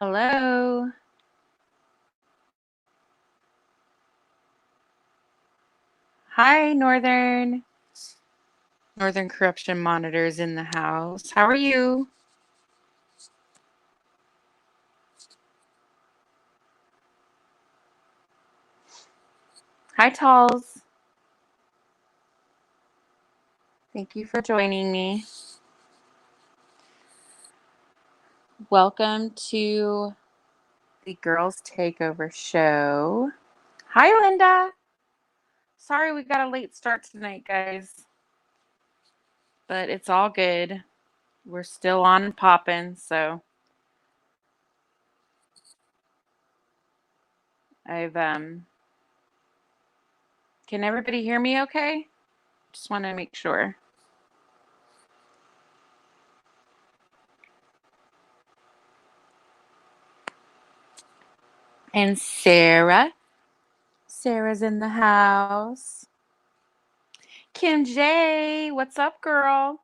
Hello. Hi, Northern Corruption Monitors in the house. How are you? Hi, Talls. Thank you for joining me. Welcome to the Girls Takeover show. Hi, Linda. Sorry we got a late start tonight, guys, but it's all good. We're still on and popping, so I've can everybody hear me okay? Just want to make sure. And Sarah's in the house. Kim J, what's up, girl?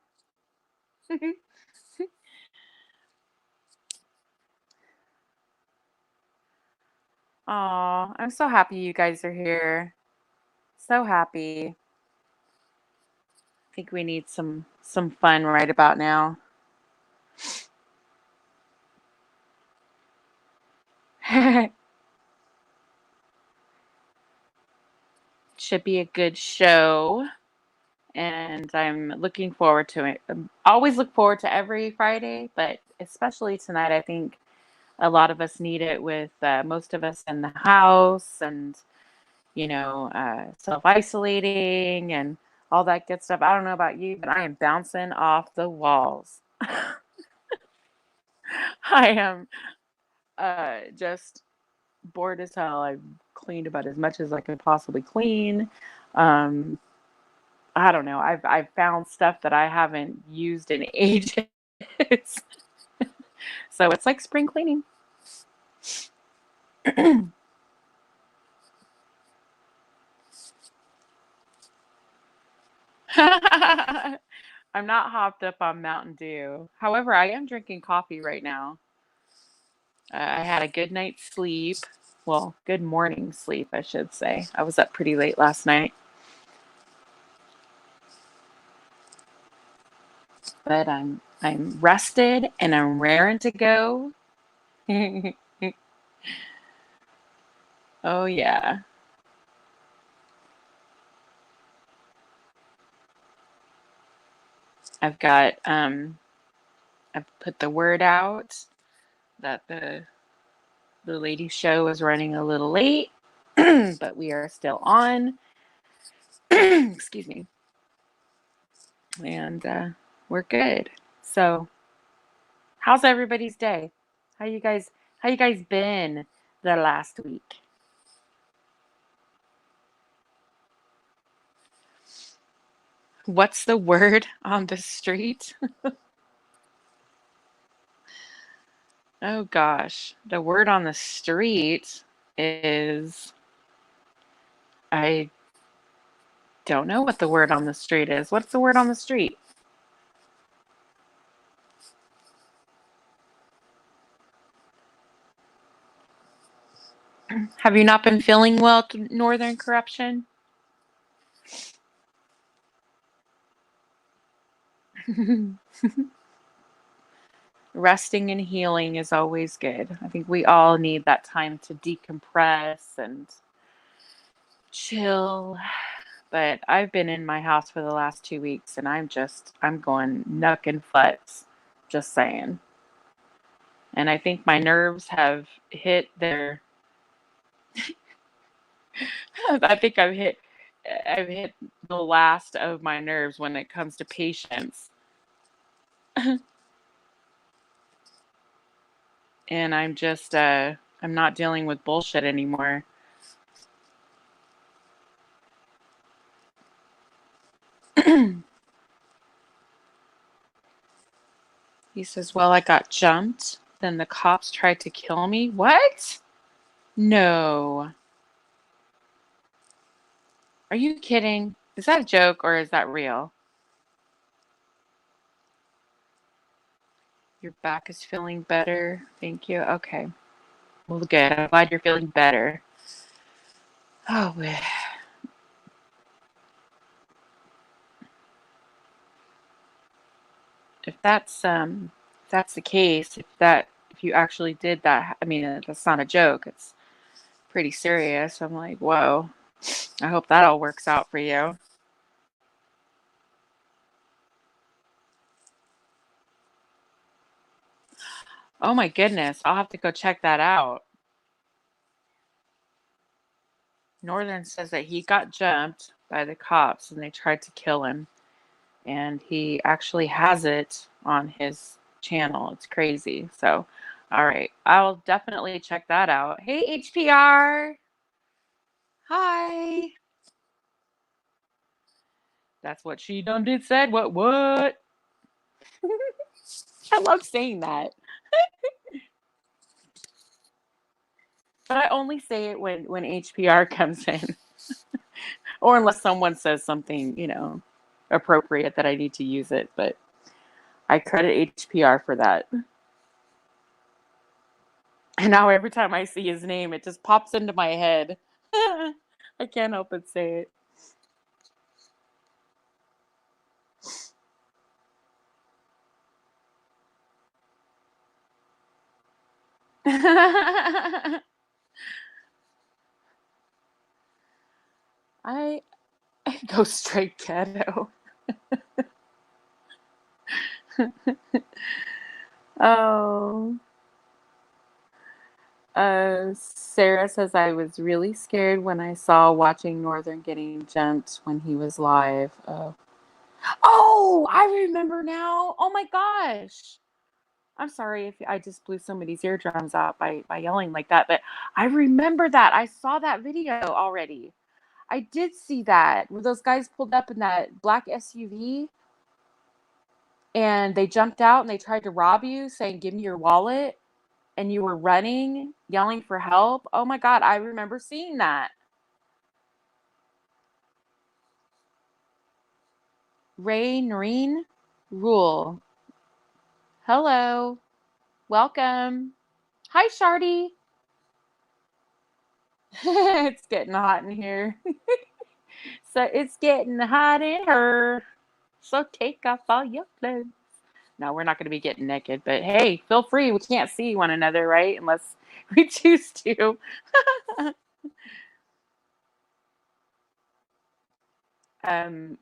Aw, I'm so happy you guys are here. So happy. I think we need some fun right about now. Should be a good show, and I'm looking forward to it. Always look forward to every Friday, but especially tonight. I think a lot of us need it with most of us in the house and self-isolating and all that good stuff. I don't know about you, but I am bouncing off the walls. I am just bored as hell. I've cleaned about as much as I could possibly clean. Um, I don't know. I've found stuff that I haven't used in ages. So it's like spring cleaning. I'm not hopped up on Mountain Dew. However, I am drinking coffee right now. I had a good night's sleep. Well, good morning sleep, I should say. I was up pretty late last night, but I'm rested and I'm raring to go. Oh yeah. I've got I've put the word out that the ladies show is running a little late, but we are still on. Excuse me. And we're good. So, how's everybody's day? How you guys been the last week? What's the word on the street? Oh gosh, the word on the street is I don't know what the word on the street is. What's the word on the street? Have you not been feeling well, Northern Corruption? Resting and healing is always good. I think we all need that time to decompress and chill. But I've been in my house for the last 2 weeks and I'm going nuck and futz. Just saying. And I think my nerves have hit their I think I've hit the last of my nerves when it comes to patience. And I'm not dealing with bullshit anymore. He says, "Well, I got jumped. Then the cops tried to kill me." What? No. Are you kidding? Is that a joke or is that real? Your back is feeling better. Thank you. Okay. Well, good. I'm glad you're feeling better. Oh, if that's the case, if you actually did that, I mean, that's not a joke. It's pretty serious. I'm like, whoa. I hope that all works out for you. Oh my goodness. I'll have to go check that out. Northern says that he got jumped by the cops and they tried to kill him. And he actually has it on his channel. It's crazy. So, all right. I'll definitely check that out. Hey, HPR. Hi. That's what she done did said. What? I love saying that. But I only say it when HPR comes in. Or unless someone says something, appropriate that I need to use it. But I credit HPR for that. And now every time I see his name, it just pops into my head. I can't help but say it. I go straight ghetto. Oh. Sarah says I was really scared when I saw watching Northern getting jumped when he was live. Oh, I remember now. Oh my gosh. I'm sorry if I just blew somebody's eardrums out by yelling like that, but I remember that. I saw that video already. I did see that where those guys pulled up in that black SUV and they jumped out and they tried to rob you, saying, "Give me your wallet." And you were running, yelling for help. Oh my God, I remember seeing that. Ray Noreen Rule. Hello. Welcome. Hi, Shardy. It's getting hot in here. So it's getting hot in her. So take off all your clothes. No, we're not going to be getting naked, but hey, feel free. We can't see one another, right? Unless we choose to. um,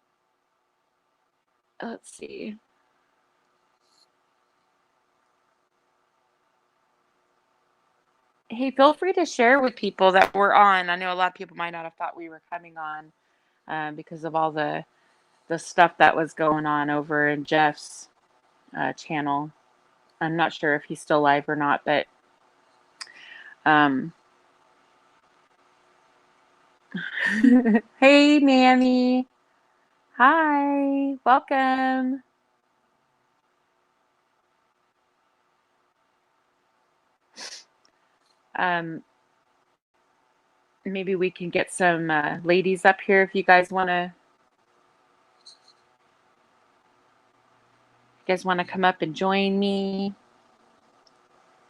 let's see. Hey, feel free to share with people that we're on. I know a lot of people might not have thought we were coming on because of all the stuff that was going on over in Jeff's channel. I'm not sure if he's still live or not, but um, hey, Mammy. Hi, welcome. Um, maybe we can get some ladies up here if you guys want to. You guys want to come up and join me,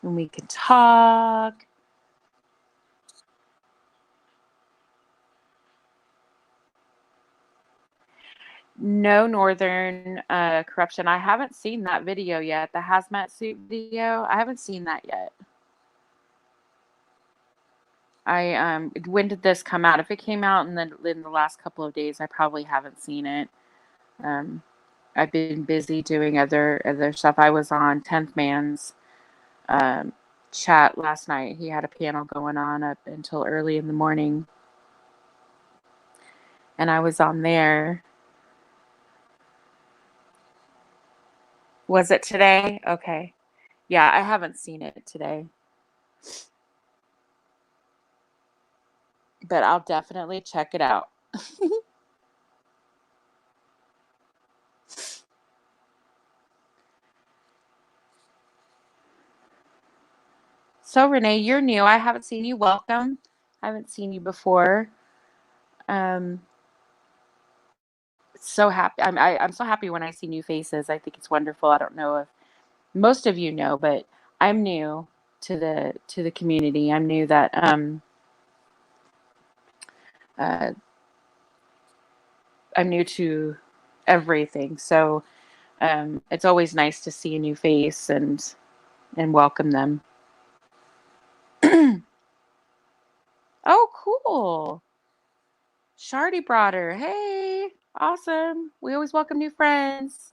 and we can talk. No Northern corruption. I haven't seen that video yet. The hazmat suit video. I haven't seen that yet. When did this come out? If it came out in the last couple of days, I probably haven't seen it. Um, I've been busy doing other stuff. I was on 10th Man's um, chat last night. He had a panel going on up until early in the morning, and I was on there. Was it today? Okay. Yeah, I haven't seen it today, but I'll definitely check it out. So Renee, you're new. I haven't seen you. Welcome. I haven't seen you before. Um, so happy. I'm so happy when I see new faces. I think it's wonderful. I don't know most of you know, but I'm new to the community. I'm new that uh, I'm new to everything. So it's always nice to see a new face and welcome them. Oh, cool. Shardy brought her. Hey, awesome. We always welcome new friends.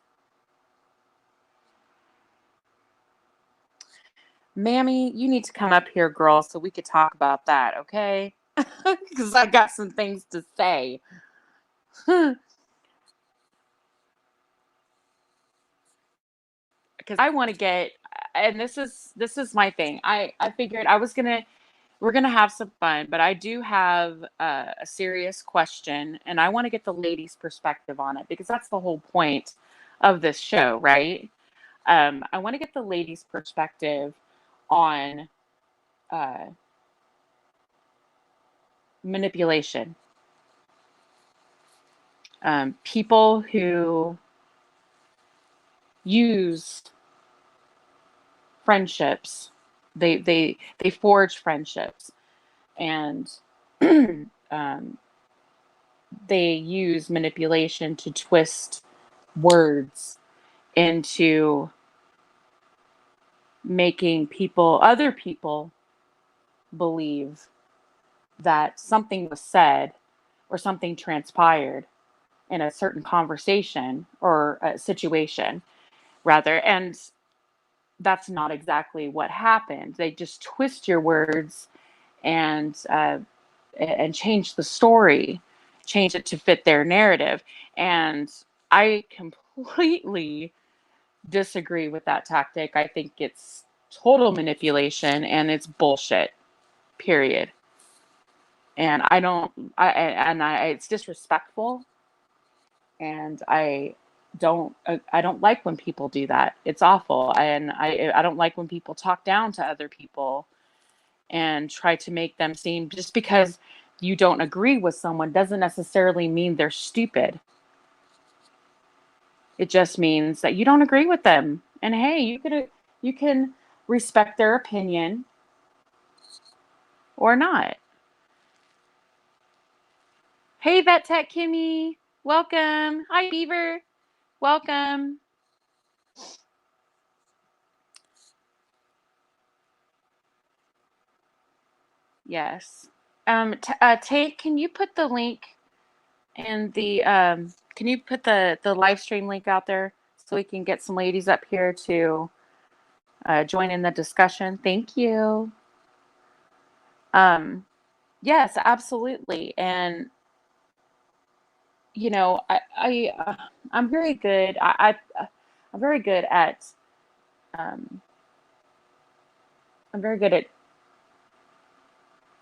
Mammy, you need to come up here, girl, so we could talk about that, okay? Because I got some things to say. Because I want to get, and this is my thing. I figured we're gonna have some fun, but I do have a serious question, and I want to get the ladies' perspective on it because that's the whole point of this show, right? I want to get the ladies' perspective on uh, manipulation. People who use friendships, they forge friendships, and um, they use manipulation to twist words into making other people believe that something was said or something transpired in a certain conversation or a situation, rather. And that's not exactly what happened. They just twist your words and change the story, change it to fit their narrative. And I completely disagree with that tactic. I think it's total manipulation and it's bullshit. Period. And I don't I it's disrespectful, and I don't like when people do that. It's awful. And I don't like when people talk down to other people and try to make them seem, just because you don't agree with someone doesn't necessarily mean they're stupid. It just means that you don't agree with them. And hey, you can respect their opinion or not. Hey, Vet Tech Kimmy, welcome. Hi, Beaver, welcome. Yes. Tate, can you put the link in the can you put the live stream link out there so we can get some ladies up here to join in the discussion? Thank you. Um, yes, absolutely. And I'm very good. I'm very good at um, I'm very good at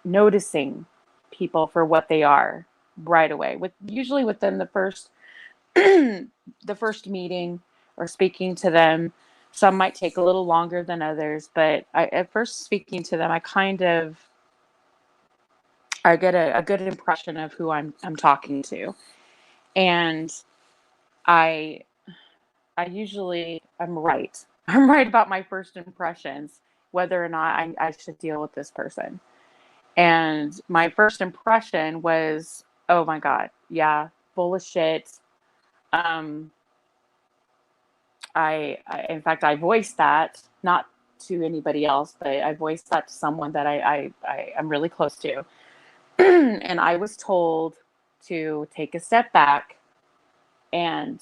noticing people for what they are right away. With usually within the first the first meeting or speaking to them. Some might take a little longer than others, but at first speaking to them, I get a good impression of who I'm talking to, and I I'm right. I'm right about my first impressions, whether or not I should deal with this person. And my first impression was, oh my God, yeah, full of shit. Um, in fact, I voiced that not to anybody else, but I voiced that to someone that I am really close to. And I was told to take a step back and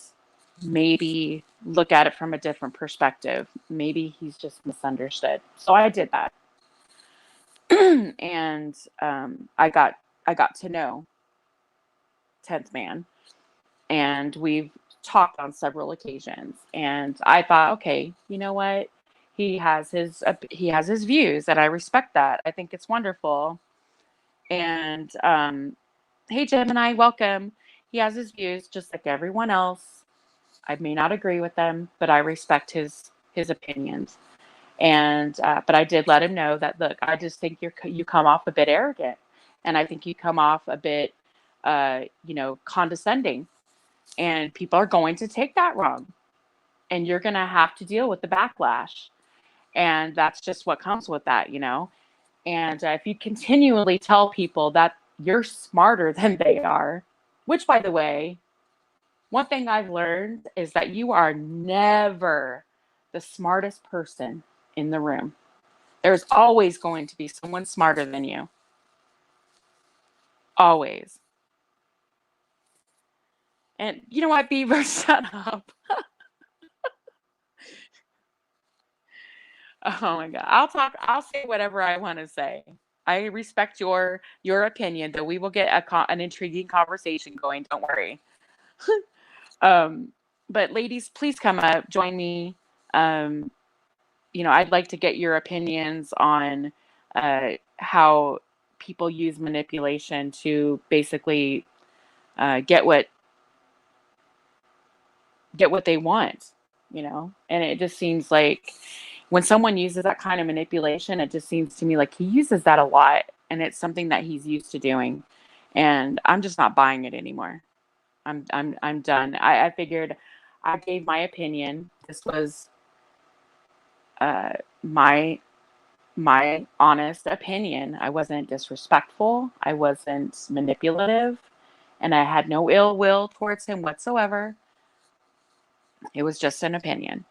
maybe look at it from a different perspective. Maybe he's just misunderstood. So I did that. And I got to know 10th Man, and we've talked on several occasions. And I thought, okay, you know what? He has his views, and I respect that. I think it's wonderful. And hey, Gemini, welcome. He has his views, just like everyone else. I may not agree with them, but I respect his opinions. And but I did let him know that, look, I just think you come off a bit arrogant, and I think you come off a bit, condescending, and people are going to take that wrong. and you're going to have to deal with the backlash. And that's just what comes with that, you know? And if you continually tell people that you're smarter than they are, which, by the way, one thing I've learned is that you are never the smartest person in the room. There's always going to be someone smarter than you. Always. And you know what, Beaver? Shut up. Oh my God. I'll say whatever I want to say. I respect your opinion, though we will get an intriguing conversation going. Don't worry. Um, but ladies, please come up, join me. Um, I'd like to get your opinions on how people use manipulation to basically get what they want, And it just seems like when someone uses that kind of manipulation, it just seems to me like he uses that a lot, and it's something that he's used to doing, and I'm just not buying it anymore. I'm done. I figured I gave my opinion. This was uh, my my honest opinion. I wasn't disrespectful. I wasn't manipulative, and I had no ill will towards him whatsoever. It was just an opinion.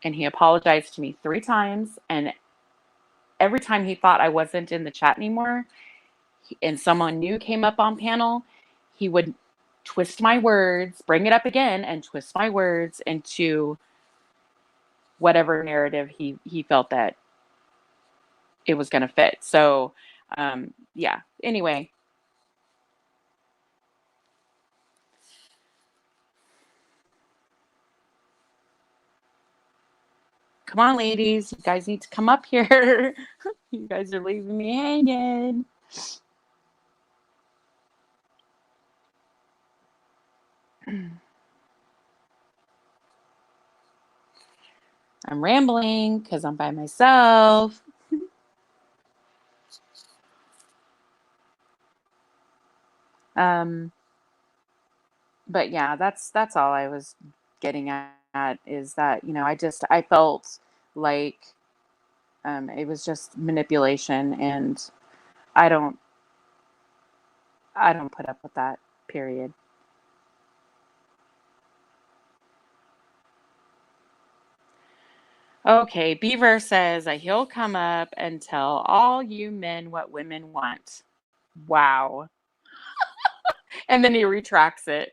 And he apologized to me 3 times. And every time he thought I wasn't in the chat anymore and someone new came up on panel, he would twist my words, bring it up again, and twist my words into whatever narrative he felt that it was going to fit. So, yeah. Anyway, come on, ladies. You guys need to come up here. You guys are leaving me hanging. I'm rambling because I'm by myself. But yeah, that's all I was getting at, is that, I felt like it was just manipulation, and I don't I don't put up with that, period. Okay, Beaver says that he'll come up and tell all you men what women want. Wow. And then he retracts it.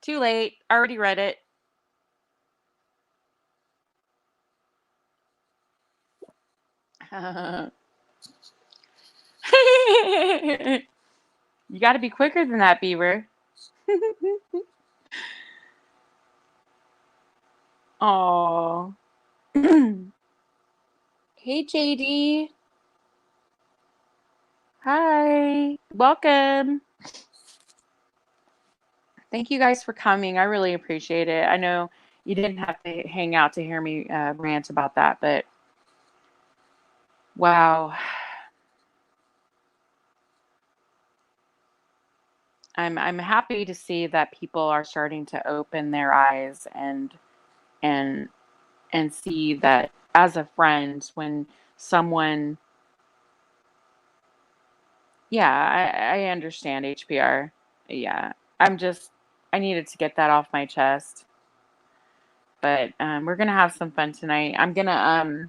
Too late. Already read it. You got to be quicker than that, Beaver. Oh. Hey, JD. Hi. Welcome. Thank you guys for coming. I really appreciate it. I know you didn't have to hang out to hear me rant about that, but wow. I'm happy to see that people are starting to open their eyes and and see that as a friend, when someone, yeah, I understand HPR. Yeah. I needed to get that off my chest. But we're gonna have some fun tonight. I'm gonna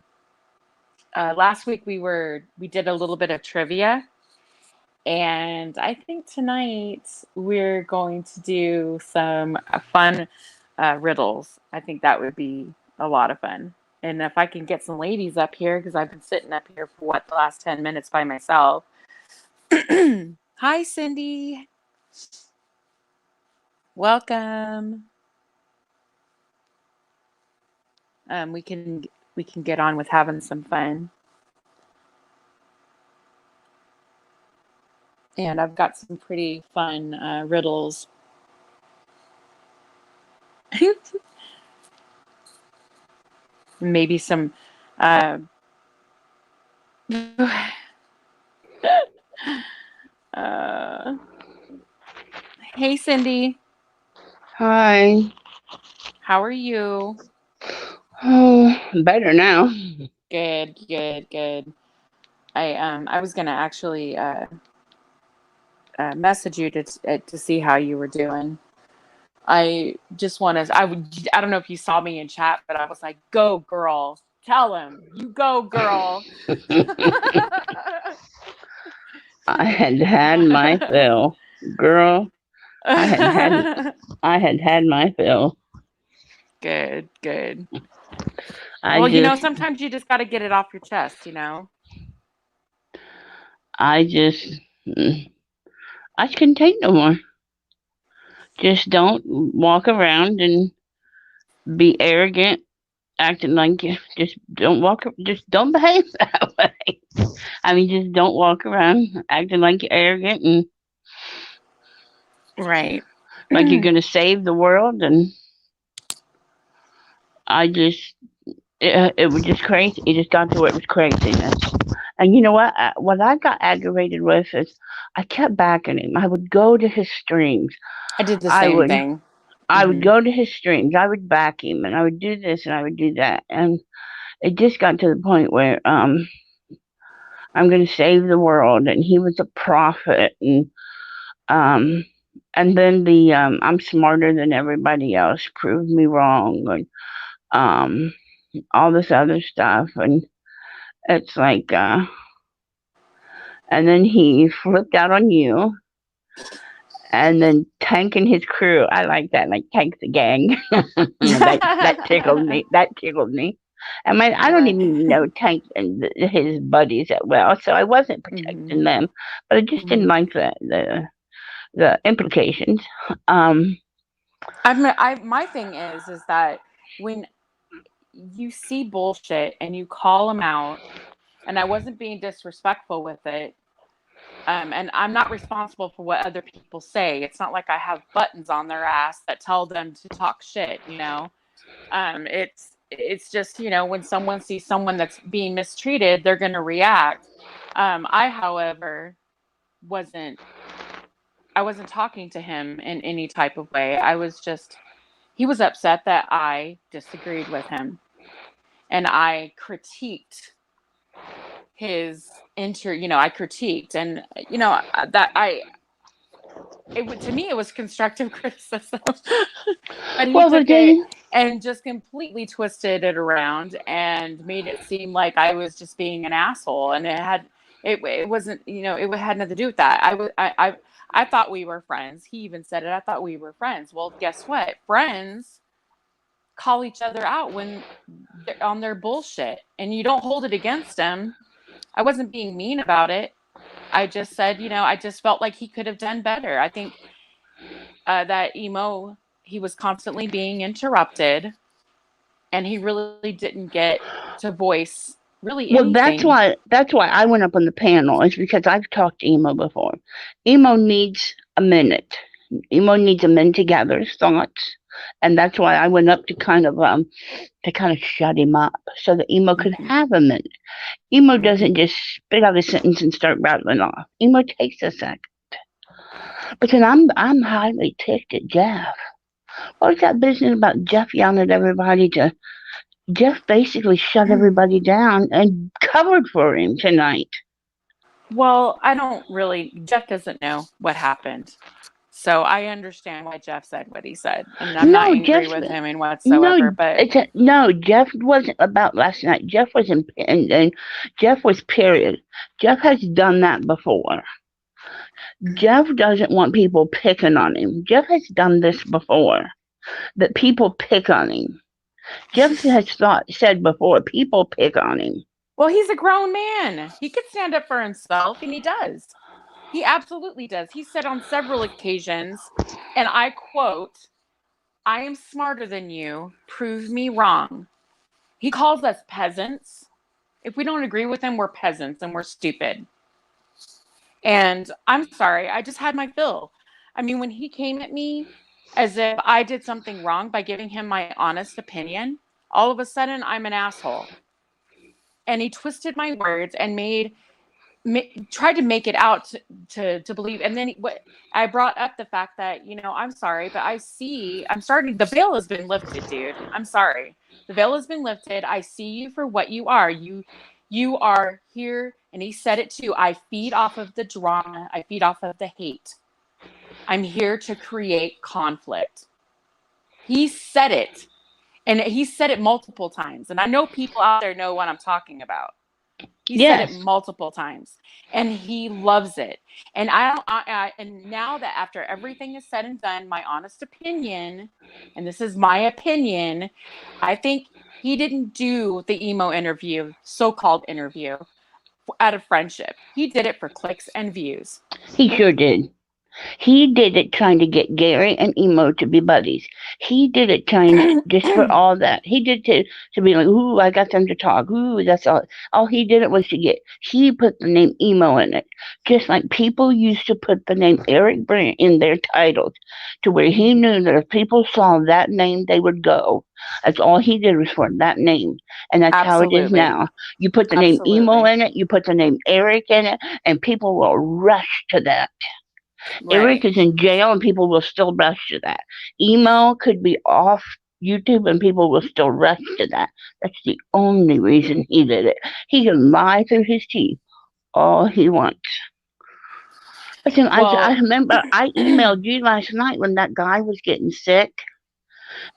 last week we did a little bit of trivia, and I think tonight we're going to do some fun riddles. I think that would be a lot of fun. And if I can get some ladies up here, because I've been sitting up here for the last 10 minutes by myself. Hi, Cindy. Welcome. We can get on with having some fun. And I've got some pretty fun riddles. Maybe some uh, Hey, Cindy. Hi. How are you? Oh, better now. Good, good, good. I was gonna actually message you to see how you were doing. I just want to. I don't know if you saw me in chat, but I was like, "Go, girl! Tell him you go, girl." I had had my fill, girl. I had had I had had my fill. Good, good. I Well, just sometimes you just got to get it off your chest. I just mm, I couldn't take no more. Just don't walk around and be arrogant, acting like you. Just don't walk. Just don't behave that way. I mean, just don't walk around acting like you're arrogant and Right. like you're gonna save the world. And I just it was just crazy. It just got to where it was craziness. And you know what? What I got aggravated with is I kept backing him. I would go to his streams. I did the I same would thing. I would Hmm. go to his streams. I would back him, and I would do this and I would do that. And it just got to the point where I'm going to save the world, and he was a prophet, um and then the I'm smarter than everybody else proved me wrong, and um all this other stuff. And it's like and then he flipped out on you, and then Tank and his crew. I like that, like Tank's the gang. That tickled me. That tickled me. I mean, I don't Right. even know Tank and his buddies that well, so I wasn't Hmm. protecting them, but I just didn't Hmm. like the implications. Um, My thing is that when you see bullshit and you call them out, and I wasn't being disrespectful with it. And I'm not responsible for what other people say. It's not like I have buttons on their ass that tell them to talk shit. It's just when someone sees someone that's being mistreated, they're going to react. I, however, wasn't I wasn't talking to him in any type of way. He was upset that I disagreed with him, and I critiqued I critiqued, and that to me it was constructive criticism. But he well, but took it then, and just completely twisted it around and made it seem like I was just being an asshole, and it wasn't, it had nothing to do with that. I thought we were friends. He even said it. I thought we were friends. Well, guess what? Friends call each other out when they're on their bullshit, and you don't hold it against them. I wasn't being mean about it. I just said, I just felt like he could have done better. I think that he was constantly being interrupted, and he really didn't get to voice really well, anything. that's why I went up on the panel is because I've talked to Emo before. Emo needs a minute. Emo needs a minute to gather his thoughts, and that's why I went up to kind of shut him up so that Emo could Hmm. have a minute. Emo Hmm. doesn't just spit out a sentence and start rattling off. Emo takes a sec. But then I'm highly ticked at Jeff. What was that business about Jeff yelling at everybody to Jeff basically shut everybody down and covered for him tonight. Well, I don't really. Jeff doesn't know what happened. So I understand why Jeff said what he said. And I'm not No, angry Jeff. with him in No, whatsoever. But no. Jeff wasn't about last night. Jeff was in, and Jeff was period. Jeff has done that before. Jeff doesn't want people picking on him. Jeff has done this before. That people pick on him. Jeff has said before people pick on him. well, he's a grown man. He could stand up for himself, and he does. He absolutely does. He said on several occasions, and I quote, "I am smarter than you. Prove me wrong." He calls us peasants. If we don't agree with him, we're peasants and we're stupid. And I'm sorry, I just had my fill. I mean, when he came at me as if I did something wrong by giving him my honest opinion, all of a sudden I'm an asshole. And he twisted my words and made tried to make it out to believe. And then what I brought up the fact that, I'm sorry, but I'm starting, the veil has been lifted, dude. I'm sorry. The veil has been lifted. I see you for what you are. You are here. And he said it too. I feed off of the drama. I feed off of the hate. I'm here to create conflict. He said it. And he said it multiple times. And I know people out there know what I'm talking about. He said it Yes. multiple times, and he loves it. And and now that after everything is said and done, my honest opinion, and this is my opinion, I think he didn't do the emo interview, so-called interview, out of friendship. He did it for clicks and views. He sure did. He did it trying to get Gary and Emo to be buddies. He did it trying just for all that. He did to be like, ooh, I got them to talk. Ooh, that's all. All he did it was to get. He put the name Emo in it, just like people used to put the name Eric Brandt in their titles, to where he knew that if people saw that name, they would go. That's all he did was for that name, and that's how it is Absolutely. now. You put the name Emo Absolutely. in it, you put the name Eric in it, and people will rush to that. Eric Right. is in jail and people will still rush to that. Emo could be off YouTube and people will still rush to that. That's the only reason he did it. He can lie through his teeth all he wants. Listen, I Well, remember I emailed you last night when that guy was getting sick,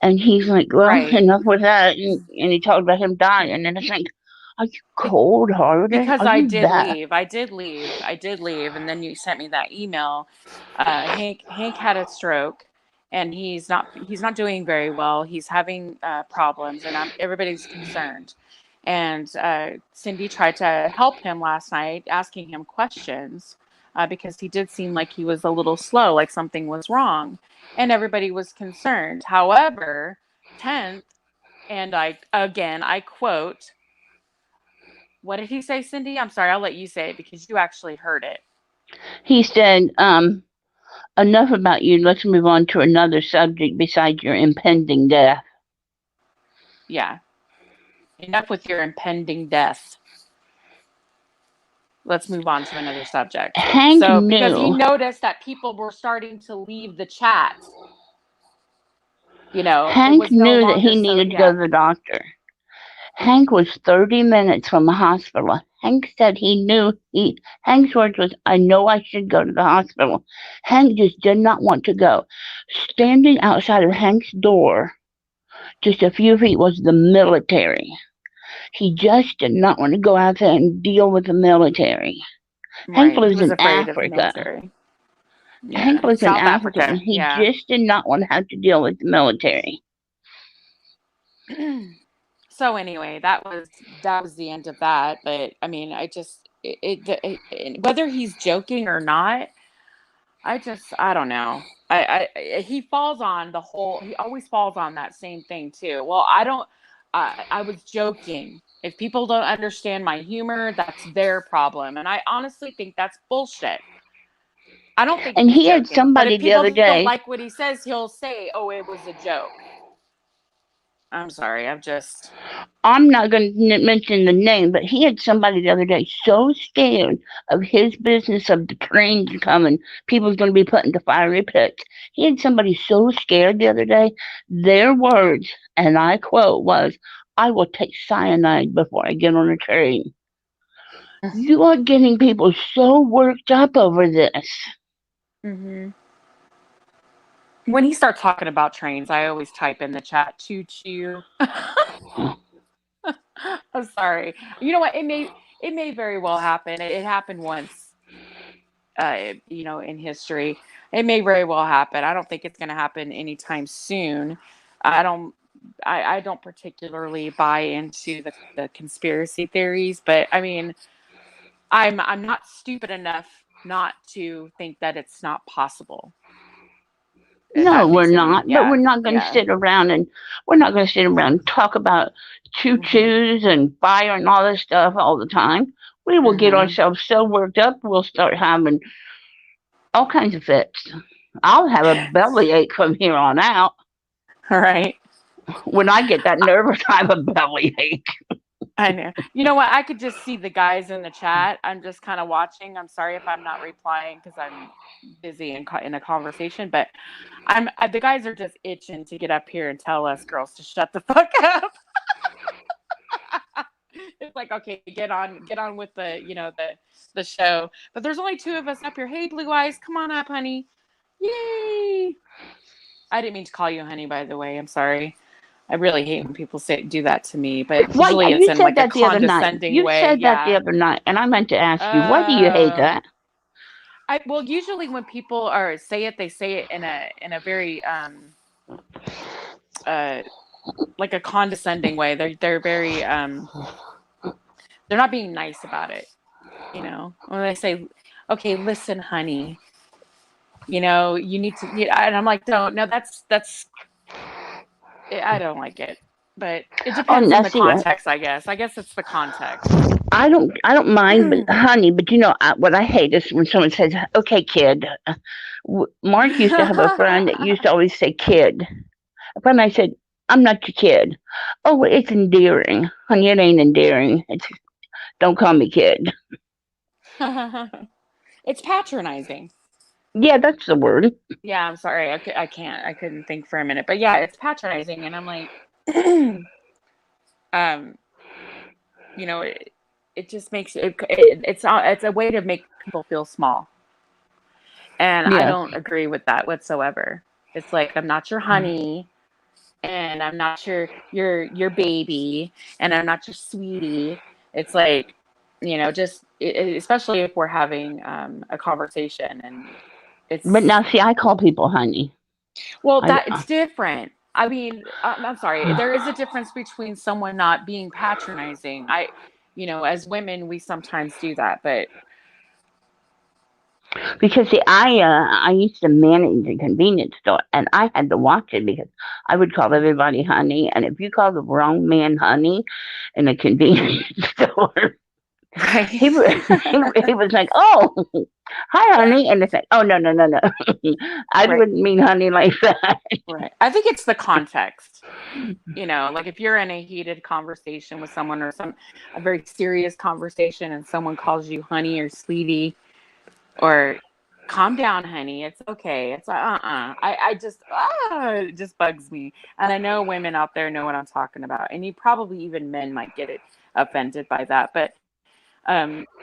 and he's like, "Well, right. enough with that," and he talked about him dying, and it's like, "Are you cold hearted? Because Are you that?" I did leave, and then you sent me that email. Hank had a stroke, and he's not doing very well. He's having problems, and everybody's concerned. And Cindy tried to help him last night, asking him questions because he did seem like he was a little slow, like something was wrong, and everybody was concerned. However, 10th, and I quote, what did he say, Cindy? I'm sorry, I'll let you say it because you actually heard it. He said, enough about you. Let's move on to another subject besides your impending death. Yeah. Enough with your impending death. Let's move on to another subject. Hank So, because he knew. noticed that people were starting to leave the chat, it Hank was no knew that longer he so, needed to go yeah. to the doctor. Hank was 30 minutes from the hospital. Hank said he knew Hank's words was, I know I should go to the hospital. Hank just did not want to go. Standing outside of Hank's door, just a few feet, was the military. He just did not want to go out there and deal with the military. Hank Right. He lives was in afraid of the Africa. military. Hank Yeah. lives in South Africa and Africa. he Yeah. just did not want to have to deal with the military. So anyway, that was the end of that. But I mean, whether he's joking or not, I don't know. He falls on the whole. He always falls on that same thing too. Well, I don't. I was joking. If people don't understand my humor, that's their problem. And I honestly think that's bullshit. I don't think And he's he had joking. But somebody if the people other don't day. like what he says, he'll say, "Oh, it was a joke." I'm sorry. I'm not going to mention the name, but he had somebody the other day so scared of his business of the trains coming, people's going to be put into fiery pits. He had somebody so scared the other day. Their words, and I quote, was, I will take cyanide before I get on a train. You are getting people so worked up over this. hmm When he starts talking about trains, I always type in the chat, choo choo. I'm sorry. You know what? It may very well happen. It happened once, in history. It may very well happen. I don't think it's going to happen anytime soon. I don't. I don't particularly buy into the conspiracy theories, but I mean, I'm not stupid enough not to think that it's not possible. If No, that we're makes any, not. But yeah, we're not going to yeah. sit around and we're not going to sit around and talk about choo Mhm. choos and fire and all this stuff all the time. We will get Mhm. ourselves so worked up, we'll start having all kinds of fits. I'll have a bellyache from here on out. All right. When I get that nervous, I have a bellyache. I know. You know what? I could just see the guys in the chat. I'm just kind of watching. I'm sorry if I'm not replying because I'm busy in a conversation, but the guys are just itching to get up here and tell us girls to shut the fuck up. It's like, okay, get on with the show. But there's only two of us up here. Hey, Blue Eyes, come on up, honey. Yay! I didn't mean to call you honey, by the way. I'm sorry. I really hate when people do that to me, but Why, usually it's you in said like a that the other night. condescending You way. said that the Yeah. other night, and I meant to ask you, why do you hate Oh. that? Well, usually when people are say it, they say it in a very uh like a condescending way. They're very they're not being nice about it. You know, when they say, "Okay, listen, honey, you know, you need to," and I'm like, "Don't, no, that's I don't like it." But it Oh, depends in now the see, context, I guess. I guess it's the context. I don't mind, but honey, but what I hate is when someone says, "Okay, kid." Mark used to have a friend that used to always say, "Kid." When I said, "I'm not your kid," oh, well, it's endearing, honey. It ain't endearing. It's don't call me kid. It's patronizing. Yeah, that's the word. Yeah, I'm sorry. I can't. I couldn't think for a minute. But yeah, it's patronizing, and I'm like, um, it just makes it's a way to make people feel small, and I Yes. don't agree with that whatsoever. It's like I'm not your honey, and I'm not your baby, and I'm not your sweetie. It's like, just especially if we're having a conversation, and But it's now, see, I call people honey. well, I, that it's different. I mean, I'm sorry. There is a difference between someone not being patronizing. As women, we sometimes do that, but because see, I used to manage a convenience store, and I had to watch it because I would call everybody honey, and if you call the wrong man honey in a convenience store, right. he was like, "Oh, hi, honey," and it's like, "Oh, no, no, no, no, I Right. wouldn't mean honey like that." Right. I think it's the context. Like if you're in a heated conversation with someone or a very serious conversation and someone calls you honey or sweetie or calm down, honey, it's okay. It's I just it just bugs me. And I know women out there know what I'm talking about. And you probably even men might get offended by that. But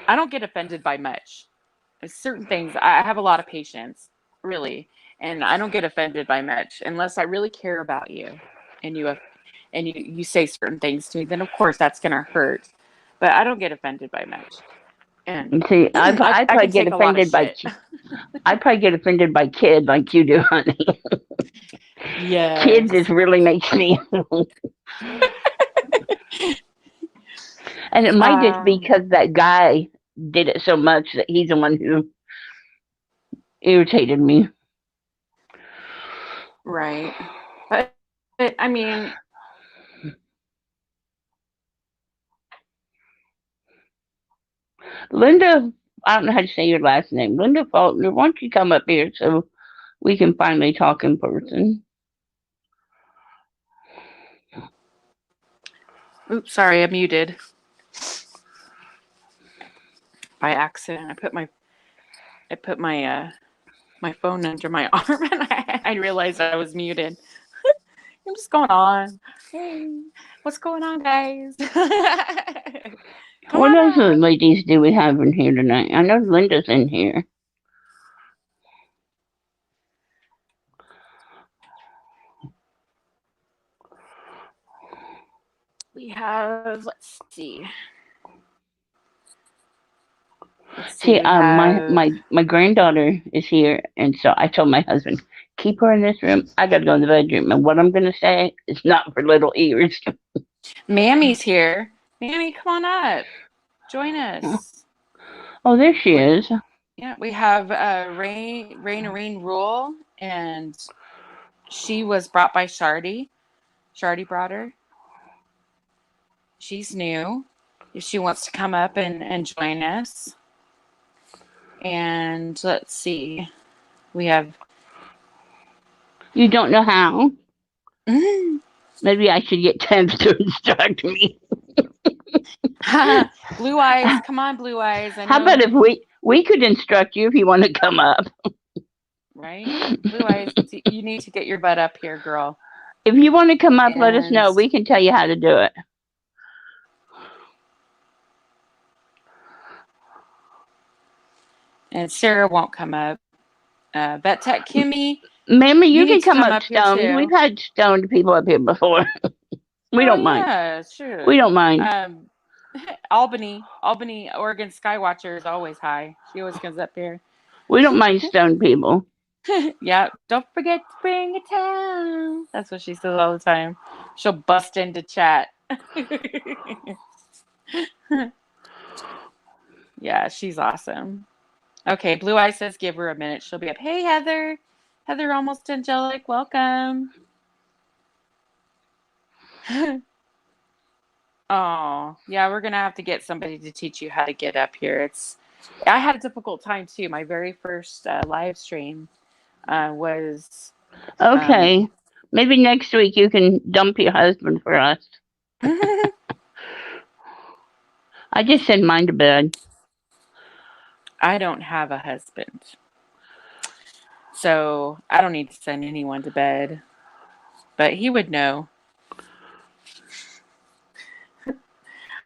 I don't get offended by much. Certain things I have a lot of patience, really, and I don't get offended by much unless I really care about you, and you say certain things to me. Then of course that's gonna hurt, but I don't get offended by much, and And see, I I can probably get take a lot of offended by shit. I probably get offended by kid like you do, honey. Kid just Yes. really makes me, and it might just be um because that guy did it so much that he's the one who irritated me. right, but I mean, Linda, I don't know how to say your last name. Linda Faulkner, why don't you come up here so we can finally talk in person? oops, sorry, I muted by accident. I put my phone under my arm, and I realized I was muted. I'm just going on. Hey, what's going on, guys? Come What on else up. ladies do we have in here tonight? I know Linda's in here. We have, let's see. Let's see. See, We my have, my granddaughter is here, and so I told my husband, keep her in this room. I got to go in the bedroom, and what I'm going to say is not for little ears. Mammy's here. Mammy, come on up. Join us. Oh, there she We, is. yeah, we have Rain Rule, and she was brought by Shardy. Shardy brought her. She's new. If she wants to come up and join us. And let's see. We have. You don't know how? Maybe I should get Temps to instruct me. Blue Eyes, come on, Blue Eyes. I How about know, if we could instruct you if you want to come up? right? Blue Eyes, you need to get your butt up here, girl. If you want to come up, let us And know. We can tell you how to do it. Sarah won't come up. Vet Tech Kimmy, Mammy, you you need can to come come up up here stoned. We've too. had stoned people up here before. We Oh don't mind. yeah, We sure. don't mind. Albany, Oregon Skywatcher is always high. She always comes up here. We don't mind stoned people. Yeah, don't forget to bring a towel. That's what she says all the time. She'll bust into chat. Yeah, she's awesome. Okay, Blue Eye says give her a minute. She'll be up. Hey, Heather. Heather, almost angelic. Welcome. Oh, yeah, we're gonna have to get somebody to teach you how to get up here. I had a difficult time too. My very first live stream was um, Okay. Maybe next week you can dump your husband for us. I just send mine to bed. I don't have a husband, so I don't need to send anyone to bed. But he would know.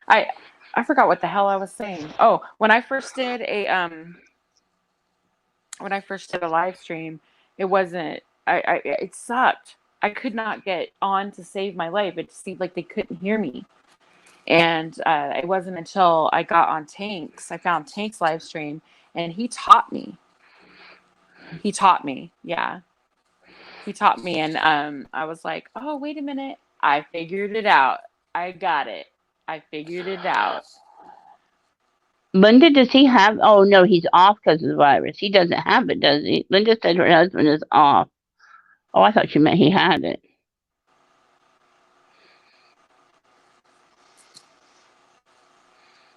I I forgot what the hell I was saying. Oh, when I first did a live stream, it wasn't it sucked. I could not get on to save my life. It seemed like they couldn't hear me. And it wasn't until I got on Tank's, I found Tank's live stream, and he taught me. He taught me, yeah. He taught me, and I was like, oh, wait a minute. I figured it out. I got it. I figured it out. Linda, does he have? Oh no, he's off because of the virus. He doesn't have it, does he? Linda said her husband is off. Oh, I thought she meant he had it.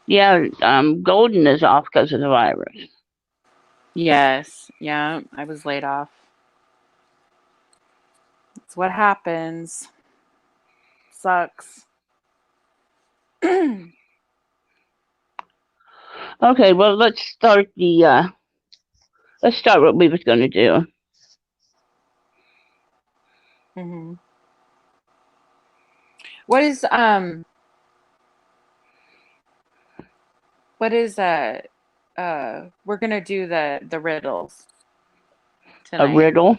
Yeah, Golden is off because of the virus. Yes. Yeah, I was laid off. That's what happens. Sucks. Okay, well let's start what we was gonna do. Hmm. What is um what is we're gonna do the riddles A tonight. riddle.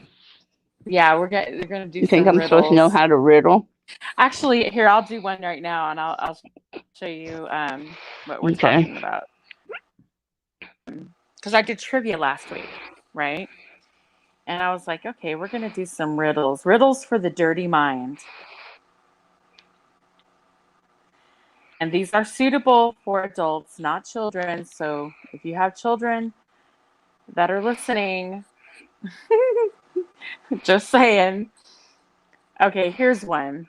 Yeah, we're gonna do You think some I'm supposed to know riddles. how to riddle? Actually, here I'll do one right now, and I'll show you what we're Okay. talking about. Because I did trivia last week, right? And I was like, okay, we're gonna do some riddles. Riddles for the dirty mind. And these are suitable for adults, not children. So if you have children that are listening, just saying. Okay, here's one.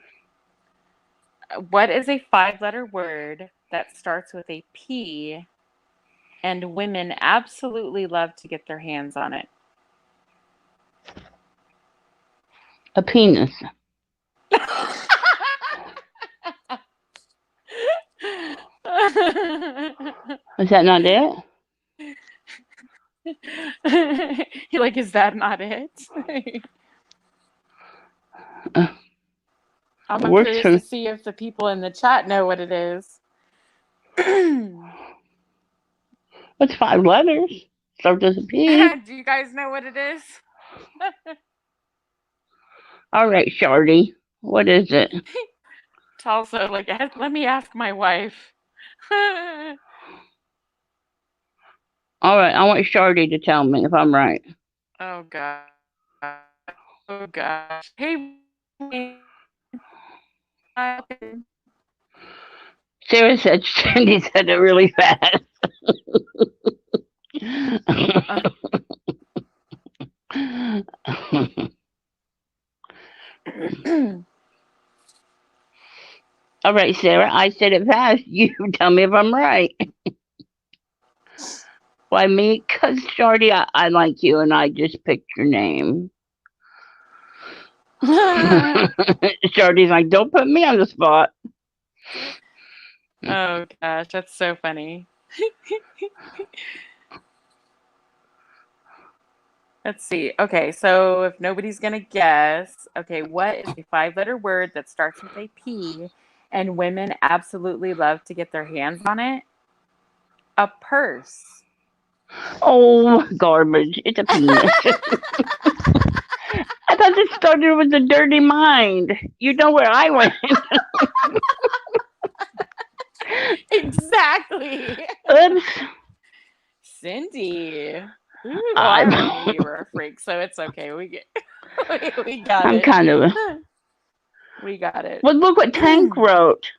What is a 5-letter word that starts with a P and women absolutely love to get their hands on it? A penis. Is that not it? You're like, is that not it? Uh, I'm works curious for. to see if the people in the chat know what it is. What's 5 letters? Starts with a P. Do you guys know what it is? All right, Shardy. What is it? It's also like, let me ask my wife. All right, I want Shardy to tell me if I'm right. Oh god. Oh gosh. Hey. Sarah said Cindy said it really fast. All right, Sarah, I said it fast. You tell me if I'm right. Why me? Because, Shardy, I like you and I just picked your name. Shardy's like, don't put me on the spot. Oh gosh, that's so funny. Let's see. Okay, so if nobody's gonna guess, okay, what is a five-letter word that starts with a P and women absolutely love to get their hands on it? A purse. Oh, garbage. It's a penis. I thought this started with a dirty mind. You know where I went. Exactly. Oops. Cindy. Ooh, well, I already knew I'm, you were a freak, so it's okay. We get we got I'm it. kind of. We got it. Well, look what Tank wrote.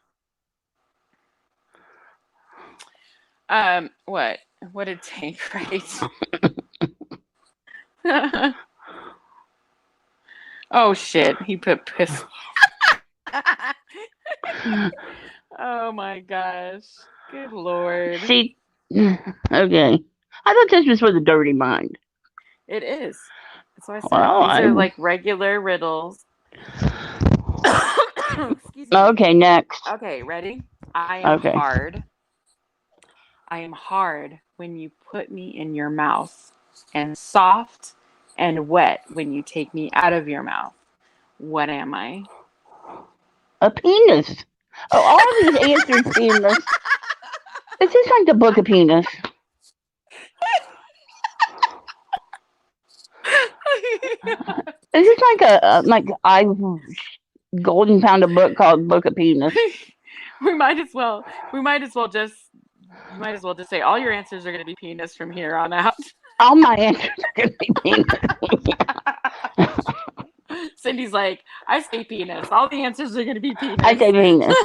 What? What did Tank write? Oh shit, he put piss. Oh my gosh. Good lord. See, okay. I thought this was for the dirty mind. It is. That's what I said. Well, These are like regular riddles. Excuse me. okay, next. Okay, ready? I am Okay. hard. I am hard when you put me in your mouth, and soft and wet when you take me out of your mouth. What am I? A penis. Oh, all these answers penis. Is this like the book of penis? Is this like I Golden found a book called Book of Penis? We might as well just you might as well just say all your answers are going to be penis from here on out. All my answers are going to be penis. Cindy's like, I say penis. All the answers are going to be penis. I say penis.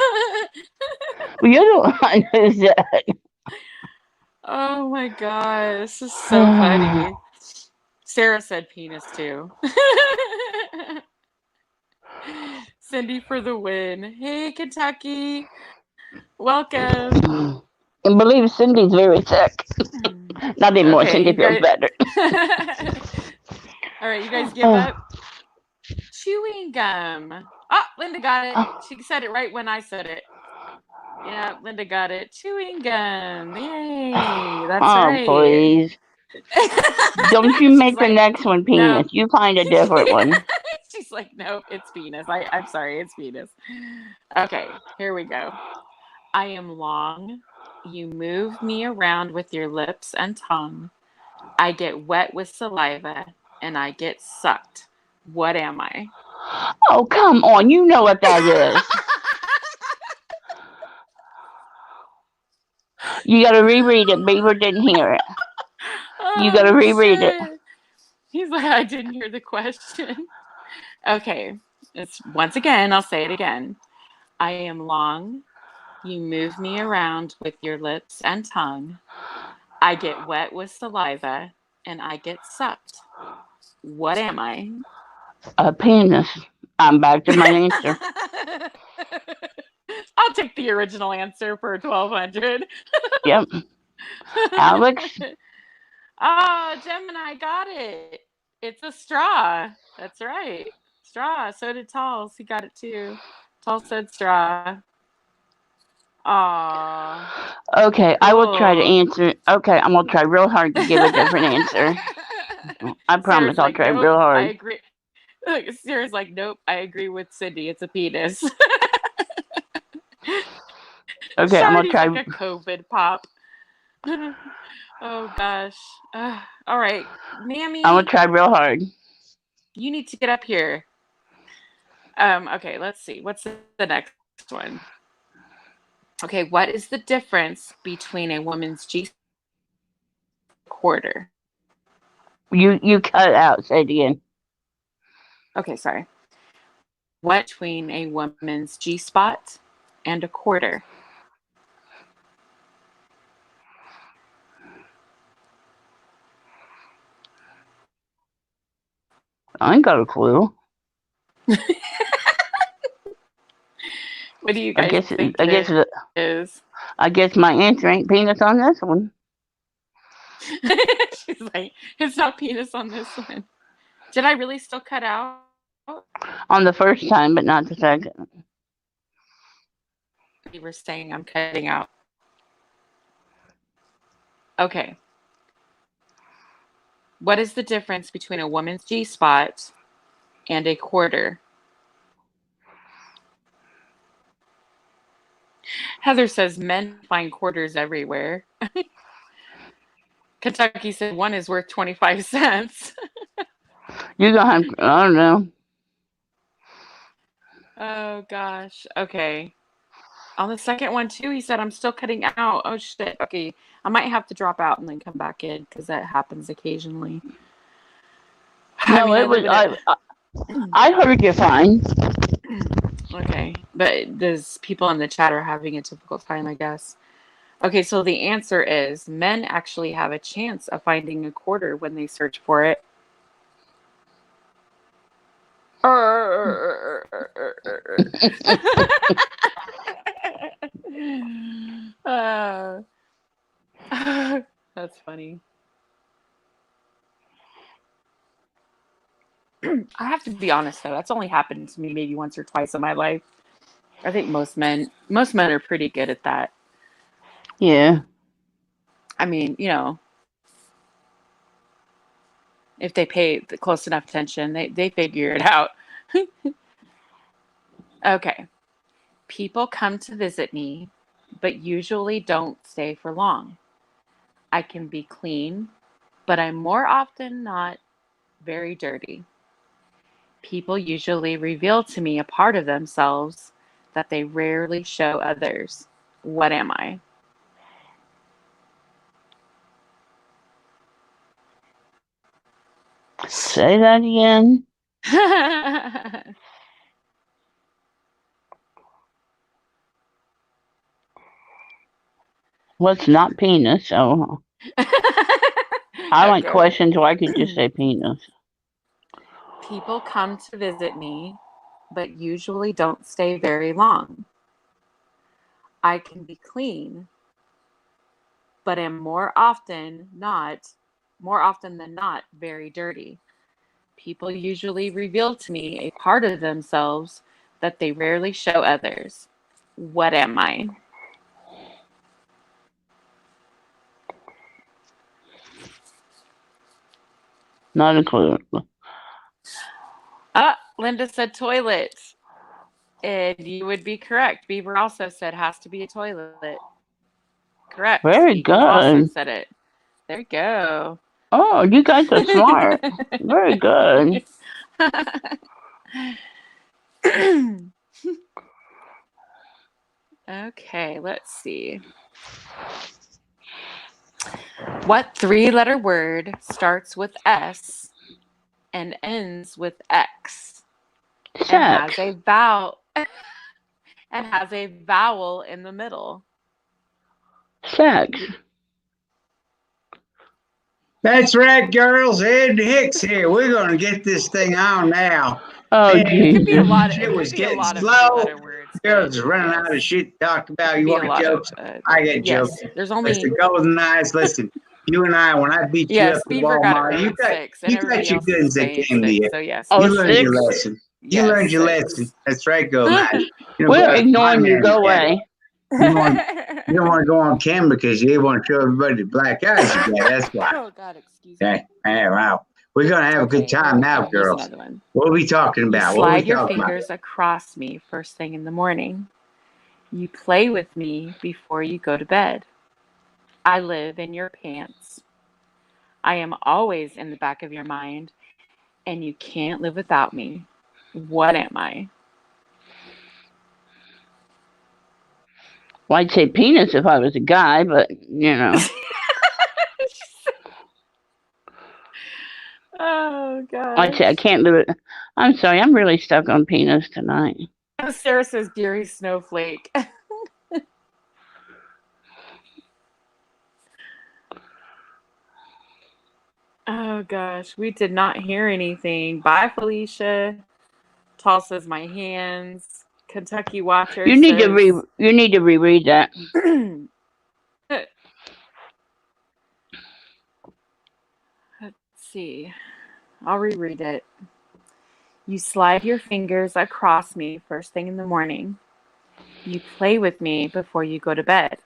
Well, you're the one who said. Oh my gosh, this is so funny. Sarah said penis too. Cindy for the win. Hey, Kentucky. Welcome. And believe Cindy's very sick. Not anymore. Okay, Cindy feels better. All right, you guys give up. Chewing gum. Oh, Linda got it. She said it right when I said it. Yeah, Linda got it. Chewing gum. Yay. That's right. Please. Don't you make the like, next one penis. No. You find a different one. She's like, nope, it's penis. I'm sorry, it's penis. Okay, here we go. I am long. You move me around with your lips and tongue. I get wet with saliva and I get sucked. What am I? Oh, come on. You know what that is. You got to reread it. Beaver didn't hear it. You got to reread it. He's like, I didn't hear the question. Okay. It's once again, I'll say it again. I am long. You move me around with your lips and tongue. I get wet with saliva and I get sucked. What am I? A penis. I'm back to my answer. I'll take the original answer for 1,200. Yep. Alex? Gemini got it. It's a straw. That's right. Straw. So did Talls. He got it too. Talls said straw. Aww. Okay, cool. I will try to answer. Okay, I'm going to try real hard to give a different answer. I promise I'll try real hard. I agree. Sarah's like, nope, I agree with Cindy. It's a penis. Okay, I'm going to try. Like a COVID pop. Oh, gosh. All right. Mammy. I'm going to try real hard. You need to get up here. Okay, let's see. What's the next one? Okay, what is the difference between a woman's G quarter? You cut out. Say it again. Okay, sorry. What between a woman's G-spot and a quarter? I ain't got a clue. What do you guys think it is? I guess my answer ain't penis on this one. She's like, it's not penis on this one. Did I really still cut out? On the first time, but not the second. You were saying I'm cutting out. Okay. What is the difference between a woman's G-spot and a quarter? Heather says men find quarters everywhere. Kentucky said one is worth 25 cents. You're gonna have, I don't know. Oh, gosh. Okay. On the second one, too, he said, I'm still cutting out. Oh, shit. Okay. I might have to drop out and then come back in because that happens occasionally. I No, mean, I it live was, in a. I heard you fine. Okay. But there's people in the chat are having a difficult time, I guess. Okay. So the answer is men actually have a chance of finding a quarter when they search for it. Uh, that's funny. I have to be honest though, that's only happened to me maybe once or twice in my life. I think most men are pretty good at that. Yeah. I mean, if they pay close enough attention, they figure it out. Okay. People come to visit me, but usually don't stay for long. I can be clean, but I'm more often not very dirty. People usually reveal to me a part of themselves that they rarely show others. What am I? Say that again. Well, it's not penis, so I like Okay. questions where I could just say penis. People come to visit me, but usually don't stay very long. I can be clean, but am more often than not, very dirty. People usually reveal to me a part of themselves that they rarely show others. What am I? Not a clue. Linda said toilet. And you would be correct. Beaver also said has to be a toilet. Correct. Very Eagles also good. said it. There you go. Oh, you guys are smart. Very good. Okay, let's see. What three-letter word starts with S and ends with X and Sex. has a vowel in the middle? Sex. That's right, girls. Ed Hicks here. We're going to get this thing on now. Oh, Man, It could be a lot. Jesus. It shit could was be a getting lot of slow. three-letter words. Girls But are running yes, out of shit to talk it about. could You be a want lot of. jokes? I get Yes, jokes. there's only. Listen, Golden Eyes, listen. You and I, when I beat you up Yes, at Beaver got it Walmart, right you with got 6, and you got everybody your else is goods that saying came to 6. you. So yes, Oh, You learned your 6? lesson. You yes, learned your 6. lesson. That's right, Golden Eyes. You don't go We're out to my ignoring you. man Go again. away. You don't want to go on camera because you want to show everybody the black eyes you got. That's why. Oh God, excuse me. Okay. Hey, wow. We're gonna have a good Okay, time now, here's girls. another one. What are we talking You about? What are we slide your talking about? fingers across me first thing in the morning. You play with me before you go to bed. I live in your pants. I am always in the back of your mind, and you can't live without me. What am I? Well, I'd say penis if I was a guy, but, you know. Oh I'd say I gosh. can't do it. I'm sorry. I'm really stuck on penis tonight. Sarah says Gary Snowflake. Oh gosh, we did not hear anything. Bye, Felicia. Tall says my hands. Kentucky Watcher You need to says. reread that. Let's see. I'll reread it. You slide your fingers across me first thing in the morning. You play with me before you go to bed.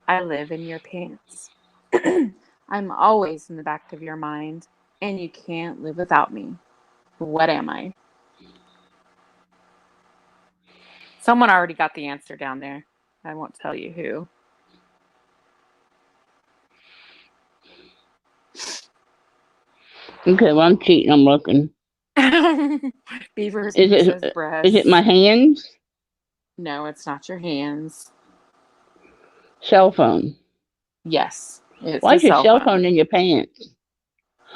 I live in your pants. I'm always in the back of your mind, and you can't live without me. What am I? Someone already got the answer down there. I won't tell you who. Okay, well, I'm cheating. I'm looking. Beaver Is says it breast. my hands? No, it's not your hands. Cell phone. Yes, it's Why a is your cell cell phone phone. in your pants?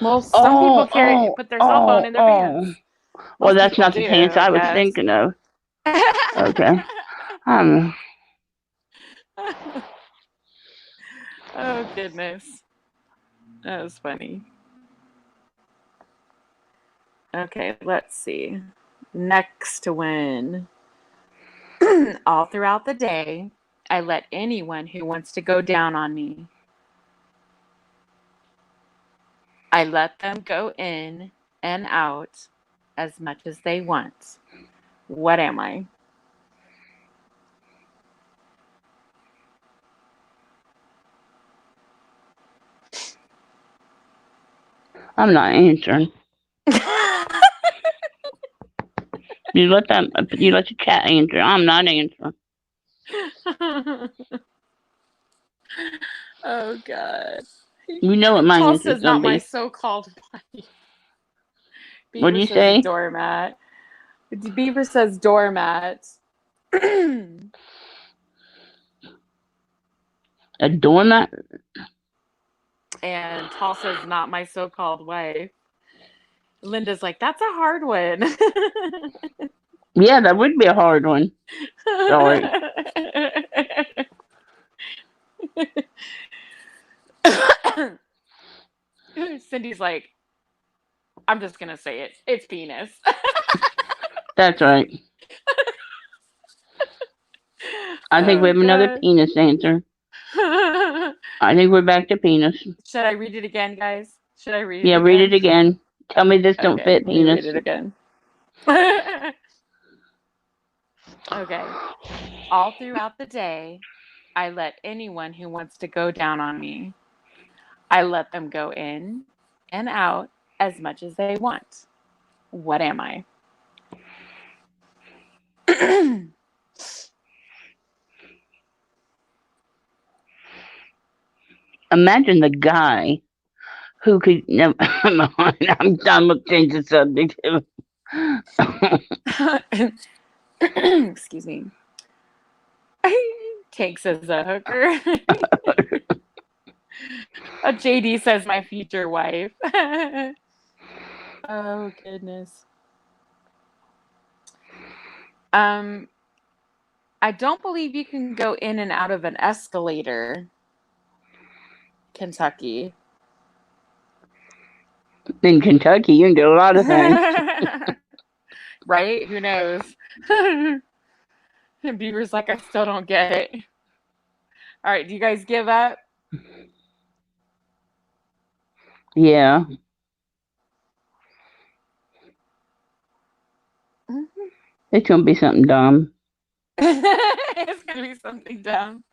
Well, some people put their cell phone in their Oh. pants. Well, Most that's people not the do, pants I I was guess. thinking of. Okay. Um, Oh, goodness. That was funny. Okay, let's see. Next to win. All throughout the day, I let anyone who wants to go down on me. I let them go in and out as much as they want. What am I? I'm not answering. You let the cat answer. I'm not answering. Oh, God. You know what my Tall answer's says, gonna not my be. so-called wife. What do Beaver you says say? doormat. Beaver says doormat. A doormat? And Tall says, not my so-called wife. Linda's like, that's a hard one. Yeah, that would be a hard one. Sorry. Cindy's like, I'm just going to say it. It's penis. That's right. I think we Oh, have another God. penis answer. I think we're back to penis. Should I read it again, guys? Should I read Yeah, it read again? it again. Tell me this don't Okay, fit let me read penis. it again. Okay. All throughout the day, I let anyone who wants to go down on me, I let them go in and out as much as they want. What am I? Imagine the guy who could never I'm done with change the subject. Excuse me. Cake says a hooker. A JD says my future wife. Oh, goodness. I don't believe you can go in and out of an escalator, Kentucky. In Kentucky, you can do a lot of things. Right? Who knows? And Beaver's like, I still don't get it. All right, do you guys give up? Yeah. It's gonna be something dumb. It's going to be something dumb.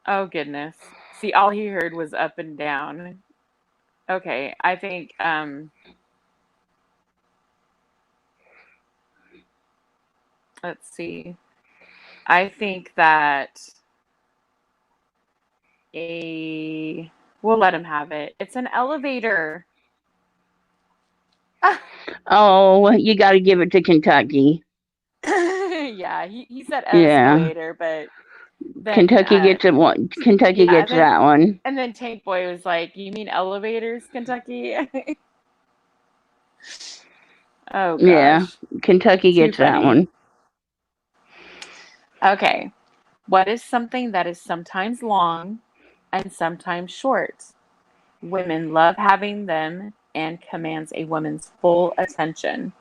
Oh, goodness. See, all he heard was up and down. Okay, I think let's see. I think that we'll let him have it. It's an elevator. Oh, you got to give it to Kentucky. Yeah, he said Yeah. escalator, but then Kentucky gets it one. Kentucky yeah, gets that one. and then Tank Boy was like, "You mean elevators, Kentucky?" Oh Yeah. gosh, Kentucky too gets that funny. one. Okay, what is something that is sometimes long and sometimes short? Women love having them and commands a woman's full attention.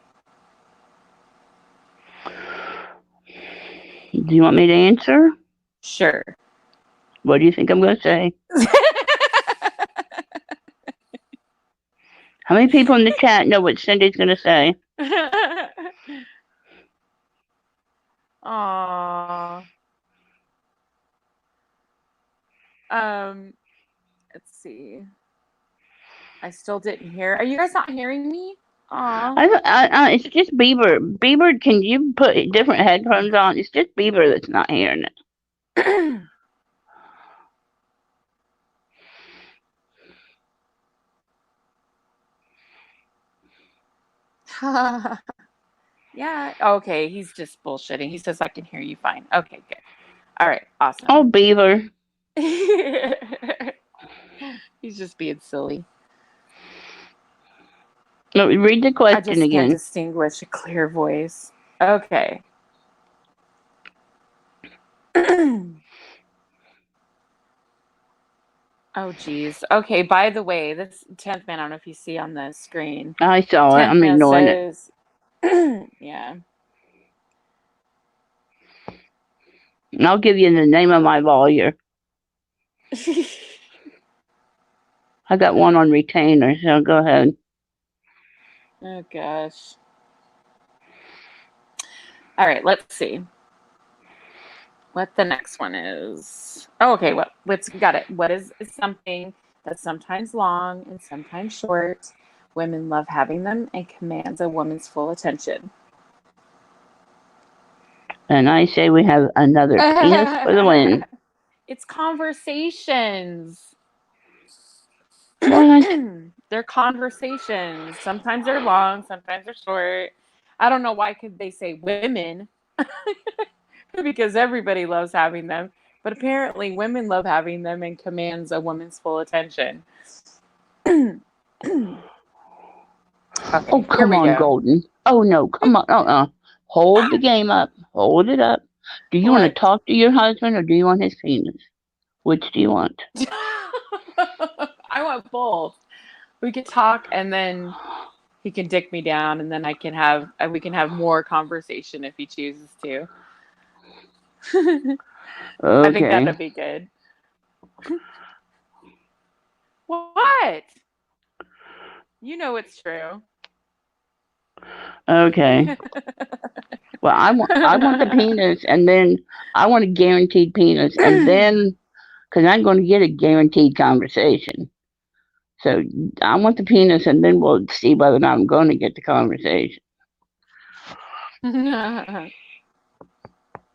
Do you want me to answer? Sure. What do you think I'm going to say? How many people in the chat know what Cindy's going to say? Aww. Let's see. I still didn't hear. Are you guys not hearing me? Aw. It's just Bieber. Bieber, can you put different headphones on? It's just Bieber that's not hearing it. Yeah. Okay. He's just bullshitting. He says I can hear you fine. Okay. Good. All right. Awesome. Oh, Beaver. He's just being silly. No, read the question I just again. can't distinguish a clear voice. Okay. Oh, geez. Okay, by the way, this 10th man, I don't know if you see on the screen. I saw it. 10th I'm man ignoring it. says, yeah. I'll give you the name of my lawyer. I got one on retainer, so go ahead. Oh, gosh. All right, let's see what the next one is. Oh, okay, got it. What is something that's sometimes long and sometimes short? Women love having them and commands a woman's full attention. And I say we have another penis for the win. It's conversations. What? They're conversations. Sometimes they're long, sometimes they're short. I don't know why could they say women because everybody loves having them, but apparently women love having them and commands a woman's full attention. Okay, Oh, come on, Golden. Oh, no, come on. Hold the game up. Hold it up. Do you want to talk to your husband or do you want his penis? Which do you want? I want both. We could talk and then he can dick me down and then we can have more conversation if he chooses to. Okay. I think that'd be good. What? You know it's true. Okay. Well, I want the penis, and then I want a guaranteed penis, and then because I'm going to get a guaranteed conversation. So I want the penis, and then we'll see whether or not I'm going to get the conversation.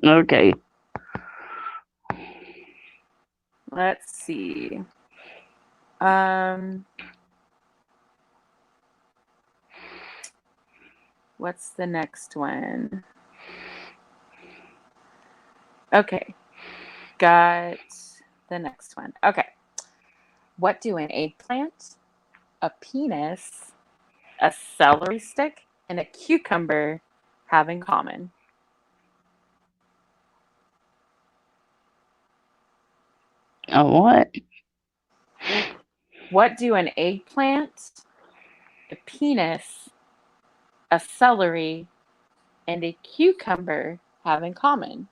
Okay. Let's see. What's the next one? Okay. Got the next one. Okay. What do an eggplant, a penis, a celery stick, and a cucumber have in common? A what? What do an eggplant, a penis, a celery, and a cucumber have in common?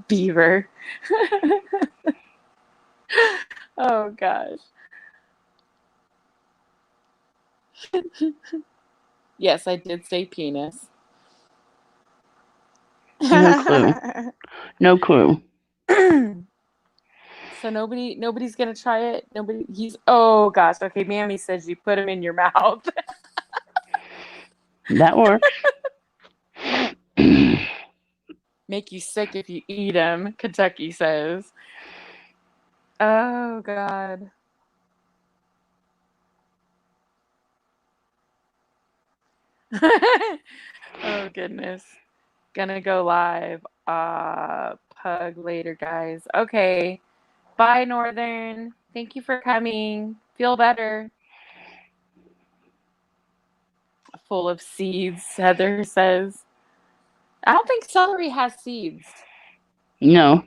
Beaver. Oh gosh. Yes, I did say penis. No clue. No clue. So nobody's gonna try it. Oh gosh. Okay, Mammy says you put him in your mouth. That works. Make you sick if you eat him, Kentucky says. Oh God. Oh goodness. Gonna go live. Pug later, guys. Okay. Bye, Northern. Thank you for coming. Feel better. Full of seeds, Heather says. I don't think celery has seeds. No.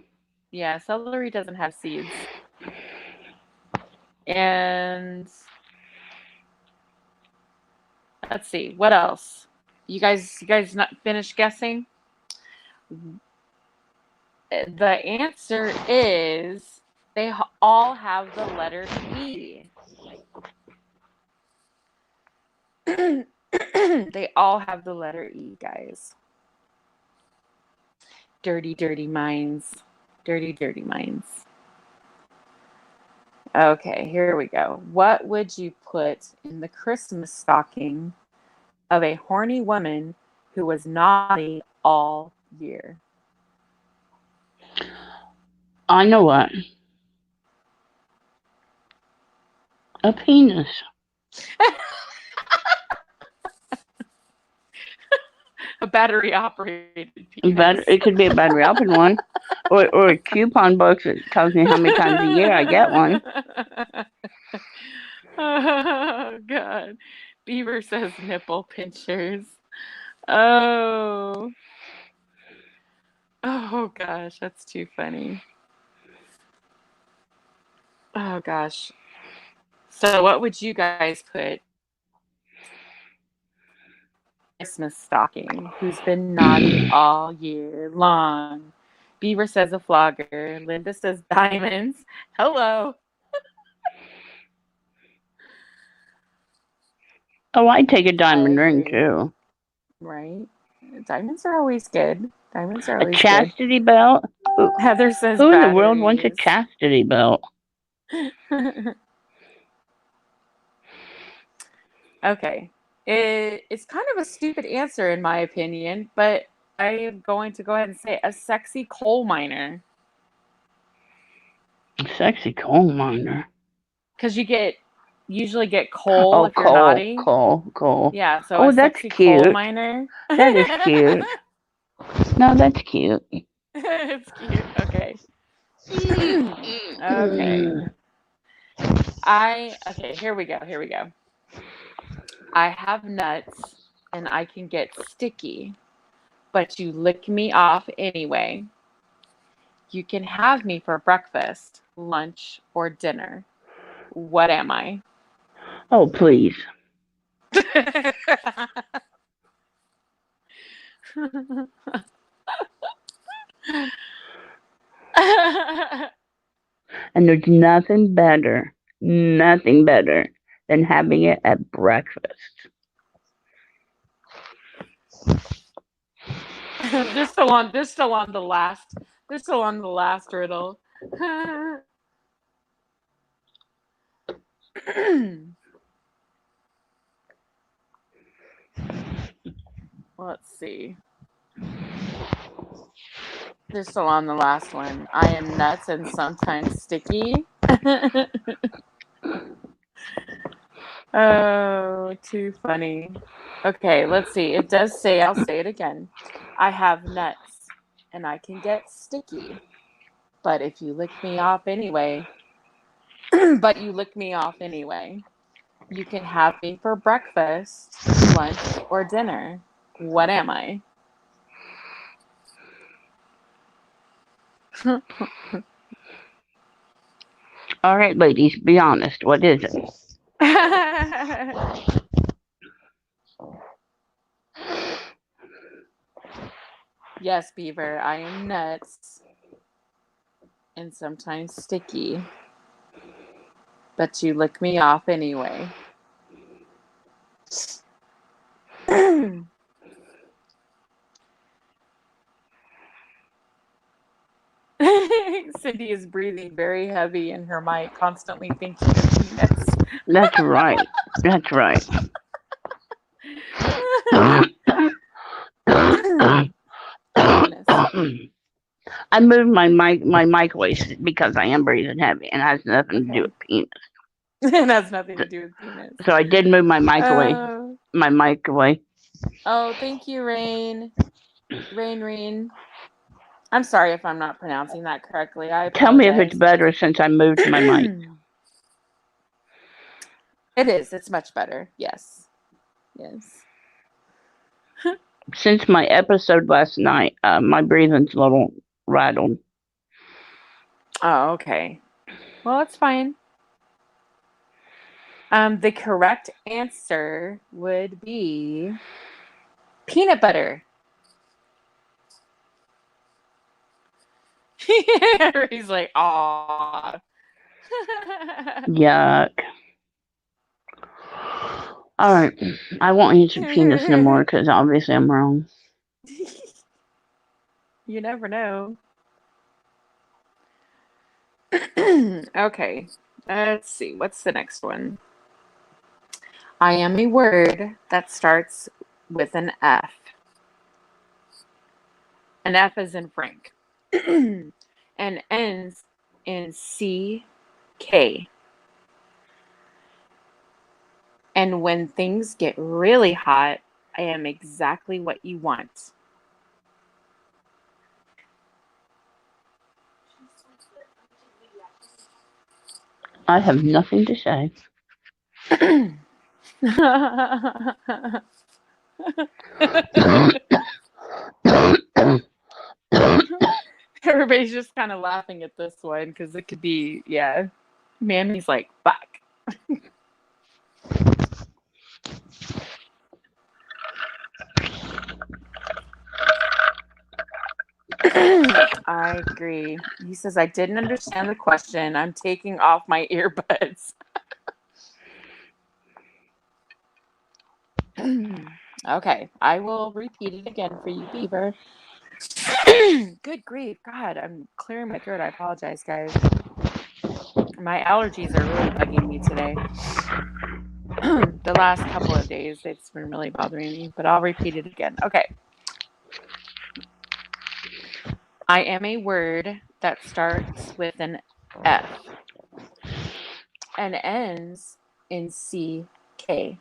Yeah, celery doesn't have seeds. And Let's see. What else? You guys not finished guessing? The answer is they all have the letter E. They all have the letter E, guys. Dirty, dirty minds. Dirty, dirty minds. Okay, here we go. What would you put in the Christmas stocking of a horny woman who was naughty all year? I know what. A penis. A battery operated penis. It could be a battery operated one. Or a coupon book that tells me how many times a year I get one. Oh, God. Beaver says nipple pinchers. Oh. Oh, gosh. That's too funny. Oh, gosh. So what would you guys put Christmas stocking who's been naughty all year long? Beaver says a flogger. Linda says diamonds. Hello. Oh, I'd take a diamond ring too. Right? Diamonds are always good. Diamonds are A always chastity belt? good. Heather says who in the batteries. world wants a chastity belt? Okay. It's kind of a stupid answer in my opinion, but I am going to go ahead and say a sexy coal miner. A sexy coal miner. Because you usually get coal if you're naughty. Coal. Yeah, so a that's sexy cute. coal miner. That is cute. No, that's cute. It's cute. Okay. Okay, here we go. I have nuts and I can get sticky, but you lick me off anyway. You can have me for breakfast, lunch, or dinner. What am I? Oh, please. And there's nothing better than having it at breakfast. They're still on the last riddle. Let's see. They're still on the last one. I am nuts and sometimes sticky. Oh, too funny. Okay, let's see. It does say, I'll say it again. I have nuts and I can get sticky. But if you lick me off anyway, you can have me for breakfast, lunch, or dinner. What am I? All right, ladies, be honest. What is it? Yes, Beaver, I am nuts and sometimes sticky, but you lick me off anyway. Cindy is breathing very heavy in her mic, constantly thinking of penis. That's right. That's right. I moved my mic away because I am breathing heavy, and it has nothing to do with penis. It has nothing to do with penis. So I did move my mic away. My mic away. Oh, thank you, Rain. Rain. I'm sorry if I'm not pronouncing that correctly. I apologize. Tell me if it's better since I moved my mic. It is. It's much better. Yes. Since my episode last night, my breathing's a little rattled. Oh, okay. Well, it's fine. The correct answer would be peanut butter. He's like, aw. Yuck. All right. I won't answer penis no more because obviously I'm wrong. You never know. Okay. Let's see. What's the next one? I am a word that starts with an F. An F is in Frank. And ends in CK. And when things get really hot, I am exactly what you want. I have nothing to say. Everybody's just kind of laughing at this one because it could be, yeah. Mammy's like, fuck. I agree. He says, I didn't understand the question. I'm taking off my earbuds. Okay, I will repeat it again for you, Beaver. Good grief. God, I'm clearing my throat. I apologize, guys. My allergies are really bugging me today. The last couple of days, it's been really bothering me, but I'll repeat it again. Okay. I am a word that starts with an F and ends in CK.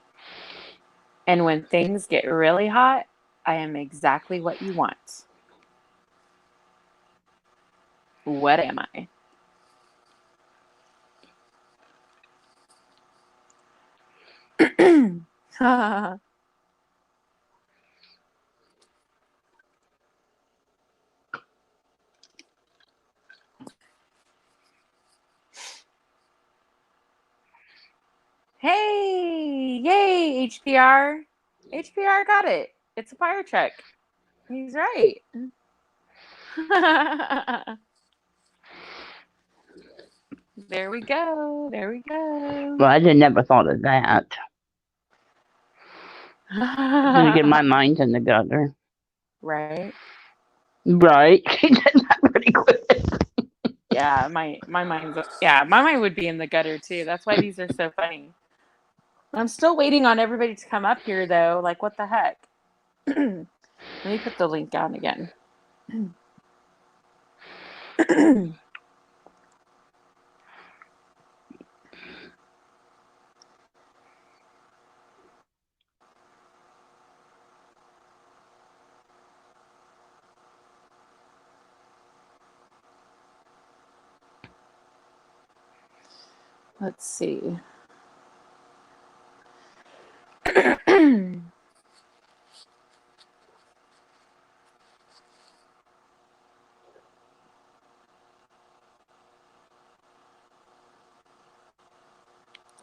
And when things get really hot, I am exactly what you want. What am I? Hey, yay, HPR. HPR got it. It's a fire truck. He's right. There we go. There we go. Well, I never thought of that. Then again, my mind's in the gutter. Right. Right. She did that pretty quick. Yeah, my mind would be in the gutter too. That's why these are so funny. I'm still waiting on everybody to come up here though. Like, what the heck? Let me put the link down again. Let's see.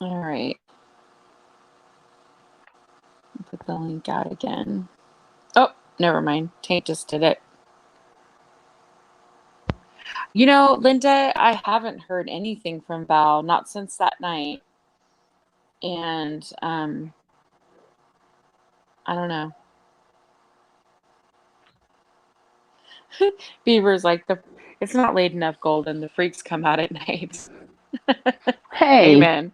All right. Put the link out again. Oh, never mind. Tank just did it. You know, Linda, I haven't heard anything from Val, not since that night. And I don't know. Beaver's like, it's not laid enough gold and the freaks come out at night. Hey. Amen.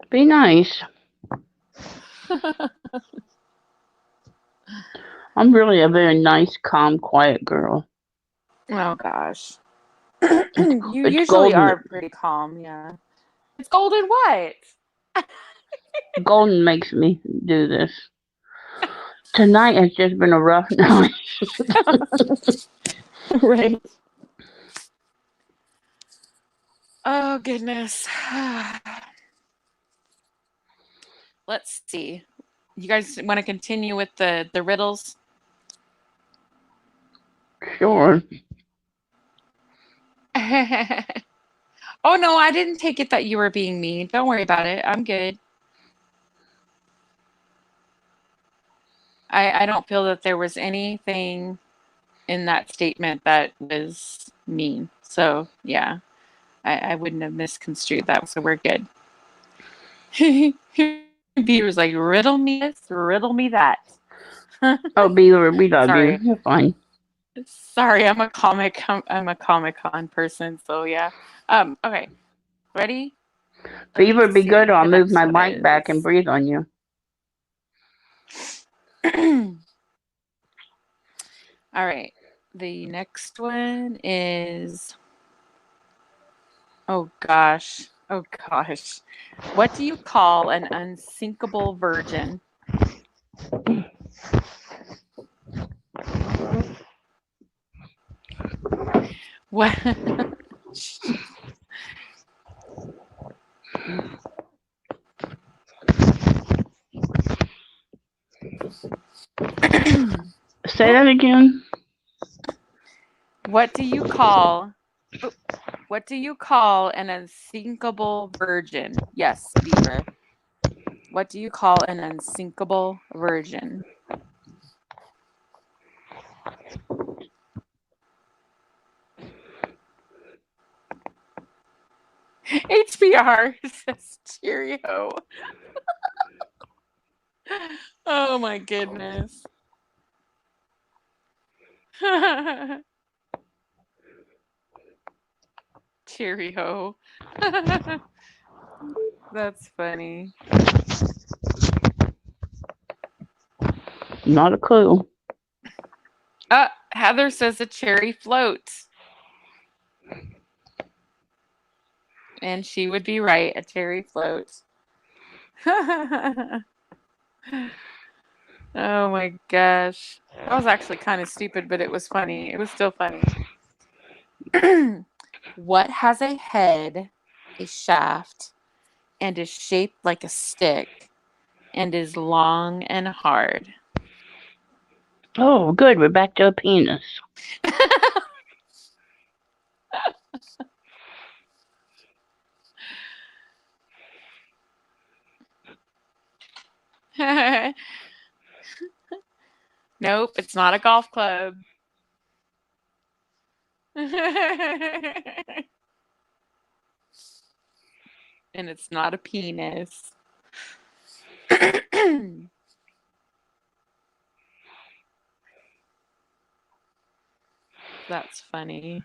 Be nice. I'm really a very nice, calm, quiet girl. Oh, gosh. You It's usually golden. are pretty calm, yeah. It's golden what? Golden makes me do this. Tonight has just been a rough night. Right. Oh, goodness. Let's see. You guys want to continue with the riddles? Sure. Oh, no, I didn't take it that you were being mean. Don't worry about it. I'm good. I don't feel that there was anything in that statement that was mean. So, yeah, I wouldn't have misconstrued that. So we're good. Beaver's like, riddle me this, riddle me that. Oh, Beaver, we love Sorry. you. You're fine. Sorry, I'm a Comic-Con person, so yeah. Okay. Ready? Let me Beaver, be see good or what I'll the move next my one mic back and is. breathe on you. All right. The next one is, oh gosh. Oh gosh. What do you call an unsinkable virgin? What? Say that again. What do you call an unsinkable virgin? Yes, Beaver. What do you call an unsinkable virgin? HBR says Cheerio. Oh my goodness. Cheerio. That's funny. Not a clue. Heather says a cherry float. And she would be right, a cherry float. Oh my gosh. That was actually kind of stupid, but it was funny. It was still funny. What has a head, a shaft, and is shaped like a stick, and is long and hard? Oh, good. We're back to a penis. Nope, it's not a golf club. And it's not a penis. That's funny.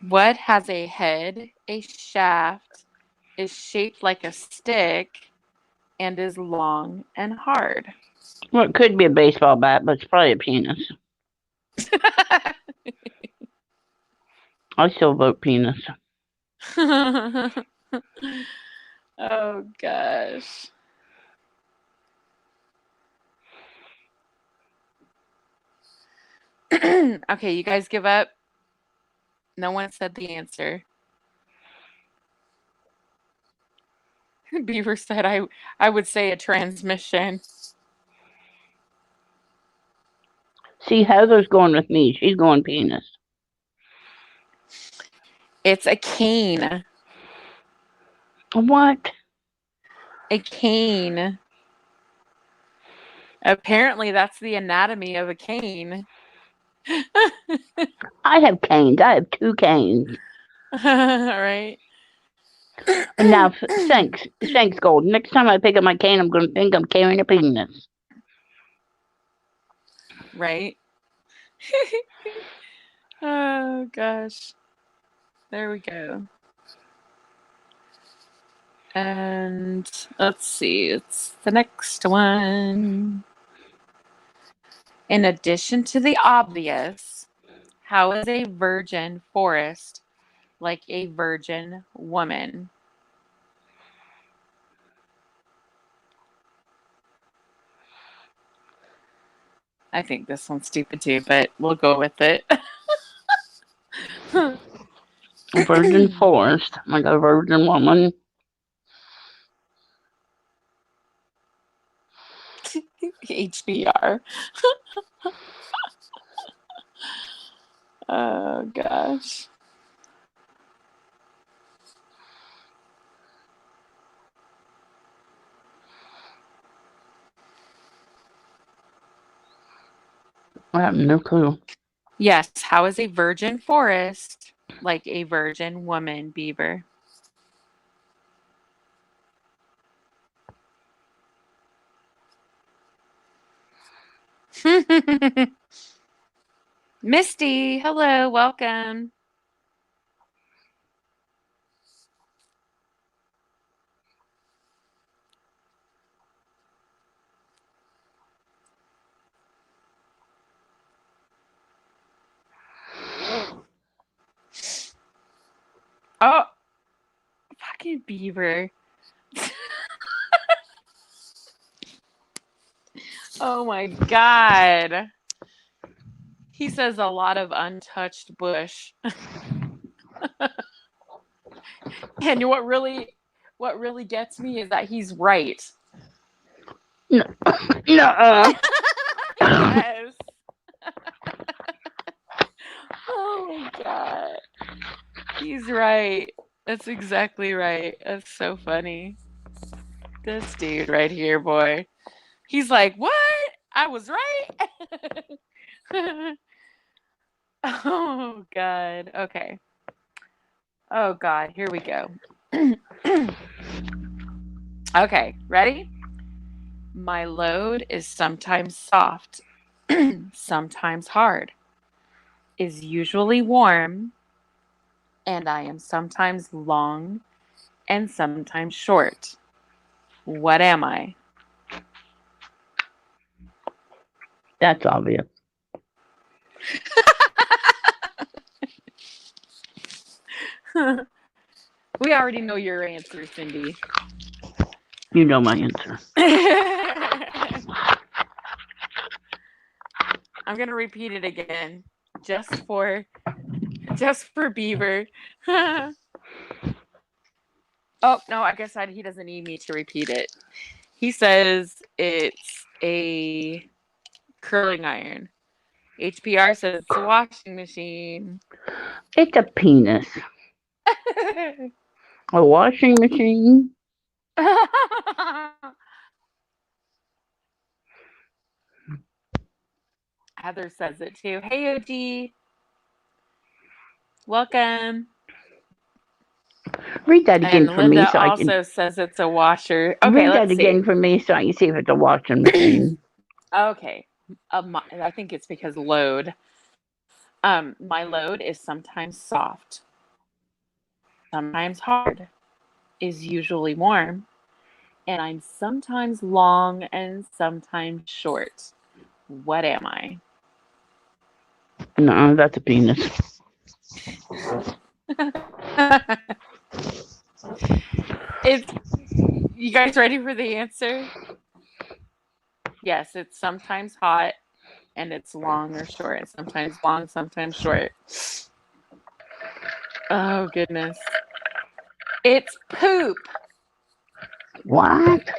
What has a head, a shaft, is shaped like a stick, and is long and hard? Well, it could be a baseball bat, but it's probably a penis. I still vote penis. Oh gosh. Okay, you guys give up? No one said the answer. Beaver said I would say a transmission. See, Heather's going with me. She's going penis. It's a cane. What? A cane. Apparently that's the anatomy of a cane. I have canes. I have 2 canes. Right? And now, thanks, Gold. Next time I pick up my cane, I'm going to think I'm carrying a penis. Right? Oh gosh. There we go. And let's see, it's the next one. In addition to the obvious, how is a virgin forest like a virgin woman? I think this one's stupid too, but we'll go with it. Virgin forest, like a virgin woman. HBR. Oh gosh. I have no clue. Yes. How is a virgin forest like a virgin woman beaver? Misty, hello, welcome. Oh, fucking beaver. Oh my god. He says a lot of untouched bush. And what really gets me is that he's right. No. No. Yes. Oh my god. He's right. That's exactly right. That's so funny. This dude right here, boy. He's like, what? I was right? Oh, God. Okay. Oh, God. Here we go. Okay. Ready? My load is sometimes soft, sometimes hard, is usually warm, and I am sometimes long and sometimes short. What am I? That's obvious. We already know your answer, Cindy. You know my answer. I'm gonna repeat it again, just for Beaver. Oh no, I guess he doesn't need me to repeat it. He says it's a curling iron. HPR says it's a washing machine. It's a penis. A washing machine. Heather says it too. Hey, OG. Welcome. Read that again And for me Linda so I also can. says it's a washer. Okay, Read let's that see. again for me so I can see if it's a washing machine. Okay. I think it's because load. My load is sometimes soft, sometimes hard, is usually warm, and I'm sometimes long and sometimes short. What am I? No, that's a penis. It's you guys ready for the answer? Yes, it's sometimes hot and it's long or short. Sometimes long, sometimes short. Oh goodness. It's poop. What?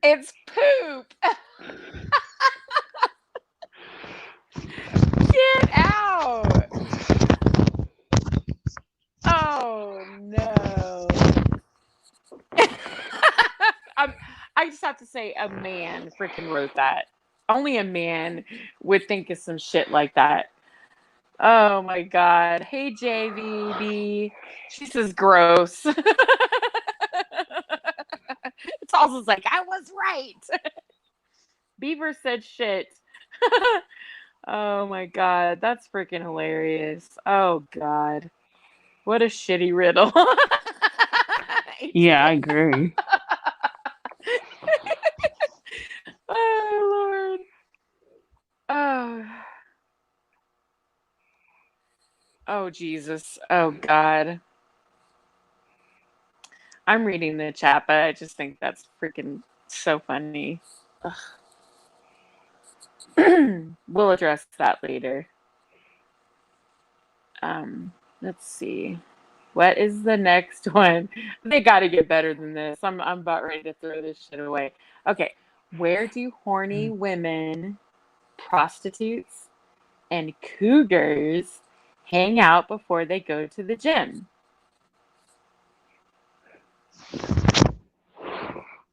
It's poop. Get out. Oh no. I just have to say a man freaking wrote that. Only a man would think of some shit like that. Oh my god. Hey JVB. She says gross. It's also like I was right. Beaver said shit. Oh my god, that's freaking hilarious. Oh god. What a shitty riddle. Yeah, I agree. Oh Lord. Oh. Oh Jesus. Oh God. I'm reading the chat, but I just think that's freaking so funny. We'll address that later. Let's see. What is the next one? They got to get better than this. I'm about ready to throw this shit away. Okay. Where do horny women, prostitutes, and cougars hang out before they go to the gym?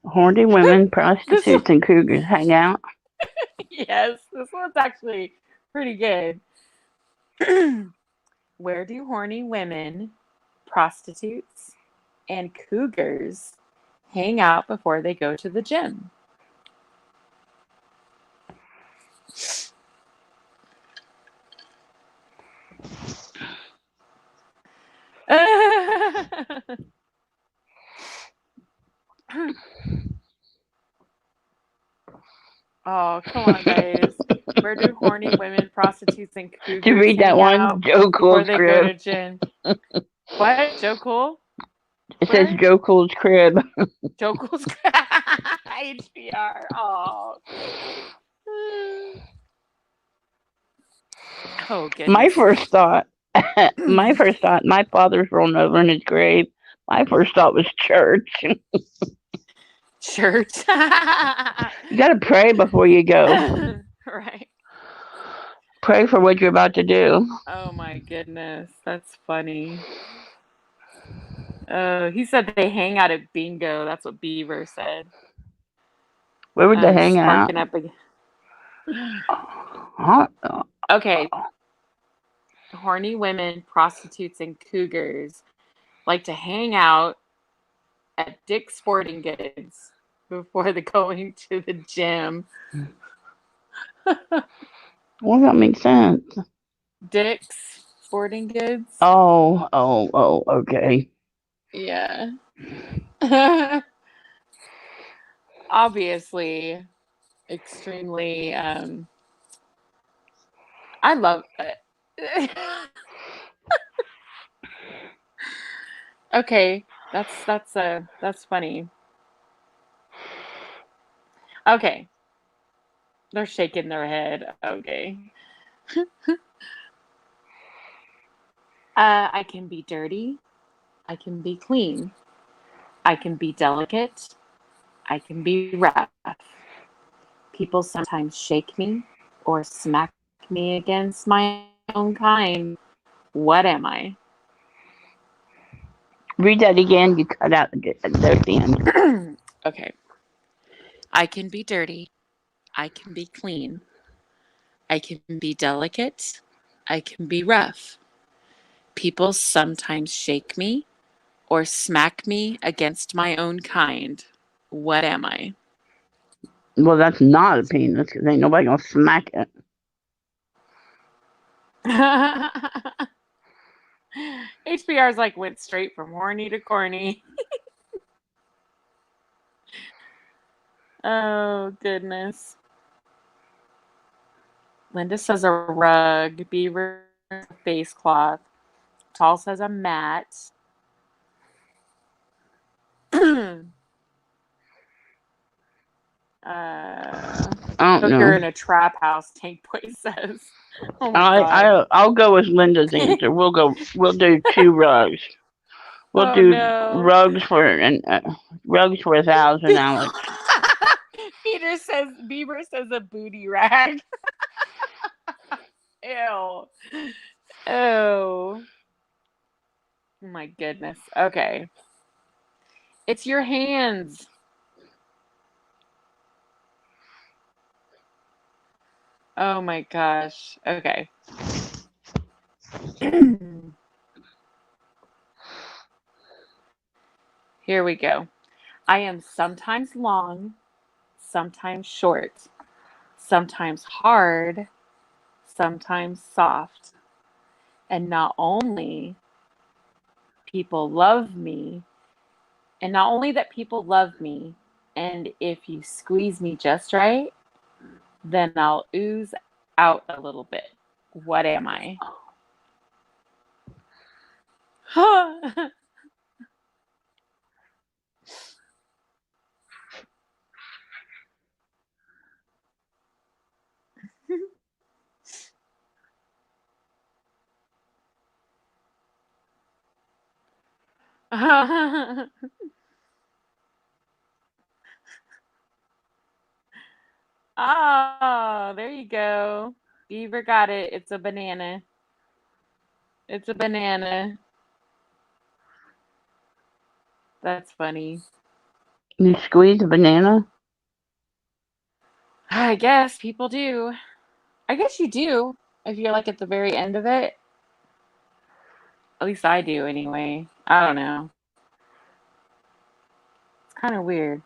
Horny women, This prostitutes, and cougars hang out. yes, this one's actually pretty good. Where do horny women, prostitutes, and cougars hang out before they go to the gym? Oh, come on, guys. Where do horny women, prostitutes, and To cougars read that hang one, out Joe before Cool's they go crib. to gym? What? Joe Cool? It says Where? Joe Cool's crib. Joe Cool's HBR. Oh. Oh, My goodness. first thought, my father's rolling over in his grave. My first thought was church. Church. You got to pray before you go. Right. Pray for what you're about to do. Oh, my goodness. That's funny. He said they hang out at bingo. That's what Beaver said. Where would they hang out? Sparking up again. Huh? Okay. Horny women, prostitutes, and cougars like to hang out at Dick's Sporting Goods before they're going to the gym. Well, that makes sense. Dick's Sporting Goods? Oh, okay. Yeah. Obviously, extremely, I love it. Okay, that's funny. Okay, they're shaking their head. Okay. I can be dirty. I can be clean. I can be delicate. I can be rough. People sometimes shake me or smack me against my own kind. What am I? Read that again. You cut out the end. Okay. I can be dirty. I can be clean. I can be delicate. I can be rough. People sometimes shake me or smack me against my own kind. What am I? Well, that's not a penis because ain't nobody gonna smack it. HBR's like went straight from horny to corny. Oh, goodness. Linda says a rug. Beaver says a face cloth. Tall says a mat. I don't Hooker know. in a trap house, Tank Boy says. Oh my God. I'll go with Linda's answer. We'll do 2 rugs. We'll Oh do no. rugs for $1,000, Alex. Beaver says a booty rag. Ew. Oh. My goodness. Okay. It's your hands. Oh my gosh. Okay. Here we go. I am sometimes long, sometimes short, sometimes hard, sometimes soft. And not only people love me, and not only that people love me, and if you squeeze me just right, then I'll ooze out a little bit. What am I? Oh, there you go. Beaver got it. It's a banana. It's a banana. That's funny. You squeeze a banana? I guess people do. I guess you do if you're like at the very end of it. At least I do anyway. I don't know. It's kind of weird.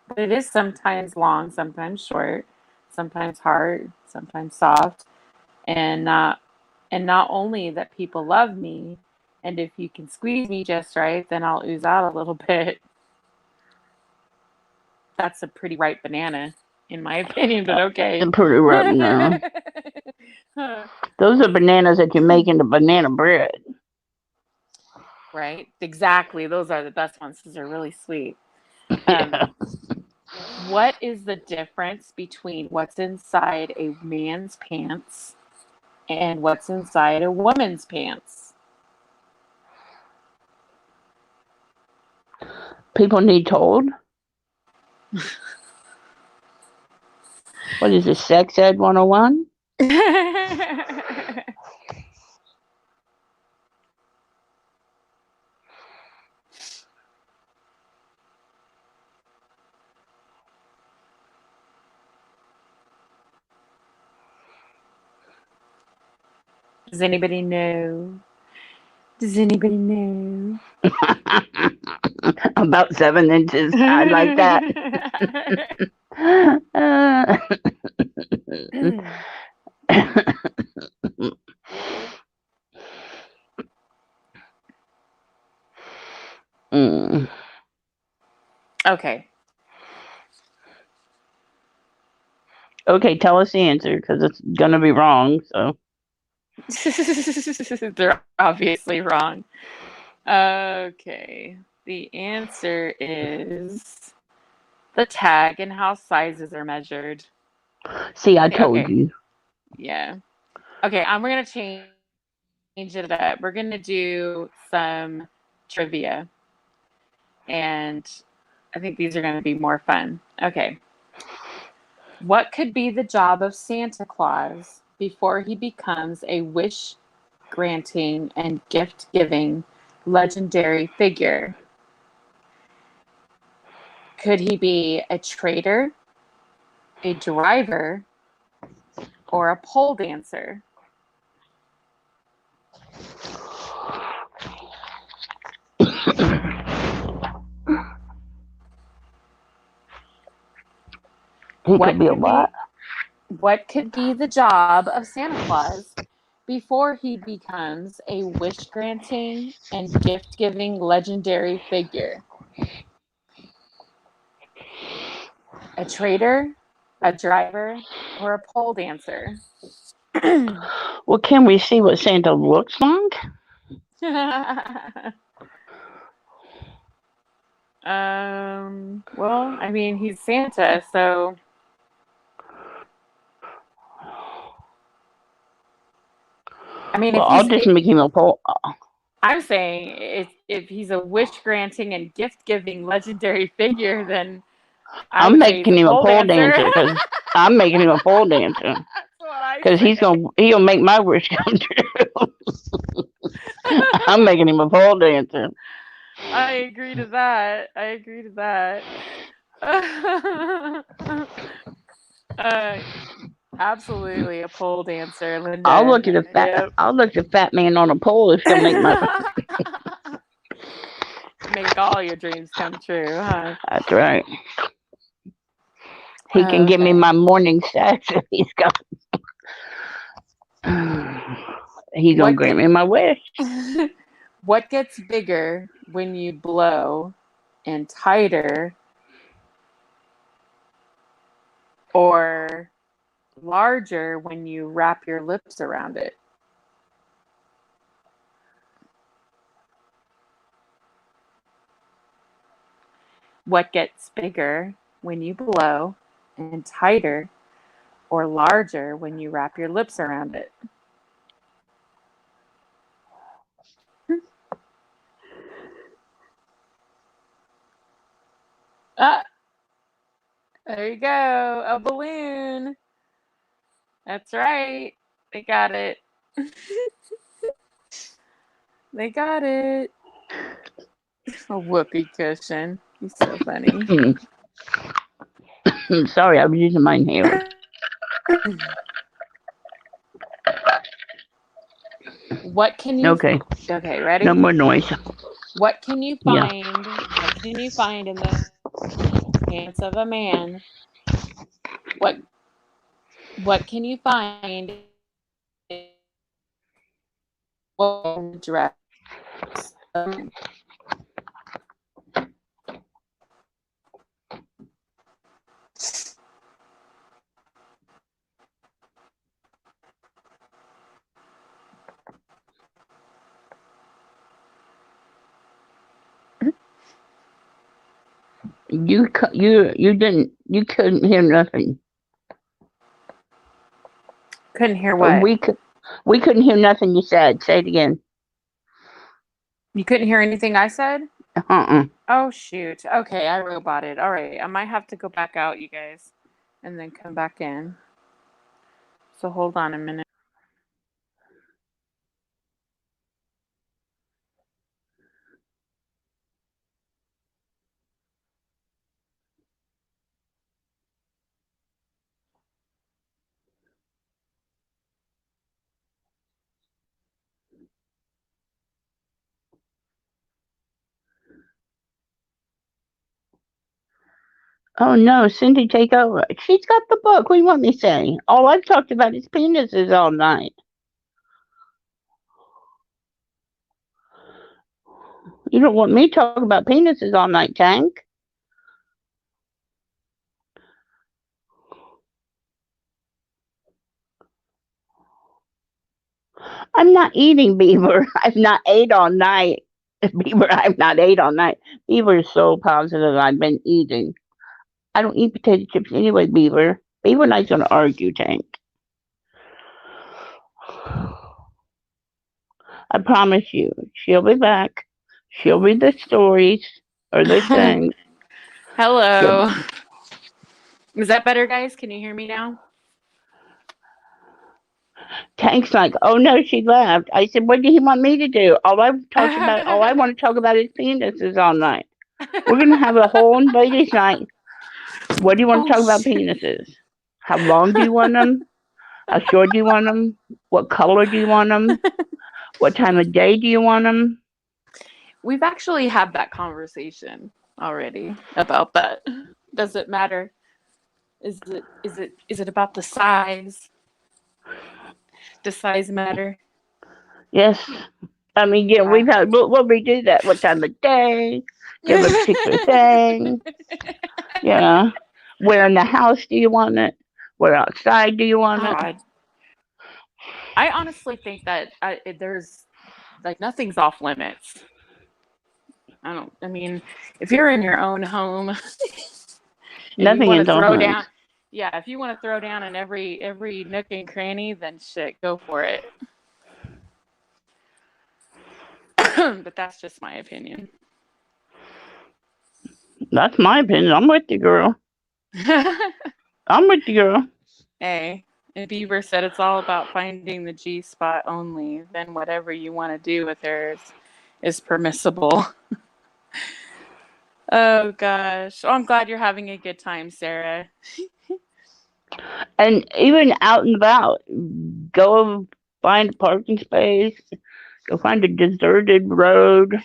But it is sometimes long, sometimes short, sometimes hard, sometimes soft, and not only that people love me, and if you can squeeze me just right, then I'll ooze out a little bit. That's a pretty ripe banana, in my opinion, but okay. They're pretty ripe now. Those are bananas that you make into banana bread. Right? Exactly. Those are the best ones because they're really sweet. Yeah. What is the difference between what's inside a man's pants and what's inside a woman's pants? People need told. What is this, Sex Ed 101? Does anybody know? Does anybody know? About 7 inches. I like that. Mm. Okay. Okay, tell us the answer because it's gonna be wrong. So They're obviously wrong. Okay. The answer is the tag and how sizes are measured. see, I Okay, told okay. you. Yeah. Okay, we're gonna change it up. We're gonna do some trivia. And I think these are gonna be more fun. Okay. What could be the job of Santa Claus before he becomes a wish granting and gift giving legendary figure? Could he be a trader, a driver, or a pole dancer? He could What be a could what? be what could be the job of Santa Claus before he becomes a wish granting and gift giving legendary figure? A trader, a driver, or a pole dancer? Well, can we see what Santa looks like? Well, I mean, he's Santa, so I mean, Well, I'll just make him a pole. I'm saying if he's a wish granting and gift giving legendary figure, then I I'm would say he's making a him a pole pole dancer. dancer because I'm making him a pole dancer That's what I because say. he'll make my wish come true. I'm making him a pole dancer. I agree to that. I agree to that. uh, Absolutely a pole dancer, Linda. Yep. I'll look at a fat man on a pole if he'll make my. Make all your dreams come true, huh? That's right. He can give me Okay. my morning sex if he's got. He's gonna What grant get me my wish. what gets bigger when you blow and tighter or larger when you wrap your lips around it? What gets bigger when you blow and tighter or larger when you wrap your lips around it? Uh, There you go. A balloon. That's right. They got it. They got it. A whoopee cushion. He's so funny. Sorry, I was using my inhaler. What can you? Okay, Okay, ready? no more noise. What can you Yeah. find? What can you find in the pants of a man? What What can you find in a dress? You couldn't hear nothing. Couldn't hear what? We couldn't hear nothing you said. Say it again. You couldn't hear anything I said? Uh-uh. Oh, shoot. Okay, I roboted. All right, I might have to go back out, you guys, and then come back in. So hold on a minute. Oh no, Cindy, take over. She's got the book. What do you want me to say? All I've talked about is penises all night. You don't want me to talk about penises all night, Tank. I'm not eating, Beaver. I've not ate all night. Beaver, I've not ate all night. Beaver is so positive I've been eating. I don't eat potato chips anyway, Beaver. Beaver and I's gonna argue, Tank. I promise you, she'll be back. She'll read the stories or the things. Hello. Is that better, guys? Can you hear me now? Tank's like, oh no, she left. I said, what do you want me to do? All I want to talk about is penises all night. We're gonna have a whole ladies' night. What do you want to talk about penises? How long do you want them? How short do you want them? What color do you want them? What time of day do you want them? We've actually had that conversation already about that. Does it matter? Is it about the size? Does size matter? Yes. I mean, yeah, we'll redo that. What time of day? Do you have a particular thing? Yeah. Where in the house do you want it? Where outside do you want it? I honestly think that there's like nothing's off limits. I mean, if you're in your own home and you Nothing want is to off throw limits. down, yeah, if you want to throw down in every nook and cranny, then shit, go for it. But that's just my opinion. That's my opinion. I'm with you, girl. I'm with you, girl. Hey, if Beaver said it's all about finding the G spot only, then whatever you want to do with her is permissible. Oh gosh. Oh, I'm glad you're having a good time, Sarah. And even out and about, go find a parking space, go find a deserted road.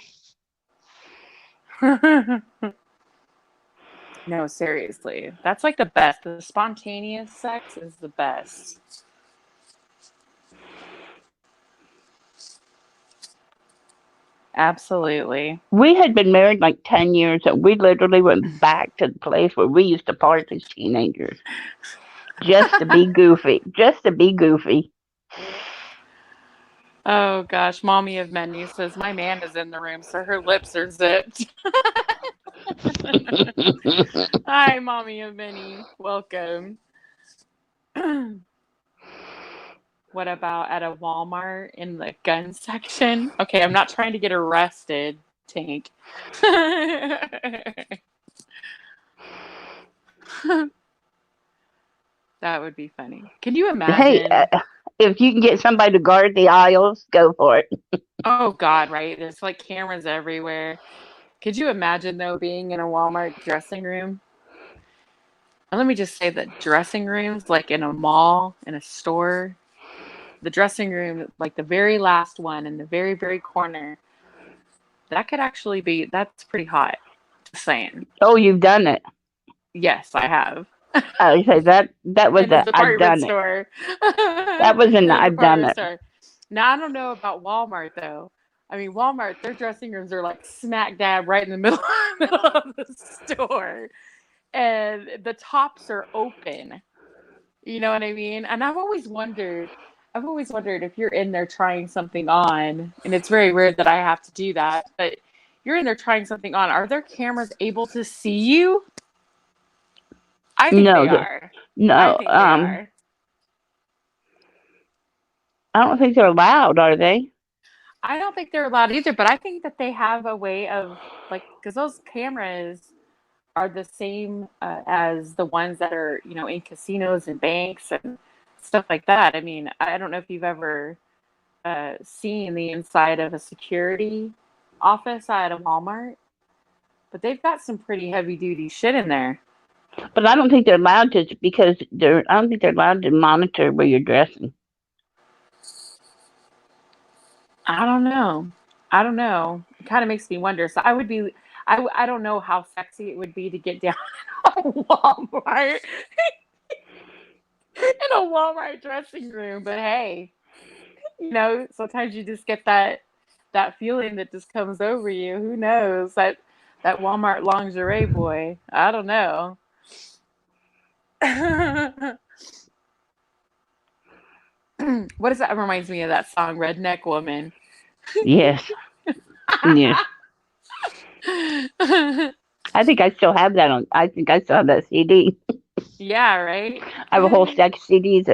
No, seriously. That's like the best. The spontaneous sex is the best. Absolutely. We had been married like 10 years, and we literally went back to the place where we used to party as teenagers. Just to be goofy. Just to be goofy. Oh gosh, Mommy of Menu says my man is in the room, so her lips are zipped. Hi, Mommy of Many. Welcome. What about at a Walmart in the gun section? Okay, I'm not trying to get arrested, Tank. That would be funny. Can you Hey, imagine? if you can get somebody to guard the aisles, go for it. Oh God, right? There's like cameras everywhere. Could you imagine though being in a Walmart dressing room? And let me just say that dressing rooms, like in a mall, in a store, the dressing room, like the very last one in the very, very corner, that could actually be, that's pretty hot. Just saying. Oh, you've done it. Yes, I have. I say that was In a a I've department done it. store. That was In an a I've done department it. store. Now, I don't know about Walmart though. I mean, Walmart, their dressing rooms are like smack dab right in the middle, middle of the store. And the tops are open. You know what I mean? And I've always wondered if you're in there trying something on, and it's very rare that I have to do that, but you're in there trying something on. Are their cameras able to see you? I think No, they are. I no. think they are. I don't think they're allowed, are they? I don't think they're allowed either, but I think that they have a way of like, because those cameras are the same as the ones that are, in casinos and banks and stuff like that. I mean, I don't know if you've ever seen the inside of a security office at a Walmart, but they've got some pretty heavy duty shit in there. But I don't think they're allowed to because I don't think they're allowed to monitor where you're dressing. I don't know. I don't know. It kind of makes me wonder. So I don't know how sexy it would be to get down in a Walmart, in a Walmart dressing room. But hey, sometimes you just get that feeling that just comes over you. Who knows? That Walmart lingerie boy. I don't know. What is that? It reminds me of that song, Redneck Woman. Yes, yes. I think I still have that on. I think I still have that CD. Yeah, right? I have a whole stack of CDs.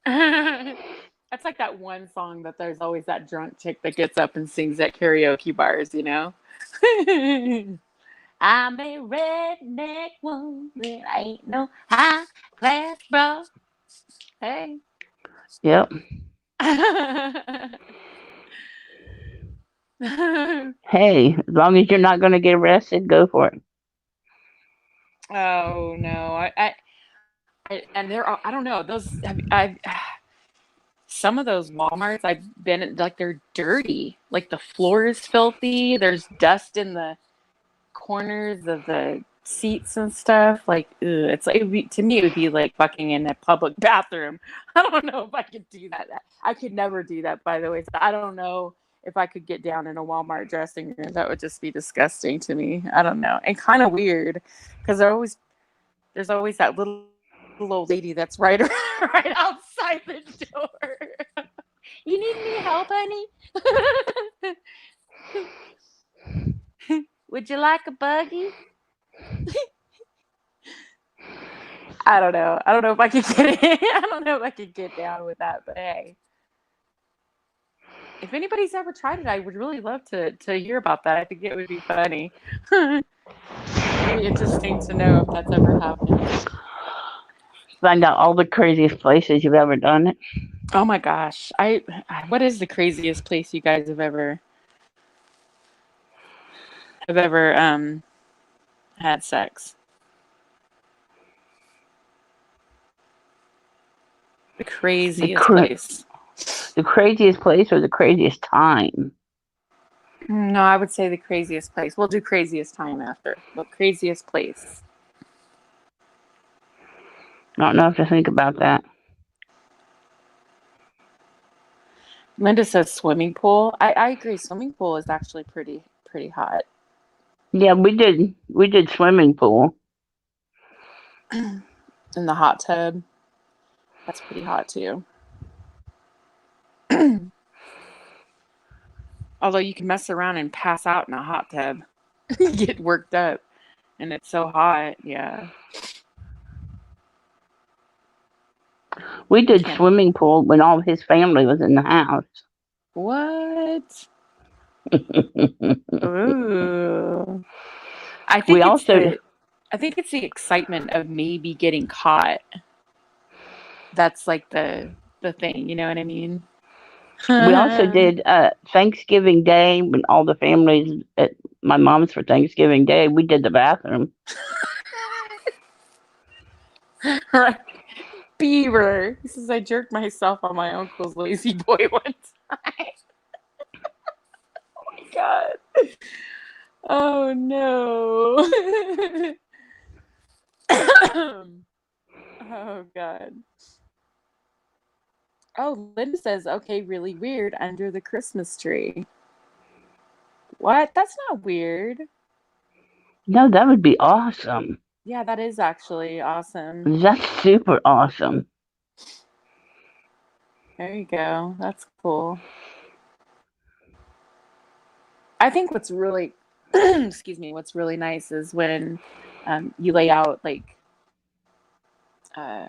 That's like that one song that there's always that drunk chick that gets up and sings at karaoke bars, I'm a redneck woman. I ain't no high class bro. Hey. Yep. Hey, as long as you're not going to get arrested, go for it. Oh no, and there are, I don't know, those I some of those Walmarts I've been in, like they're dirty, like the floor is filthy. There's dust in the corners of the seats and stuff. Like, ugh, it's like to me it would be like fucking in a public bathroom. I don't know if I could do that. I could never do that, by the way. So I don't know if I could get down in a Walmart dressing room. That would just be disgusting to me. I don't know, and kind of weird because there's always that little old lady that's right right outside the door. You need any help, honey? Would you like a buggy? I don't know. I don't know if I could get it. I don't know if I could get down with that, but hey. If anybody's ever tried it, I would really love to hear about that. I think it would be funny. It'd be interesting to know if that's ever happened. Find out all the craziest places you've ever done it. Oh my gosh. What is the craziest place you guys have ever had sex? The craziest place. The craziest place or the craziest time? No, I would say the craziest place. We'll do craziest time after. But craziest place. I don't know if to think about that. Linda says swimming pool. I agree. Swimming pool is actually pretty hot. Yeah, we did swimming pool. In the hot tub. That's pretty hot too. Although you can mess around and pass out in a hot tub. Get worked up. And it's so hot. Yeah. We did swimming pool when all of his family was in the house. What? Ooh. I think we also I think it's the excitement of maybe getting caught. That's like the thing, you know what I mean? We also did Thanksgiving Day when all the families at my mom's for Thanksgiving Day. We did the bathroom. Right. Beaver. He says I jerked myself on my uncle's lazy boy one time. Oh my god. Oh no. Oh god. Oh, Linda says, okay, really weird under the Christmas tree. What? That's not weird. No, that would be awesome. Yeah, that is actually awesome. That's super awesome. There you go. That's cool. I think what's really, excuse me, what's really nice is when you lay out uh,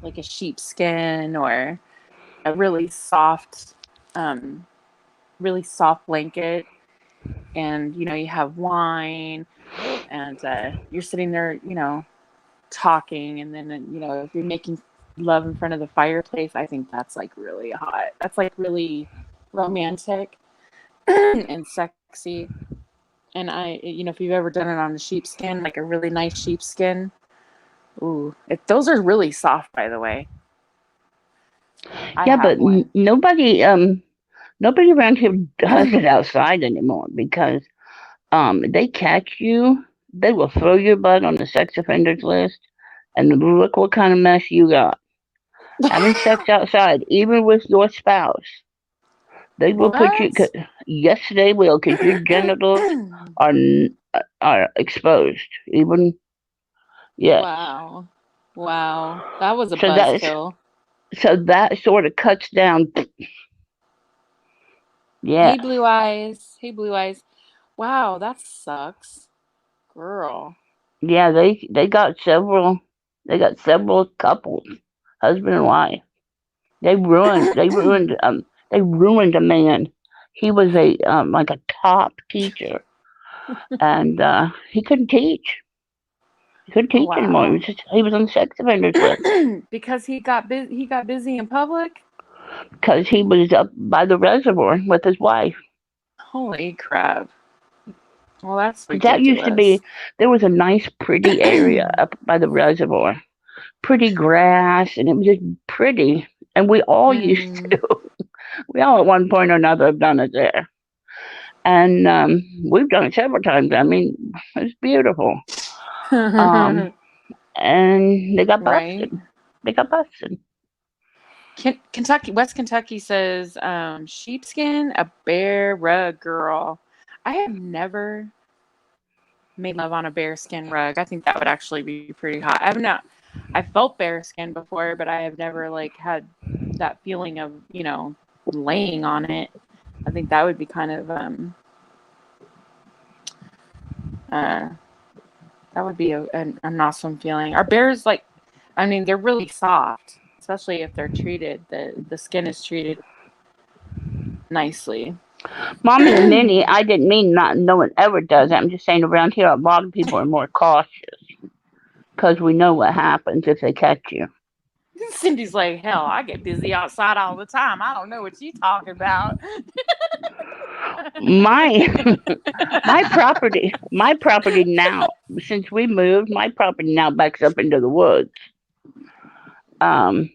like a sheepskin or a really soft blanket, and you have wine, and you're sitting there, talking, and then if you're making love in front of the fireplace, I think that's like really hot. That's like really romantic and sexy. And if you've ever done it on a sheepskin, like a really nice sheepskin, ooh, those are really soft, by the way. I Yeah, have but one. nobody around here does it outside anymore because they catch you, they will throw your butt on the sex offenders list, and look what kind of mess you got. Having sex outside, even with your spouse, they will put you. What? Yes, they will, because your genitals are are exposed. Even yes. Wow, that was a So that's buzzkill. so that sort of cuts down. Hey, Yes. Blue Eyes. Hey, Blue Eyes. Wow, that sucks, girl. Yeah, they got several. They got several couples, husband and wife. They ruined a man. He was a like a top teacher, and he couldn't teach. He couldn't teach anymore. Wow. He was on the sex offenders list Because he got busy in public. because he was up by the reservoir with his wife. Holy crap. Well, that's That used to ridiculous. be there was a nice, pretty area up by the reservoir, pretty grass, and it was just pretty. And we all used Mm. to. We all at one point or another have done it there. And we've done it several times. I mean, it's beautiful. Um, and they got Right. busted. They got busted. Kentucky, West Kentucky says, sheepskin, a bear rug, girl. I have never made love on a bearskin rug. I think that would actually be pretty hot. I felt bearskin before, but I have never like had that feeling of, laying on it. I think that would be kind of uh that would be an awesome feeling. Are bears like, I mean, they're really soft, especially if they're treated, the skin is treated nicely. Mommy and Minnie, I didn't mean not no one ever does that. I'm just saying around here a lot of people are more cautious because we know what happens if they catch you. Cindy's like, hell, I get busy outside all the time. I don't know what you talking about. My my property now, since we moved, my property now backs up into the woods. Um,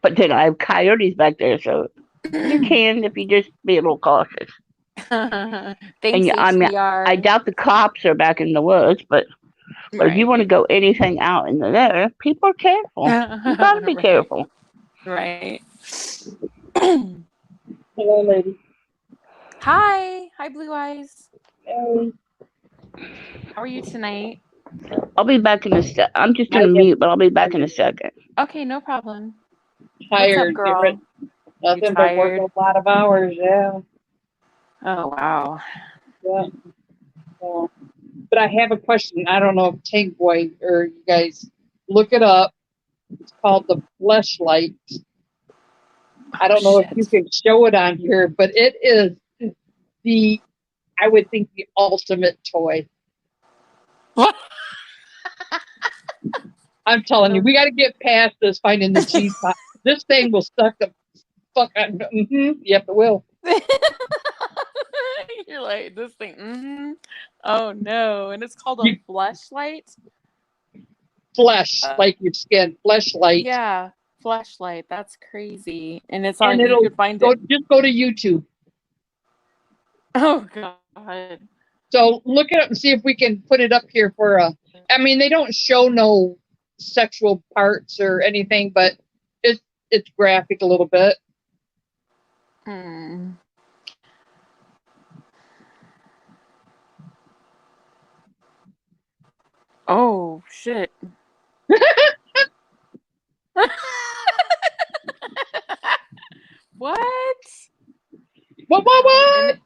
but then I have coyotes back there, so you can if you just be a little cautious. Thanks, And I mean, I HBR. doubt the cops are back in the woods, but if you want to Right. go anything out in there, people are careful. You got to be Right. careful. Right. Hello, lady. Hi, Blue Eyes. Hey, How are you tonight? I'll be back in a sec. I'm just I gonna get mute, but I'll be back in a second. Okay, no problem. What's up, tired. girl? You Nothing but work tired? a lot of hours. Yeah. Oh, wow. Yeah. So, but I have a question. I don't know if Tank Boy or you guys look it up. It's called the Fleshlight. I don't know if you Shit. can show it on here, but it is I would think, the ultimate toy. What? I'm telling you, we got to get past this finding the cheese pot. This thing will suck the fuck out. Yep, it will. You're like, this thing, oh no. And it's called a fleshlight. Flesh, like your skin, fleshlight. Yeah, fleshlight. That's crazy. And it's And on, you could find it. Just go to YouTube. Oh God. So look it up and see if we can put it up here for I mean, they don't show no sexual parts or anything, but it's graphic a little bit. Oh shit. What? What?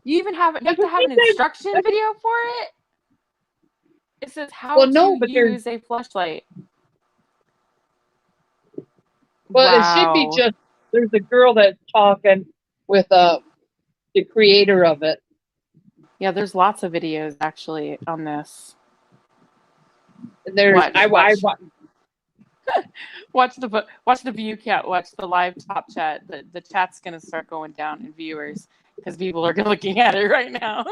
You even have you have to have an instruction video for it? It says how to use a fleshlight. Well, it should be just there's a girl that's talking with the creator of it. Yeah, there's lots of videos actually on this. And there's watch the view count, watch the live top chat. The chat's gonna start going down in viewers because people are looking at it right now.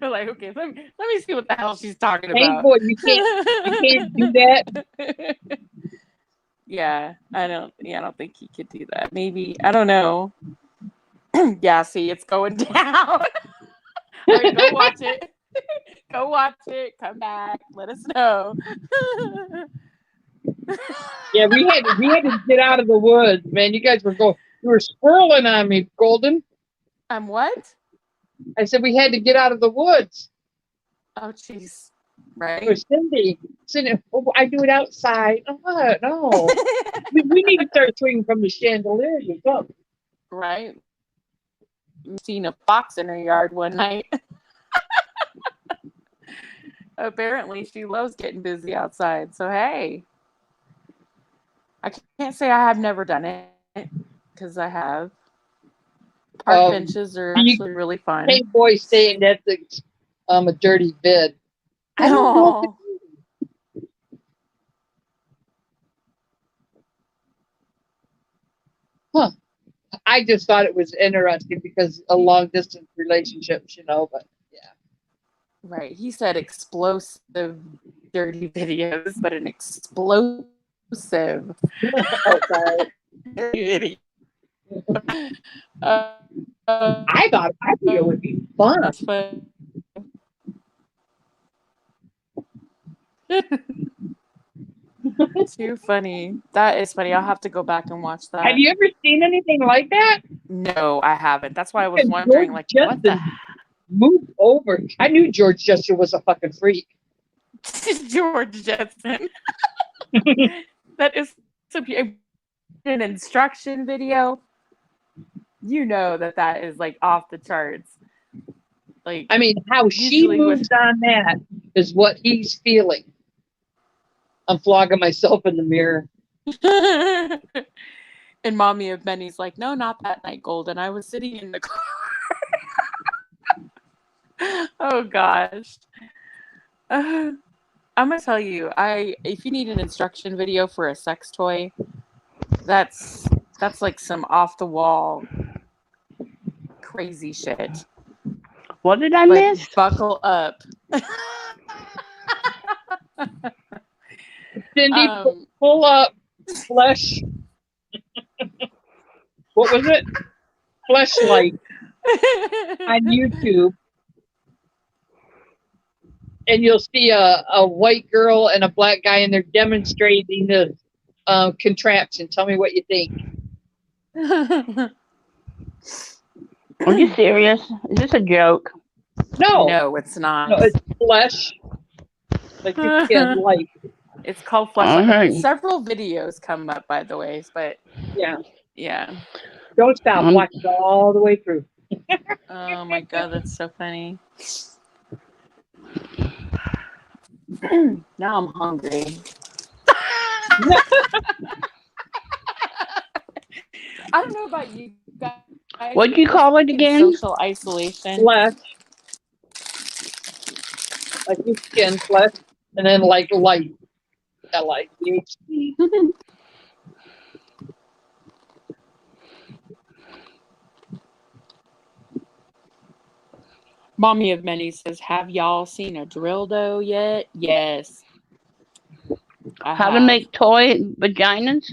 They're like, okay, let me see what the hell she's talking about. Hey boy, you can't do that. Yeah, I don't think he could do that. Maybe, I don't know. Yeah, see, it's going down. All right, go watch it. Go watch it. Come back. Let us know. Yeah, we had to get out of the woods, man. You guys you were swirling on me, Golden. I'm what? I said we had to get out of the woods. Oh, jeez. Right. Or Cindy, oh, I do it outside. Oh, no. we need to start swinging from the chandelier. Right. Seen a fox in her yard one night. Apparently, she loves getting busy outside. So, hey. I can't say I have never done it, because I have. Park benches are actually really fun. Hey, boy, saying that's a dirty vid. I don't know. Huh. I just thought it was interesting because a long distance relationships, but yeah. Right. He said explosive dirty videos, but an explosive video. I thought my video would be fun. Too funny. That is funny. I'll have to go back and watch that. Have you ever seen anything like that? No, I haven't. That's why I was wondering, like, what the move over. I knew George Jetson was a fucking freak. George Jetson. That is an instruction video. You know that is like off the charts. Like, I mean, how she moves on that is what he's feeling. I'm flogging myself in the mirror. And Mommy of Benny's like, no, not that night, Golden. I was sitting in the car. Oh gosh. I'm gonna tell you, if you need an instruction video for a sex toy, that's like some off the wall crazy shit. What did I miss? Buckle up. Cindy, pull up flesh. What was it? Fleshlight on YouTube. And you'll see a white girl and a black guy, and they're demonstrating the contraption. Tell me what you think. Are you serious? Is this a joke? No, it's not. No, it's flesh. Like you can like. It's called Flesh. Right. Several videos come up, by the way, but yeah. Don't stop. Watch it all the way through. Oh my god, that's so funny. Now I'm hungry. I don't know about you guys. What'd you call it again? Social isolation. Flesh. Like your skin, flesh, and then like light. L-I-G-H-T. Mommy of Many says, have y'all seen a dildo yet? Yes. How to make toy vaginas?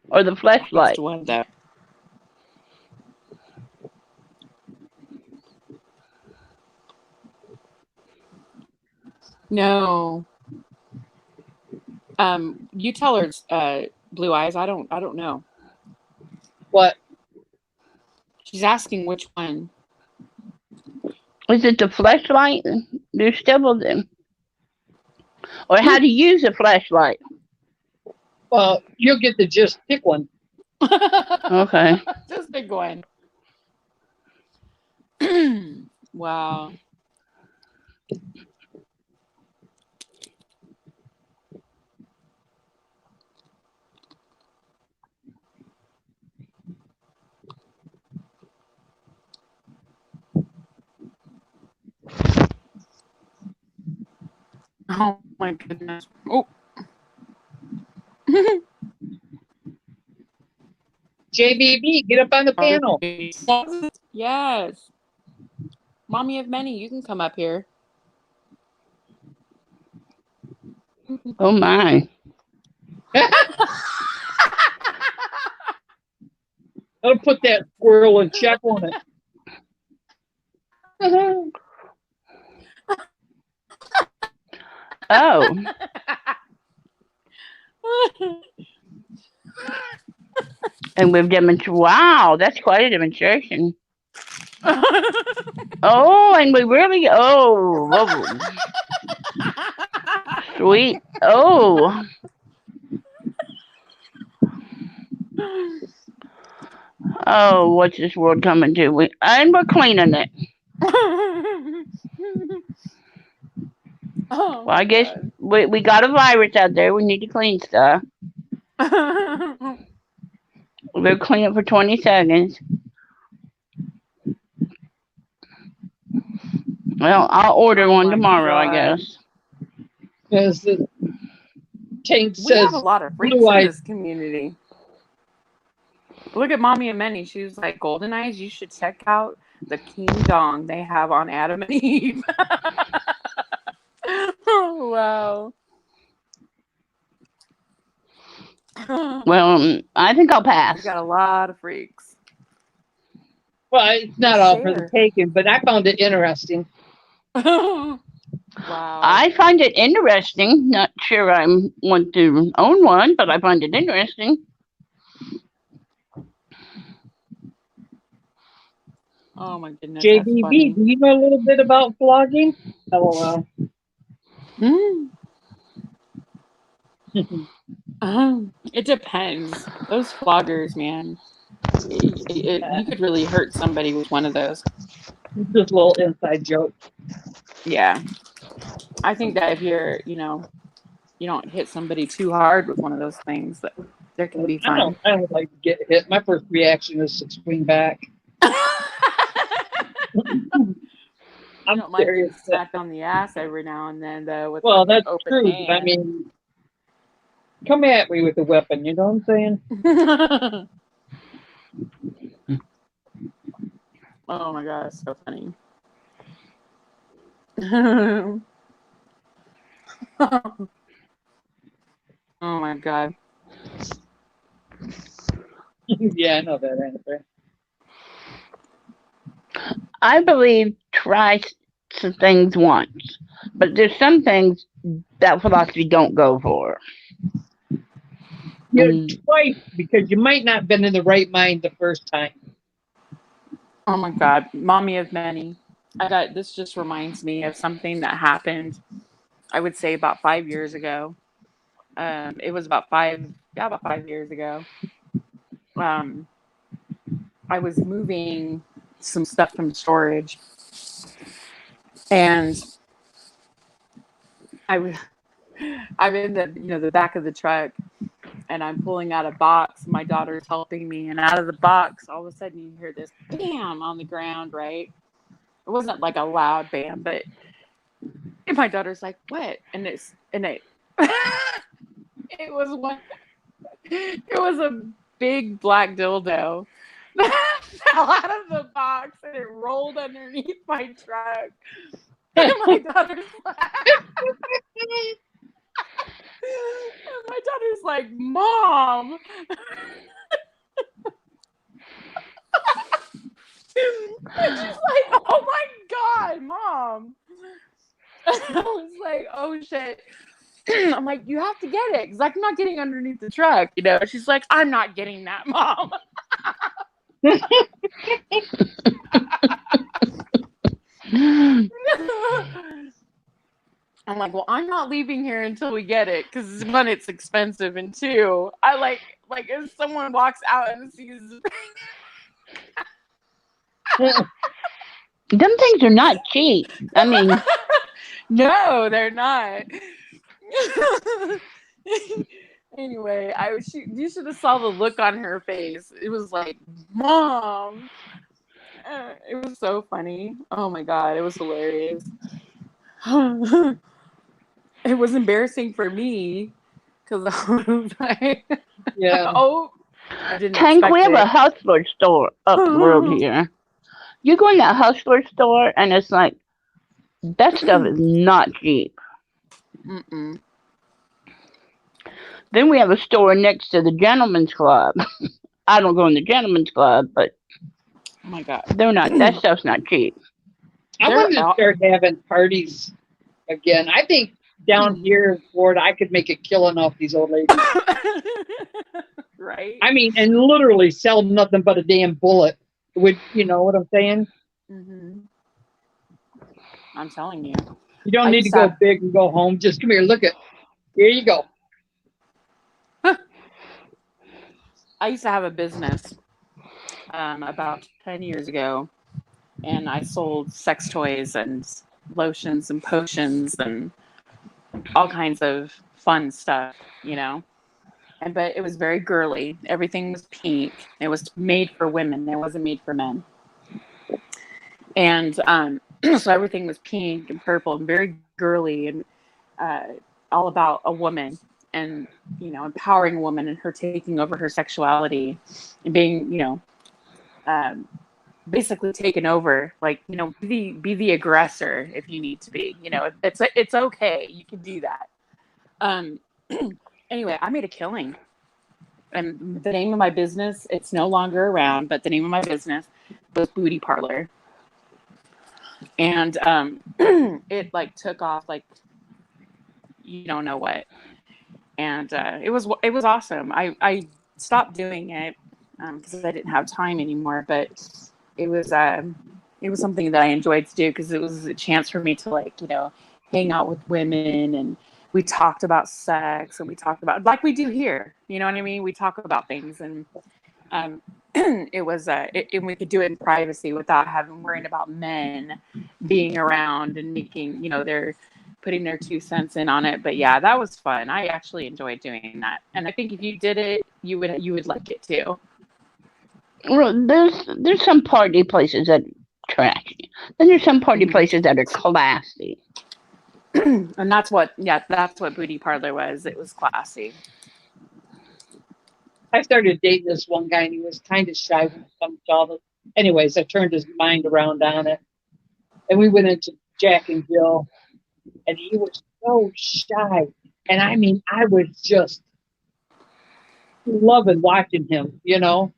Or the fleshlight? One of those. No. You tell her, Blue Eyes. I don't know. What? She's asking which one. Is it the fleshlight? There's several of them. Or how to use a flashlight? Well, you'll get to just pick one. Okay. Just pick one. Wow. Oh my goodness. Oh. JBB, get up on the panel. Yes. Mommy of Many, you can come up here. Oh my. I'll put that squirrel in check on it. Oh. And we've demonstrated. Wow, that's quite a demonstration. Oh, and we really. Oh. Sweet. Oh. Oh, what's this world coming to? And we're cleaning it. Oh, well, I guess we got a virus out there. We need to clean stuff. We'll clean it for 20 seconds. Well, I'll order one tomorrow, I guess. As the Tank says, we have a lot of freaks in this community. Look at Mommy and Many. She was like, Golden Eyes, you should check out the King Dong they have on Adam and Eve. Oh, wow. Well, I think I'll pass. We got a lot of freaks. Well, it's not all for the taking, but I found it interesting. Wow. I find it interesting. Not sure I want to own one, but I find it interesting. Oh my goodness. JBB, do you know a little bit about flogging? LOL. It depends. Those floggers, man. You could really hurt somebody with one of those. Just a little inside joke. Yeah. I think that if you're, you don't hit somebody too hard with one of those things, that there can be fun. I don't like to get hit. My first reaction is to swing back. I don't mind being smacked on the ass every now and then, though. With that's open true. hand. I mean, come at me with a weapon. You know what I'm saying? Oh my god, it's so funny. Oh my god. Yeah, I know that answer. I believe try some things once, but there's some things that philosophy don't go for. Twice, because you might not have been in the right mind the first time. Oh my god, Mommy of Many. This just reminds me of something that happened, I would say about 5 years ago. It was about 5 years ago. I was moving some stuff from storage, and I'm in the back of the truck, and I'm pulling out a box. My daughter's helping me, and out of the box, all of a sudden you hear this bam on the ground, right? It wasn't like a loud bam, but and my daughter's like, "What?" And it it was one. It was a big black dildo that fell out of the box and it rolled underneath my truck. And my daughter's like, "Mom." And she's like, "Oh my God, Mom." I was like, "Oh shit." I'm like, "You have to get it because I'm not getting underneath the truck, you know." She's like, "I'm not getting that, Mom." I'm like, "Well, I'm not leaving here until we get it because one, it's expensive, and two, I like if someone walks out and sees." Them things are not cheap. I mean, No, they're not. Anyway, you should have saw the look on her face. It was like, "Mom." It was so funny. Oh my God, it was hilarious. It was embarrassing for me because I was like, Yeah. "Oh, I didn't Tank, expect we have it." a hustler store up the road here. You go in that hustler store, and it's like, that stuff is not cheap. Mm-mm. Then we have a store next to the gentleman's club. I don't go in the gentleman's club, but Oh my God. they're not. That stuff's not cheap. I They're want to out. start having parties again. I think down here in Florida, I could make a killing off these old ladies. Right? I mean, and literally sell nothing but a damn bullet. Would you know what I'm saying? Mm-hmm. I'm telling you. You don't I need used to to go have- big and go home. Just come here, look at. Here you go. I used to have a business about 10 years ago, and I sold sex toys and lotions and potions and all kinds of fun stuff, you know. But it was very girly. Everything was pink. It was made for women. It wasn't made for men. And so everything was pink and purple and very girly and all about a woman and, you know, empowering a woman and her taking over her sexuality and being, you know, basically taken over. Like, you know, be the aggressor if you need to be. You know, it's okay. You can do that. Anyway, I made a killing. And the name of my business, it's no longer around, but the name of my business was Booty Parlor. And it like took off like you don't know what. And it was awesome. I stopped doing it because I didn't have time anymore, but it was something that I enjoyed to do because it was a chance for me to, like, you know, hang out with women, and we talked about sex, and we talked about, like we do here, you know what I mean? We talk about things, and it was and we could do it in privacy without having worrying about men being around and making, you know, they're putting their 2 cents in on it. But yeah, that was fun. I actually enjoyed doing that, and I think if you did it, you would like it too. Well, there's some party places that are trashy. Then there's some party places that are classy. And that's what Booty Parlor was. It was classy. I started dating this one guy, and he was kind of shy when it comes to all this. Anyways, I turned his mind around on it, and we went into Jack and Jill, and he was so shy. And I mean, I was just loving watching him, you know,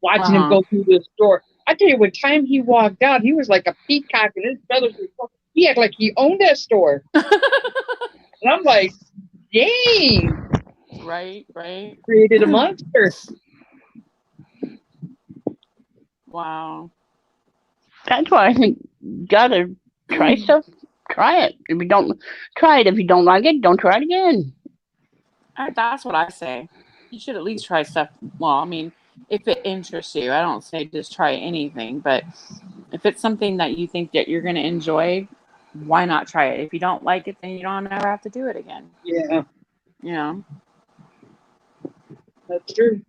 watching him go through this door. I tell you, what time he walked out, he was like a peacock, and his brothers were, he acted like he owned that store. And I'm like, dang. Right. Created a monster. Wow. That's why I think you gotta try stuff. Try it. If you don't try it, if you don't like it, don't try it again. That's what I say. You should at least try stuff. Well, I mean, if it interests you, I don't say just try anything, but if it's something that you think that you're going to enjoy, why not try it? If you don't like it, then you don't ever have to do it again. Yeah. You know? That's true.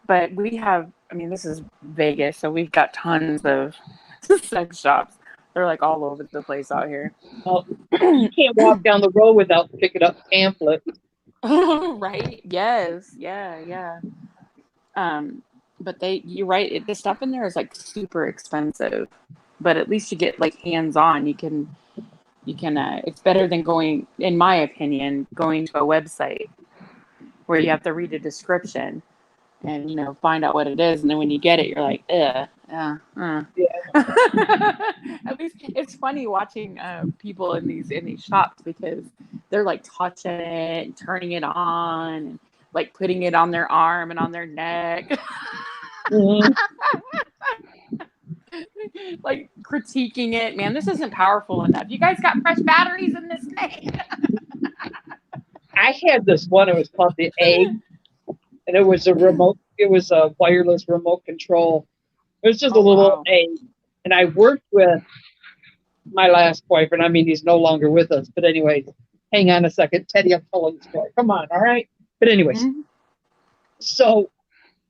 But we have, I mean, this is Vegas, so we've got tons of sex shops. They're like all over the place out here. Well, you can't walk down the road without picking up pamphlets. Right? Yes. Yeah. But you're right. The stuff in there is like super expensive, but at least you get like hands on. You can. It's better than going, in my opinion, going to a website where you have to read a description and find out what it is, and then when you get it, you're like, ugh, yeah. At least it's funny watching people in these shops because they're like touching it and turning it on and like putting it on their arm and on their neck. Mm-hmm. Like critiquing it. Man, this isn't powerful enough. You guys got fresh batteries in this thing? I had this one. It was called the Egg, and it was a remote. It was a wireless remote control. It was just a little egg. And I worked with my last boyfriend. I mean, he's no longer with us. But anyways, hang on a second, Teddy. I'm telling the story. Come on, all right. But anyways, so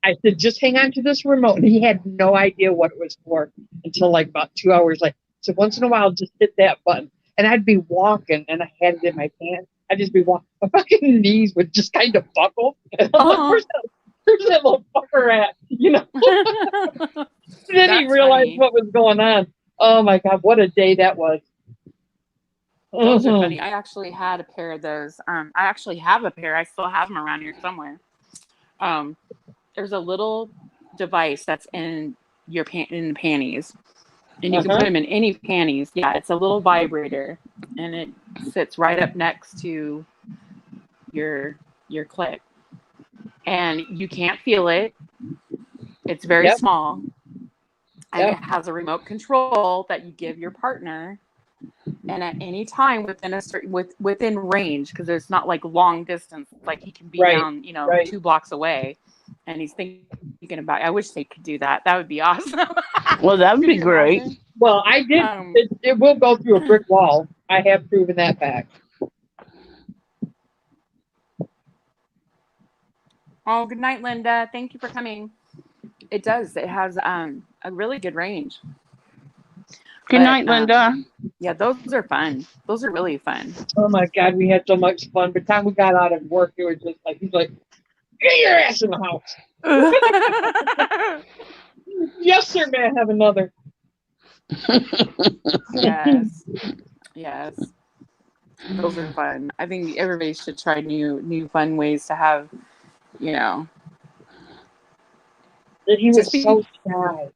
I said, just hang on to this remote. And he had no idea what it was for until like about 2 hours later. So once in a while, just hit that button. And I'd be walking and I had it in my pants. I'd just be walking. My fucking knees would just kind of buckle. And I'm like, where's that little fucker at? And then he realized what was going on. Oh my God, what a day that was. Those are funny. I actually had a pair of those. I actually have a pair. I still have them around here somewhere. There's a little device that's in your in the panties, and you can put them in any panties. Yeah, it's a little vibrator, and it sits right up next to your clit, and you can't feel it. It's very small, and it has a remote control that you give your partner. And at any time within a certain within range, because there's not like long distance, like he can be down 2 blocks away, and he's thinking about. I wish they could do that. That would be awesome. Well, that would be great. Imagine? Well, I did. It will go through a brick wall. I have proven that fact. Oh, good night, Linda. Thank you for coming. It does. It has a really good range. Good night, Linda. Yeah, those are fun. Those are really fun. Oh my God, we had so much fun. By the time we got out of work, it was just like, he's like, get your ass in the house. Yes, sir, may I have another? Yes. Those are fun. I think everybody should try new fun ways to have, He was so shy.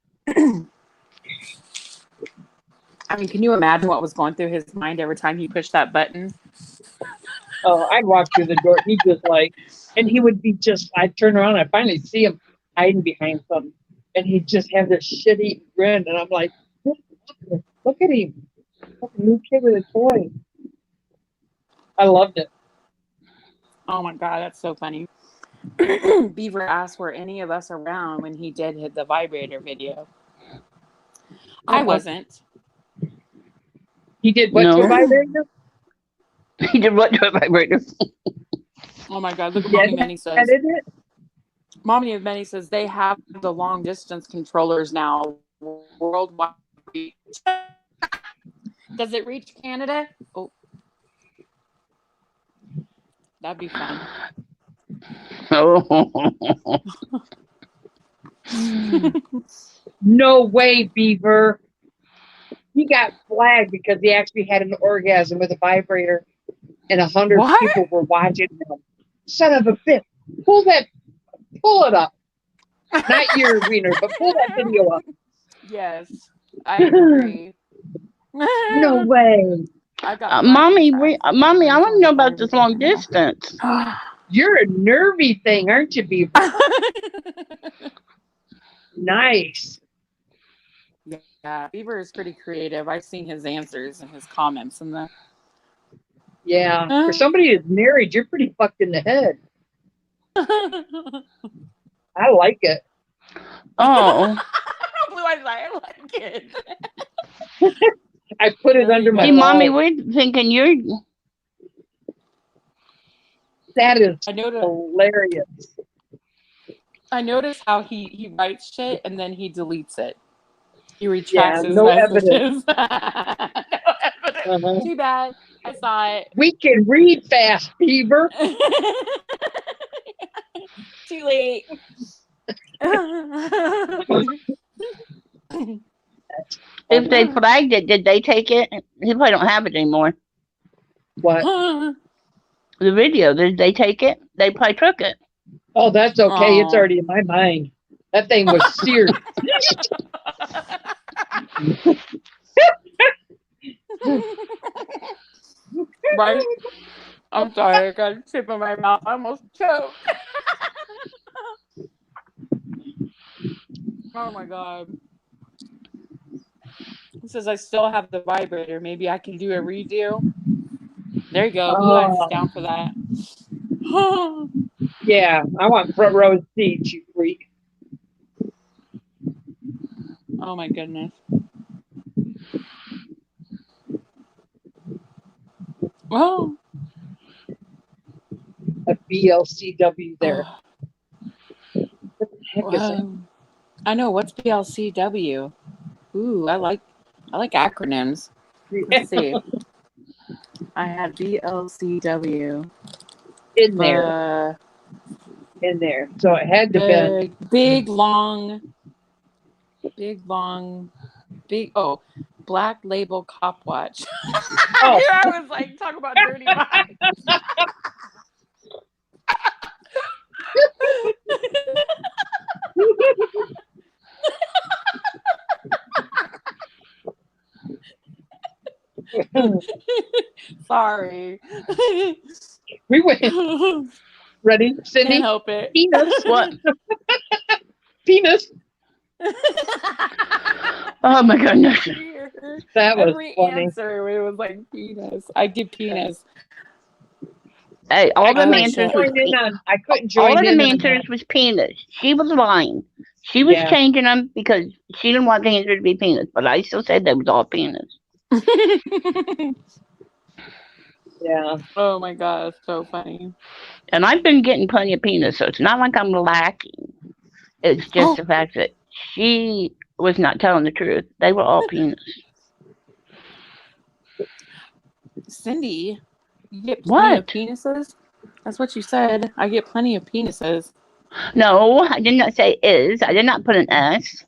I mean, can you imagine what was going through his mind every time he pushed that button? Oh, I'd walk through the door. He'd just like, and he would be I'd turn around, I'd finally see him hiding behind something. And he'd just have this shitty grin. And I'm like, look at him. Like a new kid with a toy. I loved it. Oh my God, that's so funny. Beaver asked, were any of us around when he did hit the vibrator video? I wasn't. He did what to a vibrator? He did what to a vibrator? Oh my God, look what Mommy Manny says. Mommy Manny says they have the long distance controllers now worldwide. Does it reach Canada? Oh, that'd be fun. Oh. No way, Beaver. He got flagged because he actually had an orgasm with a vibrator, and 100 people were watching him. Son of a bitch! Pull it up. Not your wiener, but pull that video up. Yes, I agree. No way. Mommy, Mommy, I want to know about this long distance. You're a nervy thing, aren't you, Beaver? Nice. Yeah, Beaver is pretty creative. I've seen his answers and his comments and the. Yeah, for somebody who's married, you're pretty fucked in the head. I like it. Oh. Blue eyes, I like it. I put it under my. Hey, Mommy, we're thinking you're. That is I noticed. hilarious. I noticed how he writes shit and then he deletes it. He retracts Yeah, his no messages. No evidence. Uh-huh. Too bad. I saw it. We can read fast, Beaver. Too late. If they flagged it, did they take it? He probably don't have it anymore. What? The video, did they take it? They probably took it. Oh, that's okay. It's Aw. already in my mind. That thing was seared. Right? I'm sorry, I got a tip in my mouth. I almost choked. Oh my god. It says I still have the vibrator. Maybe I can do a redo. There you go. Blue Eyes is down for that. Yeah, I want front row seats, you freak. Oh my goodness. Oh. A BLCW there. What the heck is that? I know. What's BLCW? Ooh, I like acronyms. Let's see. I had BLCW. In there. So it had to be Big Black Label Cop Watch. Oh. Here I was like, talk about dirty minds. Sorry. We went. Ready, Cindy? Can't help it. Penis. What? Penis. Oh my goodness. That was Every funny. answer, it was like penis. I give penis. Hey, all the Oh, answers shit. was I couldn't join all of in the on answers that. was penis. She was lying. She was Yeah. changing them because she didn't want the answer to be penis, but I still said they was all penis. Yeah. Oh my god, it's so funny. And I've been getting plenty of penis, so it's not like I'm lacking. It's just the fact that she was not telling the truth. They were all penis. Cindy, you get plenty What? of penises? That's what you said. I get plenty of penises. No, I did not say is. I did not put an S.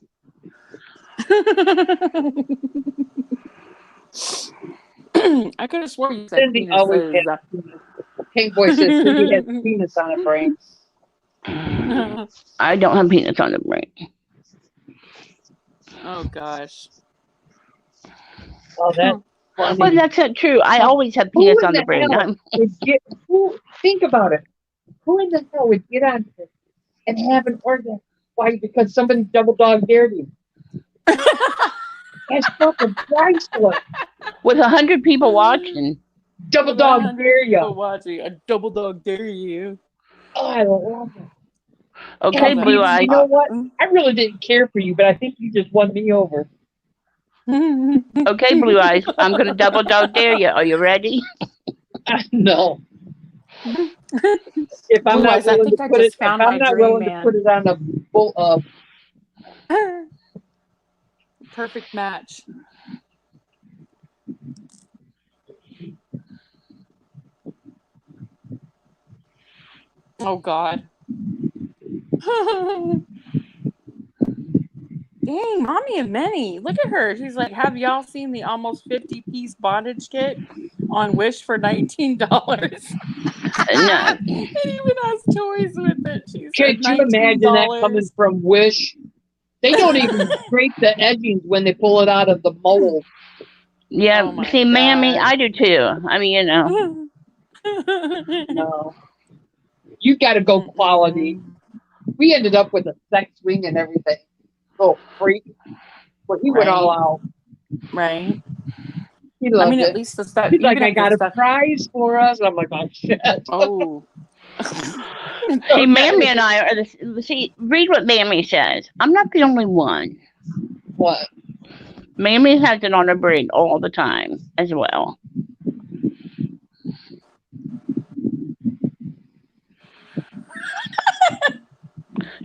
I could have sworn you said Cindy always penises. has penis. Pink Boy says Cindy has penis on her brain. I don't have penis on the brain. Oh gosh. Oh, that's funny. Well, that's not true. I always have Who penis in on the the brain. hell think about it. Who in the hell would get on this and have an orgasm? Why? Because somebody double dog dared you. That's fucking priceless. With 100 people watching. Double dog dare you. Watching a double dog dare you. Oh, I love it. Okay, Yeah, Blue Eyes. You know what? I really didn't care for you, but I think you just won me over. Okay, Blue Eyes. I'm going to double dog dare you. Are you ready? No. If I'm Blue not Eyes, I willing think to I put it, just if found I'm my not dream willing to man. put it on a bull, Perfect match. Oh God. Dang, mommy of many. Look at her. She's like, have y'all seen the almost 50-piece bondage kit on Wish for $19? No. It even has toys with it. She said could you imagine that coming $19. from Wish? They don't even scrape the edgings when they pull it out of the mold. Yeah, Oh my see, Mammy, God. I do too. I mean, you know. No. You got to go quality. We ended up with a sex swing and everything. Oh, freak. Well, he went all out. Right. He loved it. At least the stuff. He's like, even I if the got a stuff- prize for us. And I'm like, oh, shit. Oh. See, Mammy and I are the. See, read what Mammy says. I'm not the only one. What? Mammy has it on her brain all the time as well.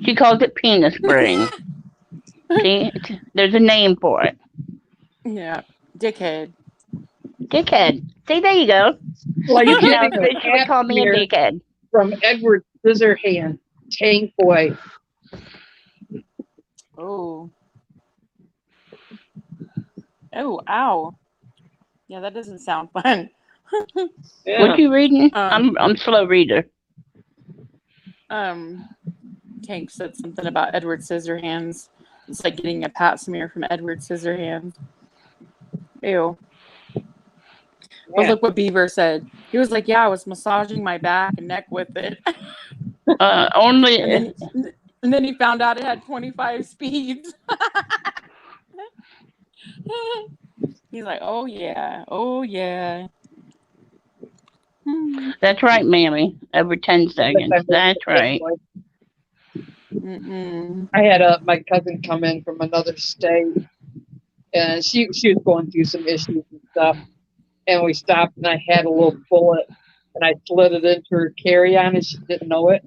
She calls it penis brain. See, there's a name for it. Yeah, dickhead. Dickhead. See, there you go. Like You can now getting a officially call me a cashmere dickhead. from Edward Scissorhand, Tank Boy. Oh. Oh, ow. Yeah, that doesn't sound fun. Yeah. What you reading? I'm slow reader. Tank said something about Edward Scissorhands. It's like getting a pat smear from Edward Scissorhands. Ew. But Yeah. look what Beaver said. He was like, yeah, I was massaging my back and neck with it. Only. And then he found out it had 25 speeds. He's like, oh, yeah. Oh, yeah. That's right, Mammy. Every 10 seconds. That's right. Mm-mm. I had my cousin come in from another state, and she was going through some issues and stuff. And we stopped, and I had a little bullet, and I slid it into her carry-on, and she didn't know it.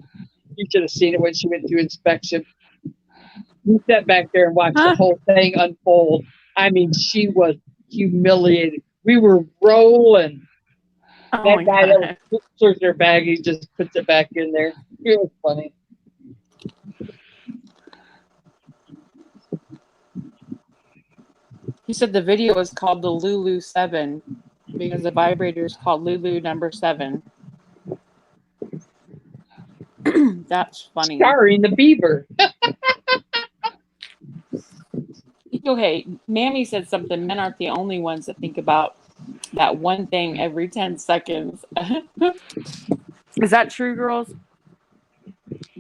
You should have seen it when she went through inspection. We sat back there and watched the whole thing unfold. I mean, she was humiliated. We were rolling. Oh That my guy God. that was searching her bag, he just puts it back in there. It was funny. He said the video was called the Lulu 7 because the vibrator is called Lulu number 7. That's funny. Starring the beaver. Okay, Mammy said something. Men aren't the only ones that think about that one thing every 10 seconds. Is that true, girls?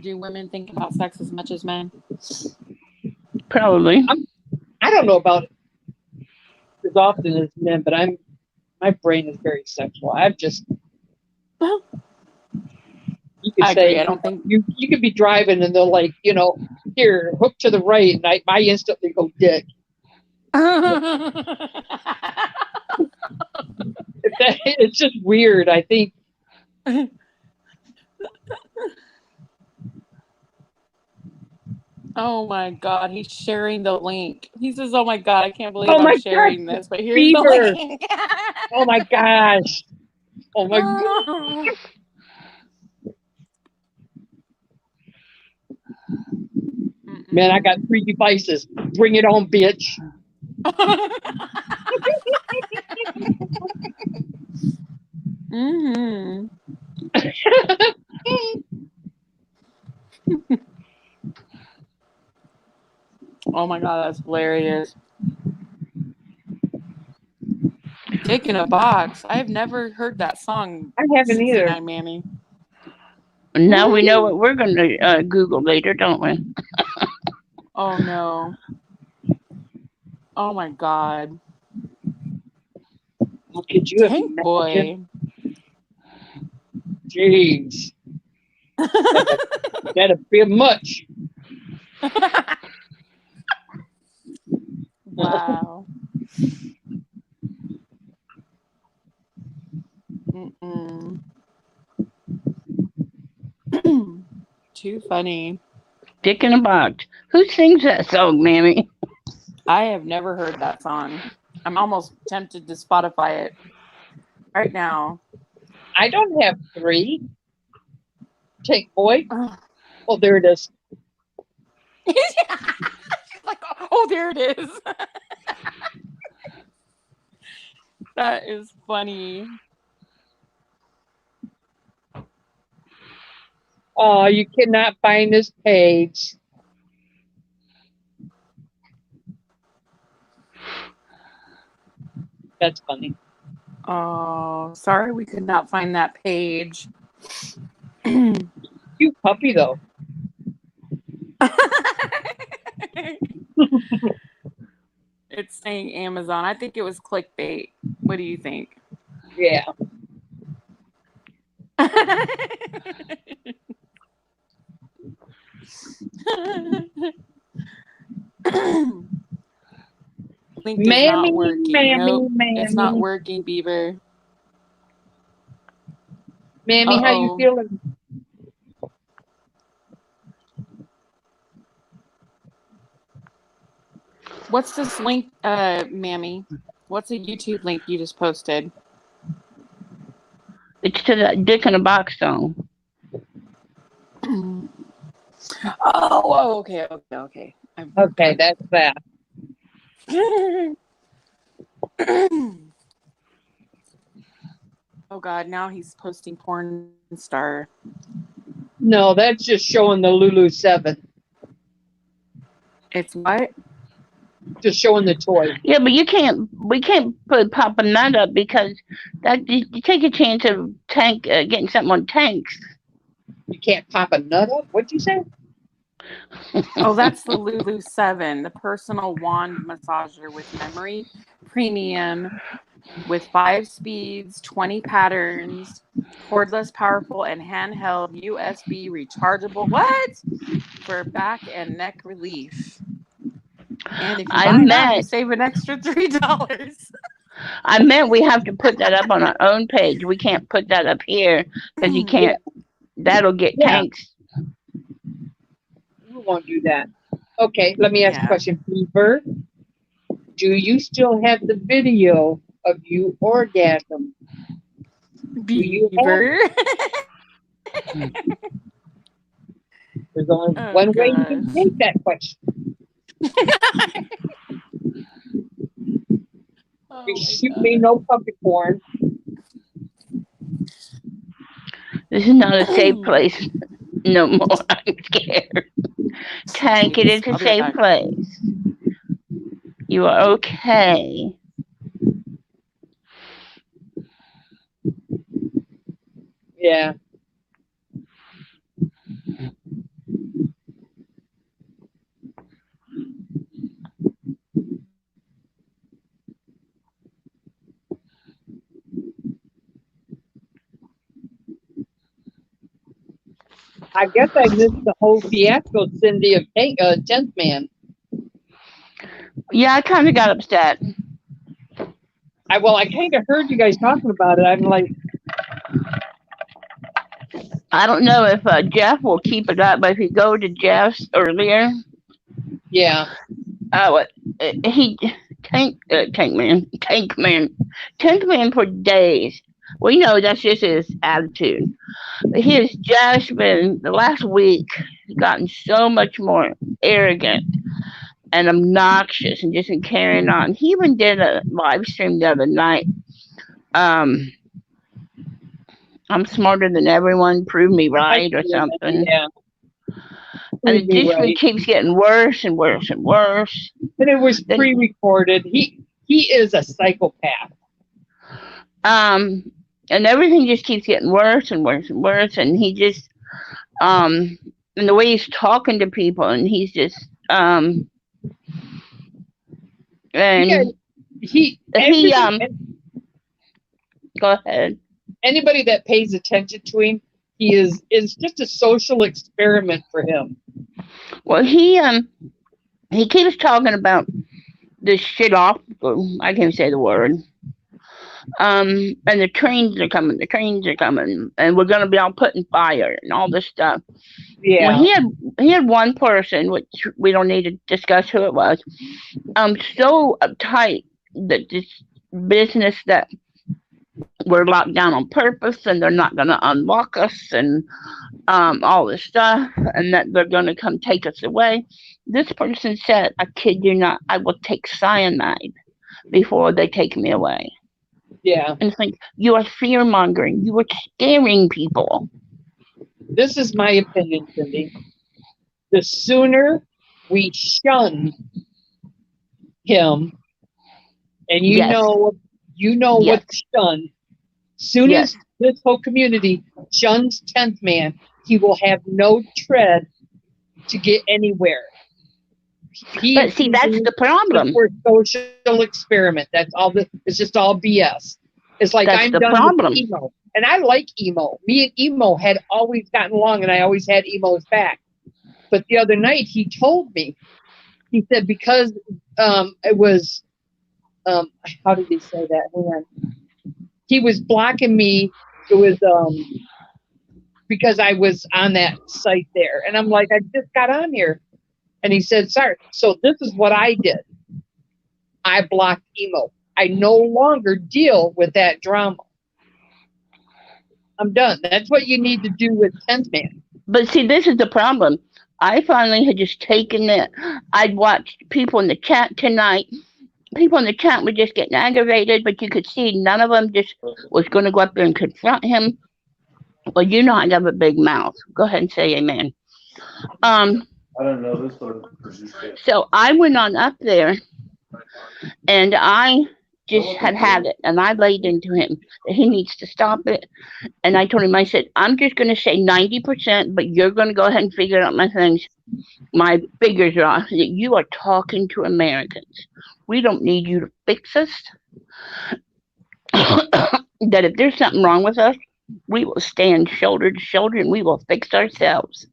Do women think about sex as much as men? Probably. I don't know about it as often as men, but my brain is very sexual. I've just you could I say agree. I don't think you could be driving and they'll like, here, hook to the right, and I instantly go dick. It's just weird, I think. Oh my God, he's sharing the link. He says, oh my God, I can't believe Oh my I'm sharing God, this, but here's Beaver. the link. Oh my gosh. Oh my God. Man, I got 3 devices. Bring it on, bitch. Mm-hmm. Oh my God, that's hilarious. Dick in a Box. I've never heard that song. I haven't either. 69 Mammy. Now we know what we're going to Google later, don't we? Oh no. Oh my God. How could you Tank imagine? Boy. Jeez. That'd be much. Wow. Mm-mm. Too funny. Dick in a Box. Who sings that song, Mammy? I have never heard that song. I'm almost tempted to Spotify it right now. I don't have 3. Tank Boy. Ugh. Oh, there it is. She's like, oh, there it is. That is funny. Oh, you cannot find this page. That's funny. Oh, sorry we could not find that page. Cute puppy, though. It's saying Amazon. I think it was clickbait. What do you think? Yeah. Link is not working. Nope, it's not working, Beaver. Mammy, how you feeling? What's this link, Mammy? What's a YouTube link you just posted? It's to that Dick in a Box song. Oh, okay. Okay, that's that. Oh God, now he's posting porn star. No, that's just showing the Lulu 7. It's what? Just showing the toy. Yeah, but we can't put popping that up because that you take a chance of getting something on tanks. You can't pop a nut up? What'd you say? Oh, that's the Lulu 7, the personal wand massager with memory, premium, with 5 speeds, 20 patterns, cordless, powerful, and handheld USB rechargeable. What? For back and neck relief. And if you buy now, you save an extra $3. I meant we have to put that up on our own page. We can't put that up here because you can't. That'll get tanks. We won't do that. Okay, let me ask a question. Beaver, do you still have the video of you orgasm? Beaver. There's only one way you can take that question. You shoot me, no puppy porn. This is not a safe place no more. I'm scared. Tank, it is a safe place. You are okay. Yeah. I guess I missed the whole fiasco, Cindy, of 10th Man. Yeah, I kind of got upset. I kind of heard you guys talking about it. I'm like, I don't know if Jeff will keep it up, but if you go to Jeff's earlier, he tank man for days. We know that's just his attitude. He has just been the last week gotten so much more arrogant and obnoxious and just been carrying on. He even did a live stream the other night. I'm smarter than everyone, prove me right or something. Yeah. And it just keeps getting worse and worse and worse. And it was pre-recorded. He is a psychopath. And everything just keeps getting worse and worse and worse. And he just, and the way he's talking to people, and he's just, and go ahead. Anybody that pays attention to him, he is just a social experiment for him. Well, he keeps talking about this shit off. I can't say the word. And the trains are coming, and we're gonna be all put in fire and all this stuff. Yeah. Well, he had one person, which we don't need to discuss who it was, so uptight that this business that we're locked down on purpose and they're not gonna unlock us and all this stuff, and that they're gonna come take us away. This person said, I kid you not, I will take cyanide before they take me away. Yeah. And it's like, you are fear mongering. You are scaring people. This is my opinion, Cindy. The sooner we shun him, and you know what's shun, soon as this whole community shuns 10th Man, he will have no tread to get anywhere. But see, that's the problem. For social experiment. That's all. It's just all BS. It's like I'm done with emo, and I like emo. Me and emo had always gotten along, and I always had emo's back. But the other night, he told me, he said because it was, how did he say that? Hang on. He was blocking me. It was because I was on that site there, and I'm like, I just got on here. And he said, sorry, so this is what I did. I blocked emo. I no longer deal with that drama. I'm done. That's what you need to do with 10th Man. But see, this is the problem. I finally had just taken it. I'd watched people in the chat tonight. People in the chat were just getting aggravated, but you could see none of them just was going to go up there and confront him. Well, you know I have a big mouth. Go ahead and say amen. I don't know this one. So I went on up there, and I just had it, and I laid into him that he needs to stop it. And I told him, I said, I'm just going to say 90%, but you're going to go ahead and figure out my things. My figures are off. That you are talking to Americans. We don't need you to fix us. That if there's something wrong with us, we will stand shoulder to shoulder and we will fix ourselves.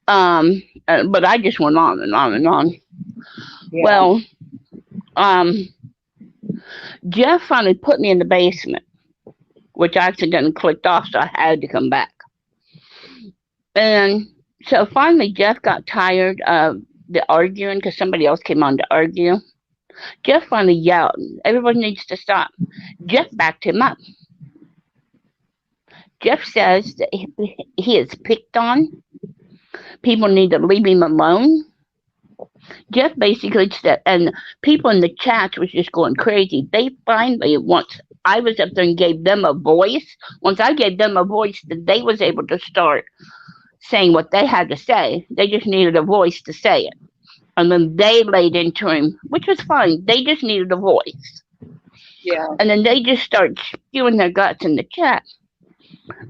But I just went on and on and on. Yeah. Well, Jeff finally put me in the basement, which I accidentally clicked off, so I had to come back. And so finally, Jeff got tired of the arguing because somebody else came on to argue. Jeff finally yelled, everybody needs to stop. Jeff backed him up. Jeff says that he is picked on. People need to leave him alone. Jeff basically said, and people in the chats was just going crazy. They finally, once I was up there and gave them a voice, once I gave them a voice, that they was able to start saying what they had to say. They just needed a voice to say it. And then they laid into him, which was fine. They just needed a voice. Yeah. And then they just started spewing their guts in the chat.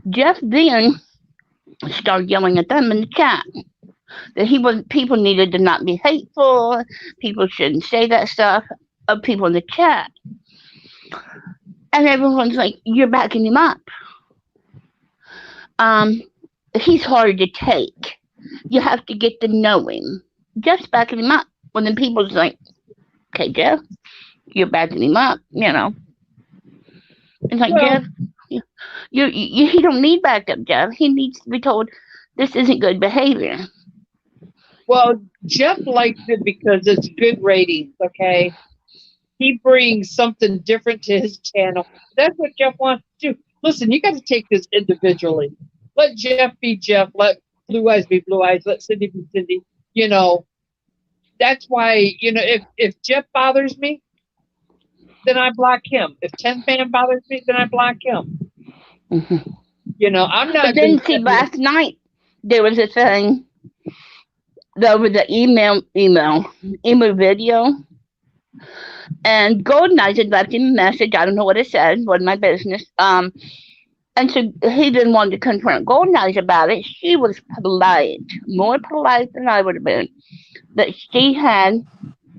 Jeff then started yelling at them in the chat that people needed to not be hateful. People shouldn't say that stuff of people in the chat. And everyone's like, you're backing him up. He's hard to take. You have to get to know him. Just backing him up. Well, then people's like, okay, Jeff, you're backing him up, you know. It's like, well, Jeff, he don't need backup, Jeff. He needs to be told this isn't good behavior. Well, Jeff likes it because it's good ratings, okay? He brings something different to his channel. That's what Jeff wants to do. Listen, you got to take this individually. Let Jeff be Jeff. Let Blue Eyes be Blue Eyes. Let Cindy be Cindy. You know, that's why, you know, if Jeff bothers me, then I block him. If 10th Man bothers me, then I block him. Mm-hmm. You know, I'm not. But then, see, last night, there was a thing over the emo video. And Golden Eyes had left him a message. I don't know what it said. Wasn't my business. And so he didn't want to confront Golden Eyes about it. She was polite, more polite than I would have been. That she had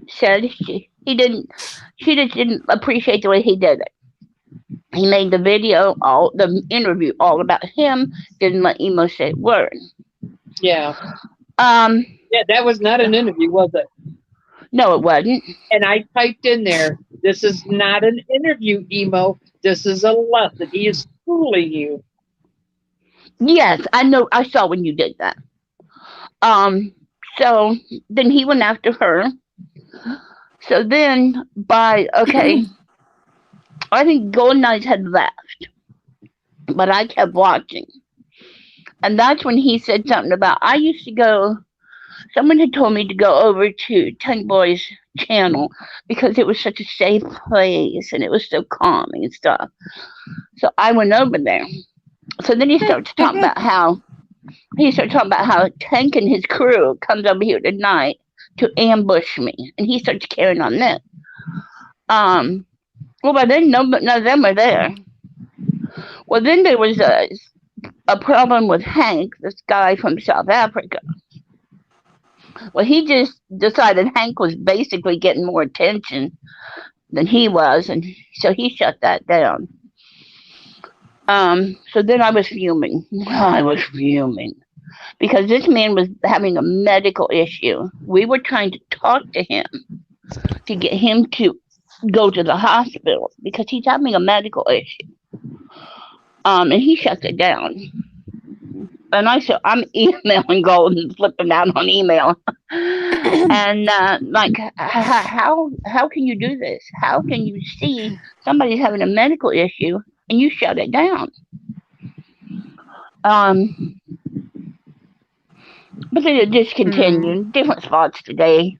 said she just didn't appreciate the way he did it. He made the video, the interview, all about him. Didn't let emo say a word. Yeah. Yeah, that was not an interview, was it? No, it wasn't. And I typed in there, this is not an interview, emo. This is a lesson. He is fooling you. Yes, I know. I saw when you did that. So then he went after her. So then I think Golden Eyes had left. But I kept watching. And that's when he said something about, someone had told me to go over to Tank Boy's channel because it was such a safe place and it was so calming and stuff. So I went over there. So then he starts talking about how Tank and his crew comes over here tonight to ambush me, and he starts carrying on this. Well, by then none of them were there. Well, then there was a problem with Hank, this guy from South Africa. Well, he just decided Hank was basically getting more attention than he was, and so he shut that down. So then I was fuming. Because this man was having a medical issue. We were trying to talk to him to get him to go to the hospital because he's having a medical issue. And he shut it down. And I said, I'm emailing gold and flipping out on email. And like, how can you do this? How can you see somebody's having a medical issue and you shut it down? Um, but then it just continued. Different spots today.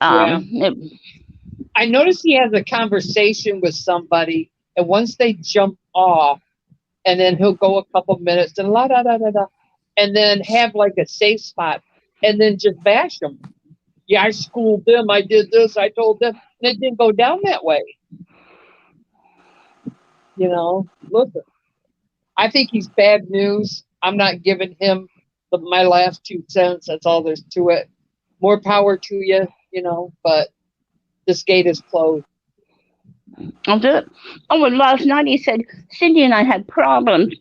Yeah. It, I noticed he has a conversation with somebody, and once they jump off, and then he'll go a couple minutes and la da da da da, and then have like a safe spot, and then just bash them. Yeah, I schooled them. I did this. I told them, and it didn't go down that way. You know, listen, I think he's bad news. I'm not giving him my last 2 cents. That's all there's to it. More power to you, you know, but this gate is closed. I'll do it. Oh, and last night he said Cindy and I had problems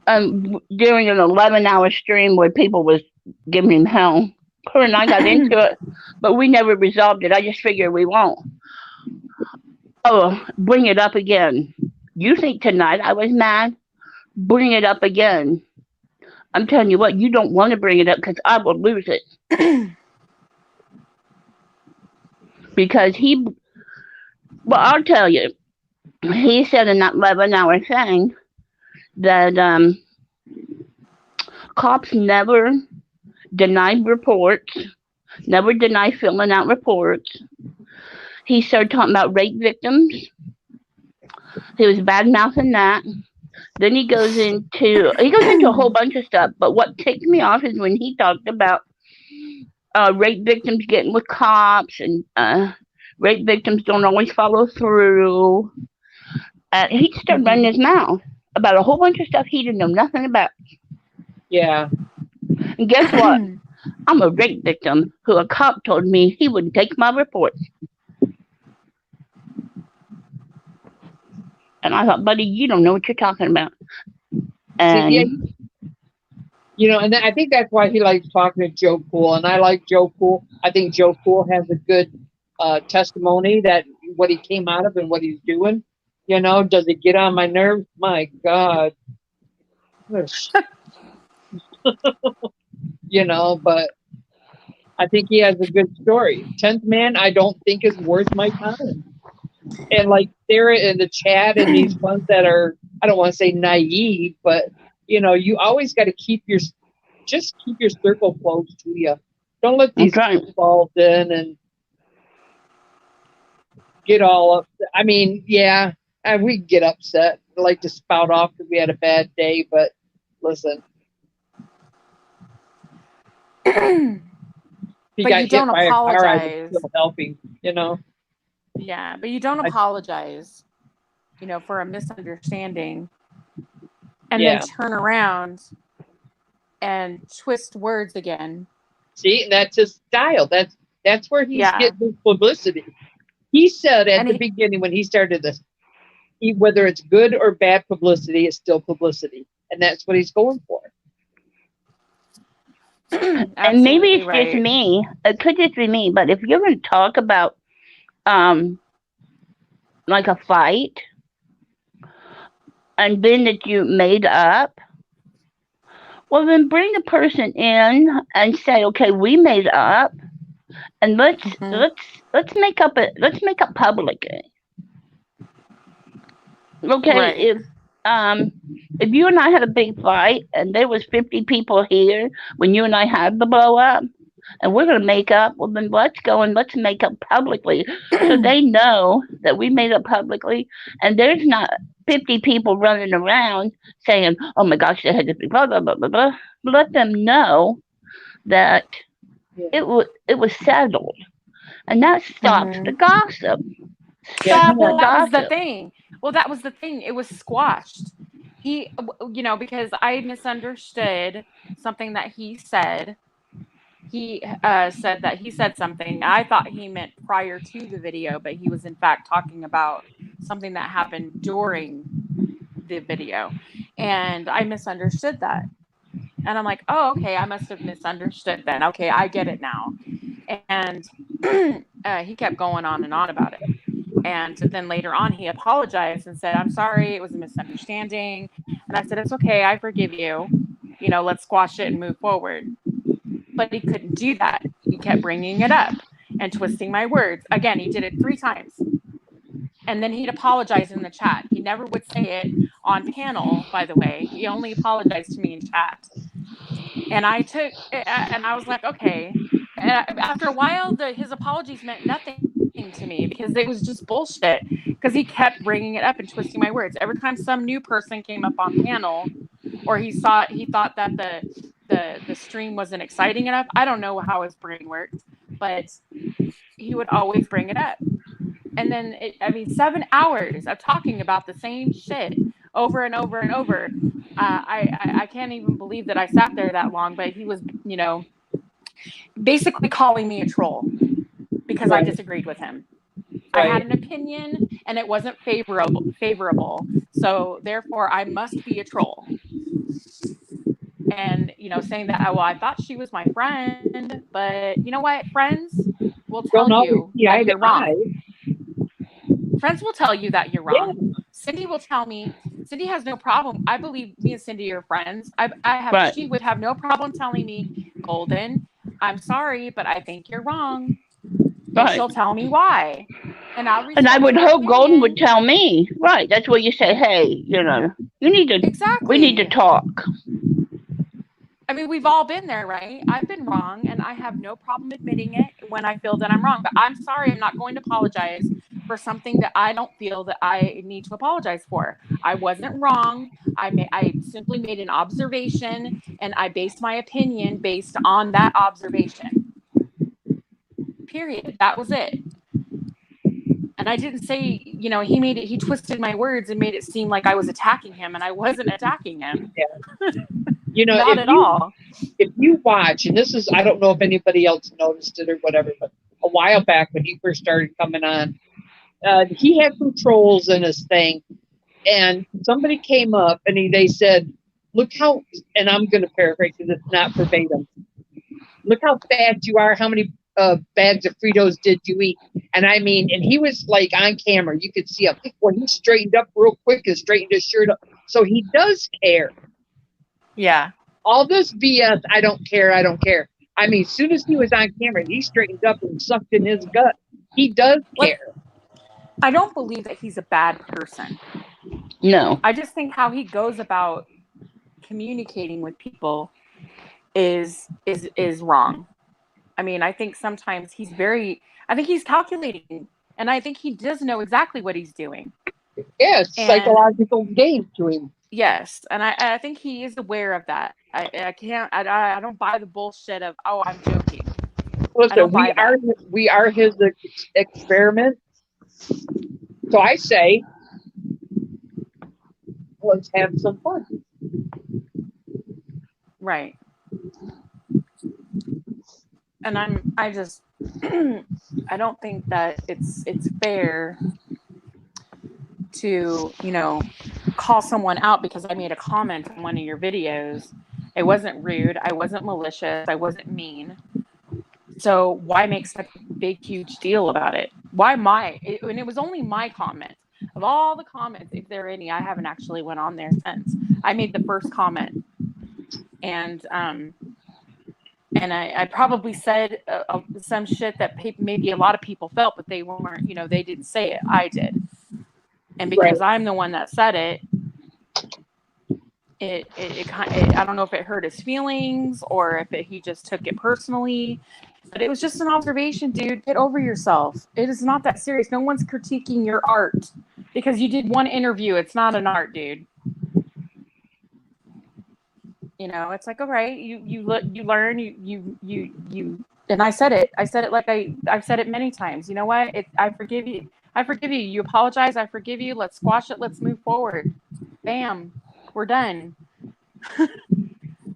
during an 11-hour stream where people was giving him hell. Her and I got into it, but we never resolved it. I just figured we won't. Oh, bring it up again. You think tonight I was mad? Bring it up again. I'm telling you what, you don't want to bring it up because I will lose it. Because well, I'll tell you, he said in that 11-hour thing that cops never denied reports, never denied filling out reports. He started talking about rape victims. He was bad mouthing that. Then he goes into a whole bunch of stuff. But what ticked me off is when he talked about rape victims getting with cops and rape victims don't always follow through. He started running his mouth about a whole bunch of stuff he didn't know nothing about. Yeah. And guess what? I'm a rape victim who a cop told me he wouldn't take my report. And I thought, buddy, you don't know what you're talking about. And see, yeah, you know, and I think that's why he likes talking to Joe Cool. And I like Joe Cool. I think Joe Cool has a good testimony that what he came out of and what he's doing. You know, does it get on my nerves? My God. You know, but I think he has a good story. 10th Man, I don't think is worth my time. And like Sarah in the chat and these ones that are, I don't want to say naive, but you know, you always got to keep your circle close to you. Don't let these people involved in and get all upset. I mean, yeah, we get upset, like to spout off because we had a bad day, but listen. But you don't apologize. Still helping, you know. Yeah, but you don't apologize, you know, for a misunderstanding, and then turn around and twist words again. See, and that's his style. That's where he's getting his publicity. He said at the beginning when he started this, whether it's good or bad publicity, it's still publicity, and that's what he's going for. And maybe it's just me. It could just be me. But if you're going to talk about like a fight, and then that you made up, well, then bring the person in and say, okay, we made up, and let's make up publicly. Okay, if you and I had a big fight and there was 50 people here when you and I had the blow up, and we're going to make up, well, then let's go and let's make up publicly so they know that we made up publicly, and there's not 50 people running around saying, oh my gosh, they had to be blah, blah, blah, blah, blah. Let them know that it was settled, and that stops the gossip. That was the thing. Well, that was the thing. It was squashed. He, you know, because I misunderstood something that he said. He said that he said something. I thought he meant prior to the video, but he was in fact talking about something that happened during the video. And I misunderstood that. And I'm like, oh, okay, I must have misunderstood then. Okay, I get it now. And he kept going on and on about it. And then later on, he apologized and said, I'm sorry, it was a misunderstanding. And I said, it's okay, I forgive you. You know, let's squash it and move forward. But he couldn't do that. He kept bringing it up and twisting my words. Again, he did it 3 times. And then he'd apologize in the chat. He never would say it on panel, by the way. He only apologized to me in chat. And I was like, okay. And after a while, his apologies meant nothing to me because it was just bullshit. Because he kept bringing it up and twisting my words. Every time some new person came up on panel, or he thought that the stream wasn't exciting enough. I don't know how his brain worked, but he would always bring it up. And then, 7 hours of talking about the same shit over and over and over. I can't even believe that I sat there that long, but he was, you know, basically calling me a troll because I disagreed with him. I had an opinion and it wasn't favorable. So therefore I must be a troll. And, you know, saying that, well, I thought she was my friend, but you know what? Friends will tell you that you're wrong. Friends will tell you that you're wrong. Yeah. Cindy will tell me, Cindy has no problem. I believe me and Cindy are friends. She would have no problem telling me, Golden, I'm sorry, but I think you're wrong. And she'll tell me why. And I would hope Golden would tell me. Right. That's where you say, hey, you know, you need to, we need to talk. I mean, we've all been there, right? I've been wrong, and I have no problem admitting it when I feel that I'm wrong. But I'm sorry, I'm not going to apologize for something that I don't feel that I need to apologize for. I wasn't wrong. I simply made an observation, and I based my opinion based on that observation. Period. That was it. And I didn't say, you know, he twisted my words and made it seem like I was attacking him, and I wasn't attacking him. Yeah. You know, not at all. If you watch, and this is, I don't know if anybody else noticed it or whatever, but a while back when he first started coming on, he had some trolls in his thing, and somebody came up and they said, look how, and I'm going to paraphrase because it's not verbatim, look how fat you are, how many bags of Fritos did you eat? And I mean, and he was like on camera, you could see him. Well, he straightened up real quick and straightened his shirt up. So he does care. Yeah. All this BS, I don't care. I mean, as soon as he was on camera, he straightened up and sucked in his gut. He does care. I don't believe that he's a bad person. No. I just think how he goes about communicating with people is wrong. I mean, I think sometimes he's calculating, and I think he does know exactly what he's doing. Yes, psychological game to him. Yes, and I think he is aware of that. I don't buy the bullshit of, oh, I'm joking. Listen, we are his experiment. So I say, let's have some fun. Right. And I just I don't think that it's fair to, you know, call someone out because I made a comment on one of your videos. It wasn't rude. I wasn't malicious. I wasn't mean. So why make such a big, huge deal about it? Why and it was only my comment. Of all the comments, if there are any, I haven't actually went on there since. I made the first comment. And I probably said some shit that maybe a lot of people felt, but they weren't, you know, they didn't say it. I did. And because I'm the one that said it, I don't know if it hurt his feelings or if he just took it personally, but it was just an observation, dude. Get over yourself. It is not that serious. No one's critiquing your art because you did one interview. It's not an art, dude. You know, it's like, all right, you learn, you, and I said it like I've said it many times. You know what? I forgive you. You apologize. I forgive you. Let's squash it. Let's move forward. Bam. We're done.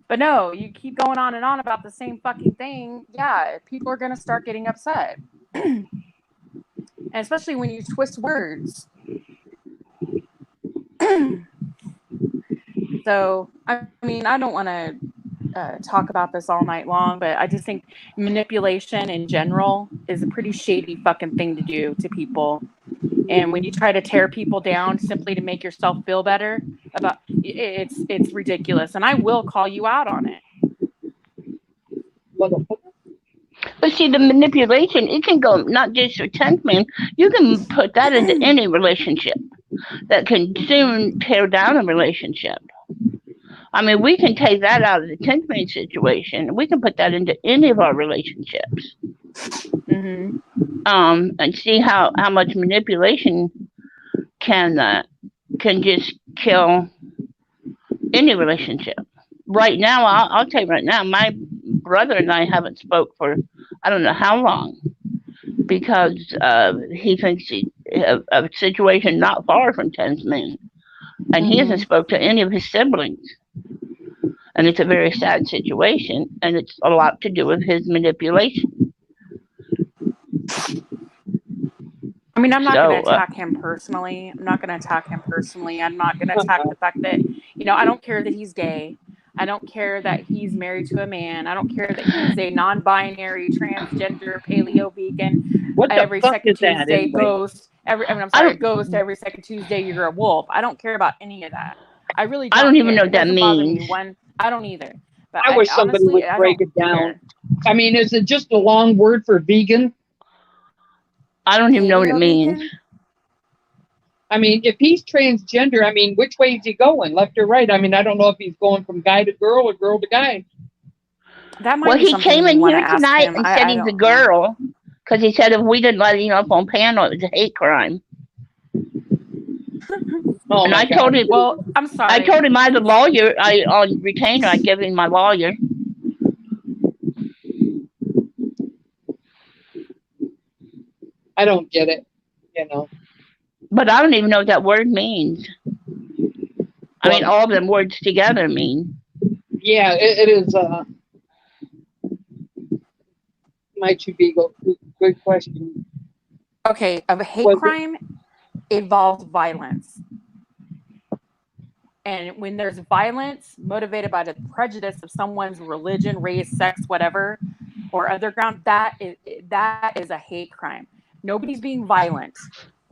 But no, you keep going on and on about the same fucking thing. Yeah, people are going to start getting upset. And especially when you twist words. So, I mean, I don't want to talk about this all night long, but I just think manipulation in general is a pretty shady fucking thing to do to people. And when you try to tear people down simply to make yourself feel better, about it's ridiculous, and I will call you out on it. Motherfucker. But see, the manipulation, it can go not just your 10th man, you can put that into any relationship that can soon tear down a relationship. I mean, we can take that out of the 10th man situation. We can put that into any of our relationships. And see how much manipulation can just kill any relationship. Right now, I'll tell you right now, my brother and I haven't spoke for I don't know how long because he thinks a situation not far from 10th man, and he hasn't spoke to any of his siblings. And it's a very sad situation, and it's a lot to do with his manipulation. I mean, I'm not going to attack him personally. I'm not going to attack the fact that, I don't care that he's gay. I don't care that he's married to a man. I don't care that he's a non-binary, transgender, paleo vegan. What the every fuck second is that Tuesday anyway? ghost. A ghost every second Tuesday. You're a wolf. I don't care about any of that. I really don't. I don't even know care. what that means. I don't either. But I wish somebody honestly, would break it down. care. I mean, is it just a long word for vegan? I don't even know what it means. Vegan? I mean, if he's transgender, I mean, which way is he going, left or right? I mean, I don't know if he's going from guy to girl or girl to guy. That might be he came in here tonight and said he's a girl because he said if we didn't let him up on panel, it was a hate crime. And I told him, well, I'm sorry. I told him I was a lawyer. On retainer, I'd give him my lawyer. I don't get it, But I don't even know what that word means. I mean, all of them words together mean. Yeah, it is. Might you be good question? Okay, a hate crime involves violence. And when there's violence motivated by the prejudice of someone's religion, race, sex, whatever, or other ground, that is a hate crime. Nobody's being violent.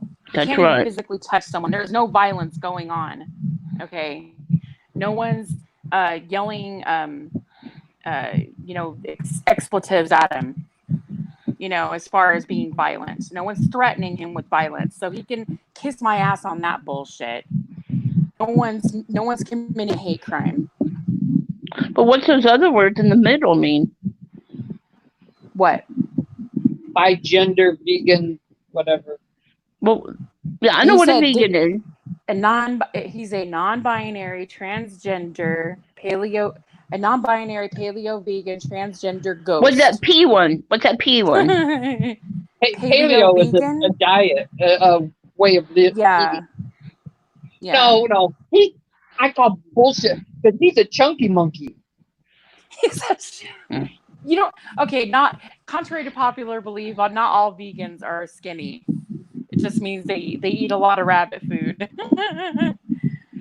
You can't even physically touch someone. There's no violence going on. Okay, no one's yelling, expletives at him. As far as being violent, no one's threatening him with violence, so he can kiss my ass on that bullshit. No one's committing hate crime. But what's those other words in the middle mean? What? By gender, vegan, whatever. Well, yeah, I know what a vegan is. He's a non-binary, transgender, non-binary, paleo, vegan, transgender ghost. What's that P one? Paleo is a diet, a way of living. Yeah. No. I call bullshit because he's a chunky monkey. Not contrary to popular belief, not all vegans are skinny. It just means they eat a lot of rabbit food.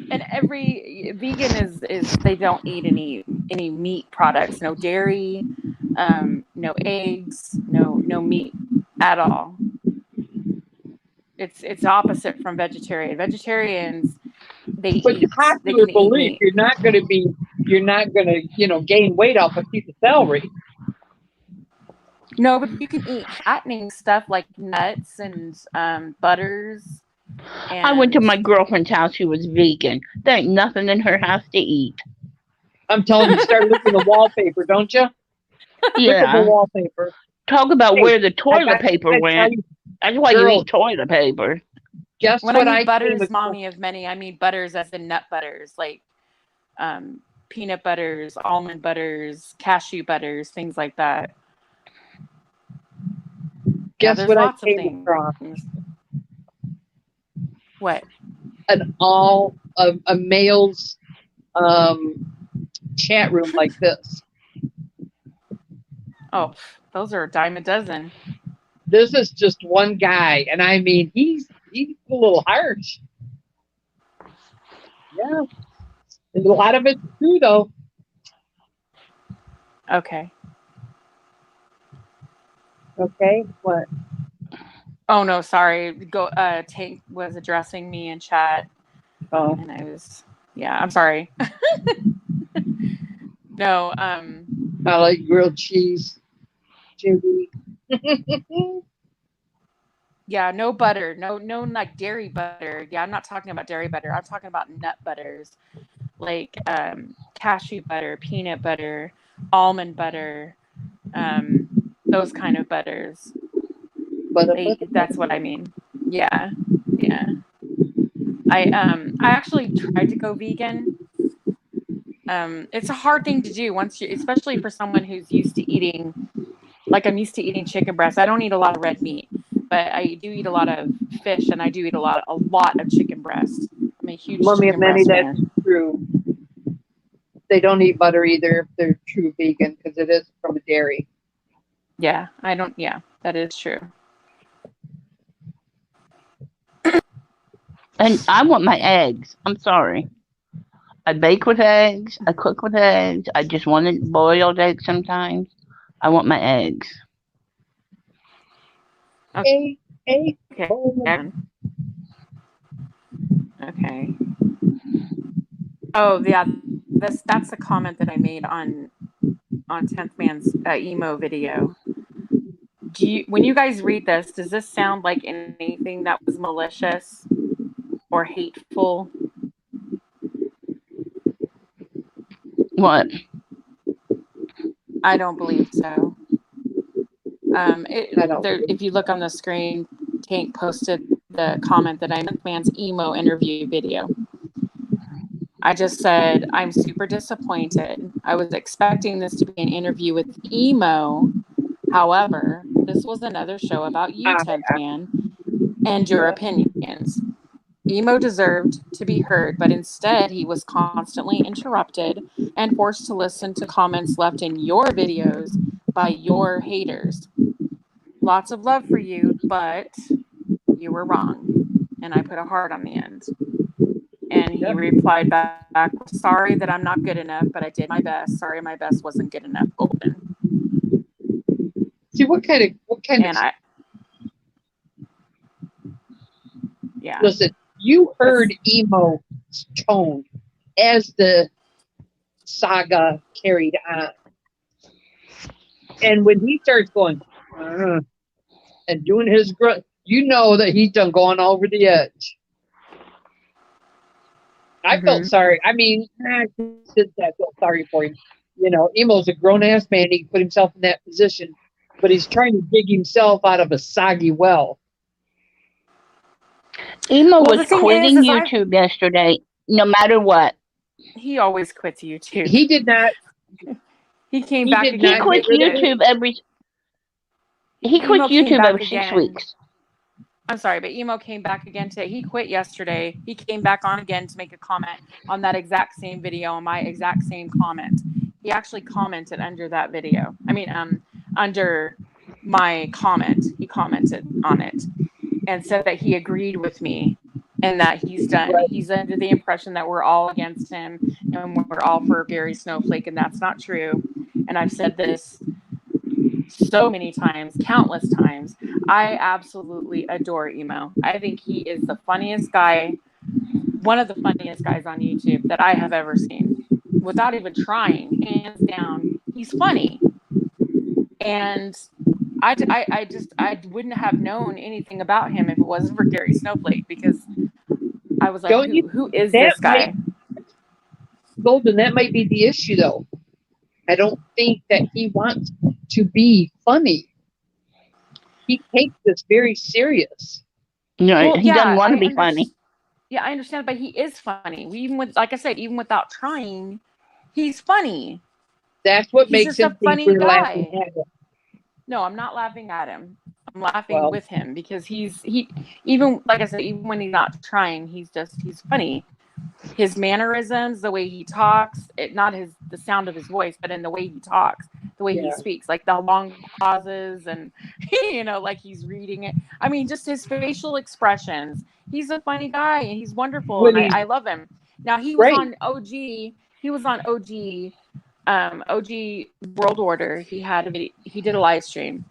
And every vegan is they don't eat any meat products, no dairy, no eggs, no meat at all. It's opposite from vegetarian. Vegetarians, they but eat. Popular belief, you're not going to gain weight off a piece of celery. No, but you can eat fattening stuff like nuts and butters. I went to my girlfriend's house who was vegan. There ain't nothing in her house to eat. I'm telling you, start looking at the wallpaper, don't you? Yeah. Look at the wallpaper. Talk about where the toilet paper went. That's why you eat toilet paper. Guess when what? I mean butters, mommy of many, I mean butters as in nut butters, like peanut butters, almond butters, cashew butters, things like that. Guess what I came across? What? A male's chat room like this. Oh, those are a dime a dozen. This is just one guy, and I mean he's a little harsh. Yeah, and a lot of it's true though. Okay. Okay, what? Oh no, sorry. Tank was addressing me in chat. Oh, and I was Yeah, I'm sorry. No, I like grilled cheese. Judy. yeah, no butter, no like dairy butter. Yeah, I'm not talking about dairy butter. I'm talking about nut butters, like cashew butter, peanut butter, almond butter, those kind of butters. That's what I mean. Yeah, yeah. I actually tried to go vegan. It's a hard thing to do once you, especially for someone who's used to eating, like I'm used to eating chicken breast. I don't eat a lot of red meat, but I do eat a lot of fish, and I do eat a lot of chicken breast. I'm a huge Mummy and chicken Manny, breast that's fan. true. They don't eat butter either if they're true vegan because it is from a dairy. Yeah, I don't. Yeah, that is true. And I want my eggs. I'm sorry. I bake with eggs. I cook with eggs. I just want it boiled eggs sometimes. I want my eggs. Egg, Okay. bowl. Okay. Oh yeah, that's the comment that I made on 10th Man's emo video. When you guys read this, does this sound like anything that was malicious or hateful? What? I don't believe so. I don't. If you look on the screen, Tank posted the comment that I made Man's emo interview video. I just said, I'm super disappointed. I was expecting this to be an interview with emo. However, this was another show about you, 10th Man, and your opinions. Emo deserved to be heard, but instead he was constantly interrupted and forced to listen to comments left in your videos by your haters. Lots of love for you, but you were wrong. And I put a heart on the end. And he replied back, sorry that I'm not good enough, but I did my best. Sorry my best wasn't good enough, Golden. See what kind And of yeah. Listen, you heard emo's tone as the saga carried on. And when he starts going and doing his grunt, you know that he's done going over the edge. I felt sorry. I mean, I felt sorry for him. You know, emo's a grown ass man. He put himself in that position, but he's trying to dig himself out of a soggy well. Emo was quitting YouTube yesterday, no matter what. He always quits YouTube. He did not. He came back again. He quits YouTube every. He quits YouTube every 6 weeks. I'm sorry, but emo came back again today. He quit yesterday. He came back on again to make a comment on that exact same video, on my exact same comment. He actually commented under that video. I mean, under my comment, he commented on it and said that he agreed with me and that he's done. Right. He's under the impression that we're all against him and we're all for Gary Snowflake, and that's not true. And I've said this so many times, countless times. I absolutely adore emo. I think he is the funniest guy, one of the funniest guys on YouTube that I have ever seen. Without even trying, hands down, he's funny. And I wouldn't have known anything about him if it wasn't for Gary Snowflake, because I was like, who is this guy? Golden, that might be the issue, though. I don't think that he wants to be funny. He takes this very serious. No, well, he doesn't want to be funny. Yeah, I understand, but he is funny. Even like I said, even without trying, he's funny. That's what makes him a funny guy. No, I'm not laughing at him. I'm laughing with him because he even, like I said, even when he's not trying, he's funny. His mannerisms, the way he talks, not the sound of his voice, but in the way he talks, the way he speaks, like the long pauses and, like he's reading it. I mean, just his facial expressions. He's a funny guy and he's wonderful and I love him. Now he was on OG. He was on OG, OG World Order. He did a live stream.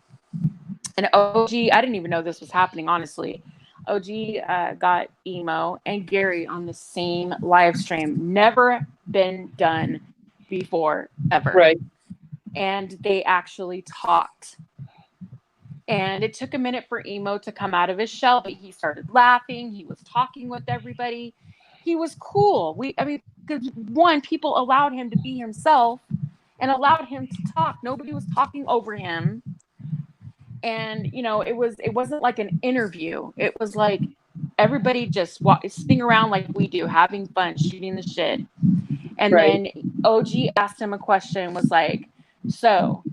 And OG, I didn't even know this was happening, honestly. OG got emo and Gary on the same live stream. Never been done before, ever. Right. And they actually talked. And it took a minute for emo to come out of his shell, but he started laughing. He was talking with everybody. He was cool. Because one, people allowed him to be himself and allowed him to talk. Nobody was talking over him. And, it wasn't like an interview. It was like everybody just sitting around like we do, having fun, shooting the shit. And Right. then OG asked him a question, was like, so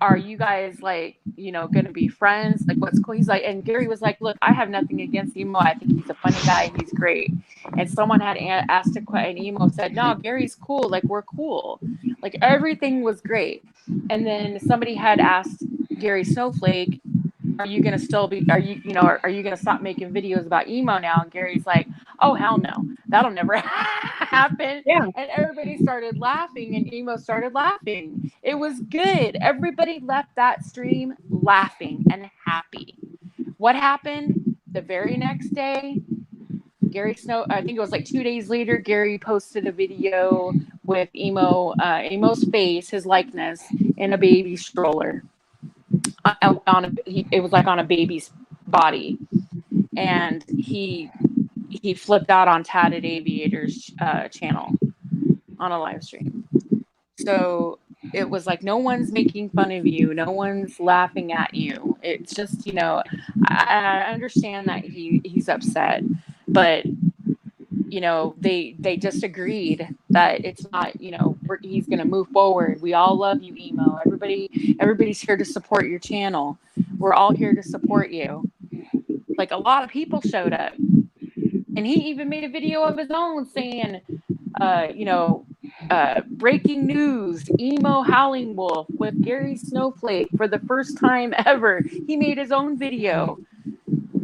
are you guys like, going to be friends? Like, what's cool? He's like, and Gary was like, look, I have nothing against emo. I think he's a funny guy. He's great. And someone had asked a question, and emo said, no, Gary's cool. Like, we're cool. Like, everything was great. And then somebody had asked Gary Snowflake, are you going to still be, are you going to stop making videos about emo now? And Gary's like, oh, hell no, that'll never happen. Yeah. And everybody started laughing and emo started laughing. It was good. Everybody left that stream laughing and happy. What happened the very next day? I think it was like 2 days later, Gary posted a video with emo's face, his likeness, in a baby stroller. It was like on a baby's body, and he flipped out on Tatted Aviator's channel on a live stream. So it was like, no one's making fun of you, no one's laughing at you. It's just, I understand that he's upset, but they just agreed that it's not, he's going to move forward. We all love you, emo. Everybody's here to support your channel. We're all here to support you. Like, a lot of people showed up, and he even made a video of his own saying, breaking news, emo howling wolf with Gary Snowflake for the first time ever. He made his own video,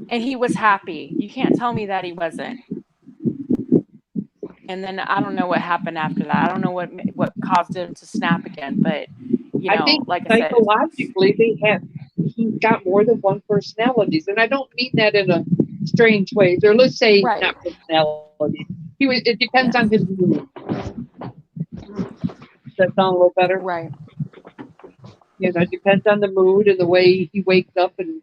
and he was happy. You can't tell me that he wasn't. And then I don't know what happened after that. I don't know what caused him to snap again. But I think like I said, psychologically he's got more than one personalities, and I don't mean that in a strange way. Or let's say not personality. It depends on his mood. Does that sound a little better? Right. It depends on the mood and the way he wakes up, and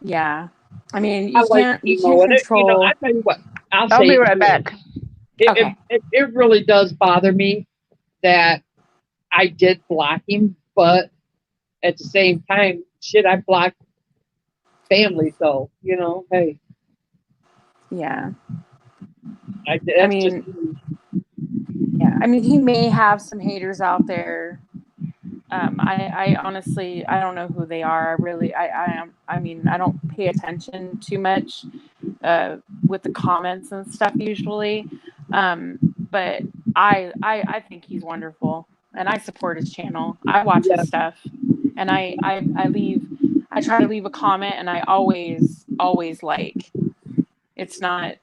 Yeah. I mean, you can't control. I tell you what, I'll be right back. It really does bother me that I did block him, but at the same time, I blocked family, so hey. Yeah. I mean, he may have some haters out there. I honestly, I don't know who they are. I don't pay attention too much with the comments and stuff usually. But I think he's wonderful, and I support his channel. I watch his stuff, and I try to leave a comment, and I always like. It's not,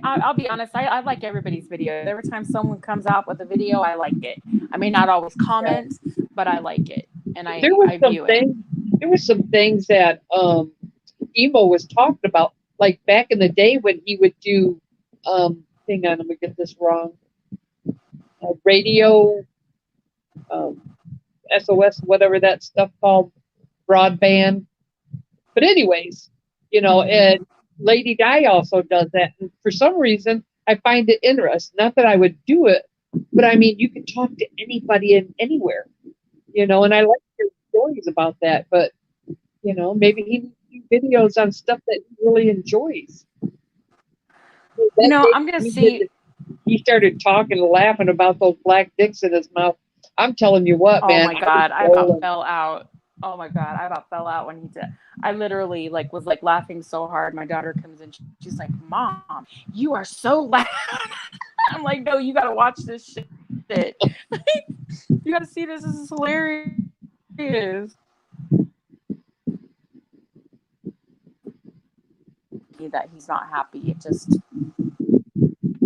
I'll be honest. I like everybody's videos. Every time someone comes out with a video, I like it. I may not always comment, but I like it, and I view it. There were some things that emo was talking about, like back in the day when he would do. Hang on, let me get this wrong. Radio, SOS, whatever that stuff called, broadband. But anyways, and Lady Di also does that. And for some reason, I find it interesting. Not that I would do it, but I mean, you can talk to anybody and anywhere, and I like your stories about that. But, maybe he needs videos on stuff that he really enjoys. I'm going to see. He started talking and laughing about those black dicks in his mouth. I'm telling you what, man. Oh, my God. I about fell out. Oh, my God. I about fell out when he did. I literally was laughing so hard. My daughter comes in. She's like, Mom, you are so loud. I'm like, no, you got to watch this shit. You got to see this. This is hilarious. That he's not happy. It just,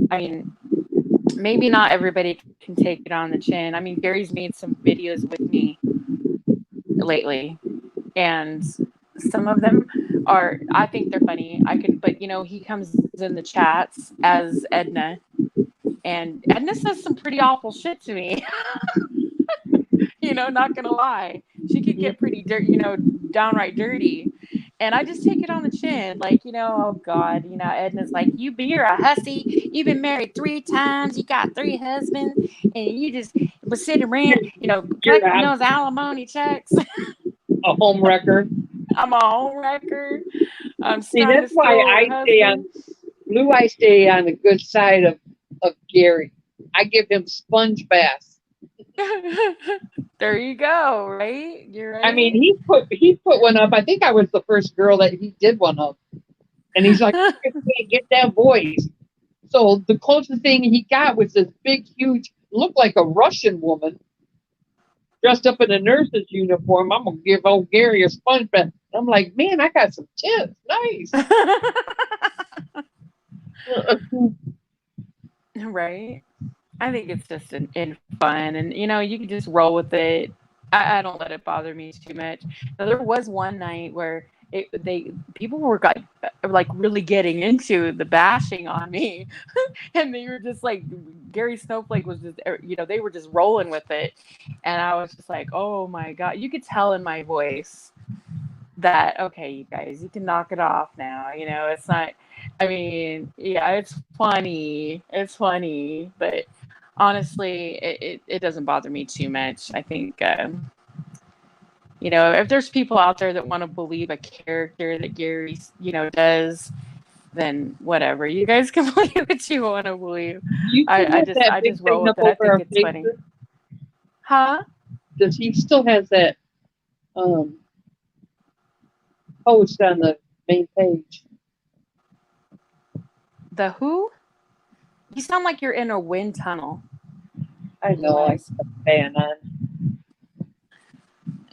I mean, maybe not everybody can take it on the chin. I mean, Gary's made some videos with me lately, and some of them are, I think they're funny. But he comes in the chats as Edna, and Edna says some pretty awful shit to me. Not gonna lie, she could get pretty downright dirty. And I just take it on the chin, like, oh God, Edna's like, you're a hussy. You've been married 3 times. You got 3 husbands, and you just was sitting around, collecting those alimony checks. A home wrecker. I'm a home wrecker. I'm See, starting that's to why steal I her stay husband. I stay on the good side of Gary. I give him sponge baths. There you go, right? You're right. I mean, he put one up. I think I was the first girl that he did one of. And he's like, I can't get that voice. So the closest thing he got was this big, huge, looked like a Russian woman dressed up in a nurse's uniform. I'm going to give old Gary a sponge bath. I'm like, man, I got some tips. Nice. Right. I think it's just in fun, and you can just roll with it. I don't let it bother me too much. Now, there was one night where people were like really getting into the bashing on me, and they were just like, Gary Snowflake was just they were just rolling with it, and I was just like, oh my God, you could tell in my voice that, okay, you guys, you can knock it off now. It's not. I mean, yeah, it's funny, but honestly, it doesn't bother me too much. I think, if there's people out there that want to believe a character that Gary, does, then whatever. You guys can believe what you want to believe. I just roll with it. I think it's funny. Huh? Does he still has that post on the main page? The who? You sound like you're in a wind tunnel. I know. I put a fan on.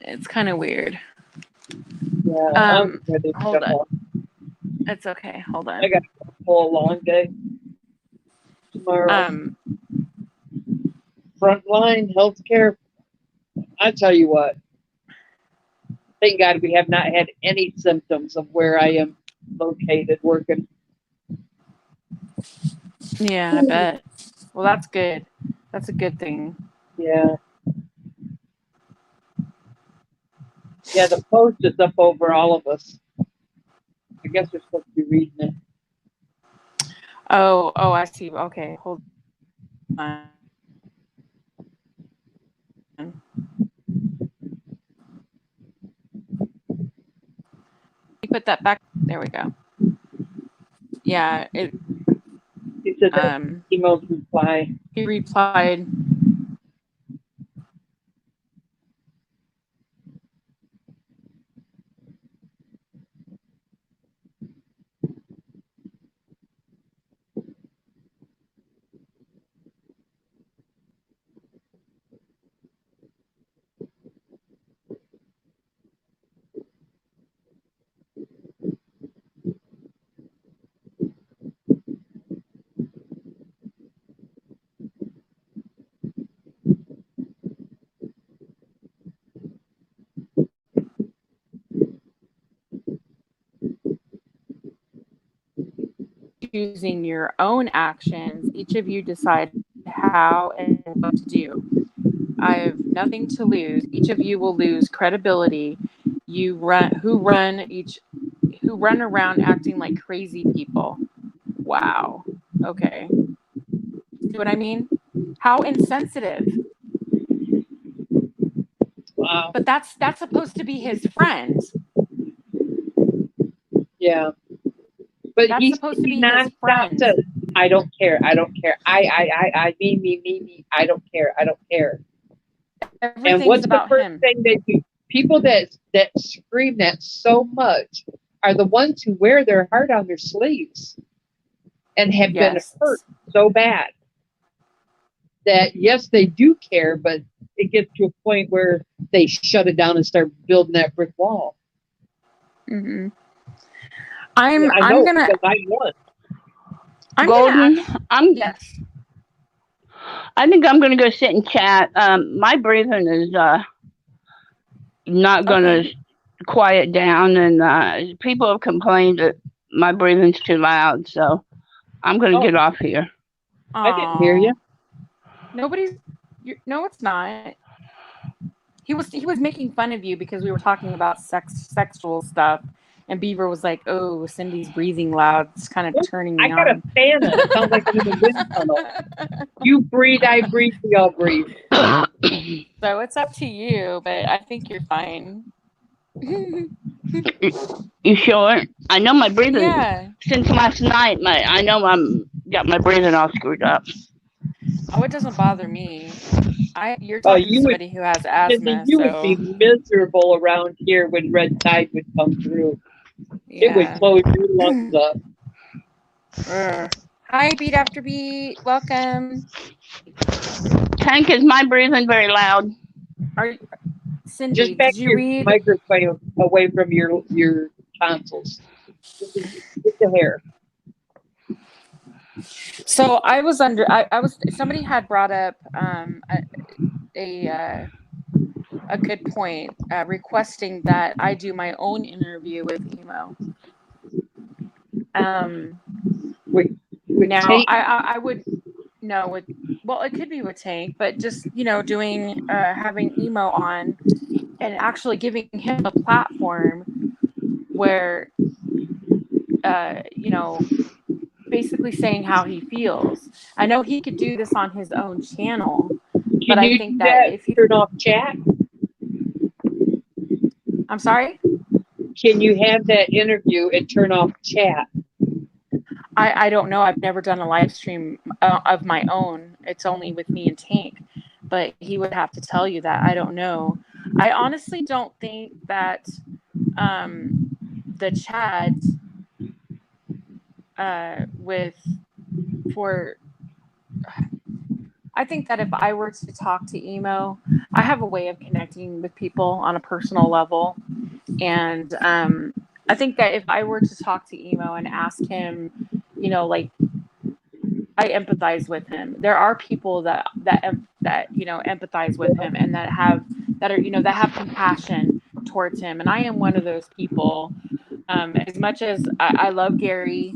It's kind of weird. Yeah. Hold on. It's okay. Hold on. I got a full long day tomorrow. Frontline healthcare. I tell you what. Thank God we have not had any symptoms of where I am located working. Yeah, I bet. Well, that's good. That's a good thing. Yeah. Yeah, the post is up over all of us. I guess we're supposed to be reading it. Oh, I see. Okay, hold on. You put that back. There we go. Yeah, it. He said that email's reply. He replied. Choosing your own actions, each of you decide how and what to do. I have nothing to lose. Each of you will lose credibility. Who run around acting like crazy people. Wow. Okay. See what I mean? How insensitive. Wow. But that's supposed to be his friend. Yeah. But that's supposed to be his friend. I don't care. I, me, I don't care. I don't care. And what's the first thing that people that scream that so much are the ones who wear their heart on their sleeves and have been hurt so bad that, yes, they do care, but it gets to a point where they shut it down and start building that brick wall. Mm-hmm. Yes. I think I'm gonna go sit and chat. My breathing is not going to quiet down, and people have complained that my breathing's too loud, so I'm going to get off here. I didn't hear you. Nobody's. No, it's not. He was making fun of you because we were talking about sexual stuff, and Beaver was like, "Oh, Cindy's breathing loud. It's kind of turning me I got a on." fan. It sounds like I'm in a wind tunnel. You breathe, I breathe, we all breathe. So it's up to you, but I think you're fine. You sure? I know my breathing. Yeah. Since last night, I know I'm got my breathing all screwed up. Oh, it doesn't bother me. You're talking to somebody who has asthma, you so would be miserable around here when red tide would come through. yeah. It would close your lungs up. Hi, Beat After Beat. Welcome. Tank, is my breathing very loud? Cindy, Just back did you your read? microphone away from your tonsils. Get the hair. So I was somebody had brought up a good point, requesting that I do my own interview with Emo. Now Tank? I would it could be with Tank, but just doing having Emo on and actually giving him a platform where basically saying how he feels. I know he could do this on his own channel, but I think that if you turn off chat, I'm sorry. Can you have that interview and turn off chat? I don't know. I've never done a live stream of my own. It's only with me and Tank, but he would have to tell you that. I don't know. I honestly don't think that the chat I think that if I were to talk to Emo, I have a way of connecting with people on a personal level. And I think that if I were to talk to Emo and ask him, I empathize with him. There are people that empathize with him and that have compassion towards him. And I am one of those people. As much as I love Gary,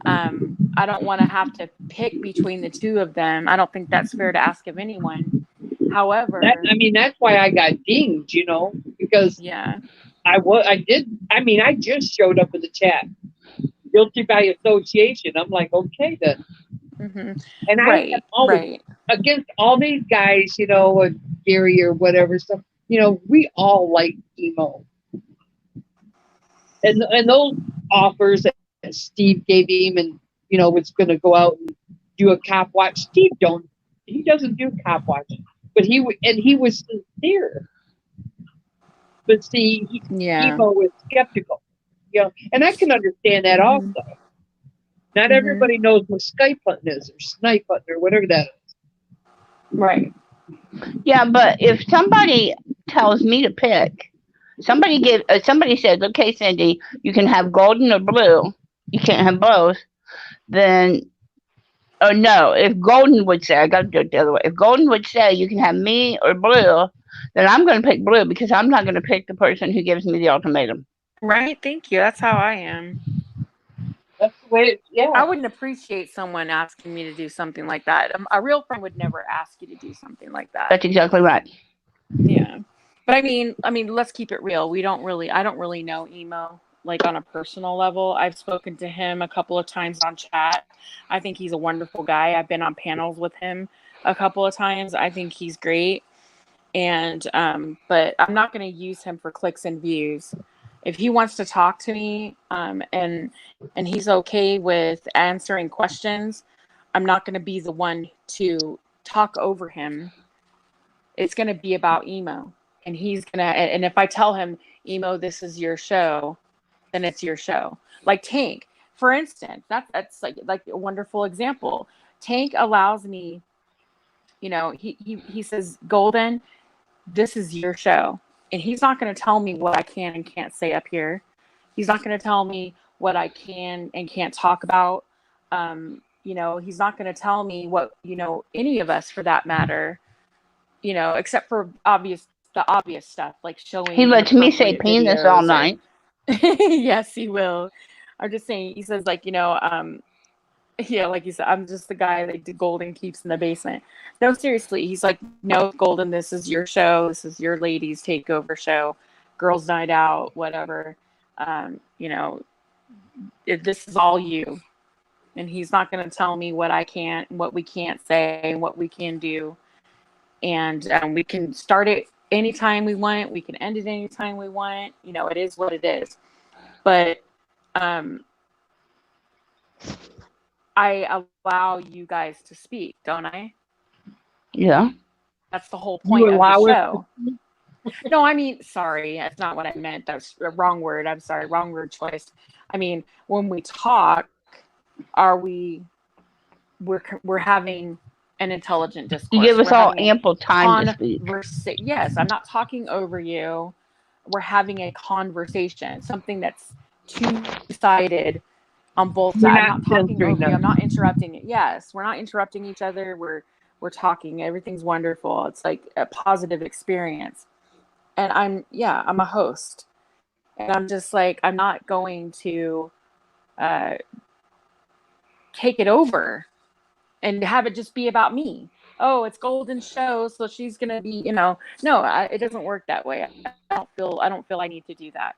I don't want to have to pick between the two of them. I don't think that's fair to ask of anyone. However, that's why I got dinged, because I just showed up in the chat, guilty by association. I'm like, okay then. Mm-hmm. And I am against all these guys, Gary or whatever stuff. We all like Emo, and those offers that Steve gave him, and was going to go out and do a cop watch. Steve doesn't do cop watching, but he was sincere. But see, Emo was skeptical, and I can understand that also. Not everybody knows what Skype hunting is, or snipe hunting, or whatever that is. Right. Yeah, but if somebody tells me to pick, somebody says, okay, Cindy, you can have golden or blue. You can't have both. Then, no, if Golden would say, I got to do it the other way. If Golden would say you can have me or blue, then I'm going to pick blue because I'm not going to pick the person who gives me the ultimatum. Right. Thank you. That's how I am. That's the way. I wouldn't appreciate someone asking me to do something like that. A real friend would never ask you to do something like that. That's exactly right. Yeah. But I mean, let's keep it real. I don't really know Emo like on a personal level. I've spoken to him a couple of times on chat. I think he's a wonderful guy. I've been on panels with him a couple of times. I think he's great. And but I'm not going to use him for clicks and views. If he wants to talk to me and he's okay with answering questions, I'm not going to be the one to talk over him. It's going to be about Emo. And and if I tell him, Emo, this is your show, then it's your show. Like Tank, for instance, that's like a wonderful example. Tank allows me, he says, Golden, this is your show. And he's not going to tell me what I can and can't say up here. He's not going to tell me what I can and can't talk about. He's not going to tell me what, any of us for that matter, except for obvious the obvious stuff, like showing He lets me say inappropriate penis all videos night. yes, he will. I'm just saying, he says, like, yeah, like you said, I'm just the guy that the Golden keeps in the basement. No, seriously, he's like, no, Golden, this is your show. This is your ladies' takeover show, girls' night out, whatever. This is all you. And he's not going to tell me what I can't, what we can't say, what we can do. And we can start it anytime we want. We can end it anytime we want. It is what it is. But I allow you guys to speak, don't I? Yeah. That's the whole point of the allow it show. No, I mean, sorry, that's not what I meant. That's a wrong word. I'm sorry, wrong word choice. I mean, when we talk, we're having an intelligent discourse. You give us We're all having ample time to speak. Yes, I'm not talking over you. We're having a conversation, something that's two-sided on both sides. I'm not talking over you. I'm not interrupting it. Yes, we're not interrupting each other. We're talking. Everything's wonderful. It's like a positive experience. And I'm a host. And I'm just like, I'm not going to take it over and have it just be about me. Oh, it's Golden's show, so she's gonna be, no, it doesn't work that way. I don't feel I need to do that.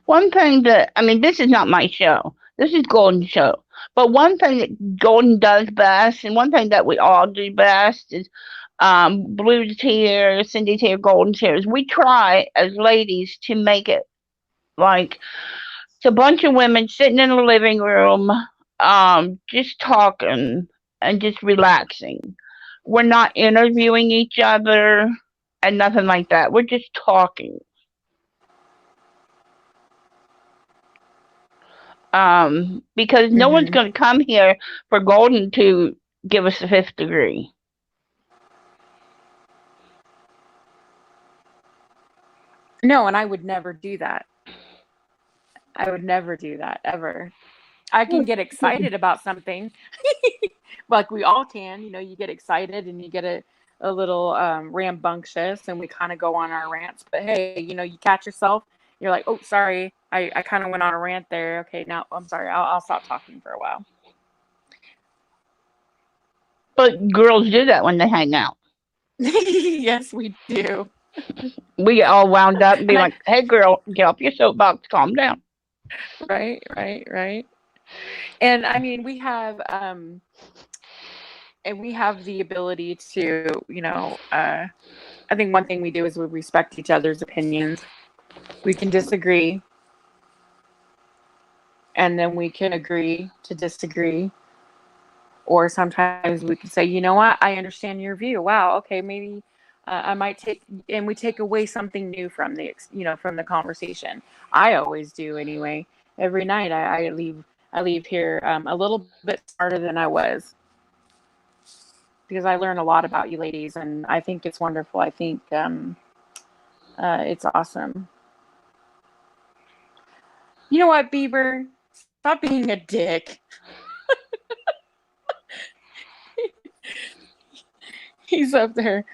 One thing this is not my show. This is Golden's show. But one thing that Golden does best, and one thing that we all do best, is Blue's here, Cindy's here, Golden's here. We try as ladies to make it like it's a bunch of women sitting in the living room, just talking and just relaxing. We're not interviewing each other and nothing like that. We're just talking. Because no one's going to come here for Golden to give us the fifth degree. No, and I would never do that. I would never do that, ever. I can get excited about something. Like we all can, you get excited and you get a little rambunctious and we kind of go on our rants. But hey, you catch yourself. You're like, oh, sorry, I kind of went on a rant there. Okay, now I'm sorry. I'll stop talking for a while. But girls do that when they hang out. Yes, we do. We get all wound up and be like, hey, girl, get off your soapbox. Calm down. Right. And I mean, we have the ability to, I think one thing we do is we respect each other's opinions. We can disagree, and then we can agree to disagree. Or sometimes we can say, you know what, I understand your view. Wow, okay, maybe I might we take away something new from the conversation. I always do anyway. Every night I leave here a little bit smarter than I was, because I learn a lot about you ladies, and I think it's wonderful. I think it's awesome. You know what, Bieber? Stop being a dick. He's up there.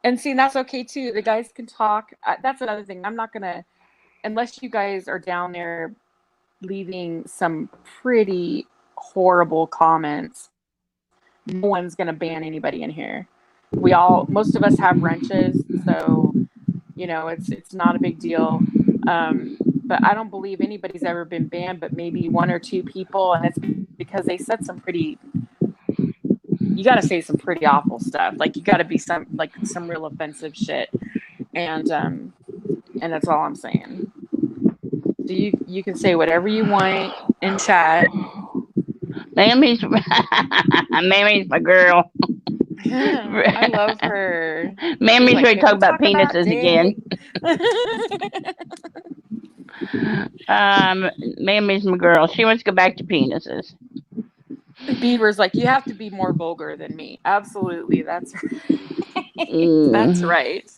And see, that's okay too. The guys can talk. That's another thing. I'm not gonna, unless you guys are down there leaving some pretty horrible comments, no one's gonna ban anybody in here. Most of us have wrenches, so it's not a big deal. But I don't believe anybody's ever been banned, but maybe one or two people, and it's because they said you got to say some pretty awful stuff. Like you got to be some real offensive shit. And that's all I'm saying. So you can say whatever you want in chat. Mammy's my girl. I love her. Mammy's ready to talk about penises again. Mammy's my girl. She wants to go back to penises. Beaver's like, you have to be more vulgar than me. Absolutely, that's right. That's right.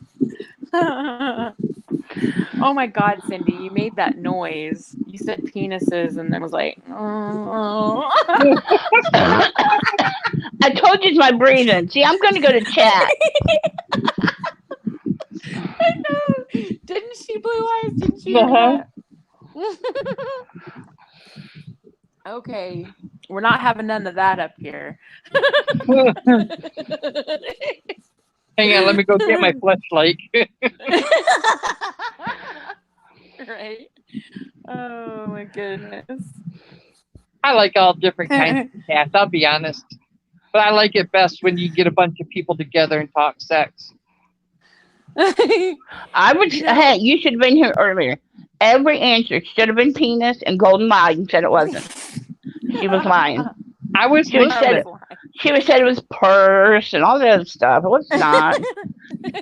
Oh my God, Cindy, you made that noise. You said penises and then was like, oh. I told you it's my breathing. See, I'm going to go to chat. I know. Didn't she, Blue Eyes? Didn't you hear Uh-huh. that? Okay. We're not having none of that up here. Hang on, let me go get my flashlight. Right? Oh my goodness. I like all different kinds of cats, I'll be honest. But I like it best when you get a bunch of people together and talk sex. I would. Hey, you should have been here earlier. Every answer should have been penis, and Golden lied and said it wasn't. She was lying. I was She would said it. She would said it was purse and all the other stuff. It was not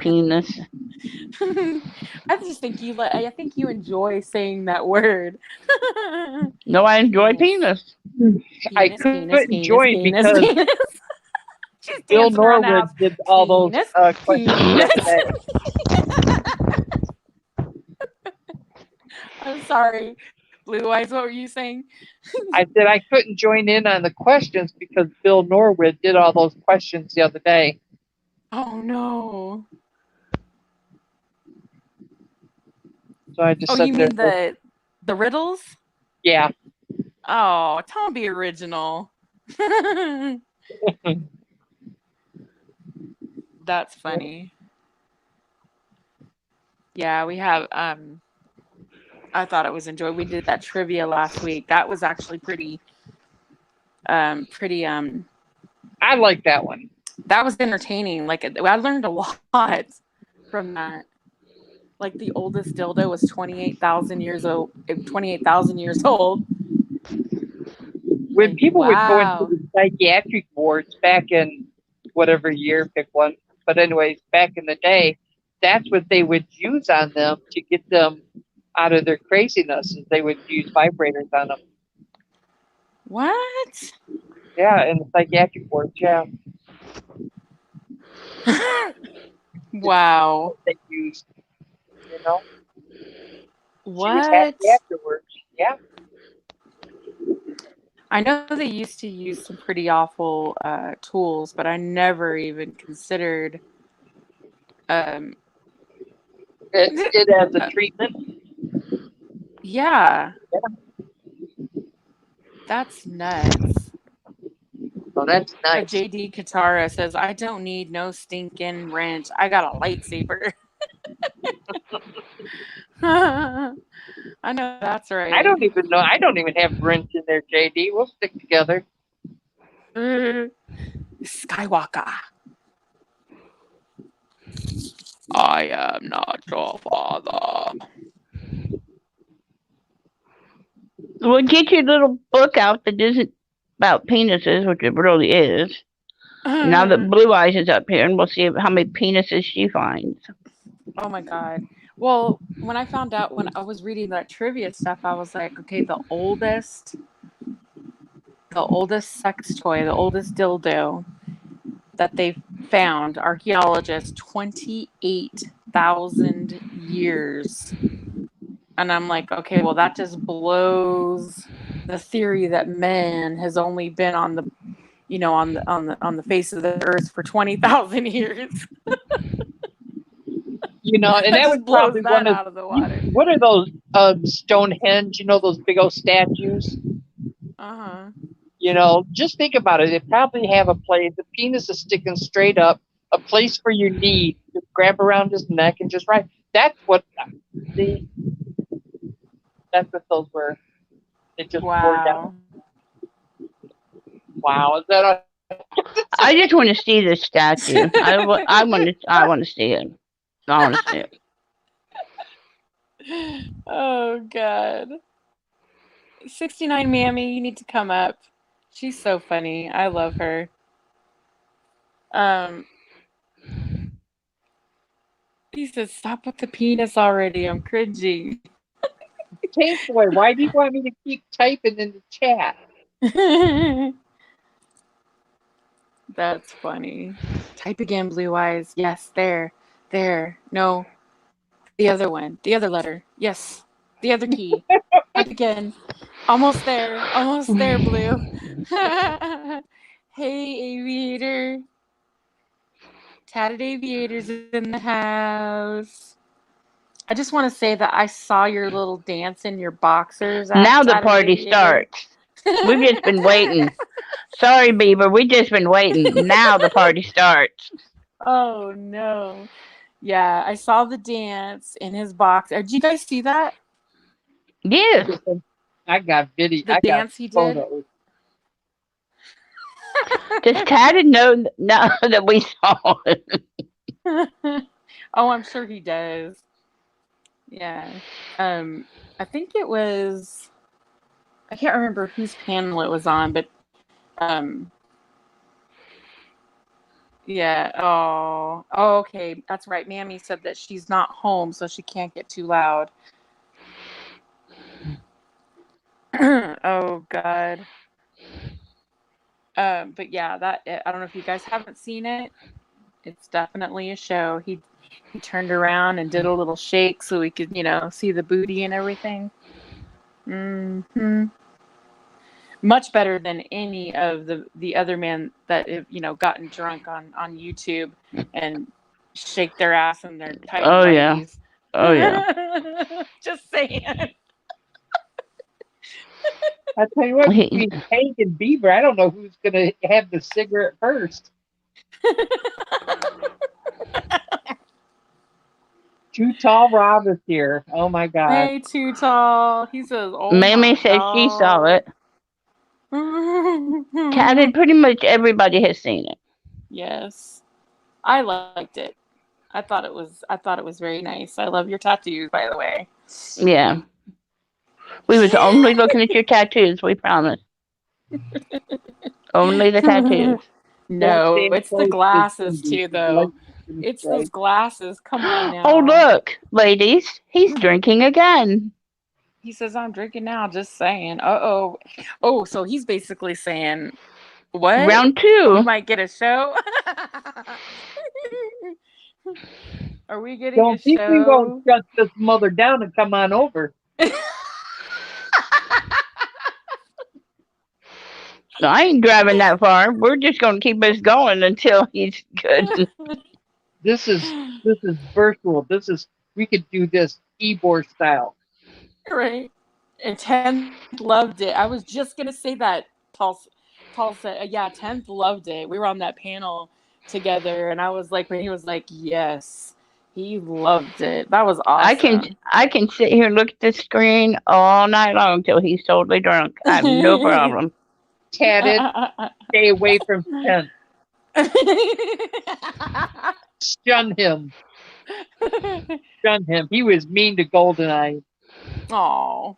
penis. I just think I think you enjoy saying that word. No, I enjoy penis. I couldn't join because penis. She's Bill dancing around the Norwood house. did all those Penis, questions penis. yesterday. I'm sorry. Blue Eyes, what were you saying? I said I couldn't join in on the questions because Bill Norwood did all those questions the other day. Oh no. So I just Oh, sat you there. mean the riddles? Yeah. Oh, don't be original. That's funny. Yeah, we have I thought it was enjoyable. We did that trivia last week. That was actually pretty I like that one. that was entertaining. Like I learned a lot from that. Like the oldest dildo was 28,000 years old. 28,000 years old. When Like, people would go wow. into the psychiatric wards back in whatever year, pick one. But anyways, back in the day, that's what they would use on them to get them out of their craziness. Is they would use vibrators on them. What? Yeah, in the psychiatric wards. Yeah. Wow. They used, you know. She was What? happy afterwards. Yeah. I know they used to use some pretty awful tools, but I never even considered It as a treatment. yeah. Yeah. That's nuts. So that's nice. JD Katara says, I don't need no stinking wrench. I got a lightsaber. I know that's right. I don't even know. I don't even have wrench in there, JD. We'll stick together. Skywalker. I am not your father. Well, get your little book out that isn't about penises, which it really is. Now that Blue Eyes is up here, and we'll see how many penises she finds. Oh my God. Well, when I found out, when I was reading that trivia stuff, I was like, okay, the oldest sex toy, the oldest dildo that they found, archaeologists, 28,000 years. And I'm like, okay, well, that just blows the theory that man has only been on the, on the face of the earth for 20,000 years. And that was probably one out of the water. What are those Stonehenge? Those big old statues. Just think about it. They probably have a place. The penis is sticking straight up, a place for your knee. Just grab around his neck and just right. That's what. See, that's what those were. They just poured down. Wow, is that? I just want to see this statue. I want to see it. I want to see it. Oh God. 69 Mammy, you need to come up. She's so funny. I love her. He says, stop with the penis already. I'm cringing. Tank Boy, why do you want me to keep typing in the chat? That's funny. Type again, Blue Eyes. Yes, there. No. The other one. The other letter. Yes. The other key. Type again. Almost there. Almost there, Blue. Hey, Aviator. Tatted Aviator's in the house. I just want to say that I saw your little dance in your boxers at Now the Tatted party Aviator. starts. We've just been waiting. Sorry, Beaver. We've just been waiting. Now the party starts. Oh, no. Yeah, I saw the dance in his box. Did you guys see that? Yes. I got video. The I got dance he did? photos. Does Tatted know that we saw it? Oh, I'm sure he does. Yeah. I think it was, I can't remember whose panel it was on, but um yeah. Oh, okay. That's right. Mammy said that she's not home, so she can't get too loud. Oh God. But yeah, I don't know if you guys haven't seen it. It's definitely a show. He turned around and did a little shake so we could, see the booty and everything. Much better than any of the other men that have, gotten drunk on YouTube and shake their ass in their tight Oh, yeah. whities. Oh, yeah. Just saying. I tell you what, between Hank and Beaver, I don't know who's gonna have the cigarette first. Too Tall Rob is here. Oh my God. Hey, Too Tall. He says, "Oh Mamie my says she saw God." it. Tatted, pretty much everybody has seen it. Yes, I liked it. I thought it was very nice. I love your tattoos, by the way. Yeah. We was only looking at your tattoos, we promise. Only the tattoos. No, it's the glasses too, though. It's those glasses. Come on now. Oh, look, ladies, he's drinking again. He says, "I'm drinking now." Just saying. Uh-oh. Oh, so he's basically saying, what? Round We 2. might get a show? Are we getting Don't a think show? we won't shut this mother down and come on over. So I ain't driving that far. We're just going to keep us going until he's good. This is virtual. We could do this Ebor style. Right. And 10th loved it. I was just going to say that. Paul said, yeah, 10th loved it. We were on that panel together, and I was like, when he was like, yes, he loved it. That was awesome. I can sit here and look at the screen all night long until he's totally drunk. I have no problem. Tatted, stay away from 10th. Shun him. Shun him. He was mean to Goldeneye. Oh.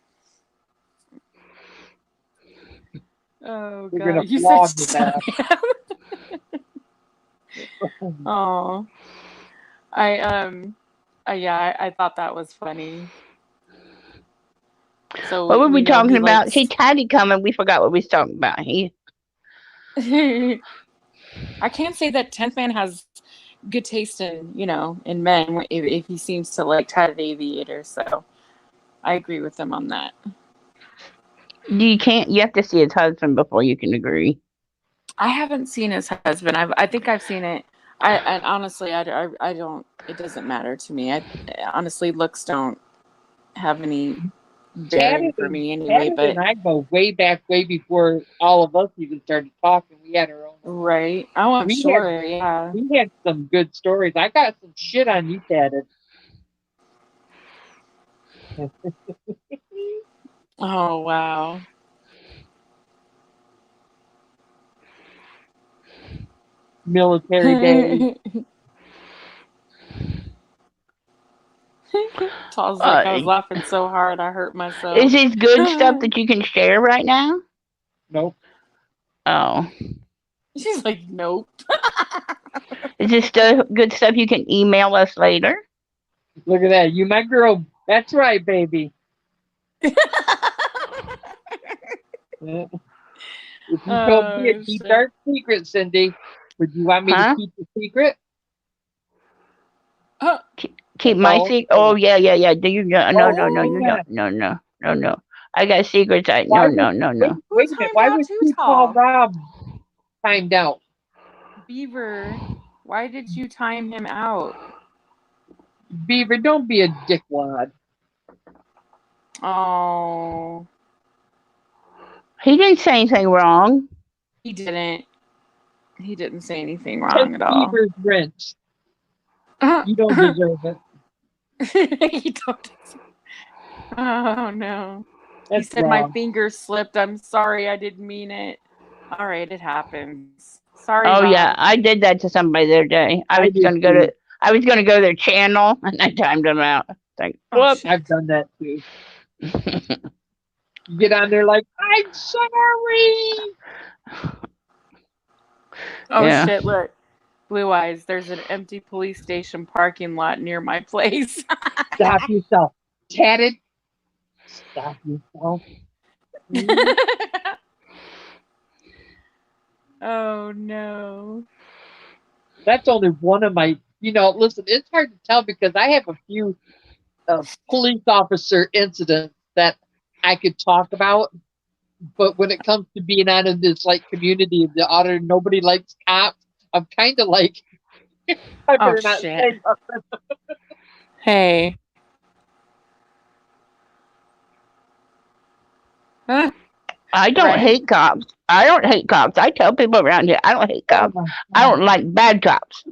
Oh, We're God. gonna You flog said that. Oh. I thought that was funny. So What were we know talking he about? likes... See, Tatty coming. We forgot what we was talking about. I can't say that 10th Man has good taste in, in men if he seems to like Tatted Aviator. So I agree with him on that. You have to see his husband before you can agree. I haven't seen his husband. I think I've seen it. And honestly, I don't, it doesn't matter to me. Honestly, looks don't have any bearing for me anyway. But and I go way back, way before all of us even started talking. We had our own. Right. Oh, I'm sure. Yeah. We had some good stories. I got some shit on you, Tatted. Oh, wow. Military day. Tall's like, I was laughing so hard I hurt myself. Is this good stuff that you can share right now? Nope. Oh. She's like, nope. Is this good stuff you can email us later? Look at that. You my girl. That's right, baby. If you told me to keep our secret, Cindy, would you want me to keep the secret? keep my Oh, secret. Oh yeah. Do you? No, oh, you yeah. don't. No. I got secrets. Why No. wait, Who wait a minute. timed Why out was too Too Tall tall? Rob timed out? Beaver, why did you time him out? Beaver, don't be a dickwad. Oh, He didn't say anything wrong. he didn't. He didn't say anything Take wrong at all. Beaver's rent. You don't deserve it. You don't. Oh no. He That's said my wrong. finger slipped. I'm sorry, I didn't mean it. All right, it happens. Sorry, Oh yeah, Rob. I did that to somebody the other day. I I was did gonna go too. to their channel and I timed them out. Like, Oh whoop. shit. I've done that too. You get on there like, I'm sorry. Oh Yeah. shit, look. Blue Eyes, there's an empty police station parking lot near my place. Stop yourself. Tatted. Stop yourself. Oh no. That's only one of my, listen, it's hard to tell because I have a few police officer incidents that I could talk about. But when it comes to being out of this like community of the auditor, nobody likes cops. I'm kind of like, I better not shit. say nothing. Hey. Huh? I don't Right. hate cops. I tell people around here I don't hate Oh cops. my I God. don't like bad cops.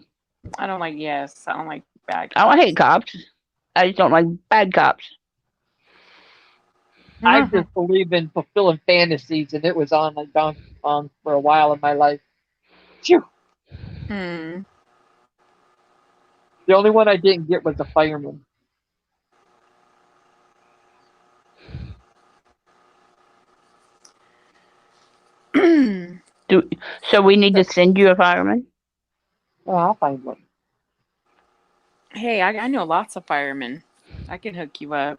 I don't like bad I don't cops. hate cops. I just don't like bad cops. I just believe in fulfilling fantasies, and it was on for a while in my life. Phew. Hmm. The only one I didn't get was a fireman. So we need to send you a fireman? Oh, I'll find one. Hey, I know lots of firemen. I can hook you up.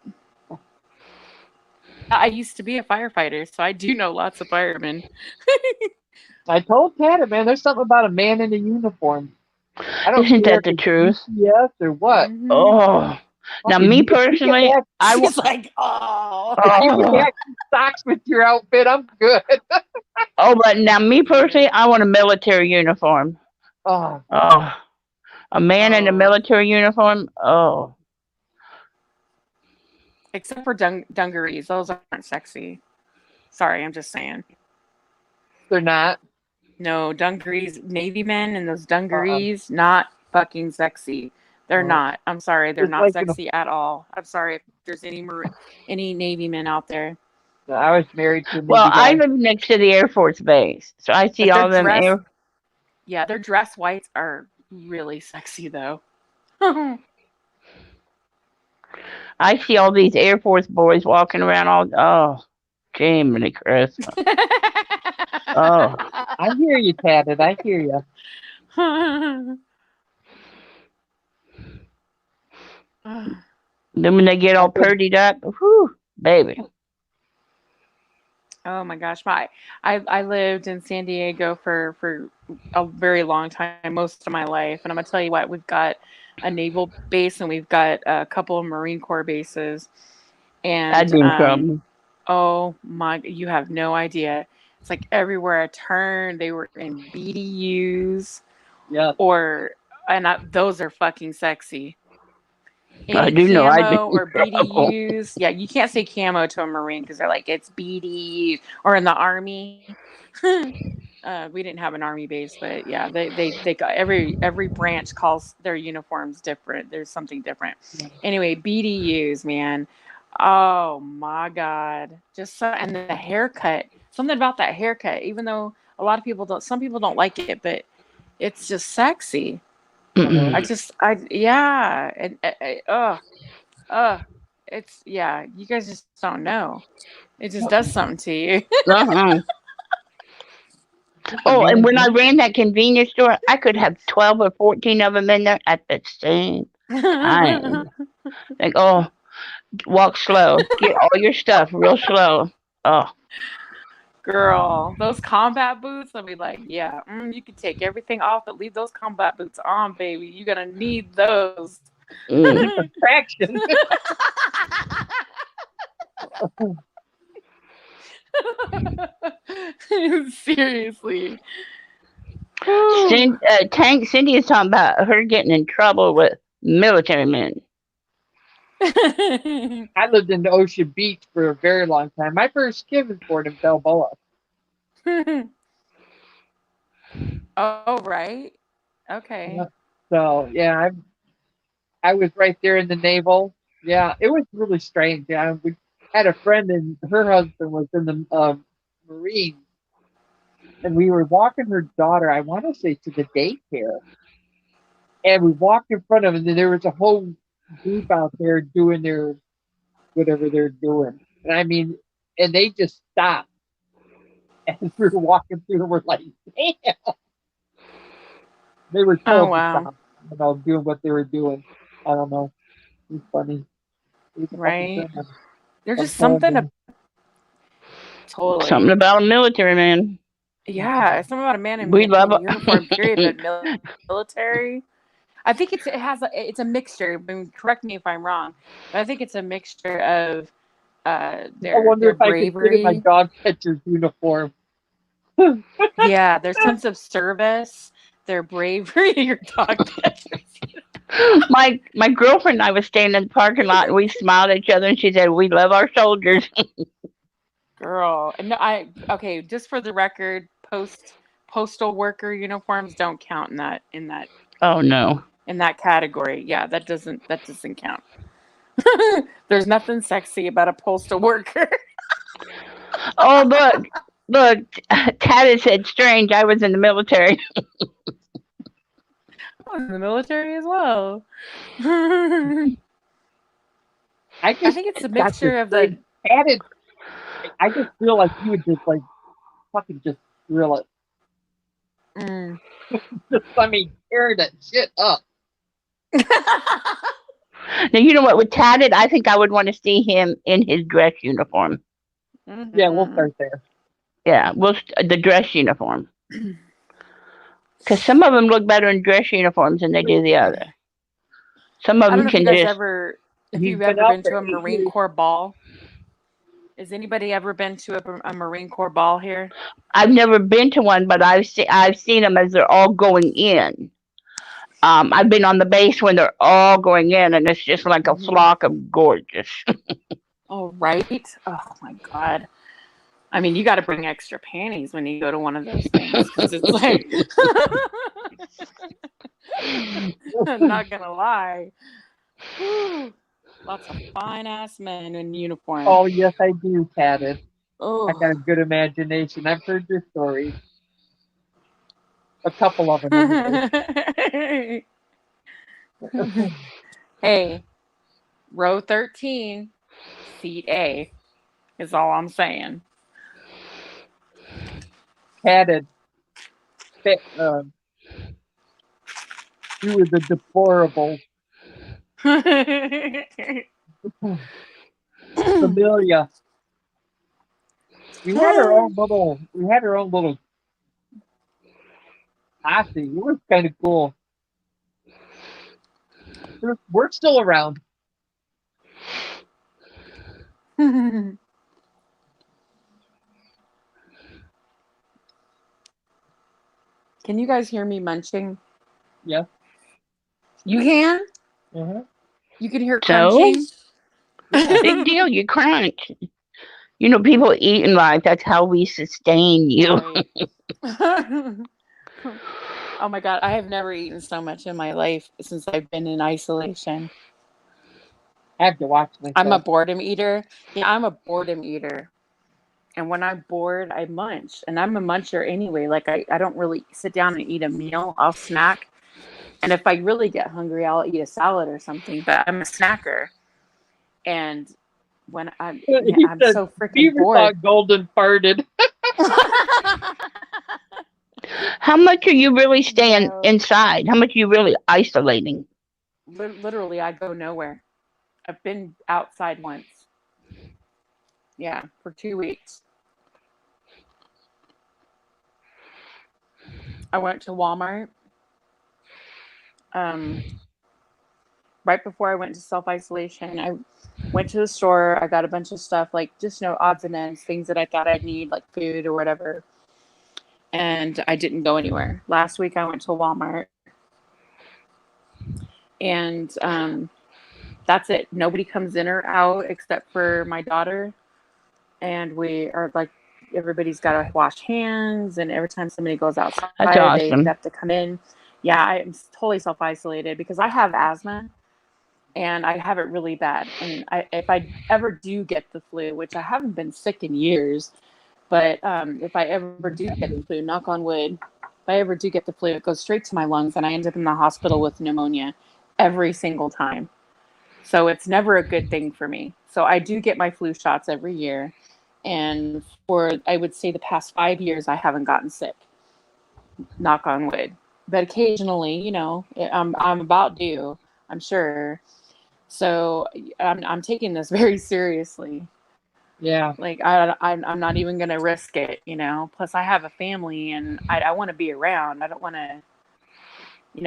I used to be a firefighter, so I do know lots of firemen. I told Tata, man, there's something about a man in a uniform. I don't Isn't care that if the it's truth? GPS or what. Mhm. Oh. Now Fucking me you can personally, have- I She's want like, oh. you can have socks with your outfit. I'm good. but now me personally, I want a military uniform. Oh, Oh. A man in a Oh. military uniform? Oh. Except for dungarees. Those aren't sexy. Sorry, I'm just saying. they're not. No, dungarees, Navy men and those dungarees, not fucking sexy. They're not. I'm sorry, they're It's not like sexy at all. I'm sorry if there's any Navy men out there. I was married to a Well, Navy I guy. live next to the Air Force Base, so I see But all them their dress whites are really sexy though. I see all these Air Force boys walking around Jiminy Christmas. Oh. I hear you, Tatted. I hear you. Then when they get all purdied up, whew, baby. Oh my gosh, I lived in San Diego for a very long time, most of my life, and I'm gonna tell you what, we've got a naval base and we've got a couple of Marine Corps bases, I'd and be in trouble. oh my, you have no idea. It's like everywhere I turned, they were in BDUs Yeah. those are fucking sexy. I Any do know I'd be camo in or trouble. BDUs. Yeah, you can't say camo to a Marine because they're like, it's BDUs. Or in the Army. We didn't have an Army base, but yeah, they got every branch calls their uniforms different. There's something different. Anyway, BDUs, man. Oh my God. And the haircut. Something about that haircut, even though some people don't like it, but it's just sexy. Yeah. And, you guys just don't know. It just does something to you. Uh-huh. Oh, and when I ran that convenience store, I could have 12 or 14 of them in there at the same time. Like, walk slow. Get all your stuff real slow. Oh. Girl, those combat boots, I'll be like, you can take everything off, but leave those combat boots on, baby. You're going to need those. Contraction. Seriously. Cindy is talking about her getting in trouble with military men. I lived in Ocean Beach for a very long time. My first kid was born in Balboa. Oh, right. Okay. So yeah, I was right there in the naval. Yeah, it was really strange. Yeah, we had a friend and her husband was in the Marines, and we were walking her daughter. I want to say to the daycare, and we walked in front of them, and there was a whole group out there doing their whatever they're doing. And I mean, and they just stopped as we were walking through, and we're like, damn. They were Oh, told to wow. stop, doing what they were doing. I don't know. It's funny. Right. There's I'm just something totally. Something about a military man. Yeah, something about a man in uniform, period, but military. I think it's a mixture. I mean, correct me if I'm wrong, but I think it's a mixture of I wonder their if I could fit in my bravery. dog catcher's uniform. Yeah, their sense of service, their bravery, your dog catchers. My girlfriend and I was standing in the parking lot and we smiled at each other and she said, "We love our soldiers." Girl, no, okay. Just for the record, postal worker uniforms don't count in that Oh no. in that category. Yeah, that doesn't count. There's nothing sexy about a postal worker. Oh look, Taddie said strange. I was in the military. I was in the military as well. I think it's a mixture of the. added. I just feel like you would just like fucking just drill it. Mm. Tear that shit up. Now you know what? With Tadded, I think I would want to see him in his dress uniform. Mm-hmm. Yeah, we'll start there. Yeah, the dress uniform. Because some of them look better in dress uniforms than they do the other. Some of I don't them know if you can guys just. if you've ever been to a Marine Corps ball. Has anybody ever been to a Marine Corps ball here? I've never been to one, but I've seen them as they're all going in. I've been on the base when they're all going in, and it's just like a flock of gorgeous. Oh, right. Oh my God. I mean, you got to bring extra panties when you go to one of those things because it's like, I'm not gonna lie. Whew. Lots of fine ass men in uniform. Oh yes, I do, Tadded. Oh. I got a good imagination. I've heard your stories. A couple of them. Anyway. Hey, row 13, seat A, is all I'm saying. Tadded. You were the deplorable. Familia. We had our own little posse. It was kind of cool. We're still around. Can you guys hear me munching? Yeah. You can? Mm-hmm. You can hear crunching? Big deal, you crunch. You know, people eat in life. That's how we sustain you. Right. Oh my God, I have never eaten so much in my life since I've been in isolation. I have to watch myself. I'm a boredom eater. Yeah, I'm a boredom eater. And when I'm bored, I munch. And I'm a muncher anyway. Like, I don't really sit down and eat a meal. I'll snack. And if I really get hungry, I'll eat a salad or something. But I'm a snacker. And when I'm so freaking bored. Thought Golden farted. How much are you really staying inside? How much are you really isolating? Literally, I go nowhere. I've been outside once. Yeah, for 2 weeks. I went to Walmart. right before I went to self-isolation, I went to the store. I got a bunch of stuff, like just odds and ends, things that I thought I'd need, like food or whatever. And I didn't go anywhere. Last week I went to Walmart, and that's it. Nobody comes in or out except for my daughter. And we are like, everybody's got to wash hands. And every time somebody goes outside, That's they awesome. have to come in. Yeah, I'm totally self-isolated because I have asthma and I have it really bad. And if I ever do get the flu, which I haven't been sick in years, but if I ever do get the flu, knock on wood, if I ever do get the flu, it goes straight to my lungs and I end up in the hospital with pneumonia every single time. So it's never a good thing for me. So I do get my flu shots every year. And for, I would say, the past 5 years, I haven't gotten sick. Knock on wood. But occasionally, I'm about due, I'm sure. So I'm taking this very seriously. Yeah. Like I'm not even gonna risk it, Plus I have a family and I want to be around. I don't want to,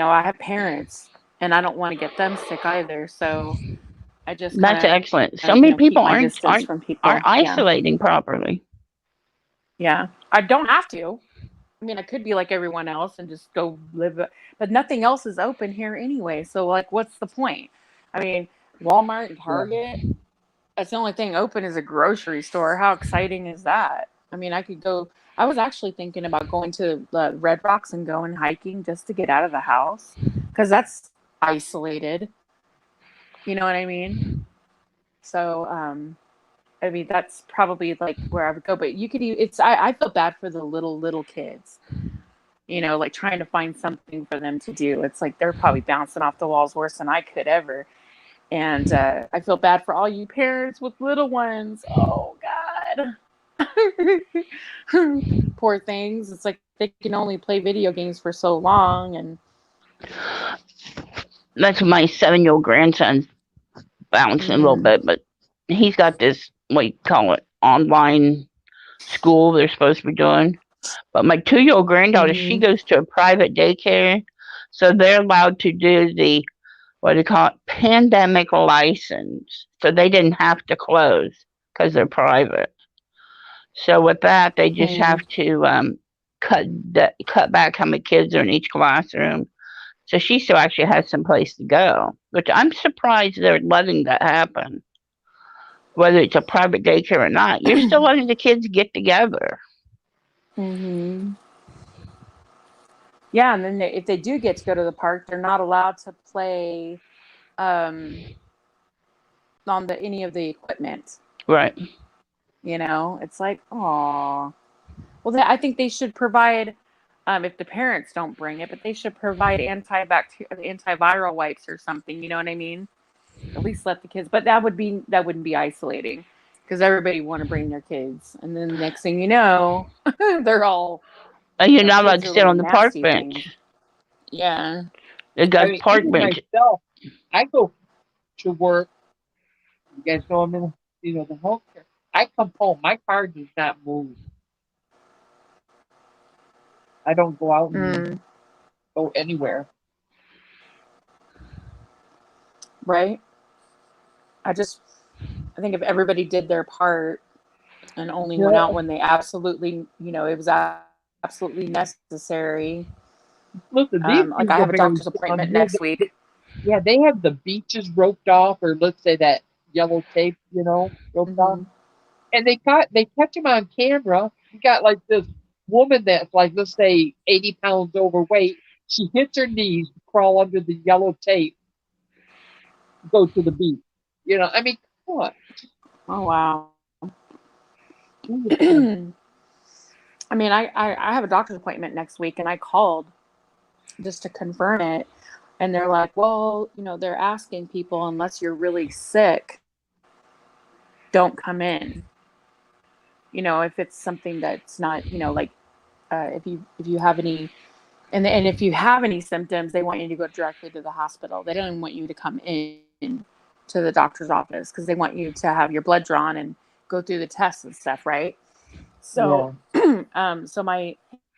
I have parents and I don't want to get them sick either. So I just That's kind excellent. So of, many keep people my aren't distance from are people. Yeah. isolating properly. Yeah. I don't have to. I mean, I could be like everyone else and just go live, but nothing else is open here anyway. So like, what's the point? I mean, Walmart and Target, that's the only thing open is a grocery store. How exciting is that? I mean, I was actually thinking about going to Red Rocks and going hiking just to get out of the house because that's isolated. You know what I mean? So, I mean, that's probably like where I would go, but I feel bad for the little kids, like trying to find something for them to do. It's like they're probably bouncing off the walls worse than I could ever. And I feel bad for all you parents with little ones. Oh, God. Poor things. It's like they can only play video games for so long. And That's my 7-year-old grandson's bouncing a little bit, but he's got this, what you call it, online school they're supposed to be doing. But my 2-year-old granddaughter, she goes to a private daycare, so they're allowed to do the, what do you call it, pandemic license. So they didn't have to close because they're private. So with that, they just have to cut back how many kids are in each classroom. So she still actually has some place to go, which I'm surprised they're letting that happen. Whether it's a private daycare or not, you're still letting the kids get together. Yeah, and then if they do get to go to the park, they're not allowed to play on any of the equipment. Right. It's like, oh. Well, I think they should provide, if the parents don't bring it, but they should provide antiviral wipes or something. You know what I mean? At least let the kids. But that wouldn't be isolating because everybody want to bring their kids, and then the next thing you know, they're all. You're not allowed Kids to are sit little on the park nasty bench. things. Yeah. They got park even bench. myself, I go to work. You guys know I'm in, the healthcare. I come home, my car does not move. I don't go out and go anywhere. Right. I think if everybody did their part and only went out when they absolutely, it was absolutely necessary. Listen, like I have a doctor's appointment next week. Yeah, they have the beaches roped off, or let's say that yellow tape, roped off, and they catch them on camera. You got like this woman that's like, let's say 80 pounds overweight. She hits her knees, crawl under the yellow tape, go to the beach. I mean, come on. Oh wow. I mean, I have a doctor's appointment next week, and I called just to confirm it, and they're like, well, they're asking people unless you're really sick, don't come in. If it's something that's not, like if you have any, and if you have any symptoms, they want you to go directly to the hospital. They don't want you to come in to the doctor's office because they want you to have your blood drawn and go through the tests and stuff, right? So, so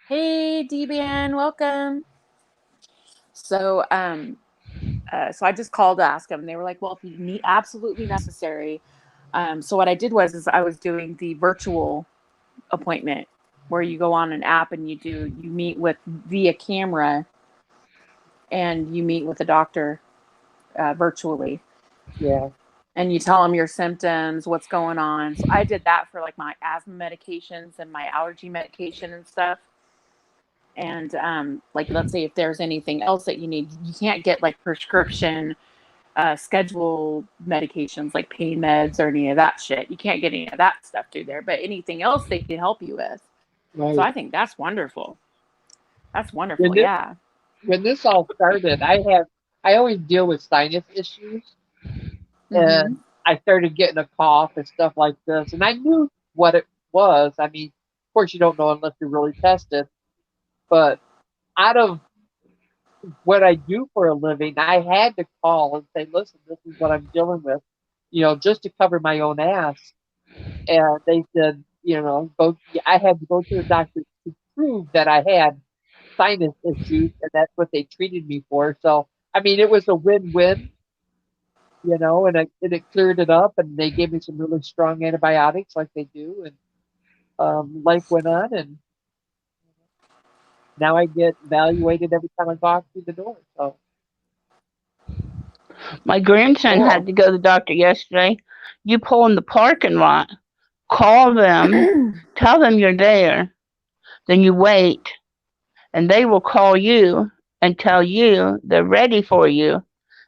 hey, D-Ban, welcome. So, So I just called to ask them. They were like, well, if you need absolutely necessary. So what I did was I was doing the virtual appointment where you go on an app and you meet with via camera and you meet with the doctor virtually. Yeah. And you tell them your symptoms, what's going on. So I did that for like my asthma medications and my allergy medication and stuff. And like, let's say if there's anything else that you need, you can't get like prescription schedule medications like pain meds or any of that shit. You can't get any of that stuff through there, but anything else they can help you with. Right. So I think that's wonderful. That's wonderful. When this, Yeah. when this all started, I always deal with sinus issues, and I started getting a cough and stuff like this, and I knew what it was. I mean, of course, you don't know unless you really test it. But out of what I do for a living, I had to call and say, "Listen, this is what I'm dealing with," just to cover my own ass. And they said, go. I had to go to the doctor to prove that I had sinus issues, and that's what they treated me for. So, I mean, it was a win-win, and it cleared it up, and they gave me some really strong antibiotics like they do, and life went on, and now I get evaluated every time I walk through the door. So, My grandson had to go to the doctor yesterday. You pull in the parking lot, call them, tell them you're there, then you wait, and they will call you and tell you they're ready for you,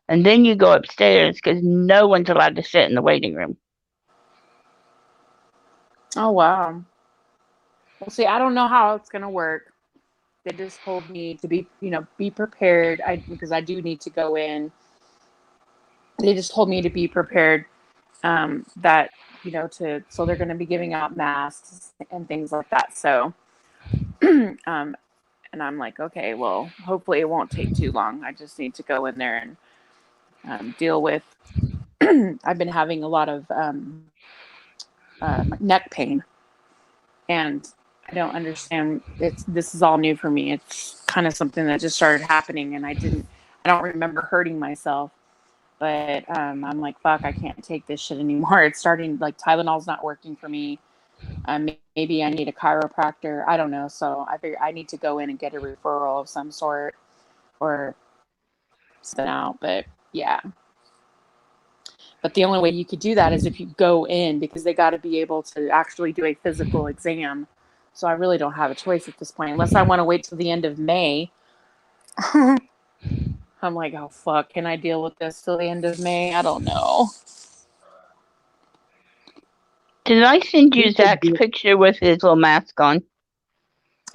and then you go upstairs because no one's allowed to sit in the waiting room. Oh, wow. Well, see, I don't know how it's going to work. They just told me to be prepared. Because I do need to go in. They just told me to be prepared. That so they're going to be giving out masks and things like that. So, and I'm like, okay, well, hopefully it won't take too long. I just need to go in there and deal with. I've been having a lot of neck pain, and I don't understand. This is all new for me. It's kind of something that just started happening, and I don't remember hurting myself. But I'm like, fuck, I can't take this shit anymore. It's starting, like, Tylenol's not working for me. Maybe I need a chiropractor. I don't know. So I figure I need to go in and get a referral of some sort or something out. But yeah. But the only way you could do that is if you go in, because they got to be able to actually do a physical exam. So I really don't have a choice at this point, unless I want to wait till the end of May. I'm like, oh, fuck, can I deal with this till the end of May? I don't know. Did I send you Zach's picture with his little mask on?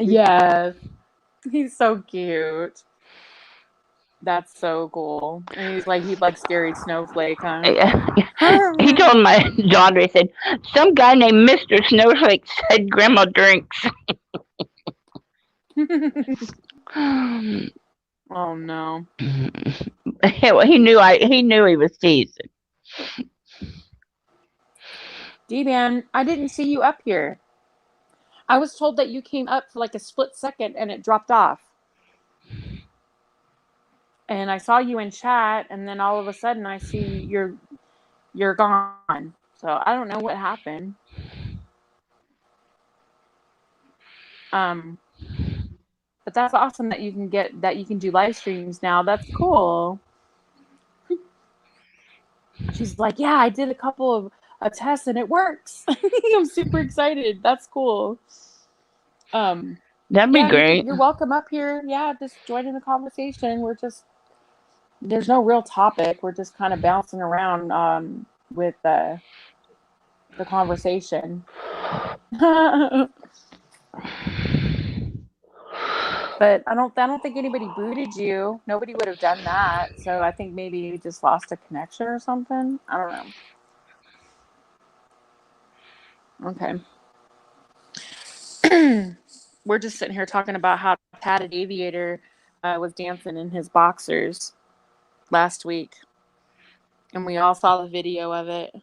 Yes. He's so cute. That's so cool. And he's like scary snowflake, huh? He told my daughter, he said, some guy named Mr. Snowflake said Grandma drinks. Oh no. Well, he knew he was teasing. D-Man, I didn't see you up here. I was told that you came up for like a split second and it dropped off. And I saw you in chat, and then all of a sudden I see you're gone. So I don't know what happened. But that's awesome that you can do live streams now. That's cool. She's like, yeah, I did a couple of tests and it works. I'm super excited. That's cool. That'd be great. You're welcome up here. Yeah, just join in the conversation. There's no real topic. We're just kind of bouncing around with the conversation. But I don't think anybody booted you. Nobody would have done that. So I think maybe you just lost a connection or something. I don't know. Okay. We're just sitting here talking about how Tatted Aviator was dancing in his boxers last week. And we all saw the video of it.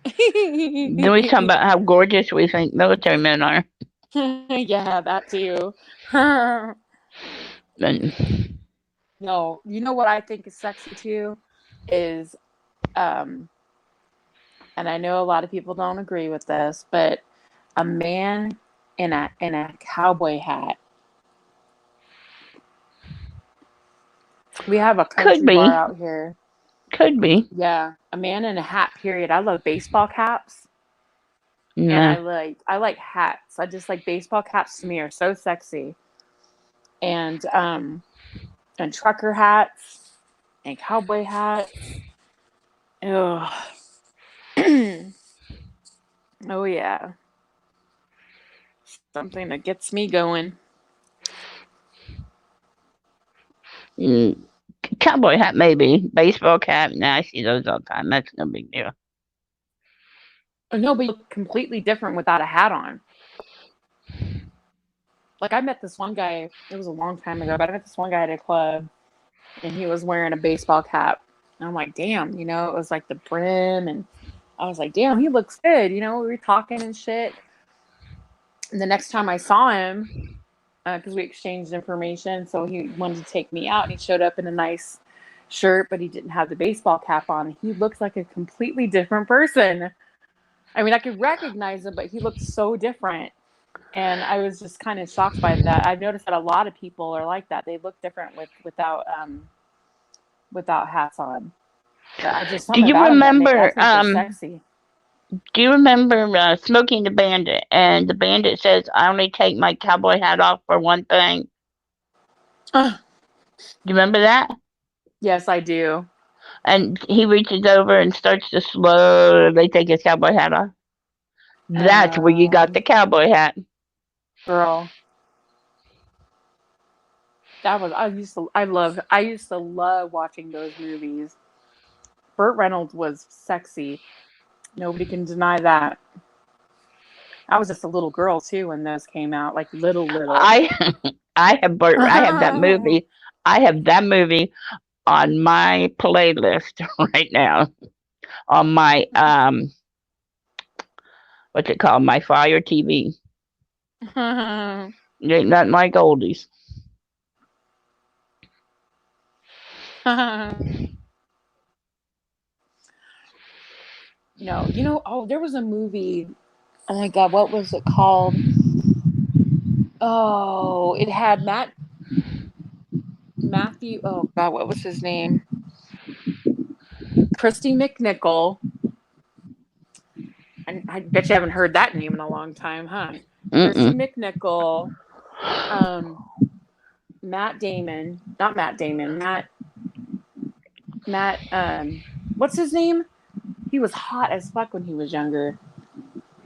Then we talk about how gorgeous we think military men are. Yeah, that too. No, you know what I think is sexy too is and I know a lot of people don't agree with this, but a man in a cowboy hat. We have a Could country bar be. out here. Could be. Yeah, a man in a hat. Period. I love baseball caps, and Nah. I like hats. I just like baseball caps. To me are so sexy, and trucker hats and cowboy hats. Ugh. Oh yeah, something that gets me going. Mm, cowboy hat, maybe. Baseball cap. Nah, I see those all the time. That's no big deal. No, but you look completely different without a hat on. Like I met this one guy. It was a long time ago, but I met this one guy at a club, and he was wearing a baseball cap. And I'm like, damn, you know, it was like the brim, and I was like, damn, he looks good. You know, we were talking and shit. And the next time I saw him, because we exchanged information, so he wanted to take me out, and he showed up in a nice shirt, but he didn't have the baseball cap on. He looked like a completely different person. I mean, I could recognize him, but he looked so different. And I was just kind of shocked by that. I've noticed that a lot of people are like that. They look different without hats on. But I just Do something you about them that I remember? think they're sexy. Do you remember Smoking the Bandit? And the bandit says, "I only take my cowboy hat off for one thing." Do you remember that? Yes, I do. And he reaches over and starts to slowly take his cowboy hat off. That's where you got the cowboy hat. Girl, that was I used to love watching those movies. Burt Reynolds was sexy. Nobody can deny that. I was just a little girl too when those came out, like little. I I have that movie. I have that movie on my playlist right now on my what's it called? My Fire TV. It ain't nothing like oldies. No, you know, oh, there was a movie. Oh my God, what was it called? Oh, it had Matthew. Oh God, what was his name? Christy McNichol. And I bet you haven't heard that name in a long time, huh? Christy Mm-mm. McNichol, um, Matt Damon, not Matt Damon, Matt, what's his name? He was hot as fuck when he was younger.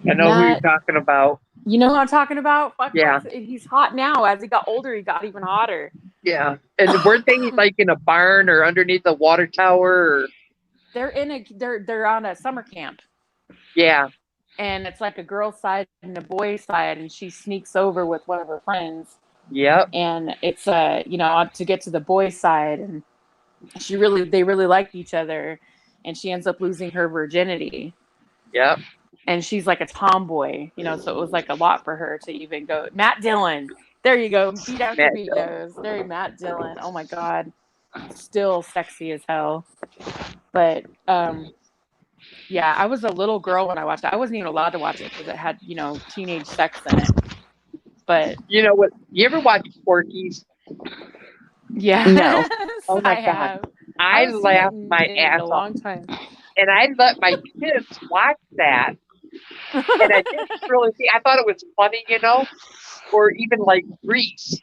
I know who you're Matt, talking about. you know who I'm talking about? Fuck, Yeah. he's hot now. As he got older, he got even hotter. Yeah. And weren't they like in a barn or underneath a water tower? Or... They're on a summer camp. Yeah. And it's like a girl's side and a boy's side, and she sneaks over with one of her friends. Yep. And it's you know, to get to the boy's side, and they really like each other, and she ends up losing her virginity. Yep. And she's like a tomboy, you know, so it was like a lot for her to even go. Matt Dillon, there you go, beat after Matt beat Dillon. nose. There, Matt Dillon. Oh my God, still sexy as hell. But yeah, I was a little girl when I watched it. I wasn't even allowed to watch it because it had, you know, teenage sex in it. But You know what? You ever watch Porky's? yeah, No. Oh my I God. have. I I haven't seen it laughed my in ass a off. long time. And I let my kids watch that. And I didn't really see, I thought it was funny, you know, or even like Grease.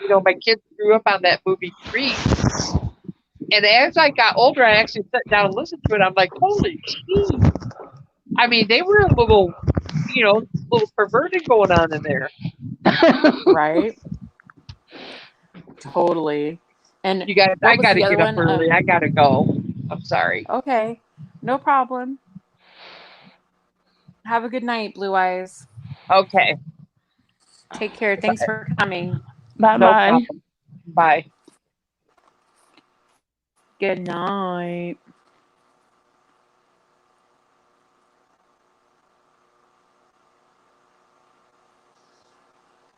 You know, my kids grew up on that movie Grease. And as I got older, I actually sat down and listened to it. I'm like, holy gee. I mean, they were a little, you know, little perverted going on in there. Right? Totally. And You guys, I what was got to the other get up one? early. I got to go. I'm sorry. Okay, no problem. Have a good night, Blue Eyes. Okay. Take care. Thanks for coming. Bye No bye. problem. Bye. Good night.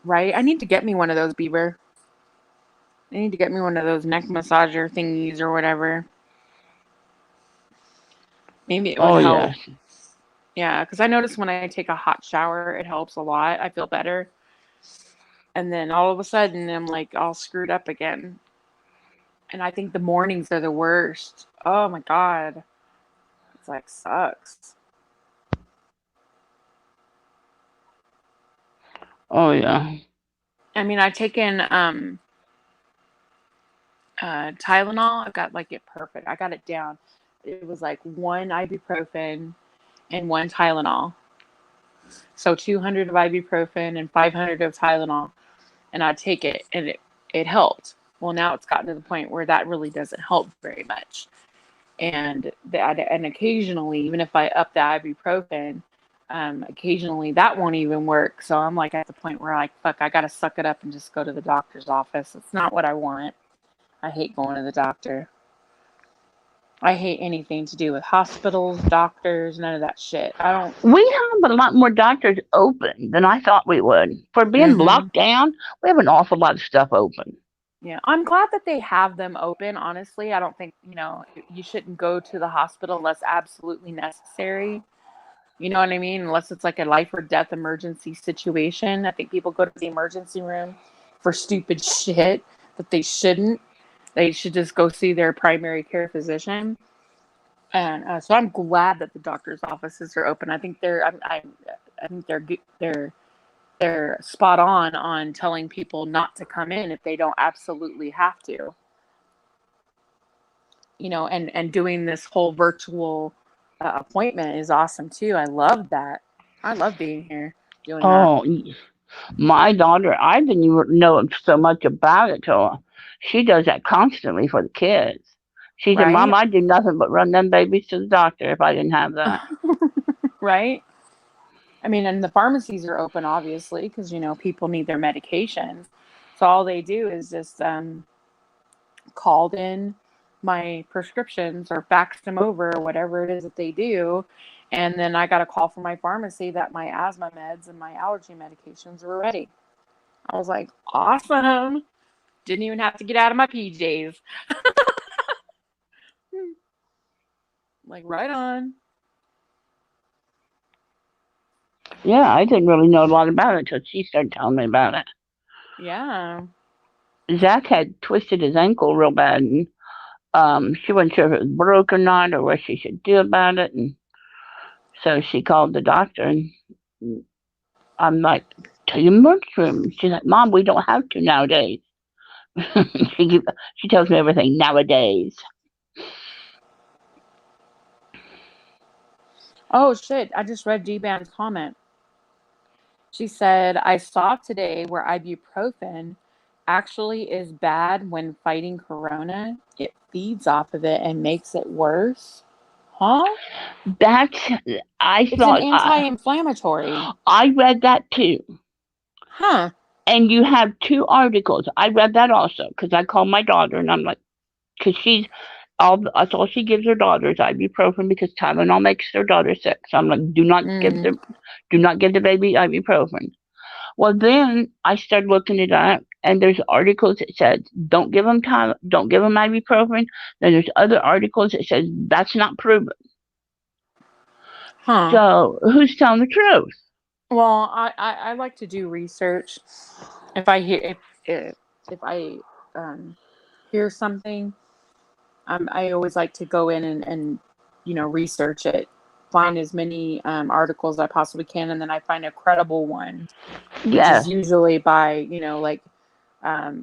Right? I need to get me one of those, Beaver. I need to get me one of those neck massager thingies or whatever. Maybe it would Oh, help. yes. Yeah, because I notice when I take a hot shower, it helps a lot. I feel better. And then all of a sudden, I'm like all screwed up again. And I think the mornings are the worst. Oh my God. It's like sucks. Oh, yeah. I mean, I've taken Tylenol. I got like it perfect. I got it down. It was like one ibuprofen and one Tylenol. So 200 of ibuprofen and 500 of Tylenol. And I'd take it and it helped. Well, now it's gotten to the point where that really doesn't help very much. And occasionally, even if I up the ibuprofen, occasionally that won't even work. So I'm like at the point where like, fuck, I gotta suck it up and just go to the doctor's office. It's not what I want. I hate going to the doctor. I hate anything to do with hospitals, doctors, none of that shit. I don't. We have a lot more doctors open than I thought we would. For being locked down, we have an awful lot of stuff open. Yeah, I'm glad that they have them open, honestly. I don't think, you shouldn't go to the hospital unless absolutely necessary. You know what I mean? Unless it's like a life or death emergency situation. I think people go to the emergency room for stupid shit that they shouldn't. They should just go see their primary care physician. And so I'm glad that the doctor's offices are open. I think I think they're spot on telling people not to come in if they don't absolutely have to. And doing this whole virtual appointment is awesome too. I love that. I love being here doing that. Oh, my daughter, I didn't even know so much about it till she does that constantly for the kids. She said, Mom, Right? I'd do nothing but run them babies to the doctor if I didn't have that. Right? I mean, and the pharmacies are open, obviously, because, people need their medications. So all they do is just called in my prescriptions or faxed them over or whatever it is that they do. And then I got a call from my pharmacy that my asthma meds and my allergy medications were ready. I was like, awesome. Didn't even have to get out of my PJs. Like, right on. Yeah, I didn't really know a lot about it until she started telling me about it. Yeah. Zach had twisted his ankle real bad, and she wasn't sure if it was broke or not or what she should do about it. And so she called the doctor, and I'm like, to the emergency room. She's like, Mom, we don't have to nowadays. she tells me everything nowadays. Oh, shit. I just read D-Band's comment. She said, I saw today where ibuprofen actually is bad when fighting corona. It feeds off of it and makes it worse. Huh? That's I It's an thought anti-inflammatory. I read that too. Huh. And you have two articles. I read that also because I called my daughter and I'm like, because that's all she gives her daughter is ibuprofen because Tylenol makes their daughter sick. So I'm like, do not give the baby ibuprofen. Well, then I started looking it up, and there's articles that said don't give them ibuprofen. Then there's other articles that says that's not proven. Huh. So who's telling the truth? Well, I like to do research. If I hear if I hear something, I always like to go in and research it, find as many articles I possibly can, and then I find a credible one, which is Yes. usually by like I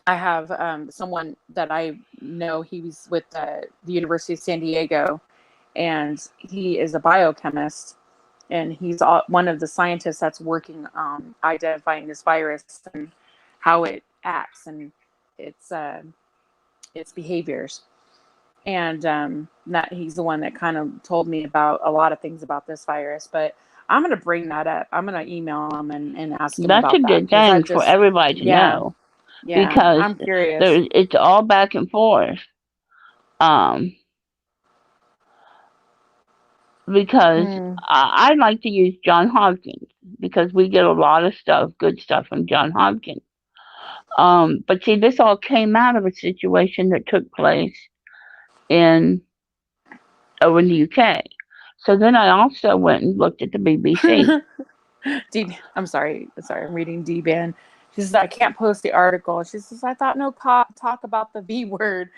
have someone that I know. He was with the University of San Diego, and he is a biochemist, and he's one of the scientists that's working on identifying this virus and how it acts and its behaviors. And that he's the one that kind of told me about a lot of things about this virus. But I'm going to bring that up. I'm going to email him and ask him That's a about that good because thing for everybody to know because I'm curious. it's all back and forth. Because I like to use John Hopkins because we get a lot of good stuff from John Hopkins. But see, this all came out of a situation that took place in over in the UK. So then I also went and looked at the BBC. I'm sorry. I'm reading D-Ban. She says, I can't post the article. She says, I thought no talk about the V word.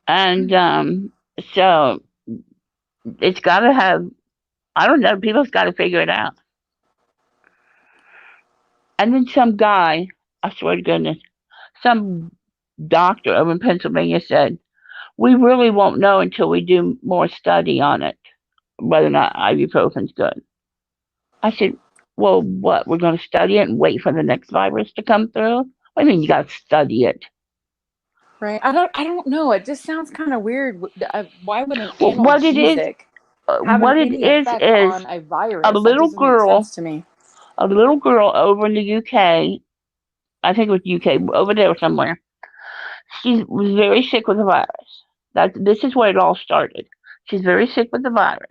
And so it's got to have, I don't know, people's got to figure it out. And then some guy, I swear to goodness, some doctor over in Pennsylvania said, we really won't know until we do more study on it, whether or not ibuprofen's good. I said, well, what? We're going to study it and wait for the next virus to come through? I mean, you got to study it. Right. I don't know. It just sounds kind of weird. Why would an Well, analgesic have what it any effect is on a virus? a That little doesn't make sense girl, to me. over in the UK. I think it was UK, over there somewhere. She was very sick with the virus. This is where it all started. She's very sick with the virus.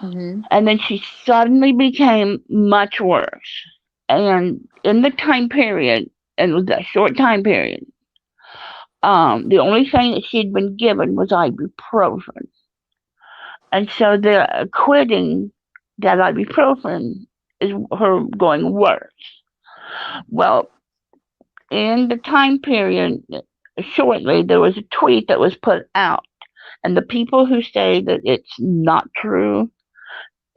Mm-hmm. And then she suddenly became much worse. And in the time period, and it was that short time period, the only thing that she'd been given was ibuprofen. And so they're quitting that ibuprofen is her going worse. Well, in the time period, shortly, there was a tweet that was put out. And the people who say that it's not true,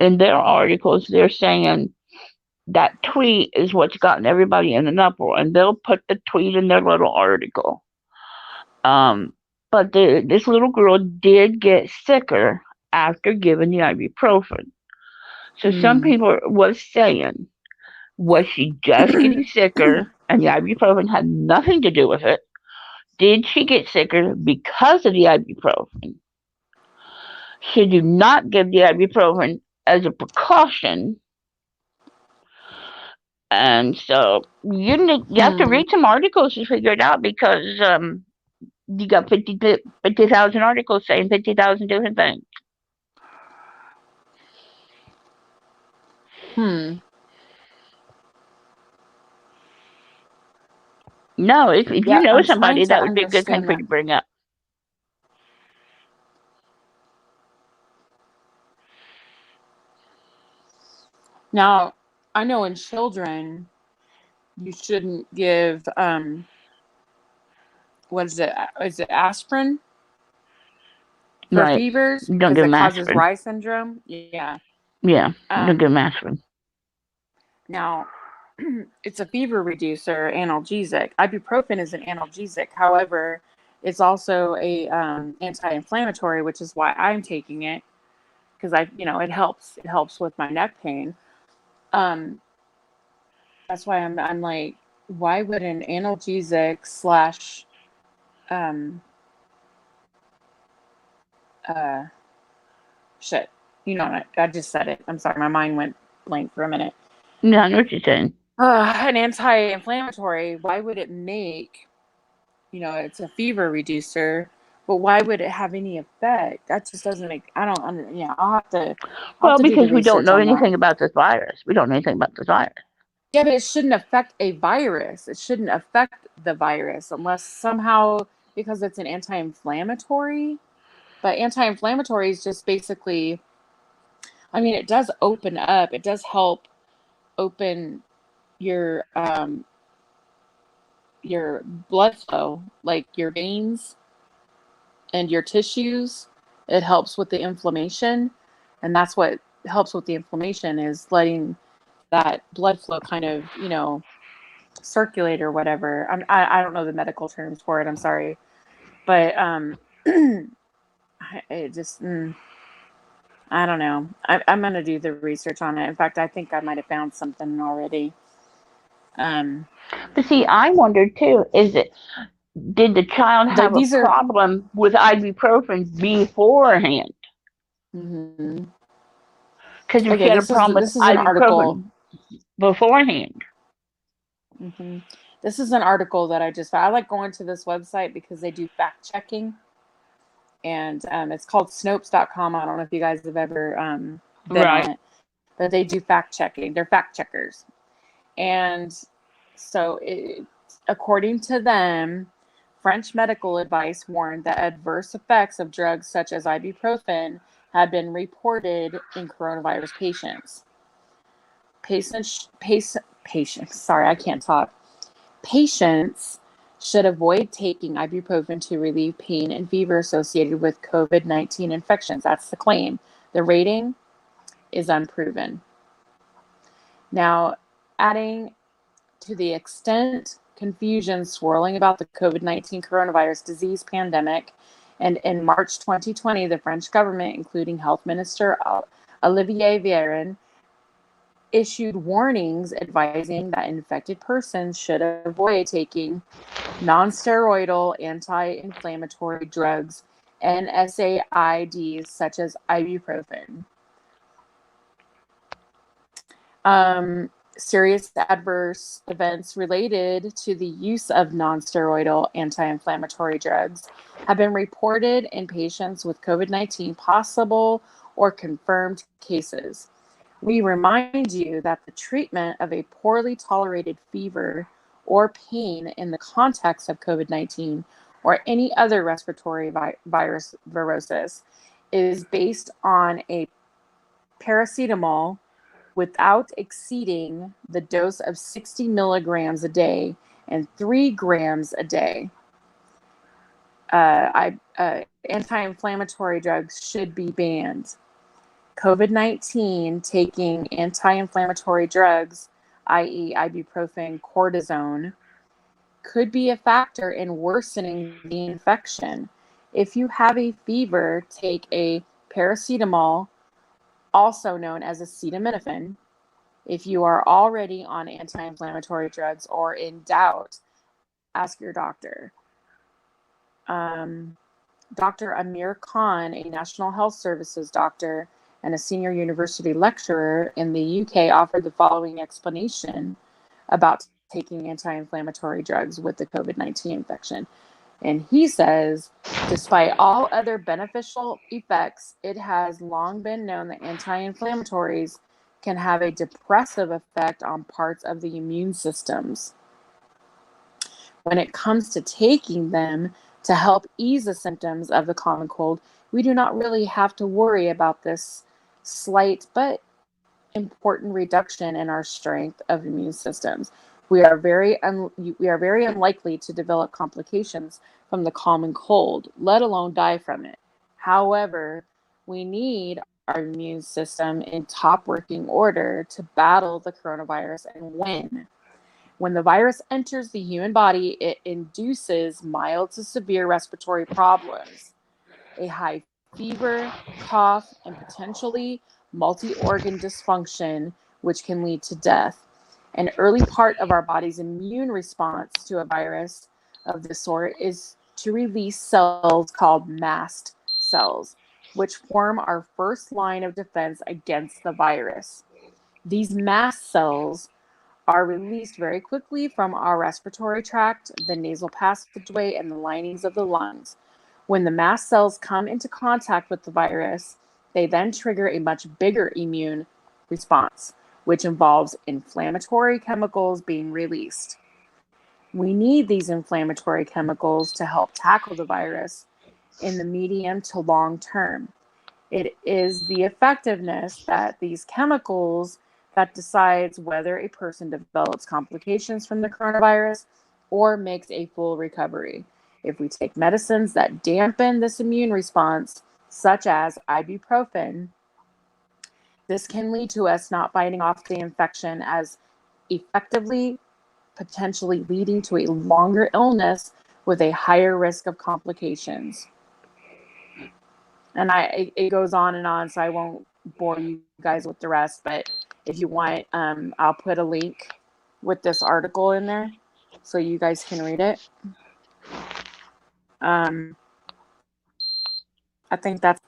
in their articles, they're saying that tweet is what's gotten everybody in an uproar. And they'll put the tweet in their little article. But this little girl did get sicker after giving the ibuprofen. So some people was saying, was she just getting sicker and the ibuprofen had nothing to do with it? Did she get sicker because of the ibuprofen? Should you not give the ibuprofen as a precaution? And so you have to read some articles to figure it out because you got 50,000 articles saying 50,000 different things. No, if you know I'm trying somebody, to that would be a good thing understand for you that. to bring up. Now, I know in children, you shouldn't give what is it? Is it aspirin for Right. fevers You don't because give it them causes aspirin. Rye syndrome? Yeah. Yeah, you don't give them aspirin. Now, it's a fever reducer, analgesic. Ibuprofen is an analgesic. However, it's also a anti-inflammatory, which is why I'm taking it because it helps. It helps with my neck pain. Um, that's why I'm like, why would an analgesic slash um uh shit? I just said it. I'm sorry, my mind went blank for a minute. Yeah, I know what you're saying. An anti-inflammatory. Why would it make? It's a fever reducer, but why would it have any effect? That just doesn't make. I don't. Yeah, I'll have to Well, do the because we don't research know on that. anything about this virus. We don't know anything about this virus. Yeah, but it shouldn't affect a virus. It shouldn't affect the virus unless somehow because it's an anti-inflammatory. But anti-inflammatory is just basically, it does open up. It does help open your blood flow, like your veins and your tissues. It helps with the inflammation, and that's what helps with the inflammation is letting that blood flow kind of circulate or whatever. I don't know the medical terms for it. I'm sorry, but it just I don't know. I'm gonna do the research on it. In fact, I think I might have found something already. But see, I wondered too. Did the child have a These are. problem with ibuprofen beforehand? Mm-hmm. Because if she Okay, had a problem with this is an article. ibuprofen beforehand. Mm-hmm. This is an article that I just found. I like going to this website because they do fact checking, and it's called Snopes.com. I don't know if you guys have ever been on Right. it, but they do fact checking. They're fact checkers, and So, according to them, French medical advice warned that adverse effects of drugs such as ibuprofen had been reported in coronavirus patients. Sorry, I can't talk. Patients should avoid taking ibuprofen to relieve pain and fever associated with COVID-19 infections. That's the claim. The rating is unproven. Now, adding to the extent confusion swirling about the COVID-19 coronavirus disease pandemic, and in March 2020, the French government, including Health Minister Olivier Véran, issued warnings advising that infected persons should avoid taking non-steroidal anti-inflammatory drugs, NSAIDs, such as ibuprofen. Serious adverse events related to the use of non-steroidal anti-inflammatory drugs have been reported in patients with COVID-19 possible or confirmed cases. We remind you that the treatment of a poorly tolerated fever or pain in the context of COVID-19 or any other respiratory viruses is based on a paracetamol without exceeding the dose of 60 milligrams a day and 3 grams a day. Anti-inflammatory drugs should be banned. COVID-19 taking anti-inflammatory drugs, i.e. ibuprofen, cortisone, could be a factor in worsening the infection. If you have a fever, take a paracetamol, also known as acetaminophen. If you are already on anti-inflammatory drugs or in doubt, ask your doctor. Dr. Amir Khan, a National Health Services doctor and a senior university lecturer in the UK, offered the following explanation about taking anti-inflammatory drugs with the COVID-19 infection. And he says, despite all other beneficial effects, it has long been known that anti-inflammatories can have a depressive effect on parts of the immune systems. When it comes to taking them to help ease the symptoms of the common cold, we do not really have to worry about this slight but important reduction in our strength of immune systems. We are very unlikely to develop complications from the common cold, let alone die from it. However, we need our immune system in top working order to battle the coronavirus and win. When the virus enters the human body, it induces mild to severe respiratory problems, a high fever, cough, and potentially multi-organ dysfunction, which can lead to death. An early part of our body's immune response to a virus of this sort is to release cells called mast cells, which form our first line of defense against the virus. These mast cells are released very quickly from our respiratory tract, the nasal passageway, and the linings of the lungs. When the mast cells come into contact with the virus, they then trigger a much bigger immune response, which involves inflammatory chemicals being released. We need these inflammatory chemicals to help tackle the virus in the medium to long term. It is the effectiveness that these chemicals that decides whether a person develops complications from the coronavirus or makes a full recovery. If we take medicines that dampen this immune response, such as ibuprofen, this can lead to us not fighting off the infection as effectively, potentially leading to a longer illness with a higher risk of complications. And it goes on, so I won't bore you guys with the rest. But if you want, I'll put a link with this article in there so you guys can read it. I think that's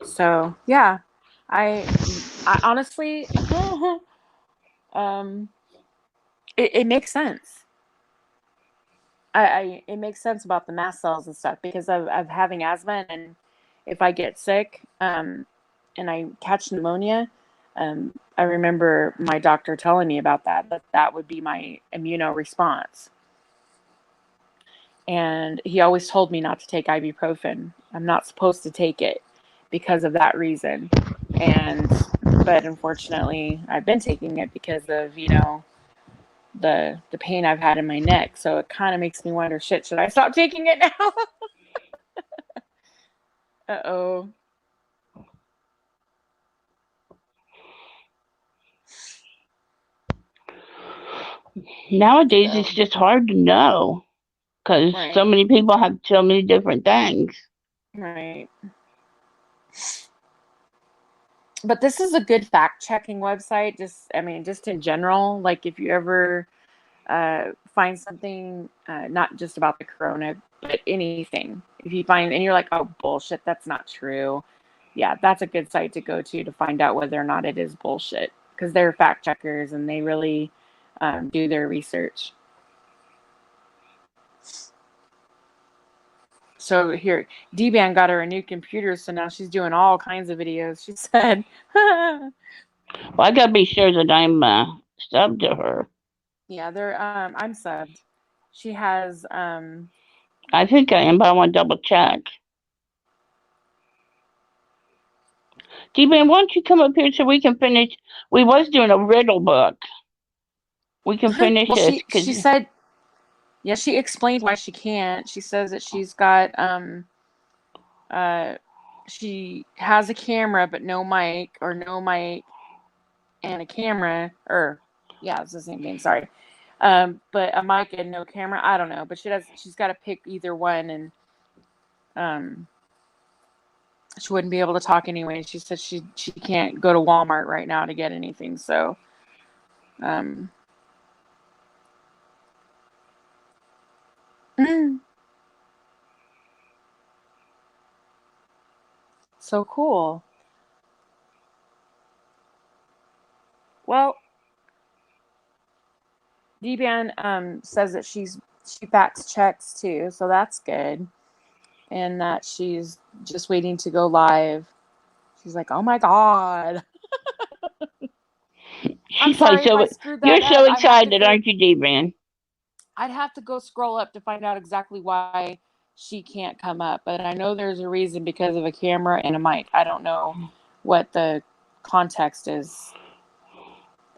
so. Yeah, I honestly, it makes sense. It makes sense about the mast cells and stuff because of having asthma, and if I get sick and I catch pneumonia, I remember my doctor telling me about that would be my immunoresponse. And he always told me not to take ibuprofen. I'm not supposed to take it because of that reason. But unfortunately, I've been taking it because of, the pain I've had in my neck. So it kind of makes me wonder, shit, should I stop taking it now? Uh-oh. Nowadays, it's just hard to know because Right. so many people have so many different things. Right. But this is a good fact-checking website. Just in general, like if you ever find something, not just about the corona, but anything. If you find, and you're like, oh, bullshit, that's not true. Yeah, that's a good site to go to find out whether or not it is bullshit. Because they're fact checkers and they really do their research. So here, D-Ban got her a new computer, so now she's doing all kinds of videos. She said, well, I gotta be sure that I'm subbed to her. Yeah, I'm subbed. She has I think I am, but I want to double check. D-Man, why don't you come up here so we can finish? We was doing a riddle book. We can finish well, this. she said, yeah, she explained why she can't. She says that she's got she has a camera but no mic, and a camera, or yeah, it's the same thing, sorry. But a mic and no camera, I don't know, but she's got to pick either one, and she wouldn't be able to talk anyway. She said she can't go to Walmart right now to get anything, so so cool. Well, D-Ban says that she fax checks too, so that's good. And that she's just waiting to go live. She's like, oh my God. I'm sorry if I screwed that You're up. so excited, aren't you, D-Man? I'd have to go scroll up to find out exactly why she can't come up. But I know there's a reason, because of a camera and a mic. I don't know what the context is.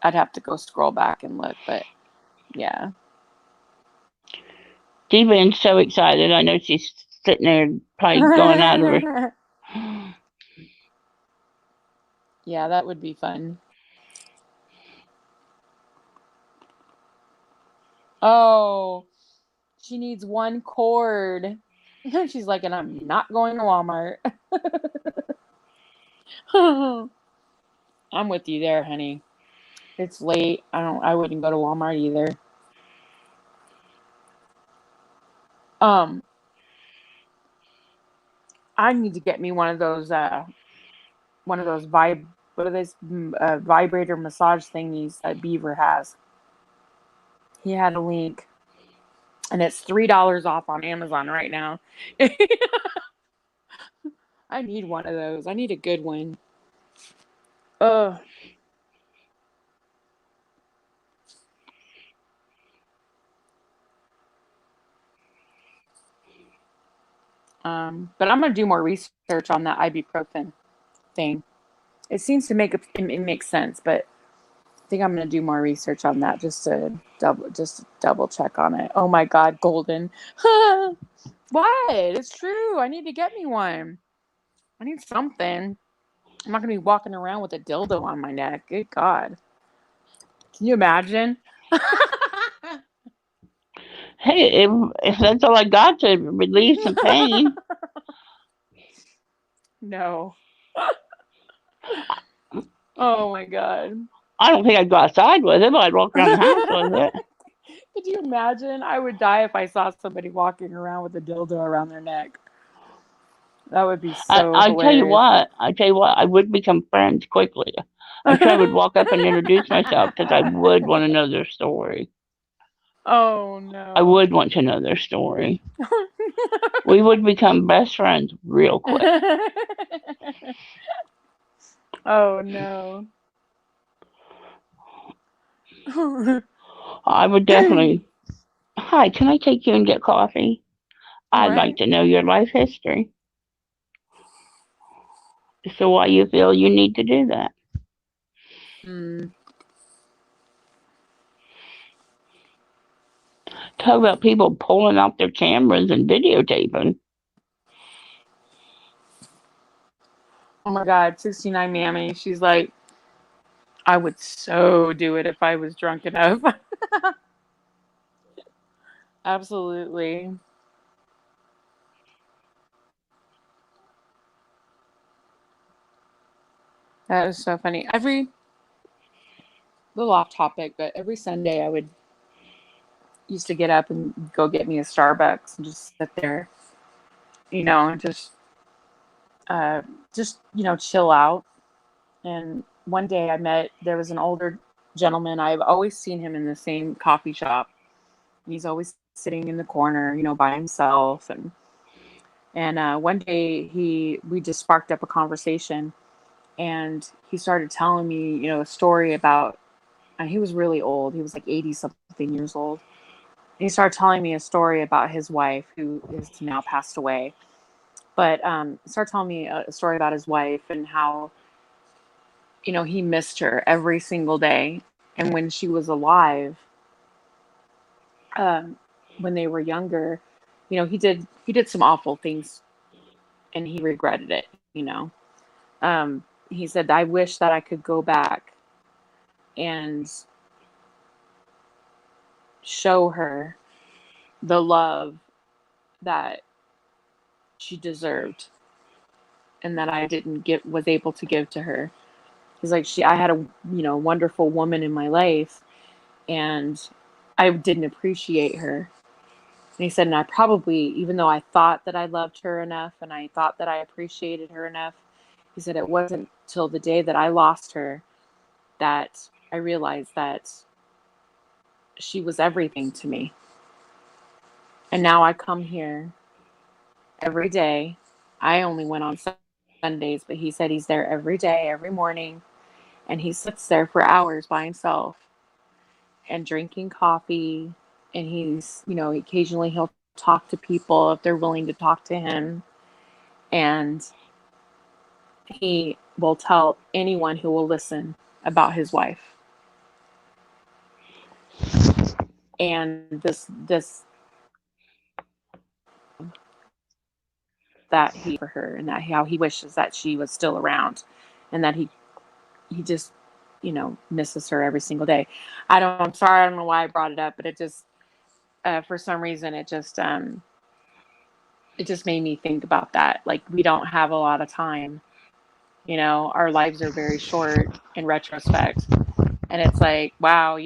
I'd have to go scroll back and look, but yeah. D-Ban's so excited. I know she's sitting there probably going out of her. Yeah, that would be fun. Oh, she needs one cord. She's like, and I'm not going to Walmart. I'm with you there, honey. It's late. I wouldn't go to Walmart either. I need to get me one of those vibrator massage thingies that Beaver has. He had a link, and it's $3 off on Amazon right now. I need one of those. I need a good one. But I'm gonna do more research on that ibuprofen thing. It seems to it makes sense, but I think I'm gonna do more research on that just to double check on it. Oh my God, golden. What? It's true. I need to get me one. I need something. I'm not gonna be walking around with a dildo on my neck. Good God. Can you imagine? Hey, if that's all I got to relieve some pain. No. Oh my God. I don't think I'd go outside with it, but I'd walk around the house with it. Could you imagine? I would die if I saw somebody walking around with a dildo around their neck. That would be so I hilarious. tell you what, I would become friends quickly. I'm sure I would walk up and introduce myself because I would want to know their story. Oh no. I would want to know their story. We would become best friends real quick. Oh no. I would definitely. Hi, can I take you and get coffee? I'd like Right. to know your life history. So why you feel you need to do that? Mm. Talk about people pulling out their cameras and videotaping. Oh my God, 69 Mammy. She's like, I would so do it if I was drunk enough. Absolutely. That is so funny. Little off topic, but every Sunday I would used to get up and go get me a Starbucks and just sit there, and uh, chill out. And one day there was an older gentleman. I've always seen him in the same coffee shop. He's always sitting in the corner, by himself. And one day we just sparked up a conversation, and he started telling me, a story about. And he was really old. He was like 80 something years old. And he started telling me a story about his wife, who is now passed away. But he started telling me a story about his wife and how, he missed her every single day. And when she was alive, um, when they were younger, he did some awful things, and he regretted it. He said, I wish that I could go back and show her the love that she deserved and that I didn't get was able to give to her. He's like, I had a wonderful woman in my life, and I didn't appreciate her. And he said, and I probably, even though I thought that I loved her enough and I thought that I appreciated her enough, he said it wasn't till the day that I lost her that I realized that she was everything to me. And now I come here every day. I only went on Sundays, but he said he's there every day, every morning, and he sits there for hours by himself and drinking coffee. And he's, occasionally he'll talk to people if they're willing to talk to him. And he will tell anyone who will listen about his wife. And this that he for her, and that how he wishes that she was still around, and that he just misses her every single day. I'm sorry, I don't know why I brought it up, but it just for some reason it just made me think about that. Like, we don't have a lot of time. Our lives are very short in retrospect. And it's like, wow,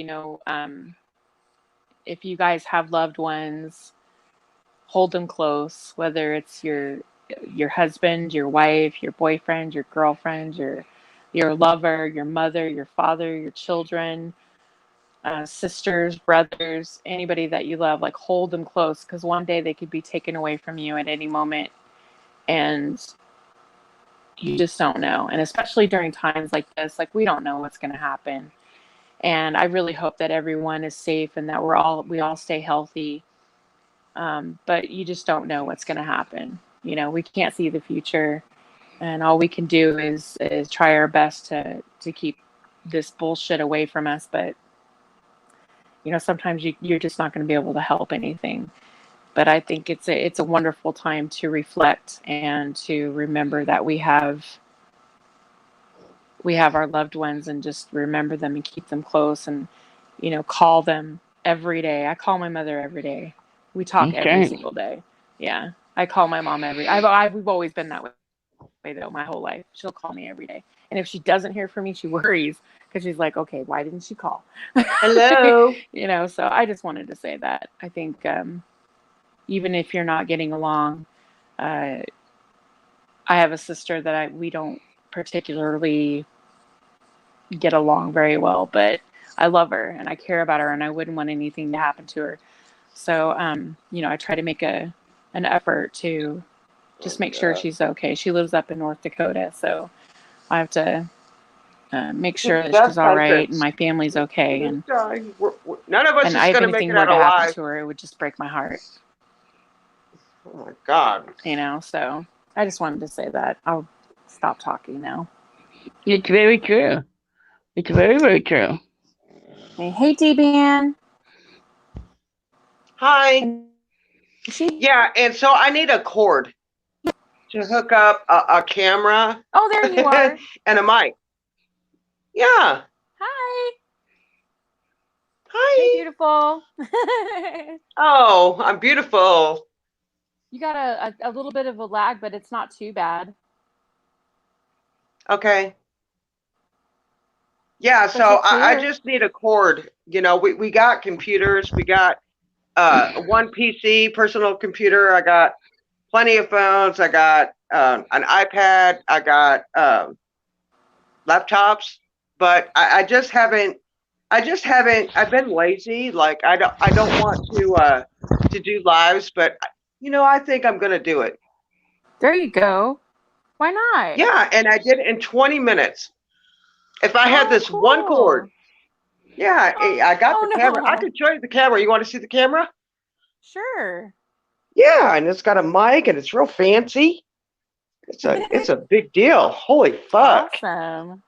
if you guys have loved ones, hold them close, whether it's your husband, your wife, your boyfriend, your girlfriend, your lover, your mother, your father, your children, sisters, brothers, anybody that you love. Like, hold them close, because one day they could be taken away from you at any moment, and you just don't know. And especially during times like this, like, we don't know what's going to happen. And I really hope that everyone is safe and that we all stay healthy. But you just don't know what's going to happen. We can't see the future, and all we can do is try our best to keep this bullshit away from us. But sometimes you're just not going to be able to help anything. But I think it's a wonderful time to reflect and to remember that we have our loved ones, and just remember them and keep them close, and call them every day. I call my mother every day. We talk every Okay. single day. Yeah, I call my mom we've always been that way though, my whole life. She'll call me every day, and if she doesn't hear from me, she worries, because she's like, okay, why didn't she call? Hello. So I just wanted to say that I think, even if you're not getting along, uh, I have a sister that we don't particularly get along very well, but I love her and I care about her, and I wouldn't want anything to happen to her. So, I try to make a an effort to just make sure she's okay. She lives up in North Dakota, so I have to make sure that Death she's all right and sentence. my family's okay. And None of us and is if going to make anything it were out to happen alive. to her, it would just break my heart. Oh my God. You know, so I just wanted to say that. I'll stop talking now. It's very true. It's very, very true. Hey, D-Ban. Hi. Yeah, and so I need a cord to hook up a camera. Oh, there you are. And a mic. Yeah. Hi. Hi. Hey, beautiful. Oh, I'm beautiful. You got a little bit of a lag, but it's not too bad. Okay. Yeah, so I just need a cord. You know, we got computers. We got one PC, personal computer. I got plenty of phones. I got an iPad. I got laptops, but I just haven't. I've been lazy. Like I don't want to do lives, but you know, I think I'm gonna do it. There you go. Why not? Yeah, and I did it in 20 minutes. If I had this one cord, yeah, I got the camera. I can show you the camera. You want to see the camera? Sure. Yeah, and it's got a mic and it's real fancy. It's a big deal. Holy fuck. Awesome.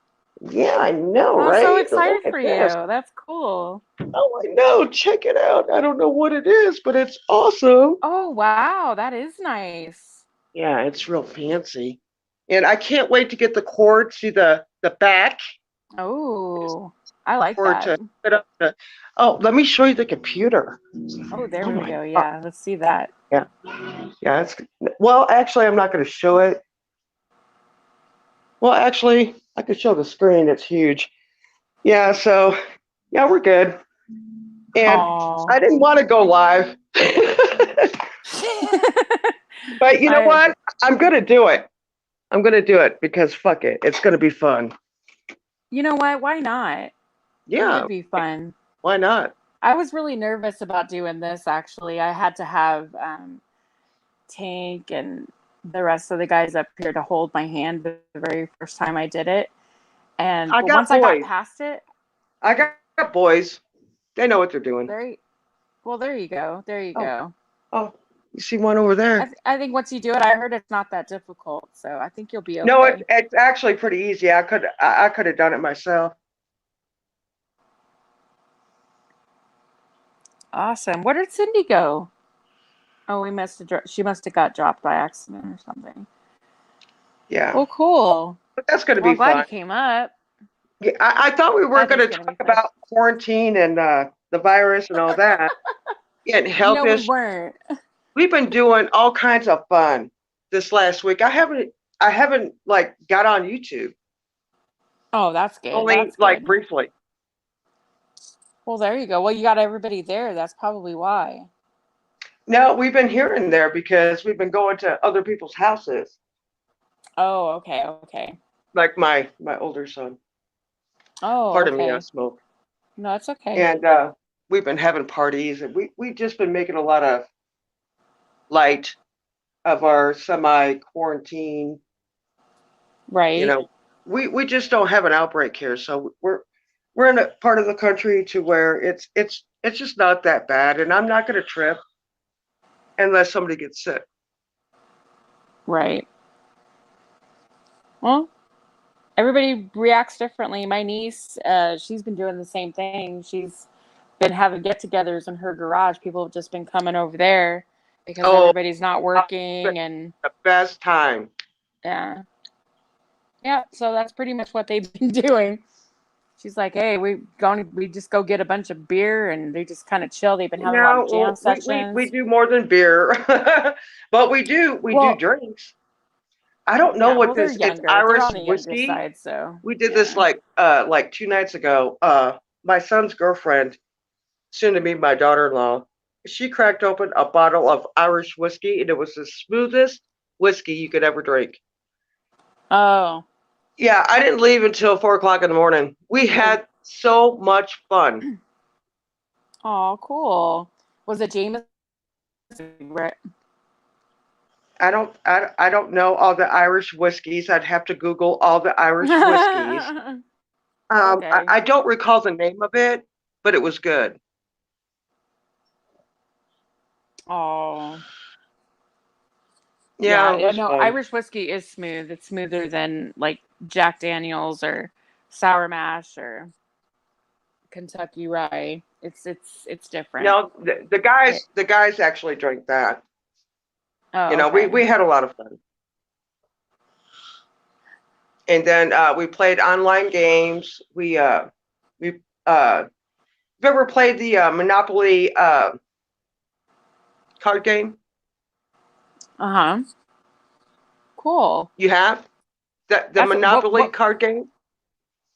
Yeah, I know, I'm right? so excited for you. This. That's cool. Oh, I know. Check it out. I don't know what it is, but it's awesome. Oh, wow. That is nice. Yeah, it's real fancy. And I can't wait to get the cord to the back. Oh, I like that. To put up let me show you the computer. Oh, there we go. Yeah, let's see that. Yeah. Yeah, well, actually, I'm not going to show it. Well, actually, I could show the screen. It's huge. Yeah, so, yeah, we're good. And I didn't want to go live. But you know what? I'm going to do it. I'm going to do it because fuck it. It's going to be fun. You know what? Why not? Yeah. It would be fun. Why not? I was really nervous about doing this, actually. I had to have Tank and the rest of the guys up here to hold my hand the very first time I did it. And once I got past it. I got boys. They know what they're doing. There you go. There you go. Oh, you see one over there? I think once you do it, I heard it's not that difficult. So I think you'll be okay. No, it's actually pretty easy. I could have done it myself. Awesome. Where did Cindy go? Oh, she must have got dropped by accident or something. Yeah. Well, cool. But that's going to be fun. I'm glad you came up. Yeah, I thought we were going to talk about quarantine and the virus and all that. Yeah, and health we weren't. We've been doing all kinds of fun this last week. I haven't like got on YouTube. Oh, that's good. Only that's like good. briefly. Well, there you go. Well, you got everybody there. That's probably why. No, we've been here and there because we've been going to other people's houses. Oh, okay, okay. Like my older son. Oh, Pardon me, I smoke. No, it's okay. And we've been having parties, and we've just been making a lot of light of our semi-quarantine. Right. You know, we just don't have an outbreak here, so we're in a part of the country to where it's just not that bad, and I'm not going to trip unless somebody gets sick. Right. Well, everybody reacts differently. My niece, she's been doing the same thing. She's been having get-togethers in her garage. People have just been coming over there because everybody's not working, and the best time. Yeah. Yeah. So that's pretty much what they've been doing. She's like, "Hey, we just go get a bunch of beer, and they just kind of chill." They've been having a lot of jam sessions. We do more than beer, but we do drinks. I don't know what this. It's Irish whiskey. Side, so we did this like 2 nights ago. My son's girlfriend, soon to be my daughter-in-law, she cracked open a bottle of Irish whiskey, and it was the smoothest whiskey you could ever drink. Oh. Yeah, I didn't leave until 4:00 in the morning. We had so much fun. Oh, cool. Was it James? I don't know all the Irish whiskeys. I'd have to Google all the Irish whiskeys. Okay. I don't recall the name of it, but it was good. Oh, Yeah, it yeah. was No, fun. Irish whiskey is smooth. It's smoother than like Jack Daniels or Sour Mash or Kentucky Rye. It's different. No, It, the guys actually drank that. oh, okay. We had a lot of fun. And then we played online games. We You've ever played the Monopoly card game? Uh-huh. Cool. You have the That's Monopoly what card game.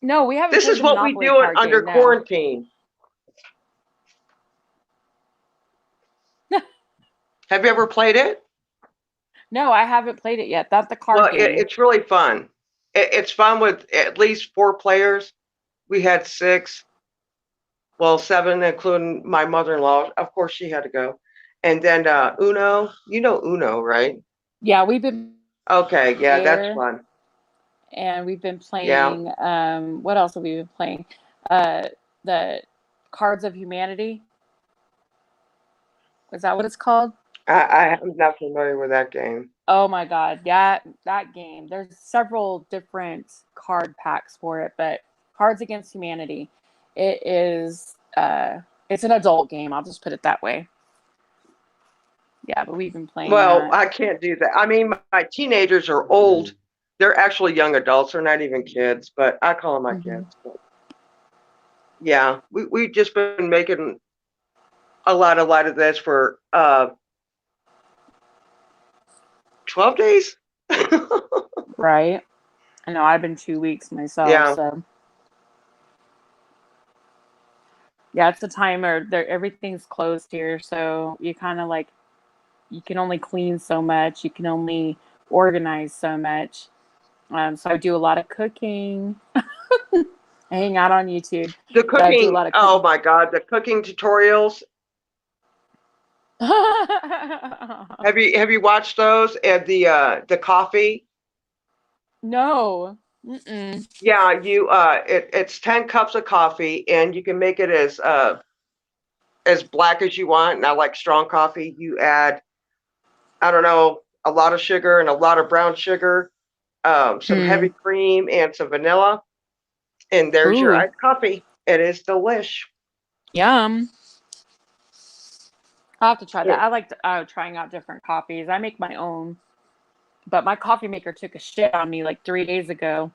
no, we haven't This played is the what we Monopoly do card under game, no. quarantine. Have you ever played it? No, I haven't played it yet. That's the card Well, game. it's really fun. It's fun with at least 4 players. We had 6, well, 7, including my mother-in-law. Of course, she had to go. And then Uno. You know Uno, right? Yeah, we've been Okay, yeah, that's there fun. and we've been Yeah, playing what else have we been playing? Uh the Cards of Humanity. Is that what it's called? I'm not familiar with that game. Oh my God, yeah, that game. There's several different card packs for it, but Cards Against Humanity, it is it's an adult game, I'll just put it that way. Yeah, but we've been playing Well, that. I can't do that. I mean, my teenagers are old. They're actually young adults. They're not even kids, but I call them my Mhm. kids. But yeah, we've just been making a lot of this for 12 days. Right. I know I've been 2 weeks myself, Yeah. so yeah, it's a timer. There everything's closed here, so you kind of like you can only clean so much, you can only organize so much. So I do a lot of cooking. I hang out on YouTube, The but I do a cooking, lot of oh cooking. my God, the cooking tutorials. Have you watched those? And the coffee? No. Mm-mm. Yeah, it's 10 cups of coffee and you can make it as black as you want. Now, like strong coffee, you add, I don't know, a lot of sugar and a lot of brown sugar, some heavy Mm. cream and some vanilla, and there's your Ooh, iced coffee. It is delish. yum. I'll have to try that. It, I like trying out different coffees. I make my own, but my coffee maker took a shit on me like 3 days ago.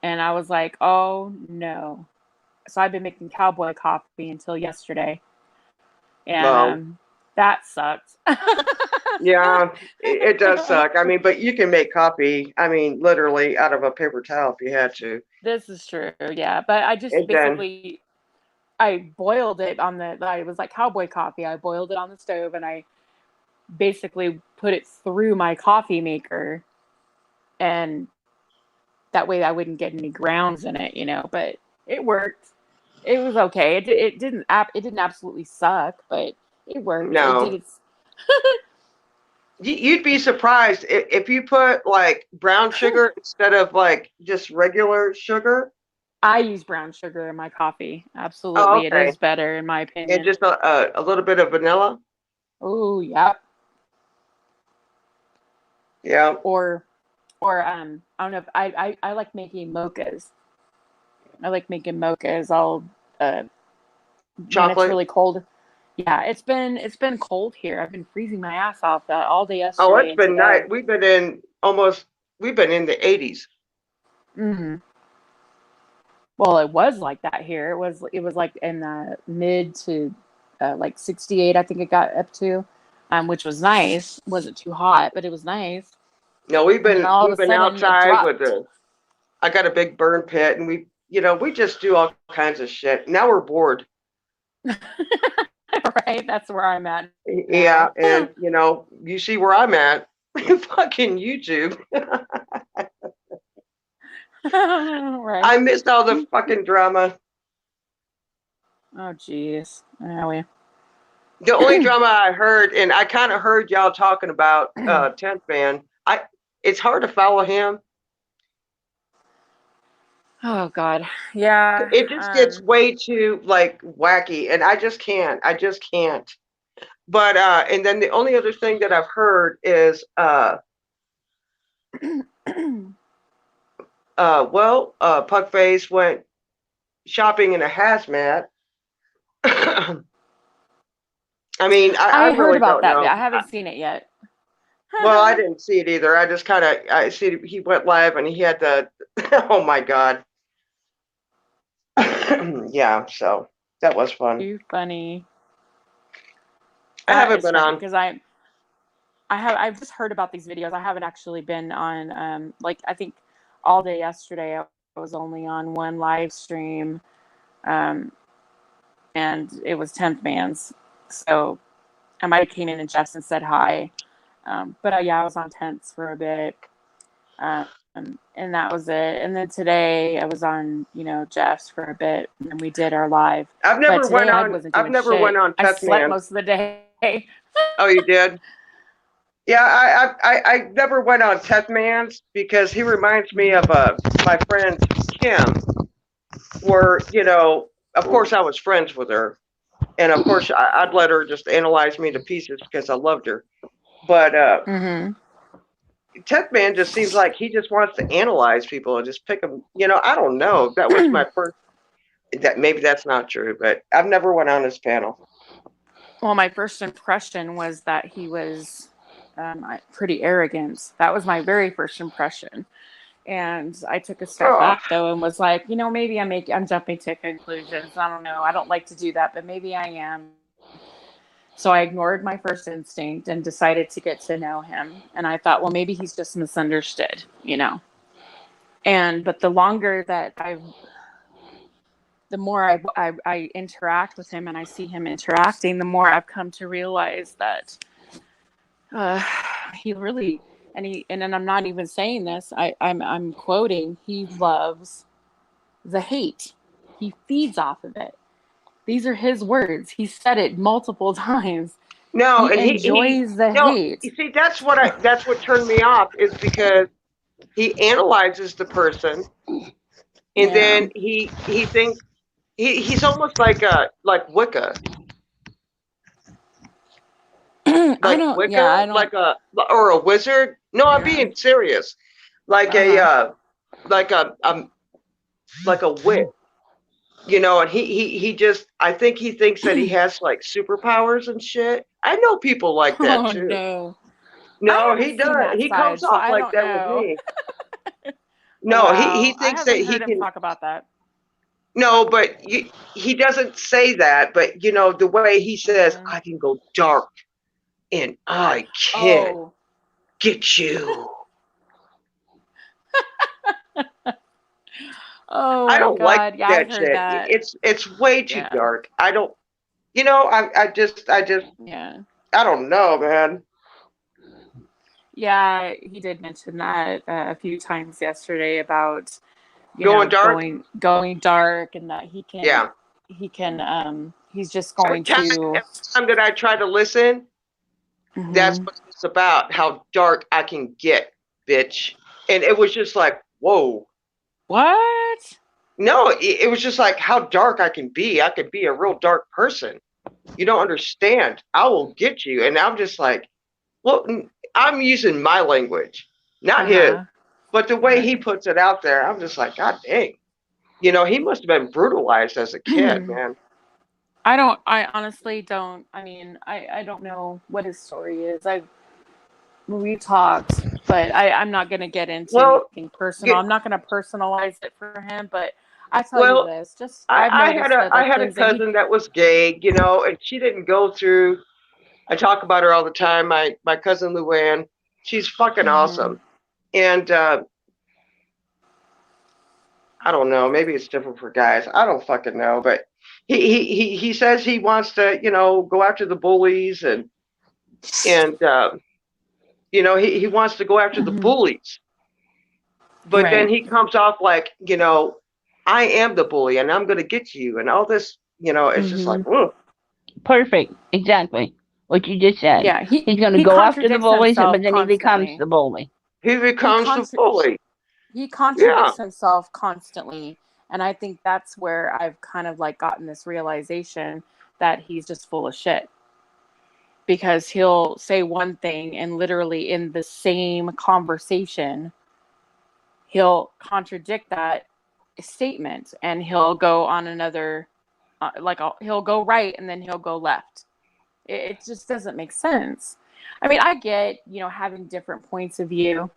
And I was like, oh no. So I've been making cowboy coffee until yesterday. And well, that sucked. yeah, it does suck. I mean, but you can make coffee. I mean, literally out of a paper towel if you had to. This is true, yeah. But I just And then, basically I boiled it on the it was like cowboy coffee. I boiled it on the stove and I basically put it through my coffee maker and that way I wouldn't get any grounds in it, but it worked. It was okay. It didn't absolutely suck, but it worked. It did no, its you'd be surprised if you put like brown sugar instead of like just regular sugar. I use brown sugar in my coffee. Oh, Absolutely. It okay. is better in my And opinion. just a little bit of vanilla. Oh, yep. Yeah. Or I don't know if I like making mochas. I like making mochas. I'll when it's Chocolate. really cold. Yeah, it's been cold here. I've been freezing my ass off all day Oh, yesterday it's and been nice. today. We've been in the 80s. Hmm. Well, it was like that here. It was like in the mid to like 68. I think it got up to, which was nice. Wasn't too hot, but it was nice. No, And then all of we've a been sudden it outside with dropped. the. I got a big burn pit, and we just do all kinds of shit. Now we're bored. Right? That's where I'm at Yeah, now. and you see where I'm at. Fucking YouTube. Right. I missed all the fucking drama. Oh, jeez. Yeah, The only drama I heard, and I kind of heard y'all talking about 10th Man. It's hard to follow him. Oh God, yeah. It just gets way too like wacky, and I just can't. I just can't. But and then the only other thing that I've heard is Puckface went shopping in a hazmat. I mean, I heard really about don't that, know. but I haven't seen it yet. Well, I didn't see it either. I just kind of I see he went live and he had the oh my God. Yeah, so that was fun. Too funny. I haven't been on because I've just heard about these videos. I haven't actually been on like I think all day yesterday I was only on one live stream, and it was 10th Man's. So I might have came in and Jeff's and said hi, but yeah, I was on 10th's for a bit, and that was it. And then today I was on Jeff's for a bit, and we did our live. I've never went on 10th Man. I slept most of the day. Oh, you did? Yeah, I never went on 10th Man's because he reminds me of my friend Kim, where, of course I was friends with her. And of course I'd let her just analyze me to pieces because I loved her. But 10th Man just seems like he just wants to analyze people and just pick them. I don't know. That was my first, maybe that's not true, but I've never went on his panel. Well, my first impression was that he was pretty arrogant. That was my very first impression. And I took a step back though and was like, maybe I'm jumping to conclusions. I don't know. I don't like to do that, but maybe I am. So I ignored my first instinct and decided to get to know him. And I thought, well, maybe he's just misunderstood, but the longer that the more I interact with him and I see him interacting, the more I've come to realize that he really, and I'm not even saying this, I'm quoting, he loves the hate. He feeds off of it. These are his words. He said it multiple times. No, he and enjoys the hate. You see, that's what turned me off, is because he analyzes the person, and then he thinks he's almost like Wicca. Like Wicca, or a wizard. No, I'm being serious. Like a witch. And he just, I think he thinks that he has like superpowers and shit. I know people like that too. No, he does. He comes off like that with me. No, he thinks that he can talk about that. No, but he doesn't say that. But the way he says, I can go dark, and I can get you. I don't like that shit. That. It's way too dark. I don't. I just. Yeah. I don't know, man. Yeah, he did mention that a few times yesterday about going dark, and that he can. Yeah. He can. He's just going to. Every time that I try to listen, that's what it's about. How dark I can get, bitch. And it was just like, whoa. What? No, it was just like how dark I can be. I could be a real dark person. You don't understand. I will get you. And I'm just like, well, I'm using my language, not his. But the way he puts it out there, I'm just like, God dang. He must have been brutalized as a kid, man. I honestly don't. I mean, I don't know what his story is. We talked, but I'm not going to get into anything personal. I'm not going to personalize it for him, but I tell you this, just I had a cousin that was gay, and she didn't go through. I talk about her all the time. My cousin Luann, she's fucking awesome, and I don't know, maybe it's different for guys. I don't fucking know, but he says he wants to, go after the bullies and he wants to go after the bullies, but then he comes off like, I am the bully and I'm going to get you and all this, it's just like, whoa. Perfect. Exactly. What you just said. Yeah, He's going to he go after the contradicts bullies, but himself then he becomes constantly. the bully. He He becomes the contra- bully. he Yeah. contradicts himself constantly, and I think that's where I've kind of like gotten this realization that he's just full of shit, because he'll say one thing and literally in the same conversation he'll contradict that statement, and he'll go on another he'll go right and then he'll go left. It just doesn't make sense. I mean, I get, having different points of view.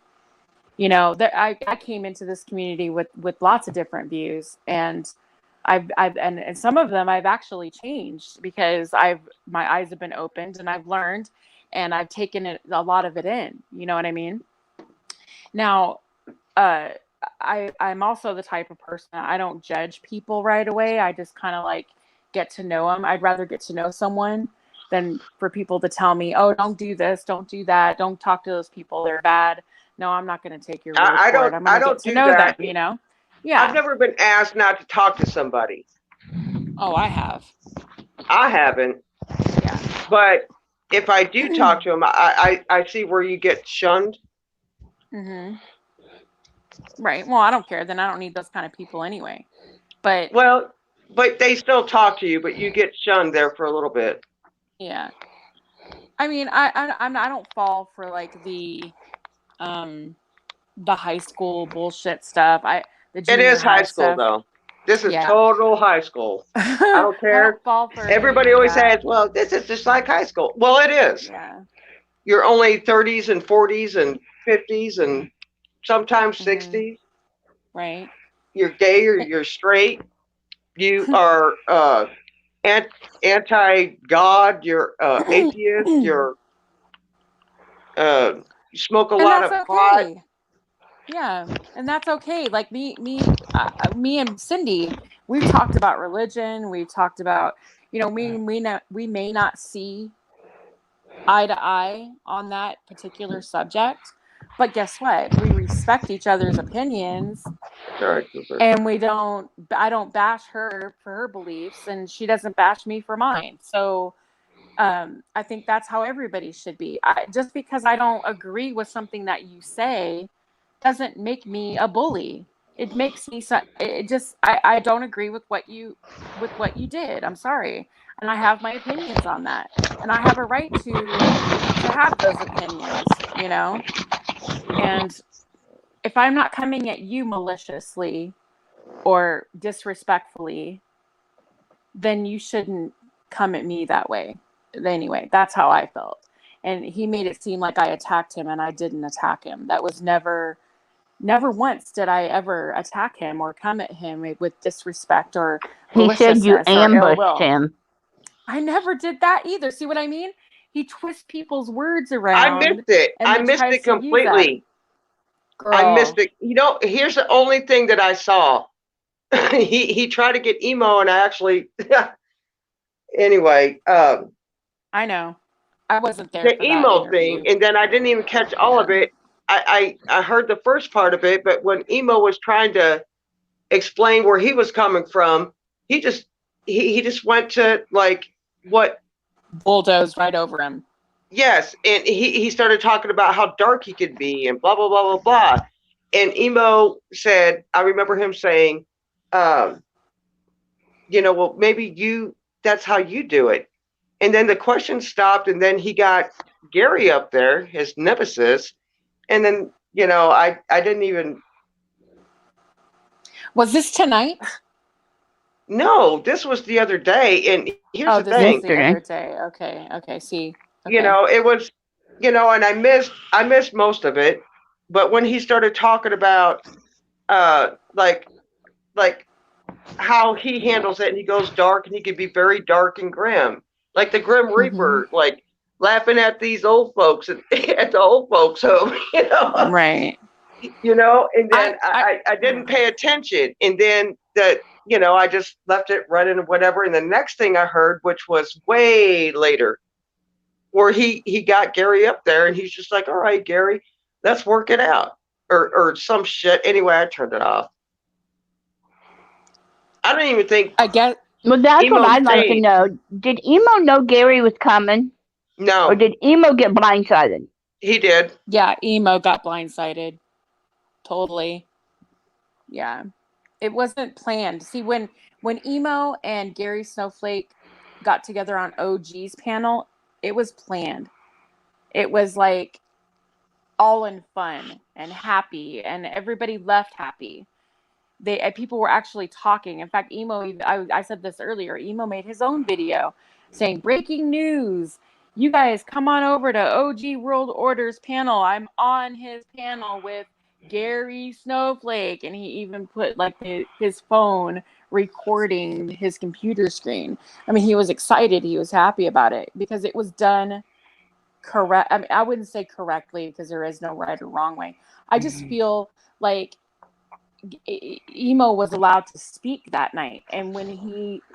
I came into this community with lots of different views, and and some of them I've actually changed because my eyes have been opened and I've learned, and I've taken a lot of it in. You know what I mean? Now, uh, I'm also the type of person that I don't judge people right away. I just kind of like get to know them. I'd rather get to know someone than for people to tell me, "Oh, don't do this, don't do that, don't talk to those people, they're bad." No, I'm not going to take your word I for it. don't I'm going I to get don't to do know them. that. Yeah. I've never been asked not to talk to somebody. Oh, I have. I haven't. Yeah. But if I do talk to them, I see where you get shunned. Mm-hmm. Right. Well, I don't care. Then I don't need those kind of people anyway. But Well, but they still talk to you, but you get shunned there for a little bit. yeah, I mean, I don't fall for like the high school bullshit stuff. The It junior is high high school, stuff. though. This is Yeah. total high school. I I don't don't care. fall for any Everybody of always says, that. well, this is just like high school. Well, it is. Yeah. You're only 30s and 40s and 50s and sometimes Mm-hmm. 60s. Right. You're gay or you're straight. You are anti-God. You're atheist. Uh, you smoke a And lot that's of pot. okay. Yeah, and that's okay. Like me and Cindy, we've talked about religion. We've talked about, we may not see eye to eye on that particular subject, but guess what? We respect each other's opinions, Sorry, Cooper. and I don't bash her for her beliefs, and she doesn't bash me for mine. So I think that's how everybody should be. Just because I don't agree with something that you say doesn't make me a bully. It makes me it just I don't agree with what you did. I'm sorry. And I have my opinions on that. And I have a right to have those opinions, you know? And if I'm not coming at you maliciously or disrespectfully, then you shouldn't come at me that way. Anyway, that's how I felt. And he made it seem like I attacked him, and I didn't attack him. That was never once did I ever attack him or come at him with disrespect or He said you maliciousness or ill ambushed will. him. I never did that either. See what I mean? He twists people's words I around missed it. and I then missed tries it to use that. completely. I missed Girl, it. Here's the only thing that I saw. he tried to get emo, and I actually. Anyway, I know. I wasn't there the for that emo thing, interview. and then I didn't even catch all of Yeah. it. I heard the first part of it, but when emo was trying to explain where he was coming from, he just he just went to like what. Bulldozed right over him. Yes, and he started talking about how dark he could be and blah blah blah blah blah. And emo said, I remember him saying, um, well, maybe that's how you do it. And then the question stopped, and then he got Gary up there, his nemesis, and then I didn't even. Was this tonight? No, this was the other day, and here's Oh, the this was thing. the Yesterday. other day. Okay. Okay. See. Okay. It was, and I missed most of it, but when he started talking about, like how he handles it, and he goes dark, and he can be very dark and grim, like the Grim Reaper, like laughing at these old folks and at the old folks home, Right. and then I didn't pay attention, and then I just left it running or whatever, and the next thing I heard, which was way later, where he got Gary up there, and he's just like, all right, Gary, let's work it out, or some shit. Anyway, I turned it off. I don't even think. I guess Well, that's what Emo's I'd like to changed. know. Did Emo know Gary was coming, or No, did Emo get blindsided? he did. Yeah, Emo got blindsided. Totally. Yeah. It wasn't planned. See, when Emo and Gary Snowflake got together on OG's panel, it was planned. It was like all in fun and happy, and everybody left happy. People were actually talking. In fact, Emo, I said this earlier, Emo made his own video saying, breaking news, you guys come on over to OG World Order's panel. I'm on his panel with Gary Snowflake. And he even put like his phone recording his computer screen. I mean, he was excited. He was happy about it because it was done correct. I mean, I wouldn't say correctly because there is no right or wrong way. I just feel like Emo was allowed to speak that night, and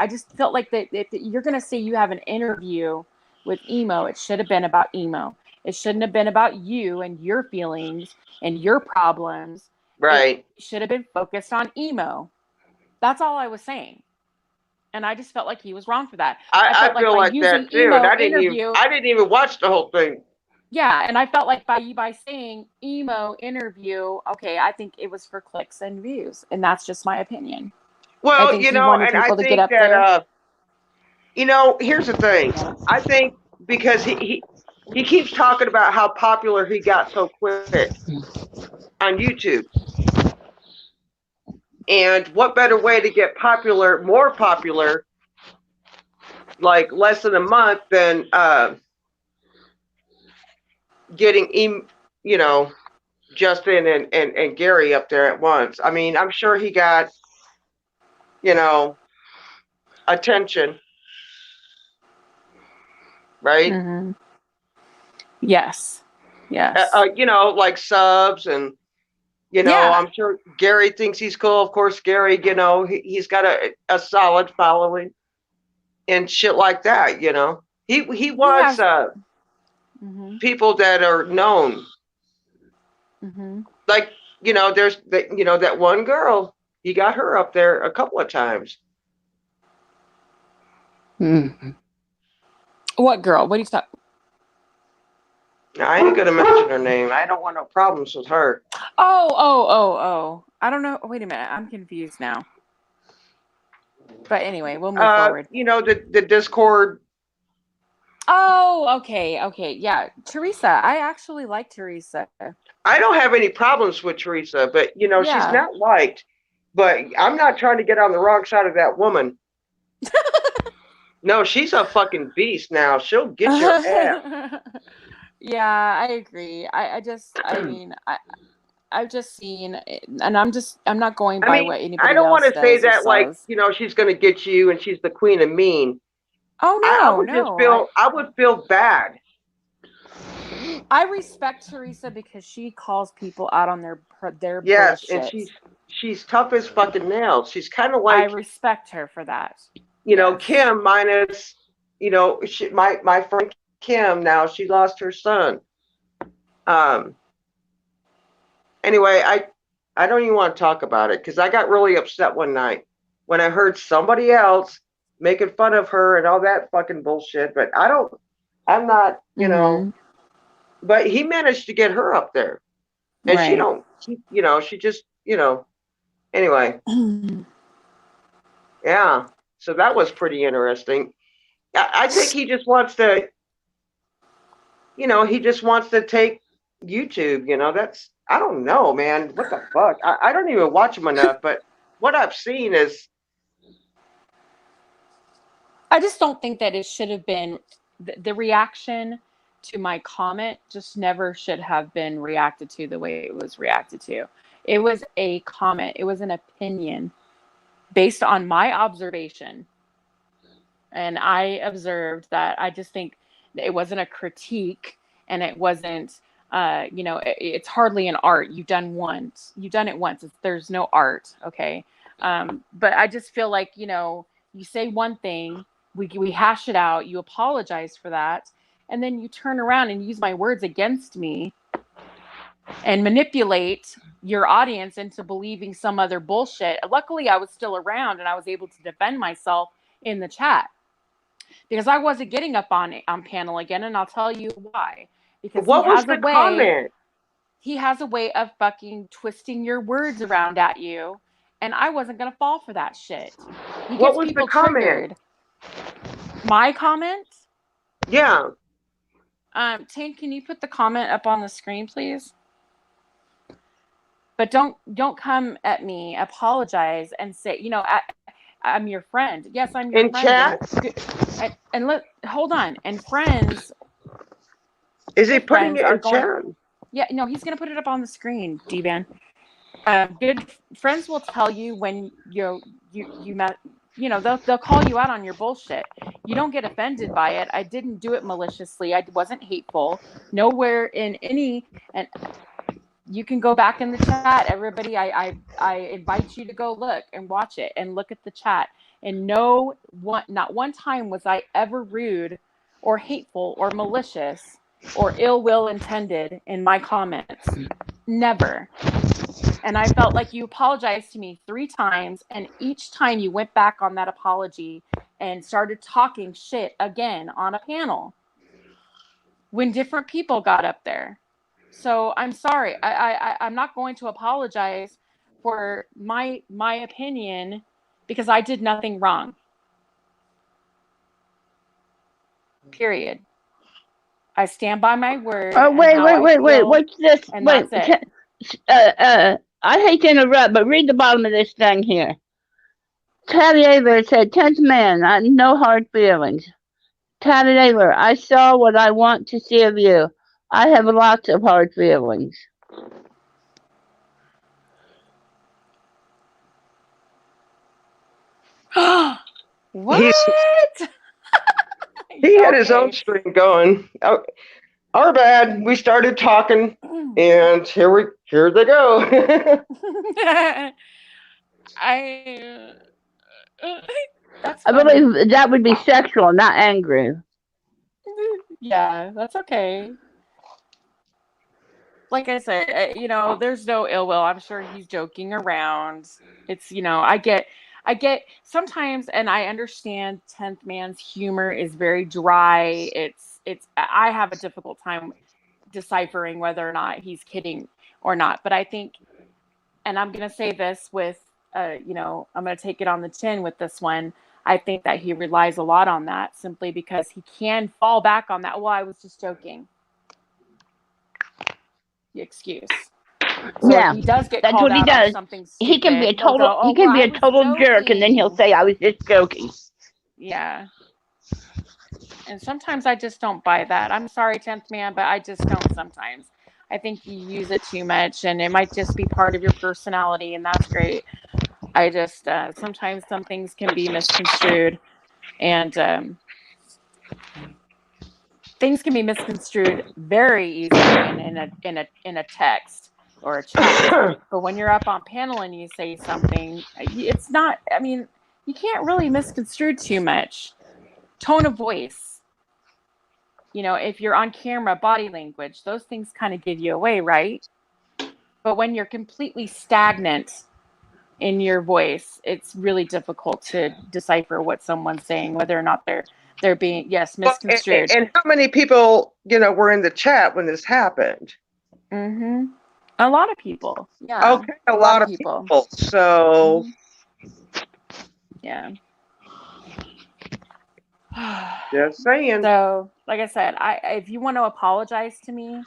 I just felt like that if you're going to say you have an interview with Emo, it should have been about Emo. It shouldn't have been about you and your feelings and your problems. Right. It should have been focused on Emo. That's all I was saying. And I just felt like he was wrong for that. I felt feel by like using that too, and Emo interview. I didn't even watch the whole thing. Yeah, and I felt like by saying Emo interview, okay, I think it was for clicks and views, and that's just my opinion. I Well, think he you know, wanted and I people to get think up there. that you know, here's the thing. I think because he keeps talking about how popular he got so quick on YouTube. And what better way to get popular, more popular, like less than a month than getting, you know, Justin and Gary up there at once. I mean, I'm sure he got, you know, attention, right? Mm-hmm. Yes. You know, like subs and, you know, Yeah. I'm sure Gary thinks he's cool. Of course, Gary, you know, he's got a solid following and shit like that, you know. He wants Mm-hmm. people that are known. Mm-hmm. Like, you know, there's you know, that one girl, he got her up there a couple of times. What girl? What are you talking? I ain't gonna mention her name. I don't want no problems with her. Oh. I don't know. Wait a minute. I'm confused now. But anyway, we'll move forward. You know, the Discord. Oh, okay. Yeah. Teresa. I actually like Teresa. I don't have any problems with Teresa, but you know, she's Yeah. not liked. But I'm not trying to get on the wrong side of that woman. No, she's a fucking beast now. She'll get your ass. Yeah, I agree. I've just seen, and I'm not going I by mean, what I anybody don't want else to say does or that like, says. you know, she's gonna get you and she's the queen of mean. Oh I would just feel I would feel bad. I respect Teresa because she calls people out on their Yes, bullshit. and she's tough as fucking nails. She's kind of I like, respect her for that. you know, Yes. Kim minus, you know, my friend Kim. Now she lost her son. Anyway, I don't even want to talk about it because I got really upset one night when I heard somebody else making fun of her and all that fucking bullshit. But I'm not, you know. But he managed to get her up there, and Right. you know, she just, you know. Anyway, yeah. So that was pretty interesting. I think he just wants to, you know, he just wants to take YouTube. You know, that's, I don't know, man. What the fuck? I don't even watch him enough, but what I've seen is, I just don't think that it should have been the reaction to my comment just never should have been reacted to the way it was reacted to. It was a comment, it was an opinion based on my observation. And I observed that I just think it wasn't a critique and it wasn't, you know, it's hardly an art. You've done it once. There's no art. Okay. But I just feel like, you know, you say one thing, we hash it out, you apologize for that, and then you turn around and use my words against me and manipulate your audience into believing some other bullshit. Luckily, I was still around and I was able to defend myself in the chat because I wasn't getting up on panel again, and I'll tell you why. Because What was the comment? He has a way of fucking twisting your words around at you, and I wasn't gonna fall for that shit. He What gets was the people comment? triggered. My comment? Yeah. Tane, can you put the comment up on the screen, please? But don't come at me, apologize, and say, you know, I'm your friend. Yes, I'm your In friend. chat? And hold on. And friends. Is he putting it in chat? Yeah, no, he's gonna put it up on the screen, D-Van. Good friends will tell you when you know, they'll call you out on your bullshit. You don't get offended by it. I didn't do it maliciously. I wasn't hateful. Nowhere in any, and you can go back in the chat, everybody. I invite you to go look and watch it and look at the chat. And not one time was I ever rude or hateful or malicious or ill will intended in my comments. Never. And I felt like you apologized to me 3 times, and each time you went back on that apology and started talking shit again on a panel when different people got up there. So I'm sorry. I'm not going to apologize for my opinion because I did nothing wrong. Period. I stand by my word. Oh, wait. What's this? And wait. That's it. I hate to interrupt, but read the bottom of this thing here. Patty Ayler said, 10th man, no hard feelings. Patty Ayler, I saw what I want to see of you. I have lots of hard feelings. What? He had his own string going. Oh, our bad. We started talking, and here they go. I believe that would be sexual, not angry. Yeah, that's okay. Like I said, you know, there's no ill will. I'm sure he's joking around. It's, you know, I get sometimes, and I understand 10th man's humor is very dry. I have a difficult time deciphering whether or not he's kidding or not. But I think, and I'm going to say this with, you know, I'm going to take it on the chin with this one. I think that he relies a lot on that simply because he can fall back on that. Well, I was just joking. The excuse. So yeah, if he does get that's called what he out does. On something stupid, he can be a total. Go, oh, he can well, be a total jerk, and then he'll say, "I was just joking." Yeah. And sometimes I just don't buy that. I'm sorry, 10th man, but I just don't sometimes. I think you use it too much, and it might just be part of your personality, and that's great. I just sometimes some things can be misconstrued, and things can be misconstrued very easily in a text or a chat. But when you're up on panel and you say something, it's not. I mean, you can't really misconstrue too much. Tone of voice. You know, if you're on camera, body language, those things kind of give you away, right? But when you're completely stagnant in your voice, it's really difficult to decipher what someone's saying, whether or not they're being, yes, misconstrued. And how many people, you know, were in the chat when this happened? Mm-hmm. A lot of people. Yeah. Okay, a lot of people. So, yeah. Just saying. So, like I said, if you want to apologize to me,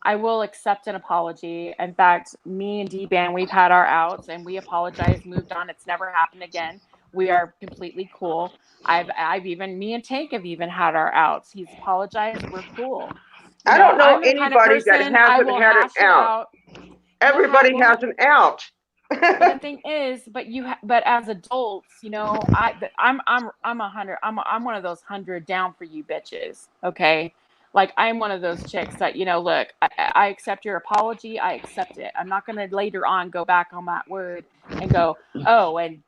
I will accept an apology. In fact, me and D-Ban, we've had our outs and we apologized, moved on. It's never happened again. We are completely cool. I've even, me and Tank have even had our outs. He's apologized. We're cool. I don't know anybody that hasn't had an out. Everybody has an out. But the thing is, but as adults, you know, I'm 100. I'm one of those 100 down for you bitches. Okay. Like, I'm one of those chicks that, you know, look, I accept your apology. I accept it. I'm not going to later on go back on that word and go, oh, and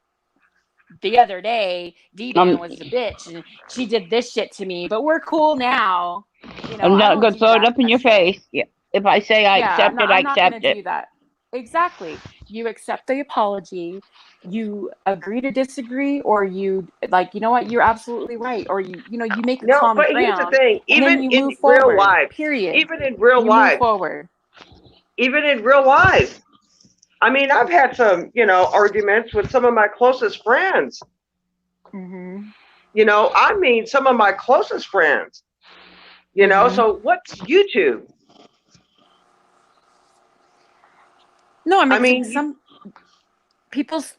the other day, D-Dan was a bitch and she did this shit to me, but we're cool now. You know, I'm not going to throw it up in your face. Yeah. If I say I accept it, I accept it. Do that. Exactly. you accept the apology, you agree to disagree, or you like, you know what, you're absolutely right, or you make a No, common but here's the ground, thing. and then Even you in move real forward. life, Period. even in real You move life, forward. even in real life. I mean, I've had some, arguments with some of my closest friends. Mm-hmm. I mean, some of my closest friends. Mm-hmm. So what's YouTube? No, I I mean, mean, some people's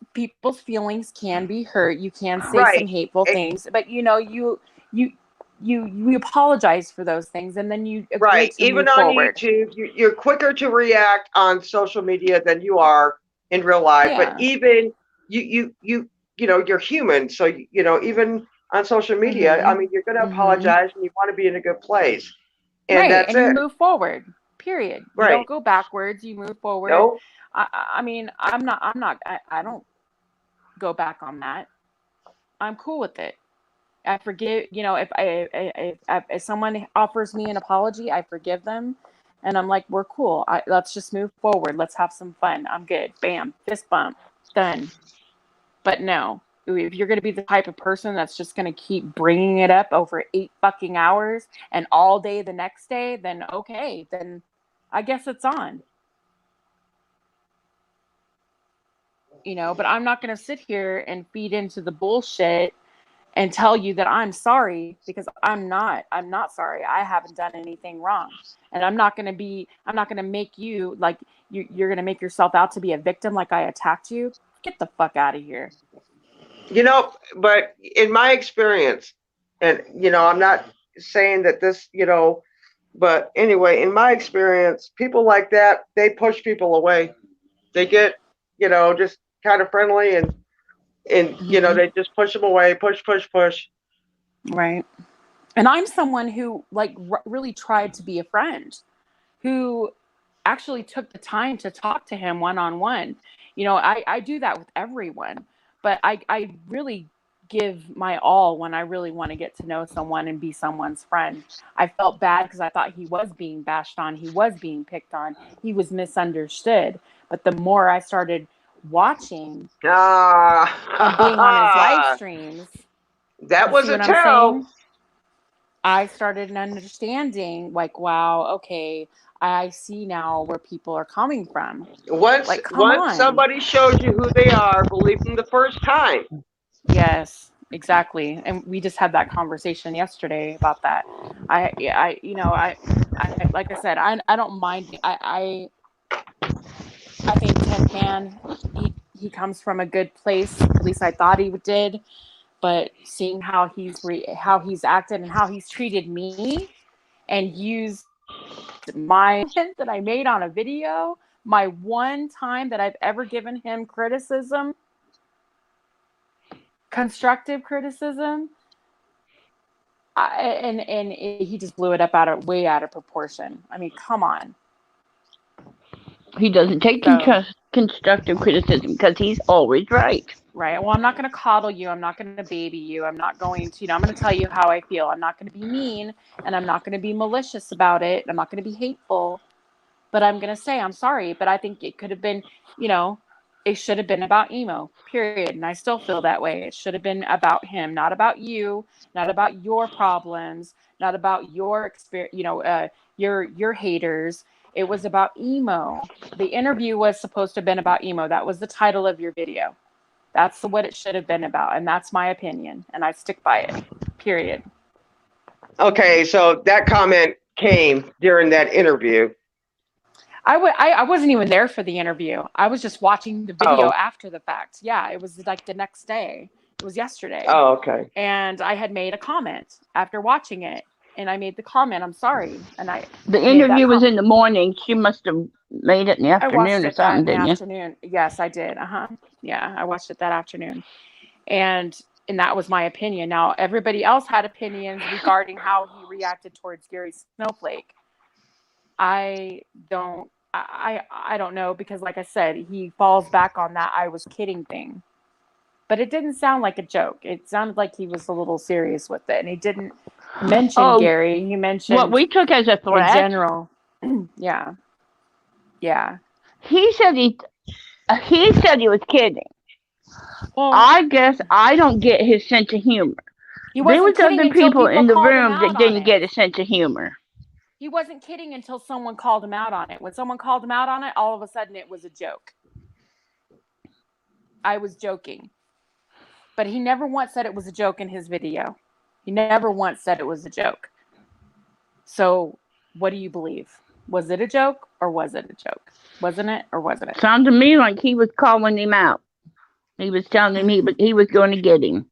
feelings can be hurt. You can say right. some hateful things, but you apologize for those things, and then you agree Right. to Even move on forward. YouTube, you're quicker to react on social media than you are in real life. Yeah. But even you're human. So, even on social media, I mean, you're going to apologize and you want to be in a good place. And Right. that's And you it. move forward. Period. You Right. don't go backwards. You move forward. No. I mean, I don't go back on that. I'm cool with it. I forgive, if someone offers me an apology, I forgive them, and I'm like, we're cool. Let's just move forward. Let's have some fun. I'm good. Bam, fist bump, done. But no, if you're going to be the type of person that's just going to keep bringing it up over 8 fucking hours and all day the next day, then okay, then I guess it's on. But I'm not going to sit here and feed into the bullshit and tell you that I'm sorry, because I'm not sorry. I haven't done anything wrong. And I'm not going to make you like you're going to make yourself out to be a victim, like I attacked you. Get the fuck out of here. But in my experience, and I'm not saying that this, but anyway, in my experience, people like that, they push people away. They get, just kind of friendly and they just push them away, push. Right. And I'm someone who really tried to be a friend, who actually took the time to talk to him one-on-one. I do that with everyone, but I really give my all when I really want to get to know someone and be someone's friend. I felt bad because I thought he was being bashed on, he was being picked on, he was misunderstood. But the more I started watching and being on his live streams, that you was see a what I'm tell. saying? I started understanding, like, wow, okay, I see now where people are coming from. Once Like, come on. somebody shows you who they are, believe them the first time. Yes, exactly. And we just had that conversation yesterday about that. Like I said, I don't mind. I think Tin Pan, he comes from a good place. At least I thought he did. But seeing how he's acted and how he's treated me and used my that I made on a video, my one time that I've ever given him criticism, constructive criticism, and he just blew it up way out of proportion. I mean, come on. He doesn't take constructive criticism because he's always right. Right. Well, I'm not going to coddle you. I'm not going to baby you. I'm not going to, I'm going to tell you how I feel. I'm not going to be mean, and I'm not going to be malicious about it. I'm not going to be hateful, but I'm going to say I'm sorry. But I think it could have been, it should have been about emo, period. And I still feel that way. It should have been about him, not about you, not about your problems, not about your experience, your haters. It was about emo. The interview was supposed to have been about emo. That was the title of your video. That's what it should have been about. And that's my opinion. And I stick by it, period. Okay, so that comment came during that interview. I wasn't even there for the interview. I was just watching the video after the fact. Yeah, it was like the next day. It was yesterday. Oh, okay. And I had made a comment after watching it. And I made the comment, I'm sorry. And the interview was in the morning. She must have made it in the afternoon or something, didn't you? Afternoon. Yes, I did. Yeah, I watched it that afternoon. And that was my opinion. Now, everybody else had opinions regarding how he reacted towards Gary Snowflake. I don't know, because like I said, he falls back on that I was kidding thing. But it didn't sound like a joke. It sounded like he was a little serious with it. And he didn't mention Gary. He mentioned what we took as a threat. In general. Yeah. Yeah. He said He said he was kidding. Well, I guess I don't get his sense of humor. he There wasn't was kidding other until people people in the called him room out that on didn't it. get a sense of humor. He wasn't kidding until someone called him out on it. When someone called him out on it, all of a sudden it was a joke. I was joking. But he never once said it was a joke in his video. He never once said it was a joke. So, what do you believe? Was it a joke or was it a joke? Wasn't it or wasn't it? Sounded to me like he was calling him out. He was telling him he was going to get him.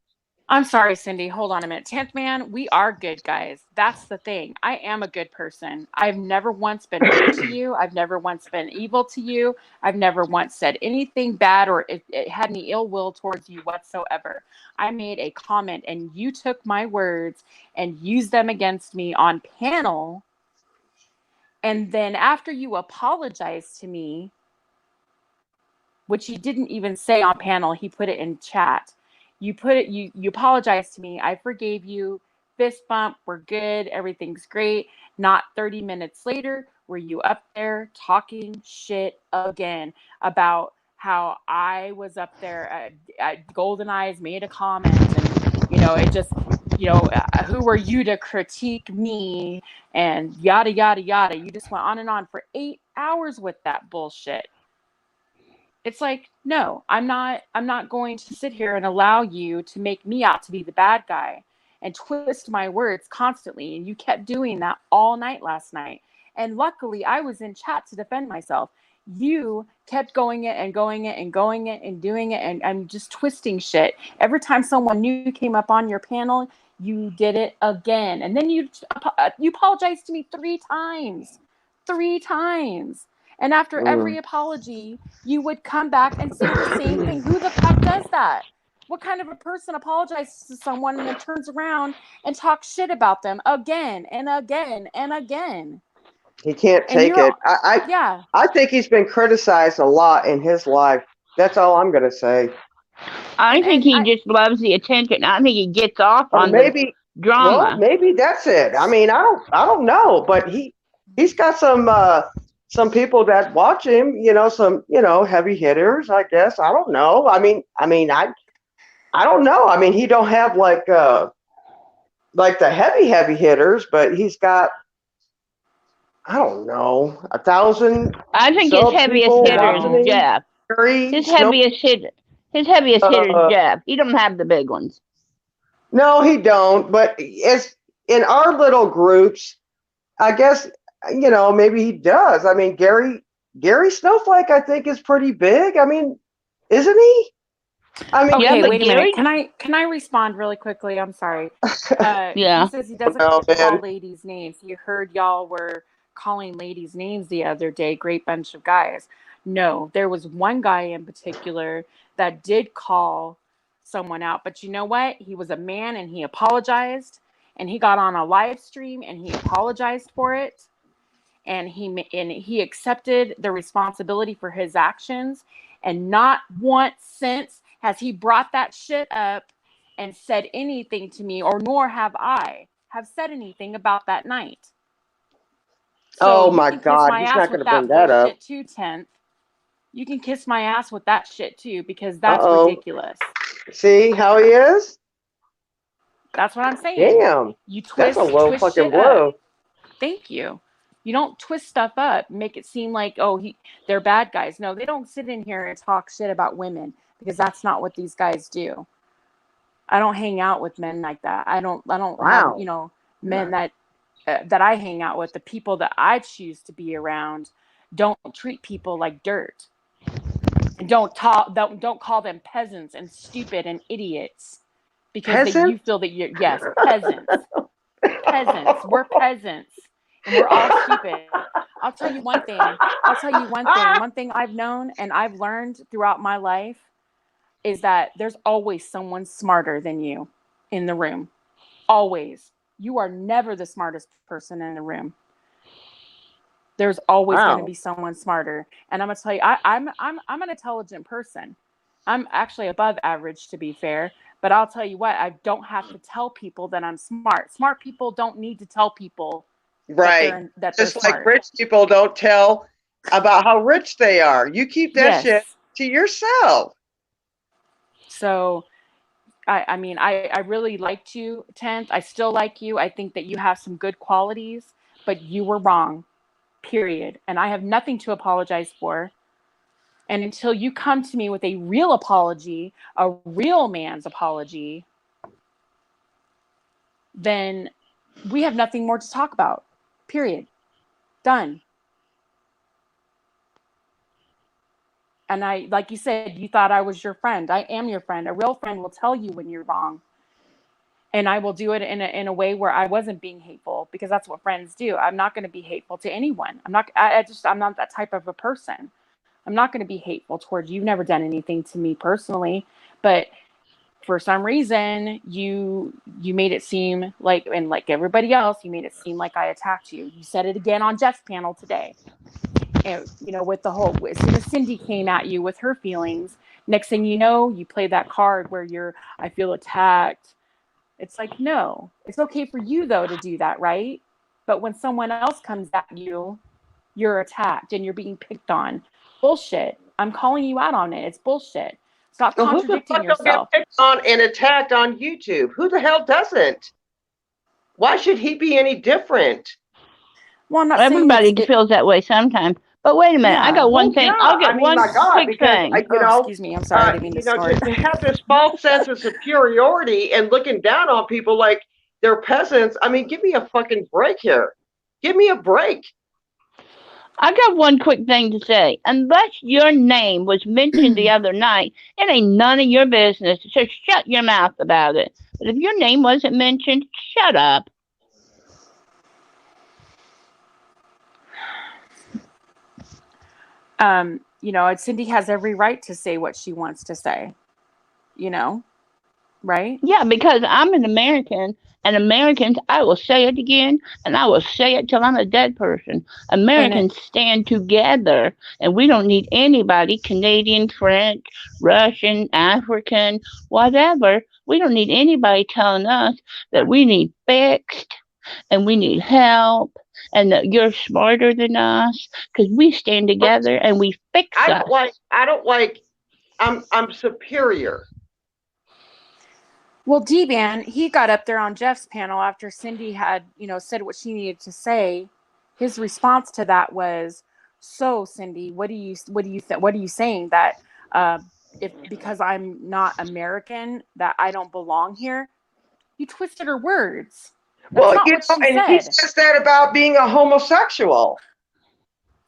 I'm sorry, Cindy. Hold on a minute. 10th man, we are good guys. That's the thing. I am a good person. I've never once been rude to you. I've never once been evil to you. I've never once said anything bad or it had any ill will towards you whatsoever. I made a comment and you took my words and used them against me on panel. And then after you apologized to me, which he didn't even say on panel, he put it in chat. You apologized to me. I forgave you. Fist bump. We're good. Everything's great. Not 30 minutes later, were you up there talking shit again about how I was up there at Golden Eyes, made a comment, and it just, who were you to critique me and yada yada yada. You just went on and on for 8 hours with that bullshit. It's like, no, I'm not going to sit here and allow you to make me out to be the bad guy and twist my words constantly. And you kept doing that all night last night. And luckily I was in chat to defend myself. You kept going it and going it and going it and doing it. And I'm just twisting shit. Every time someone new came up on your panel, you did it again. And then you apologized to me 3 times. 3 times. And after every apology, you would come back and say the same thing. Who the fuck does that? What kind of a person apologizes to someone and then turns around and talks shit about them again and again and again? He can't take it. I think he's been criticized a lot in his life. That's all I'm going to say. I think he just loves the attention. I think he gets off on the drama. Well, maybe that's it. I mean, I don't know, but he's got some people that watch him, some, heavy hitters, I guess. I don't know. I don't know. I mean, he don't have like the heavy hitters, but he's got, I don't know, 1,000. I think his heaviest hitter is Jeff. His heaviest hitter is Jeff. He don't have the big ones. No, he don't. But it's in our little groups, I guess, maybe he does. I mean, Gary Snowflake, I think, is pretty big. I mean, isn't he? I mean, okay, wait a minute. Can I respond really quickly? I'm sorry. Yeah. He says he doesn't call ladies' names. He heard y'all were calling ladies' names the other day. Great bunch of guys. No, there was one guy in particular that did call someone out. But you know what? He was a man and he apologized. And he got on a live stream and he apologized for it. And he accepted the responsibility for his actions. And not once since has he brought that shit up and said anything to me, or nor have I have said anything about that night. So oh my God, he's not going to bring that up. Too, 10th. You can kiss my ass with that shit too, because that's ridiculous. See how he is? That's what I'm saying. Damn. You twist, that's a low fucking blow. Up. Thank you. You don't twist stuff up, make it seem like, they're bad guys. No, they don't sit in here and talk shit about women, because that's not what these guys do. I don't hang out with men like that. I don't have, men that I hang out with. The people that I choose to be around don't treat people like dirt. And don't call them peasants and stupid and idiots, because you feel that you're peasants. Peasants. We're peasants. And we're all stupid. I'll tell you one thing. One thing I've known and I've learned throughout my life is that there's always someone smarter than you in the room. Always. You are never the smartest person in the room. There's always going to be someone smarter. And I'm going to tell you, I'm an intelligent person. I'm actually above average, to be fair. But I'll tell you what, I don't have to tell people that I'm smart. Smart people don't need to tell people that they're just smart. Like rich people don't tell about how rich they are. You keep that shit to yourself. So, I mean, I really liked you, 10th. I still like you. I think that you have some good qualities, but you were wrong, period. And I have nothing to apologize for. And until you come to me with a real apology, a real man's apology, then we have nothing more to talk about, period. Done. And I, like you said, you thought I was your friend. I am your friend. A real friend will tell you when you're wrong. And I will do it in a way where I wasn't being hateful, because that's what friends do. I'm not going to be hateful to anyone. I'm not that type of a person. I'm not going to be hateful towards you. You've never done anything to me personally, but for some reason you made it seem like, and like everybody else, you made it seem like I attacked you. You said it again on Jeff's panel today. And, you know, with the whole, as soon as Cindy came at you with her feelings, next thing you know, you play that card where I feel attacked. It's like, no, it's okay for you though to do that, right? But when someone else comes at you, you're attacked and you're being picked on. Bullshit. I'm calling you out on it. It's bullshit. Stop Well, who the contradicting fuck don't yourself. get picked on and attacked on YouTube? Who the hell doesn't? Why should he be any different? Well, I'm not Everybody saying feels that way sometimes. But wait a minute, I Yeah. got one Well, thing. yeah, I'll get I mean, one my God, quick because thing. you know, excuse me, I'm sorry, I didn't mean to snort. to have this false sense of superiority and looking down on people like they're peasants. I mean, give me a fucking break here. Give me a break. I got one quick thing to say. Unless your name was mentioned the other night, it ain't none of your business. So shut your mouth about it. But if your name wasn't mentioned, shut up. You know, Cindy has every right to say what she wants to say, you know, right? Yeah, because I'm an American, and Americans, I will say it again, and I will say it till I'm a dead person. And Americans stand together, and we don't need anybody, Canadian, French, Russian, African, whatever. We don't need anybody telling us that we need fixed and we need help and that you're smarter than us because we stand together and we fix I us. don't like. I don't like. I'm superior. well, D-Ban, he got up there on Jeff's panel after Cindy had, you know, said what she needed to say. His response to that was, "So, Cindy, what are you saying that if because I'm not American that I don't belong here?" You twisted her words. That's Well, not you what know, she and he said. says that about being a homosexual.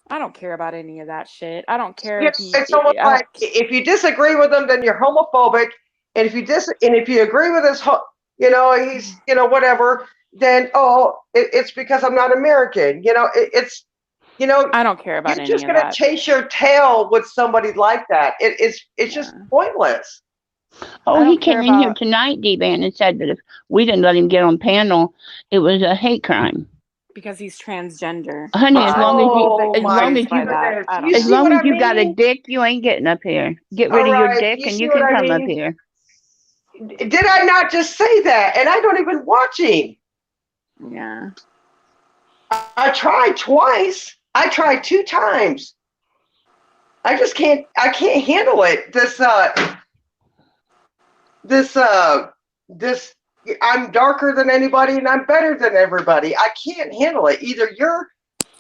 I don't care about any of that shit. I don't care You know, if he. it's almost I don't. like if you disagree with him, then you're homophobic, and if you agree with his, you know, he's, you know, whatever, then it's because I'm not American. You know, it's, you know, I don't care about you're any just of gonna that. chase your tail with somebody like that. It's just pointless. Oh, I he don't care came in here about tonight, D-Ban, and said that if we didn't let him get on panel, it was a hate crime. because he's transgender. Honey, Yes, I will be Oh my confused by that. goodness! I You don't as see know. long what as I you got a mean? dick, you ain't getting up here. Get rid All of your right, dick you and see you what can I come up mean? here. Did I not just say that? And I don't even watch him. Yeah. I tried twice. I tried 2 times. I just can't. I can't handle it. This. I'm darker than anybody, and I'm better than everybody. I can't handle it. Either you're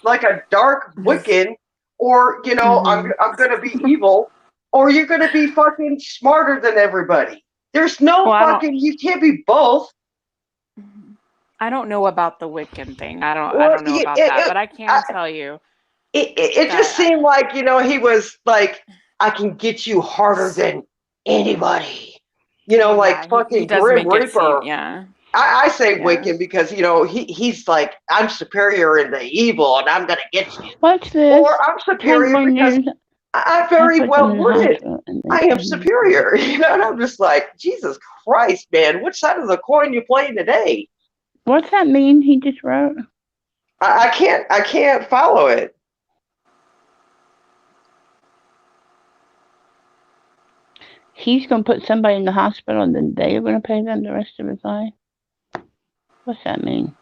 like a dark Wiccan, or you know, Mm-hmm. I'm gonna be evil, or you're gonna be fucking smarter than everybody. There's no Well, fucking. You can't be both. I don't know about the Wiccan thing. I Well, don't know about that, but I can tell you it just that seemed like, you know, he was like, I can get you harder than anybody. You know, well, like yeah, he fucking does Grim make it seem, Reaper. yeah. I say Yeah. Wiccan because, you know, he's like, I'm superior in the evil and I'm going to get you. What's this? Or I'm superior Headline because news. I'm I very put them well in the worded. hospital. And I am superior. You know, and I'm just like, Jesus Christ, man, which side of the coin you playing today? What's that mean he just wrote? I can't follow it. He's going to put somebody in the hospital and then they're going to pay them the rest of his life? What's that mean?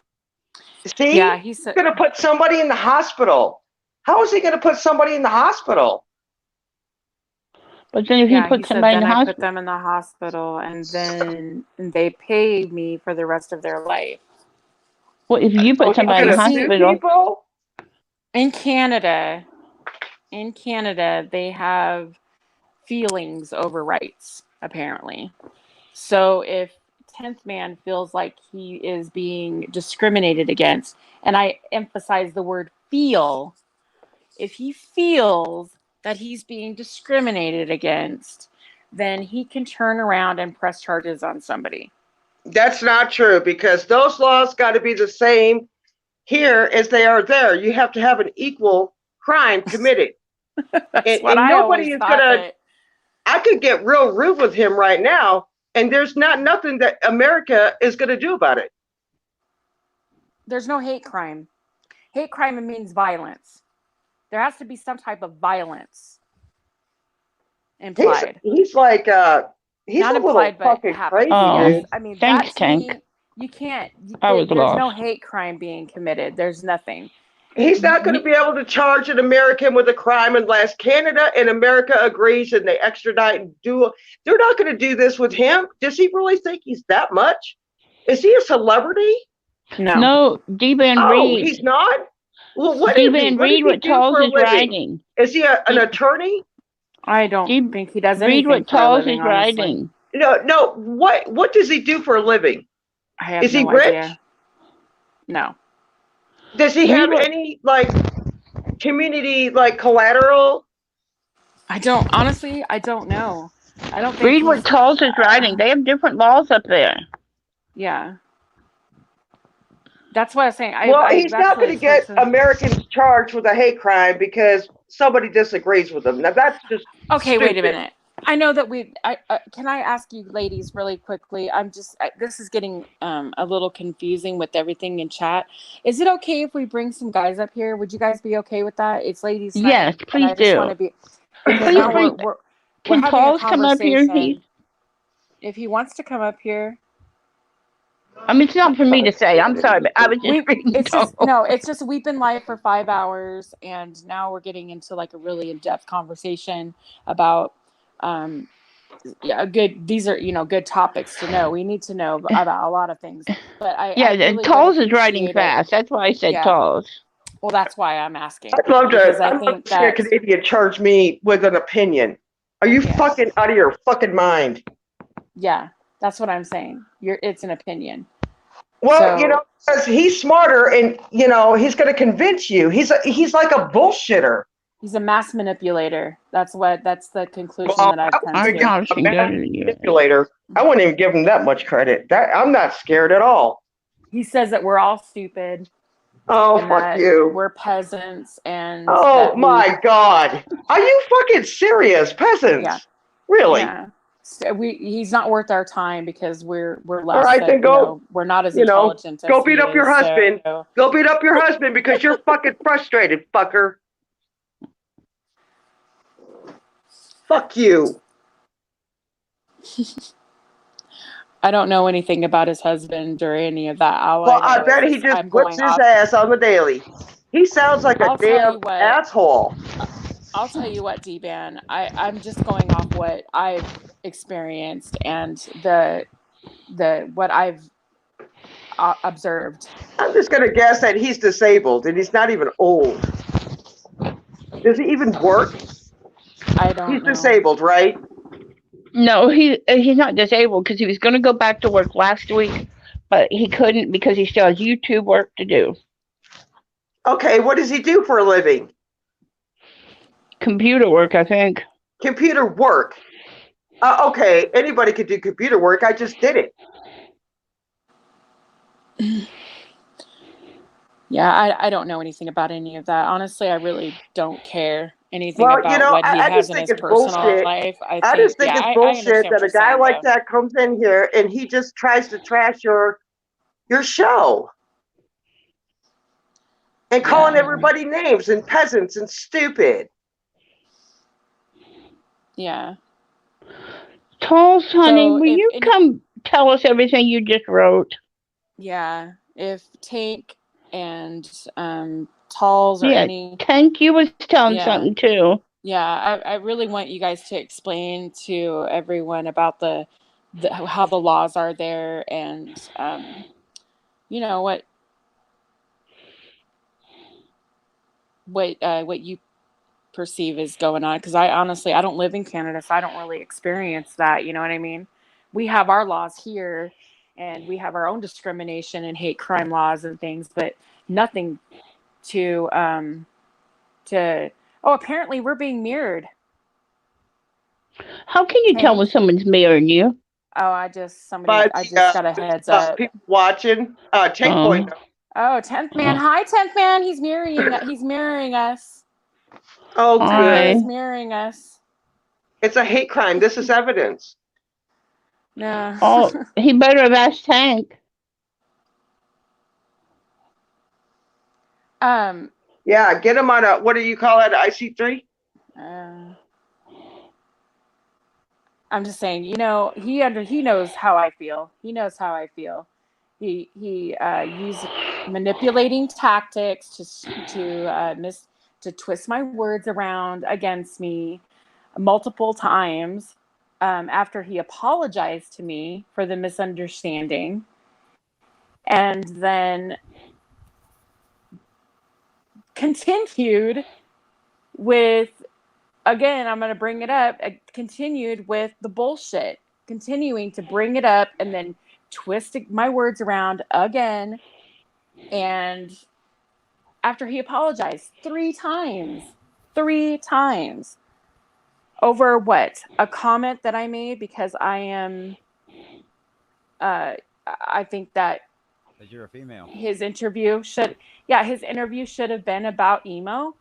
See, Yeah, he's going to put somebody in the hospital. How is he going to put somebody in the hospital? But then if Yeah, you he put said somebody in then the I put hospital, them in the hospital and then they pay me for the rest of their life. well, if you Oh, put he's somebody in the gonna sue hospital, people? In Canada, they have feelings over rights, apparently. So if 10th man feels like he is being discriminated against, and I emphasize the word feel, if he feels that he's being discriminated against, then he can turn around and press charges on somebody. That's not true because those laws got to be the same here as they are there. You have to have an equal crime committed. That's and, what and I nobody always is thought. gonna. That I could get real rude with him right now, and there's nothing that America is gonna do about it. there's no hate crime. Hate crime means violence. There has to be some type of violence implied. He's like he's Not a little implied, but fucking happens. crazy, oh, Yes. dude. I mean, thanks, that to Tank. me, you can't, I was there's no lost. hate crime being committed. There's nothing. He's not going to be able to charge an American with a crime unless Canada and America agrees and they extradite and do. They're not going to do this with him. Does he really think he's that much? Is he a celebrity? No, D-Van Oh, Reed. he's not. Well, what is he? D-Van What does Reed, he what do Tolls for a is living? riding. Is he an attorney? I don't D- think he does Read anything what for a Tolls living, is honestly. riding. No. What does he do for a living? I have Is he no rich? idea. No. Does he Read have what- any like community like collateral? I don't, honestly, I don't know. I don't think Read what Tolls is riding. They have different laws up there. Yeah. That's what I was saying. Well, he's not going to get Americans charged with a hate crime because somebody disagrees with him. Now that's just okay. stupid. Wait a minute. I know that can I ask you ladies really quickly? This is getting a little confusing with everything in chat. Is it okay if we bring some guys up here? Would you guys be okay with that? It's ladies' night. Yes, please and I just do. want to be, because Please now bring. we're Can having Tolls a come up here? conversation. If he wants to come up here. I mean, it's not for me to say. I'm sorry, but I was just reading. It's just we've been live for 5 hours, and now we're getting into like a really in-depth conversation about these are good topics to know. We need to know about a lot of things. But I really Tolls is riding fast. That's why I said Tolls. Well, that's why I'm asking. I'd love to. I think that a Canadian charge me with an opinion. Are you fucking out of your fucking mind? Yeah, that's what I'm saying. It's an opinion. Well, because he's smarter, and he's going to convince you. He's like a bullshitter. He's a mass manipulator. That's the conclusion that I've come to. Manipulator. I wouldn't even give him that much credit. I'm not scared at all. He says that we're all stupid. Oh, fuck you. We're peasants and oh my God. Are you fucking serious? Peasants? Yeah. Really? Yeah. So he's not worth our time because we're less. All right, then go. We're not as intelligent as go beat up your husband. So. Go beat up your husband because you're fucking frustrated, fucker. Fuck you. I don't know anything about his husband or any of that. Well, I bet he just whips his ass on the daily. He sounds like a damn asshole. I'll tell you what, D-Ban. I'm just going off what I've experienced and what I've observed. I'm just gonna guess that he's disabled and he's not even old. Does he even work? I don't know. He's disabled, right? No, he's not disabled because he was going to go back to work last week, but he couldn't because he still has YouTube work to do. Okay, what does he do for a living? Computer work, I think. Computer work. Okay, anybody could do computer work. I just did it. Yeah, I don't know anything about any of that. Honestly, I really don't care anything about what he has in his personal life. I just think it's bullshit that a guy like that comes in here and he just tries to trash your show. And calling everybody names and peasants and stupid. Yeah. Tolls, honey, will you come tell us everything you just wrote? Yeah. If Tank and Tolls or any... Tank, you was telling something too. Yeah, I really want you guys to explain to everyone about how the laws are there, and you know what you perceive is going on, because I honestly, I don't live in Canada, so I don't really experience that. You know what I mean? We have our laws here, and we have our own discrimination and hate crime laws and things, but nothing to oh, apparently we're being mirrored. How can you tell Tank. when someone's mirroring you? Oh, I just got a heads up. People watching. Tank Oh. Boy. Oh, 10th man. Hi, 10th man. He's mirroring us. Oh, Hi. good. He's mirroring us. It's a hate crime. This is evidence. No. Oh, he better have asked Tank. Yeah, get him on a, what do you call it, IC3? I'm just saying, you know, he knows how I feel. He knows how I feel. He used manipulating tactics to twist my words around against me multiple times, after he apologized to me for the misunderstanding, and then continued with, again, I'm going to bring it up, continued with the bullshit, continuing to bring it up and then twisting my words around again. And after he apologized 3 times over what? A comment that I made, because I am, I think that because you're a female. his interview should have been about emo.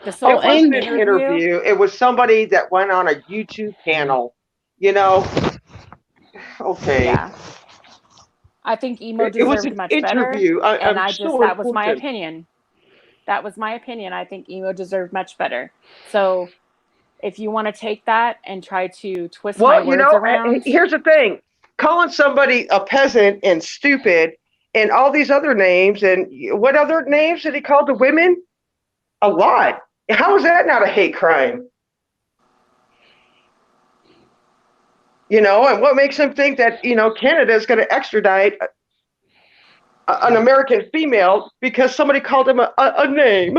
It wasn't an interview. It was somebody that went on a YouTube panel. You know. Okay. Yeah. I think emo deserved much interview. better. And that was my important. opinion. That was my opinion. I think emo deserved much better. So if you want to take that and try to twist my words around. Here's the thing. Calling somebody a peasant and stupid and all these other names, and what other names did he call the women? A lot. How is that not a hate crime? You know, and what makes him think that, you know, Canada is going to extradite an American female because somebody called him a name?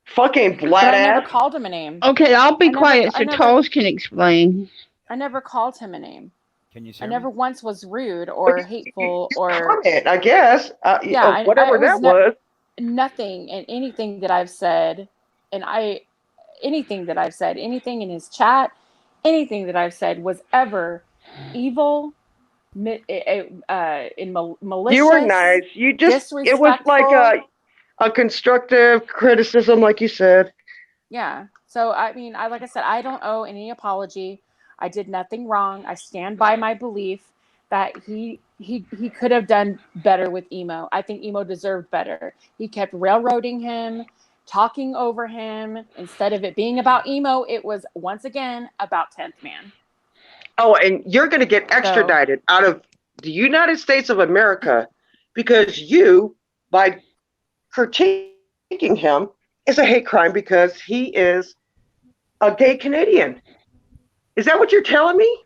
Fucking blood. But I never called him a name. Okay, I'll be quiet so Charles can explain. I never called him a name. Can you? I never once was rude or hateful or comment, I guess. Whatever that was. Nothing and anything that I've said, anything in his chat, anything that I've said was ever evil, malicious. You were nice. You just, it was like a constructive criticism, like you said. Yeah. So, I mean, like I said, I don't owe any apology. I did nothing wrong. I stand by my belief that he could have done better with emo. I think emo deserved better. He kept railroading him, talking over him. Instead of it being about emo, it was once again about 10th man. Oh, and you're going to get extradited out of the United States of America because you, by critiquing him, is a hate crime because he is a gay Canadian. Is that what you're telling me?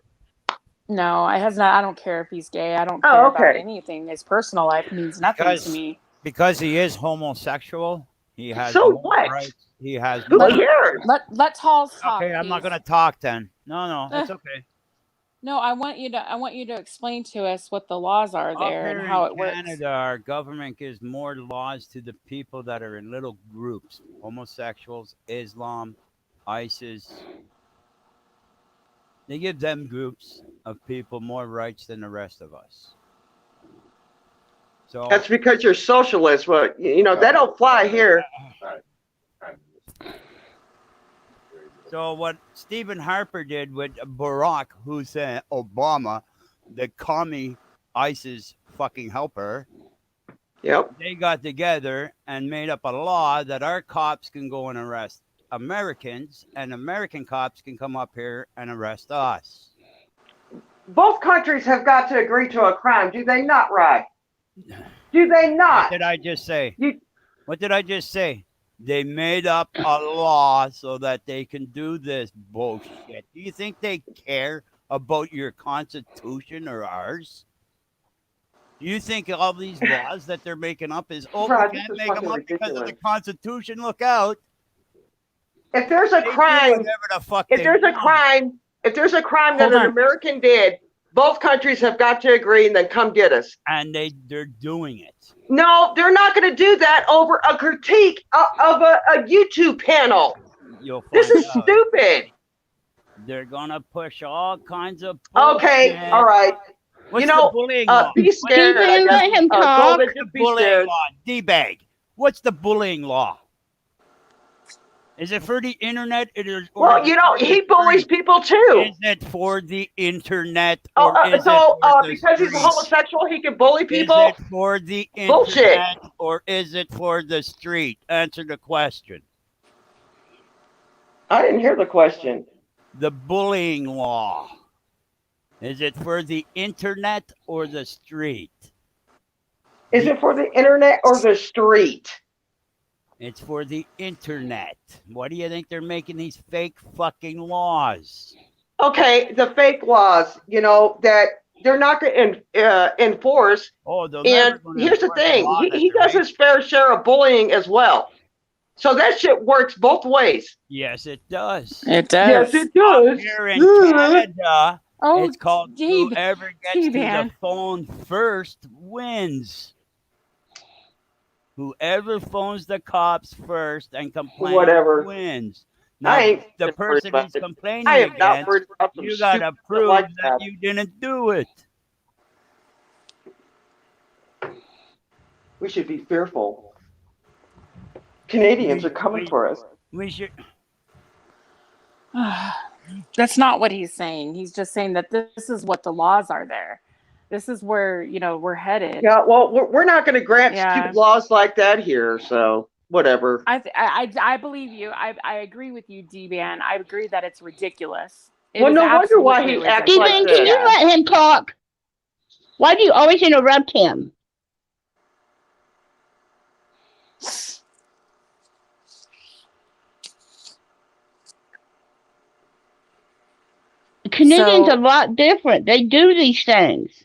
No, I don't care if he's gay. I don't care about anything. His personal life means nothing to me. Because he is homosexual, he has so what? Rights. He has. Who cares? Let Talls talk. Okay, I'm not going to talk then. No, it's okay. No, I want you to explain to us what the laws are there and how it works. In Canada, our government gives more laws to the people that are in little groups: homosexuals, Islam, ISIS. They give them groups of people more rights than the rest of us. So that's because you're socialist. Well, you know, that don't fly here. So what Stephen Harper did with Barack Hussein Obama, the commie ISIS fucking helper. Yep. They got together and made up a law that our cops can go and arrest Americans, and American cops can come up here and arrest us. Both countries have got to agree to a crime, do they not, Rod? Do they not? What did I just say? What did I just say? They made up a law so that they can do this bullshit. Do you think they care about your Constitution or ours? Do you think all these laws that they're making up is, we Brad, this can't is make them fucking up because of ridiculous. the Constitution? Look out. If there's a They do crime, whatever the fuck if they there's a want. crime, if there's a crime that Hold an on. American did, both countries have got to agree and then come get us. And they're doing it. No, they're not going to do that over a critique of a YouTube panel. You'll find This is out. stupid. They're gonna push all kinds of Okay, bullshit. all right. What's You know, the bullying law? be scared. Stephen, I guess. let him talk. Golden, What's the just be bullying scared. law? D-bag. What's the bullying law? Is it for the internet? Well, you know, he bullies people too. Is it for the internet? Or is So it for the because he's a streets? homosexual, he can bully people? Is it for the Bullshit. internet or is it for the street? Answer the question. I didn't hear the question. The bullying law. Is it for the internet or the street? Is it for the internet or the street? It's for the internet. What do you think they're making these fake fucking laws? Okay, the fake laws, you know, that they're not going to enforce. Oh, they'll And never gonna here's the enforce a thing, law that he they're does his fair share of bullying as well. So that shit works both ways. Yes, it does. It does. Yes, it Up does. here in Canada, Oh, it's called Gabe. whoever gets to the T-Man. phone first wins. Whoever phones the cops first and complains Whatever. wins. I Now, ain't the worried person about he's it. complaining I am not against, worried about some you gotta stupid prove like that that. you didn't do it. We should be fearful. Canadians are coming for us. We should. That's not what he's saying. He's just saying that this is what the laws are there. This is where, you know, we're headed. Yeah, well, we're not going to grant Yeah. stupid laws like that here, so whatever. I believe you. I agree with you, D-Man. I agree that it's ridiculous. It Well, is no wonder why absolutely he acts ridiculous. like Stephen, can you this. let him talk? Why do you always interrupt him? Canadians So- are a lot different. They do these things,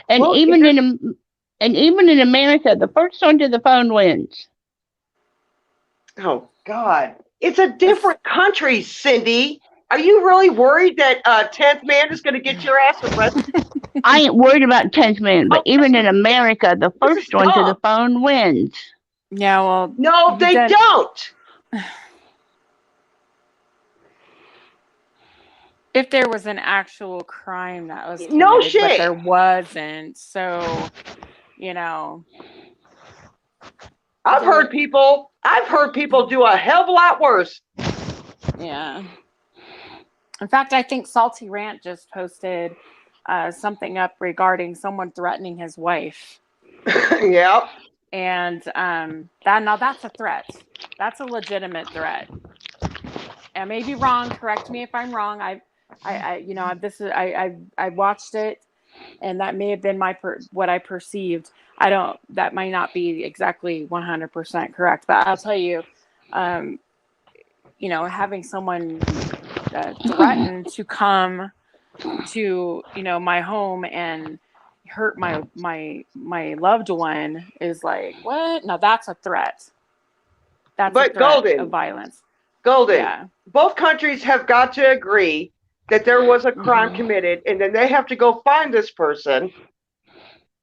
and Well, even in America, the first one to the phone wins. Oh, God. It's a different country, Cindy. Are you really worried that 10th man is going to get your ass arrested? I ain't worried about 10th man, but even in America, the This is first one to the dumb. phone wins. Yeah, well, No, they Then- don't. if there was an actual crime that was committed, No but shit. there wasn't. So, you know, I've heard people do a hell of a lot worse. yeah. In fact, I think Salty Rant just posted something up regarding someone threatening his wife. Yep. And that's a threat. That's a legitimate threat. I may be wrong. Correct me if I'm wrong. I watched it, and that may have been what I perceived. That might not be exactly 100% correct, but I'll tell you, having someone threaten to come to, my home and hurt my loved one is like, what? Now that's a threat. That's But a threat Golden, of violence. Golden, Yeah. both countries have got to agree that there was a crime committed, and then they have to go find this person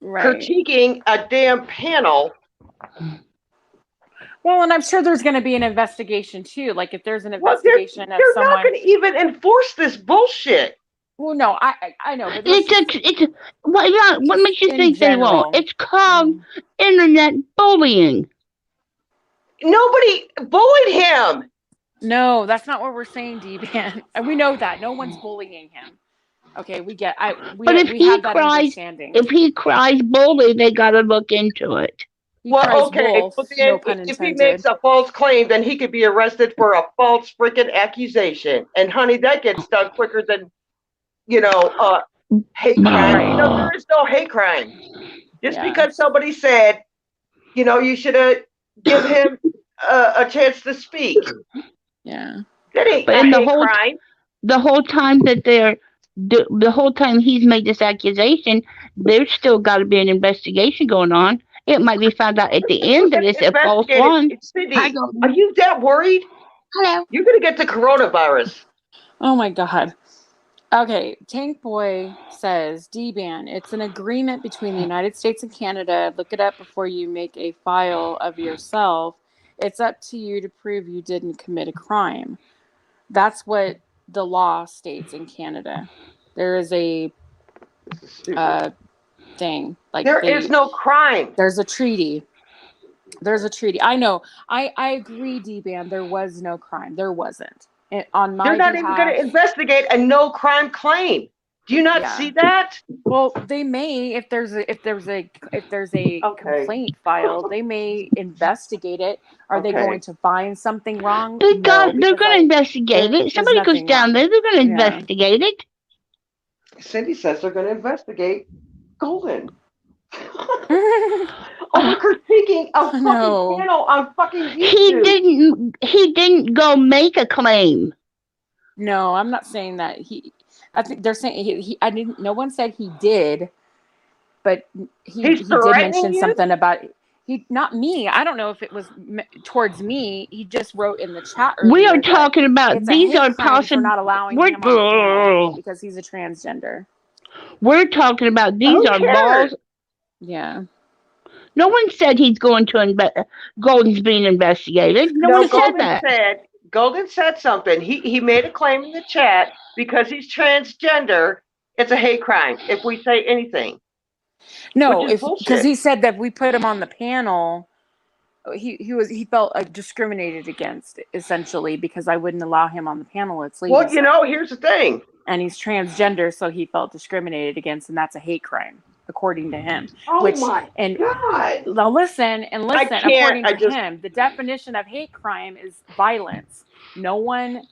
Right. critiquing a damn panel. Well, and I'm sure there's going to be an investigation too. Like if there's an Well, they're investigation of not someone. going to even enforce this bullshit. Well, no, I know, but there's What makes you In think they won't? general. It's called internet bullying. Nobody bullied him. no, that's not what we're saying, D-Man. And we know that no one's bullying him. Okay, we get. But if we he have that cries- understanding. If he cries bully, they gotta look into it. He cries Well, okay, wolf, but then no pun if he intended. makes a false claim, then he could be arrested for a false freaking accusation. And honey, that gets done quicker than, hate crime. There is no hate crime. Just Yeah. because somebody said, you should have give him a chance to speak. Yeah. That ain't But a in hate crime. the whole time that the whole time he's made this accusation, there's still got to be an investigation going on. It might be found out at the end that it's a false Investigated. one. Cindy, are you that worried? Hello. You're gonna get the coronavirus. Oh my God. Okay, Tank Boy says, D-Ban, it's an agreement between the United States and Canada. Look it up before you make a file of yourself. It's up to you to prove you didn't commit a crime. That's what the law states in Canada. There is a This is stupid. thing. Like There is no crime. there's a treaty. There's a treaty. I know. I agree, D-Ban. There was no crime. There wasn't. On my They're not even going behalf. to investigate a no crime claim. Do you not Yeah. see that? Well, they may if there's a Okay. complaint filed, they may investigate it. Are they Okay. going to find something wrong? They're No, going to because investigate it. there's Somebody goes nothing down wrong. there. They're going to Yeah. investigate it. Cindy says they're going to investigate Golden. Over critiquing a fucking No. panel on fucking YouTube. He didn't go make a claim. No, I'm not saying that I think they're saying he I didn't. No one said he did, but he He's did threatening mention you? something about he. Not me. I don't know if it was towards me. He just wrote in the chat earlier. We are that talking about it's a these hate are crime for possible. not allowing him on the panel because he's a transgender. We're talking about these Who are cares? laws. Yeah. No one said he's going to Golden's being investigated. No one said that. Golden said something. He made a claim in the chat because he's transgender. It's a hate crime if we say anything. No, Which is because bullshit. he said that if we put him on the panel, he felt discriminated against essentially because I wouldn't allow him on the panel. It's legal. Well, you know, here's the thing. And he's transgender, so he felt discriminated against, and that's a hate crime, according to him. Oh Which, my and God. now listen. According to him, the definition of hate crime is violence. No one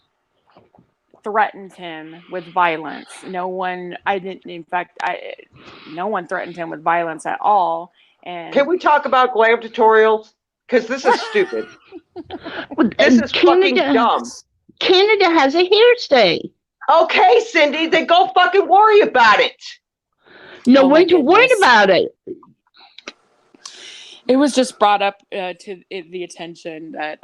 threatened him with violence. No one. No one threatened him with violence at all. And can we talk about glam tutorials? Because this is stupid. This is fucking dumb. Canada has a hearsay. Okay, Cindy, then go fucking worry about it. No one's worried about it. It was just brought up to the attention that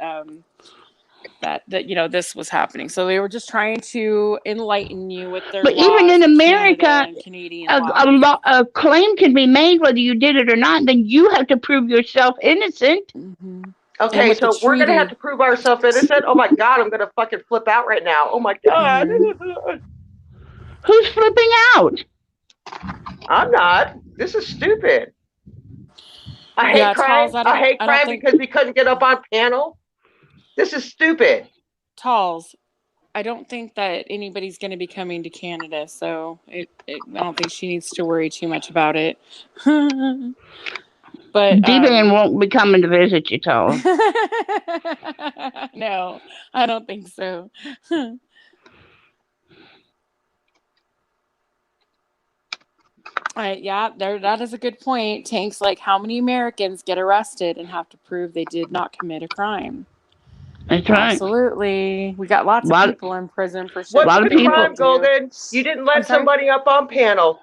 this was happening. So they were just trying to enlighten you with their. But laws even in America, Canadian a claim can be made whether you did it or not. Then you have to prove yourself innocent. Mm-hmm. Okay, so we're going to have to prove ourselves innocent? Oh my God, I'm going to fucking flip out right now. Oh my God. Mm-hmm. Who's flipping out? I'm not. This is stupid. I hate crime. I hate crime because he couldn't get up on panel. This is stupid. Talls, I don't think that anybody's going to be coming to Canada, so I don't think she needs to worry too much about it. But D-Man won't be coming to visit you, Talls. No, I don't think so. That is a good point. Tank's like, how many Americans get arrested and have to prove they did not commit a crime? That's right. Absolutely. We got lots of people in prison for shit. What's the crime, Golden? You didn't let somebody up on panel.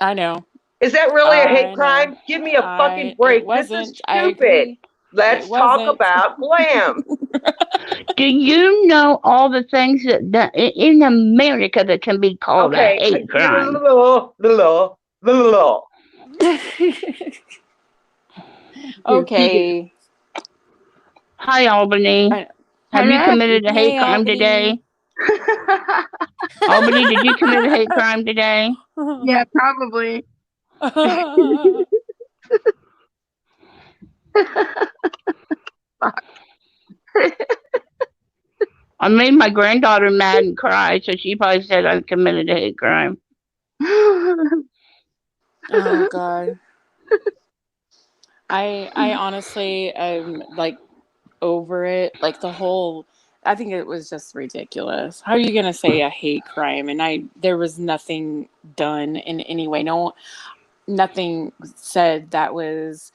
I know. Is that really a hate crime? Give me a fucking break. This is stupid. Let's talk about glam. Do you know all the things that in America that can be called a hate crime? The law. Okay. Hi, Albany. Have you committed a hate crime today? Albany, did you commit a hate crime today? Yeah, probably. I made my granddaughter mad and cry, so she probably said I committed a hate crime. Oh God. I honestly am like over it. Like the whole, I think it was just ridiculous. How are you gonna say a hate crime? And there was nothing done in any way. Nothing said that was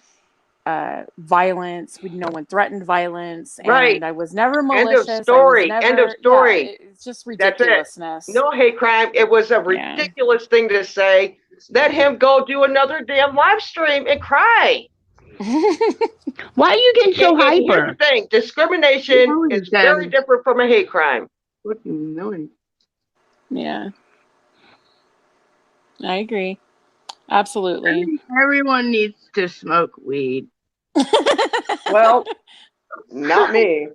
violence. No one threatened violence, Right. and I was never End of malicious. story. I was End never. of story. Yeah, it's just That's it. ridiculousness. No hate crime. It was a Yeah. ridiculous thing to say. Let him go do another damn live stream and cry. Why are you getting so And here's hyper? the thing: discrimination No, is he's very dead. different from a hate crime. Fucking annoying. Yeah, I agree. Absolutely. Everyone needs to smoke weed. Well, not me.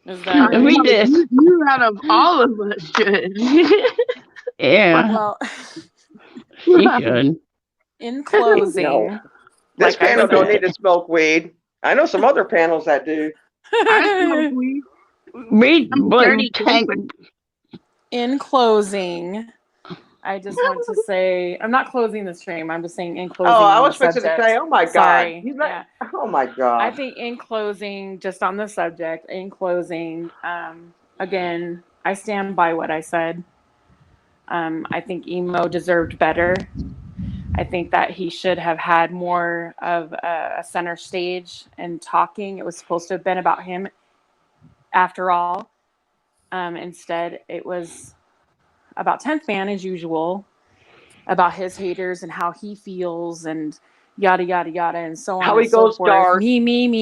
Is that right? Read this. You out of all of us should. Yeah, Well, you should. in closing, No. This like I panel don't said, need to smoke weed. I know some other panels that do. I smoke weed. Read I'm what dirty Tank. in closing, I just want to say I'm not closing the stream. I'm just saying in closing Oh, I on the was fixing to subject. say, oh my God. Sorry. You let, Yeah. Oh my I God. think in closing, just on the subject, in closing, again, I stand by what I said. I think Emo deserved better. I think that he should have had more of a center stage and talking. It was supposed to have been about him after all. Instead, it was about 10th Man as usual, about his haters and how he feels and yada, yada, yada, and so on How and he so goes forth. dark. Me,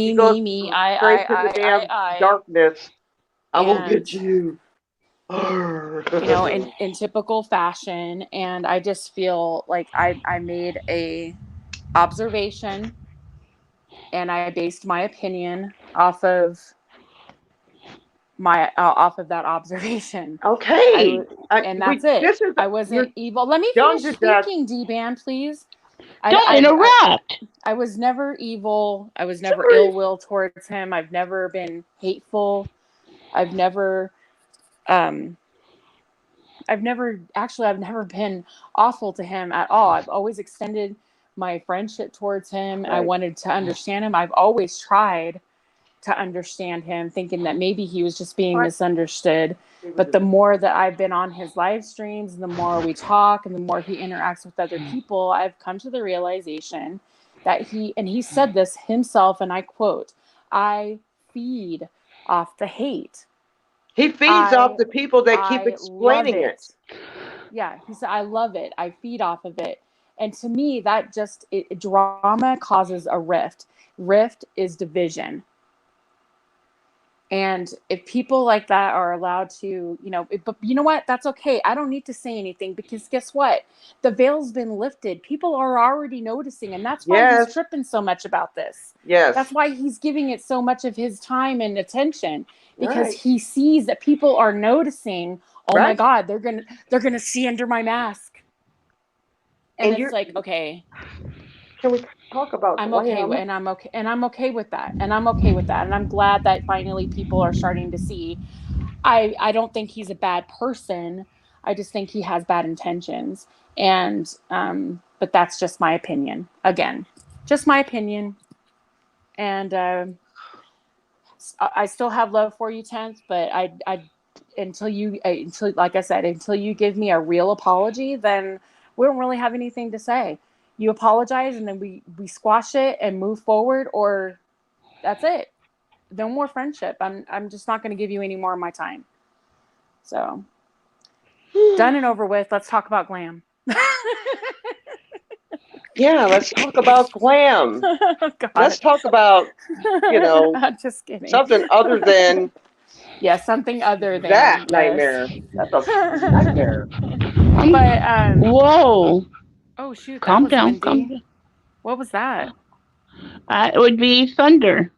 He goes straight to the damn I. darkness. I will And, get you. You know, in typical fashion. And I just feel like I made a observation and I based my opinion off of that observation. Okay. And that's it. This is I wasn't evil. Let me young finish to death. speaking, D-Ban, please. Don't interrupt. I was never evil. I was never Sorry. ill will towards him. I've never been hateful. I've never been awful to him at all. I've always extended my friendship towards him. I Right. wanted to understand him. I've always tried to understand him, thinking that maybe he was just being misunderstood. But the more that I've been on his live streams and the more we talk and the more he interacts with other people, I've come to the realization that he said this himself, and I quote, "I feed off the hate." He feeds off the people that keep explaining it. Yeah, he said, "I love it. I feed off of it." And to me, that just drama causes a rift. Rift is division. And if people like that are allowed to, but you know what? That's okay. I don't need to say anything because guess what? The veil's been lifted. People are already noticing. And that's why he's tripping so much about this. Yes. That's why he's giving it so much of his time and attention because he sees that people are noticing. Oh my God, they're gonna see under my mask. And it's like, okay. Can we talk about I'm okay, and I'm okay with that, and I'm glad that finally people are starting to see. I don't think he's a bad person. I just think he has bad intentions, and but that's just my opinion. Again, just my opinion, and I still have love for you, 10th, but I until like I said, until you give me a real apology, then we don't really have anything to say. You apologize and then we squash it and move forward, or that's it. No more friendship. I'm just not going to give you any more of my time. So done and over with. Let's talk about glam. Yeah, let's talk about glam. Let's talk about, just kidding. something other than something other than that nightmare. That's a nightmare. But whoa. Oh shoot! Calm that was down. windy. Calm down. What was that? It would be thunder.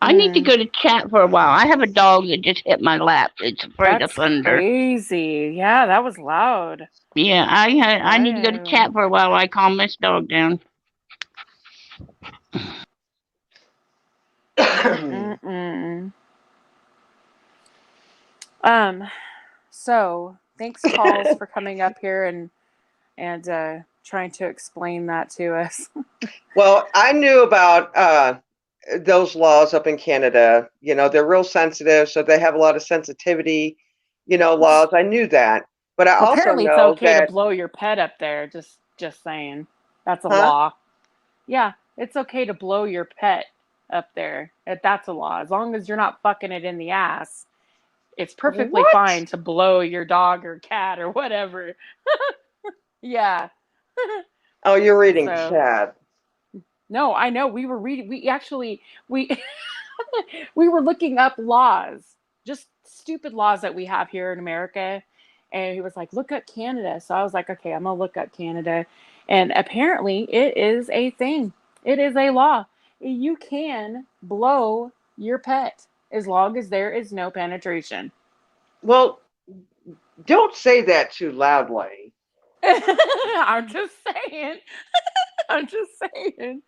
I need to go to chat for a while. I have a dog that just hit my lap. It's afraid of thunder. Crazy. Yeah, that was loud. Yeah, I need to go to chat for a while. I calm this dog down. So thanks, Calls, for coming up here and trying to explain that to us. Well, I knew about those laws up in Canada. They're real sensitive, so they have a lot of sensitivity, laws. I knew that. But I also apparently know it's okay that to blow your pet up there. Just Just saying. That's a Huh? law. Yeah, it's okay to blow your pet up there. That's a law. As long as you're not fucking it in the ass, it's perfectly What? fine to blow your dog or cat or whatever. Yeah. Oh, you're reading So, chat. no, I know we were reading we actually we we were looking up laws, just stupid laws that we have here in America. And he was like, look up Canada. So I was like, okay, I'm going to look up Canada. And apparently it is a thing, it is a law. You can blow your pet as long as there is no penetration. Well, don't say that too loudly. I'm just saying. I'm just saying.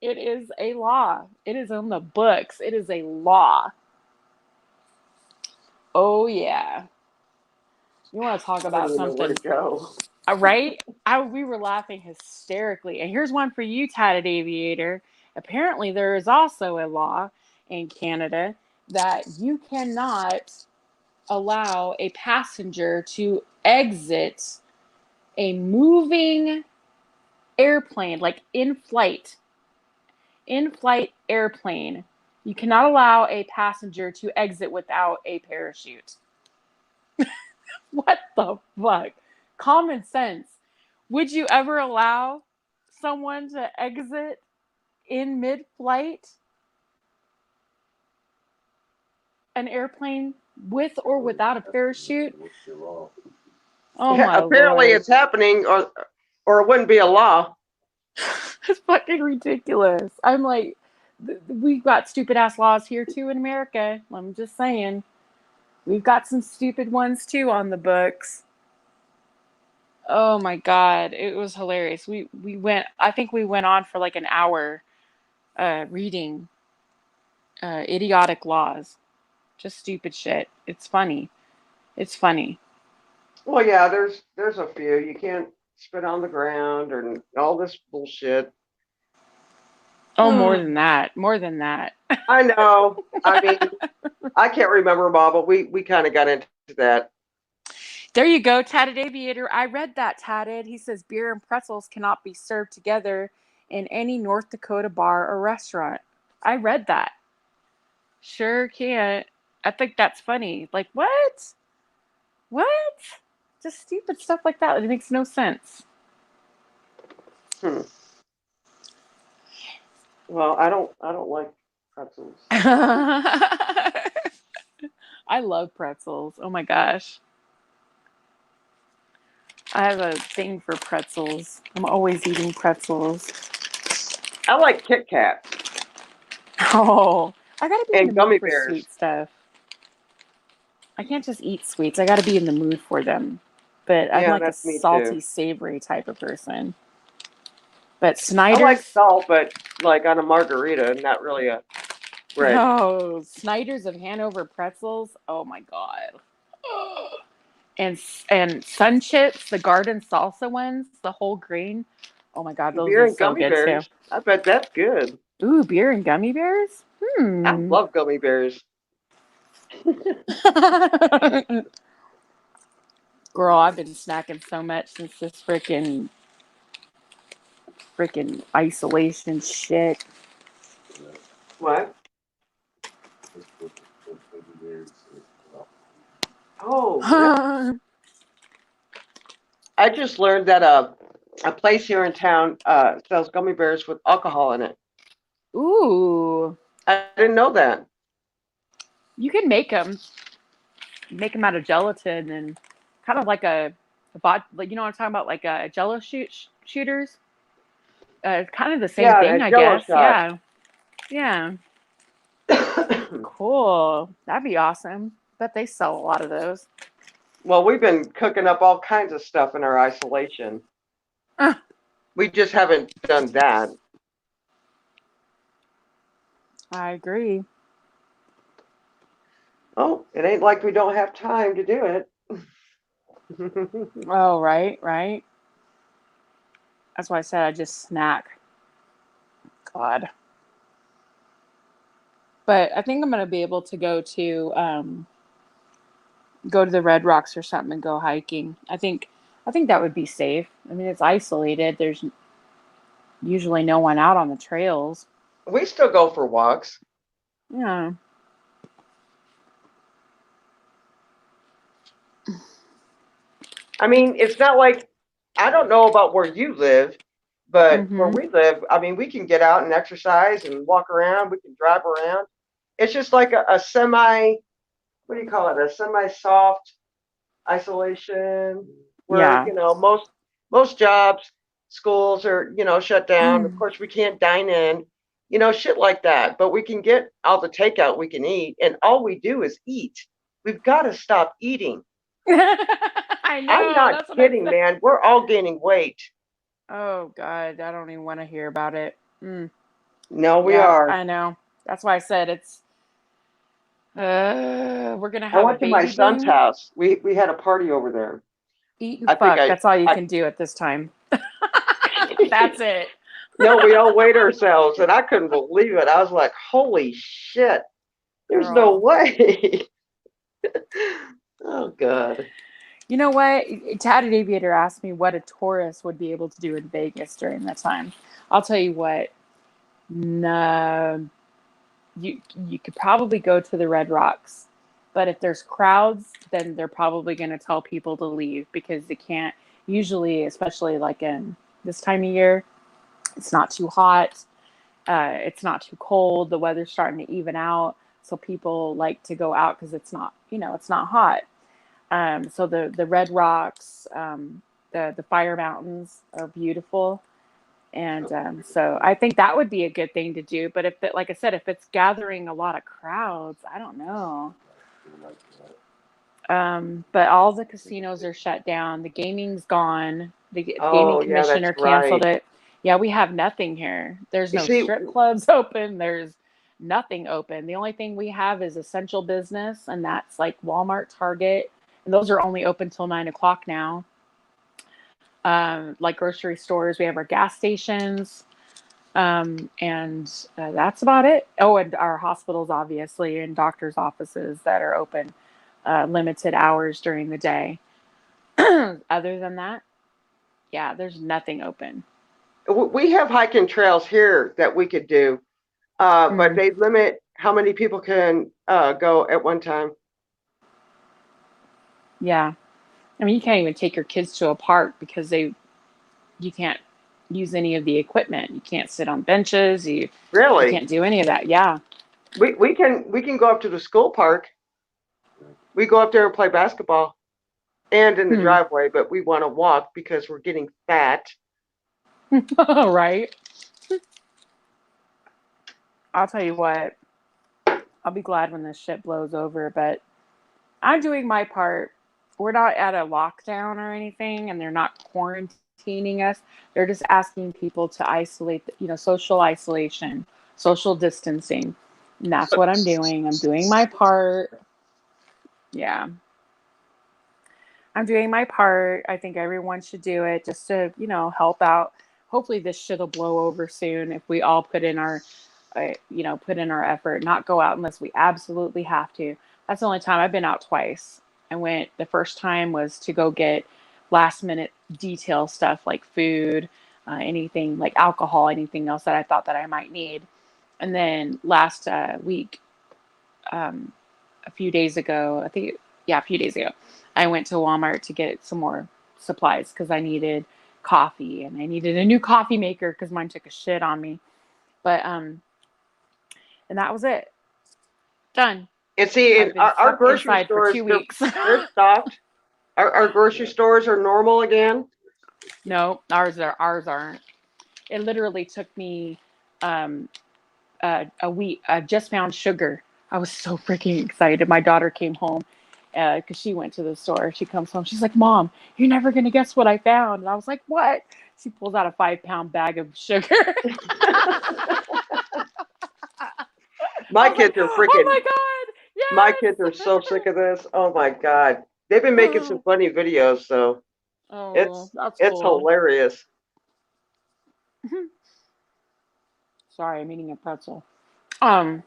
It is a law. It is on the books. It is a law. Oh, yeah. You want to talk I don't about even know where to something, go. right? We were laughing hysterically. And here's one for you, Tatted Aviator. Apparently, there is also a law in Canada that you cannot allow a passenger to exit a moving airplane, like in flight airplane. You cannot allow a passenger to exit without a parachute. What the fuck? Common sense. Would you ever allow someone to exit in mid-flight an airplane with or without a parachute? Oh Yeah, my apparently lord. it's happening, or it wouldn't be a law. It's fucking ridiculous. I'm like, we've got stupid ass laws here too in America. I'm just saying. We've got some stupid ones too on the books. Oh my god, it was hilarious. We went. I think we went on for like an hour, reading idiotic laws, just stupid shit. It's funny. It's funny. Well, yeah, there's a few. You can't spit on the ground or all this bullshit. Oh, more than that. More than that. I know. I mean, I can't remember them all, but we kind of got into that. There you go, Tatted Aviator. I read that, Tatted. He says beer and pretzels cannot be served together in any North Dakota bar or restaurant. I read that. Sure can't. I think that's funny. Like, what? What? Just stupid stuff like that. It makes no sense. Hmm. Well, I don't like pretzels. I love pretzels. Oh my gosh. I have a thing for pretzels. I'm always eating pretzels. I like Kit Kats Oh, I gotta be in the and mood gummy for bears. sweet stuff. I can't just eat sweets. I gotta be in the mood for them. But I'm Yeah, like a that's me too. salty, savory type of person. But I like Snyder's, salt, but like on a margarita, not really a bread. oh, Snyder's of Hanover pretzels. Oh my god. And Sun Chips, the garden salsa ones, the whole green. Oh my god, those Beer are and so gummy good too. bears. I bet that's good. Ooh, beer and gummy bears? I love gummy bears. Girl, I've been snacking so much since this freaking isolation shit. What? Oh, really? I just learned that a place here in town sells gummy bears with alcohol in it. Ooh, I didn't know that. you can make them out of gelatin and kind of like like you know what I'm talking about, like a Jello shooters. It's kind of the same Yeah, thing, a I Jello guess. shot. Yeah, yeah, cool. That'd be awesome. Bet they sell a lot of those. Well, we've been cooking up all kinds of stuff in our isolation. Uh, We just haven't done that. I agree. Oh, it ain't like we don't have time to do it. Oh, right, right. That's why I said I just snack. God. But I think I'm gonna be able to go to the Red Rocks or something and go hiking. I think I think that would be safe. I mean, it's isolated. There's usually no one out on the trails. We still go for walks. Yeah. I mean, it's not like I don't know about where you live, but where Mm-hmm. we live, I mean, we can get out and exercise and walk around. We can drive around. It's just like a semi, what do you call it? A semi-soft isolation where, Yeah. most jobs, schools are, shut down. Of course, we can't dine in, shit like that. But we can get all the takeout we can eat, and all we do is eat. We've got to stop eating. I I'm know. not That's what I kidding, said. man. We're all gaining weight. Oh God, I don't even want to hear about it. No, we Yeah, are. I know. That's why I said it's. We're gonna I have a went to my baby son's boom. house. We had a party over there. Eat and I think fuck. I, That's all you I can do at this time. That's it. no, we all weighed ourselves, and I couldn't believe it. I was like, "Holy shit! There's no Girl. way." Oh God. You know what? Tatted Aviator asked me what a tourist would be able to do in Vegas during that time. I'll tell you what. No, you could probably go to the Red Rocks, but if there's crowds, then they're probably going to tell people to leave because they can't. Usually, especially like in this time of year, it's not too hot. It's not too cold. The weather's starting to even out, so people like to go out because it's not, it's not hot. So the Red Rocks, the Fire Mountains are beautiful, and so I think that would be a good thing to do. But if it, like I said, if it's gathering a lot of crowds, I don't know. But all the casinos are shut down. The gaming's gone. The gaming Oh yeah, that's commissioner canceled right. it. Yeah, we have nothing here. There's You no see, strip clubs open. There's nothing open. The only thing we have is essential business, and that's like Walmart, Target, and those are only open till 9 o'clock now. Like grocery stores, we have our gas stations, and that's about it. Oh, and our hospitals, obviously, and doctors' offices that are open limited hours during the day. Other than that, yeah, there's nothing open. we have hiking trails here that we could do, but Mm, they limit how many people can go at one time. yeah, I mean, you can't even take your kids to a park because you can't use any of the equipment. You can't sit on benches. You Really? can't do any of that. Yeah. We can go up to the school park. We go up there and play basketball and in the Hmm. driveway, but we want to walk because we're getting fat. Right. I'll tell you what. I'll be glad when this shit blows over, but I'm doing my part. We're not at a lockdown or anything, and they're not quarantining us. They're just asking people to isolate, social isolation, social distancing. And that's So, what I'm doing. I'm doing my part. Yeah. I'm doing my part. I think everyone should do it just to, help out. Hopefully this shit'll blow over soon if we all put in our effort, not go out unless we absolutely have to. That's the only time I've been out twice. I went the first time was to go get last minute detail stuff like food, anything like alcohol, anything else that I thought that I might need. And then last week, um, a few days ago, a few days ago, I went to Walmart to get some more supplies because I needed coffee and I needed a new coffee maker because mine took a shit on me. But and that was it. Done. and see, in I've been our stuck grocery inside for stores, 2 weeks. they're stocked. Our grocery stores are normal again. No, ours aren't. It literally took me um, a week. I just found sugar. I was so freaking excited. My daughter came home because she went to the store. She comes home. She's like, "Mom, you're never gonna guess what I found." And I was like, "What?" She pulls out a 5-pound bag of sugar. I My was like, kids are "Oh freaking. my god, My kids are so sick of this. Oh my God. They've been making yes!" some funny videos, so Oh, it's that's it's cool. hilarious. Sorry, I'm eating a pretzel. Um,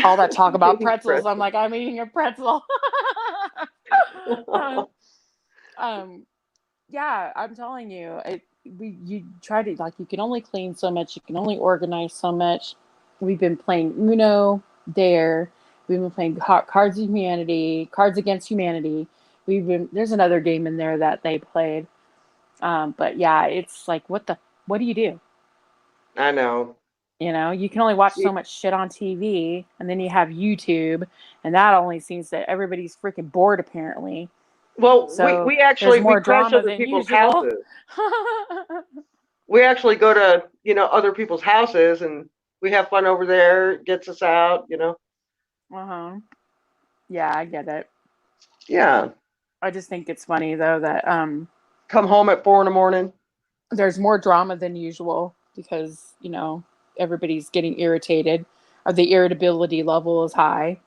all that talk about Eating pretzels, I'm pretzels. like, I'm eating a pretzel. um, um, Yeah, I'm telling you, you try to, like, you can only clean so much, you can only organize so much. We've been playing Uno, Dare. We've been playing Cards of Humanity, Cards Against Humanity. There's another game in there that they played. But yeah, it's like, what do you do? I know. You know, you can only watch Y- so much shit on TV, and then you have YouTube, and that only seems that everybody's freaking bored apparently. Well, So we there's actually we more crash drama other than people's usual. houses. We actually go to, other people's houses and we have fun over there. It gets us out. Uh-huh. Yeah, I get it. Yeah. I just think it's funny though that Come home at 4 in the morning. there's more drama than usual because, everybody's getting irritated or the irritability level is high.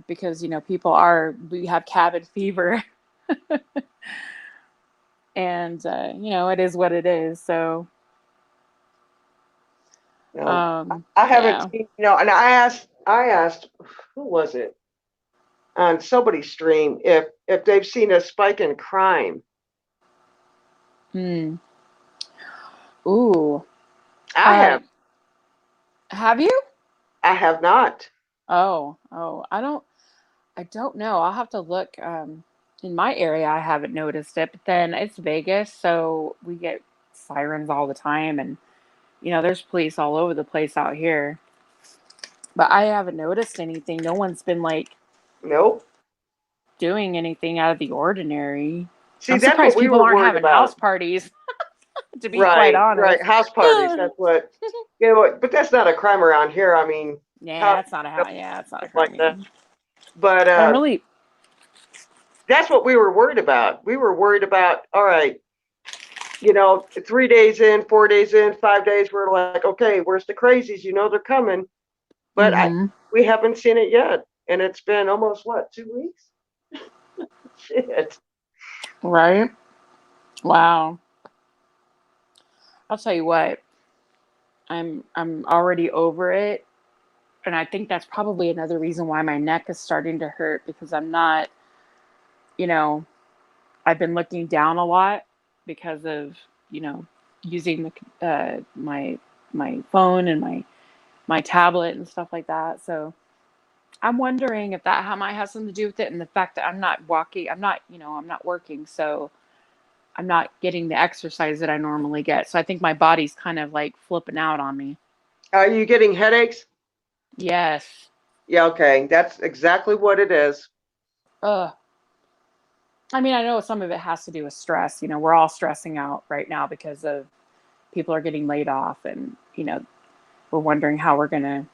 Because, we have cabin fever and, it is what it is. So, You know, I haven't yeah. seen, and I asked, who was it on somebody's stream if they've seen a spike in crime. Hmm. Ooh. I Uh, have. have you? I have not. Oh, I don't know. I'll have to look. In my area, I haven't noticed it, but then it's Vegas, so we get sirens all the time, and there's police all over the place out here. But I haven't noticed anything. No one's been like Nope. doing anything out of the ordinary. See, I'm that's what surprised we people were aren't worried having house about. parties, to be quite Right, right. honest. House parties. That's what. But that's not a crime around here. I mean, Yeah, house it's not a stuff house. Yeah, it's not a like crime that. either. But I'm really. that's what we were worried about. We were worried about. All right, 3 days in, 4 days in, 5 days. We're like, okay, where's the crazies? They're coming. But Mm-hmm. we haven't seen it yet, and it's been almost what, 2 weeks? Shit. Right. Wow. I'll tell you what. I'm already over it, and I think that's probably another reason why my neck is starting to hurt because I'm not, you know, I've been looking down a lot because of, using my phone and my tablet and stuff like that. So I'm wondering if that might have something to do with it, and the fact that I'm not walking, I'm not working, so I'm not getting the exercise that I normally get. So I think my body's kind of like flipping out on me. Are you getting headaches? Yes. Yeah, okay. That's exactly what it is. Ugh. I mean, I know some of it has to do with stress. We're all stressing out right now because of people are getting laid off, and we're wondering how we're going to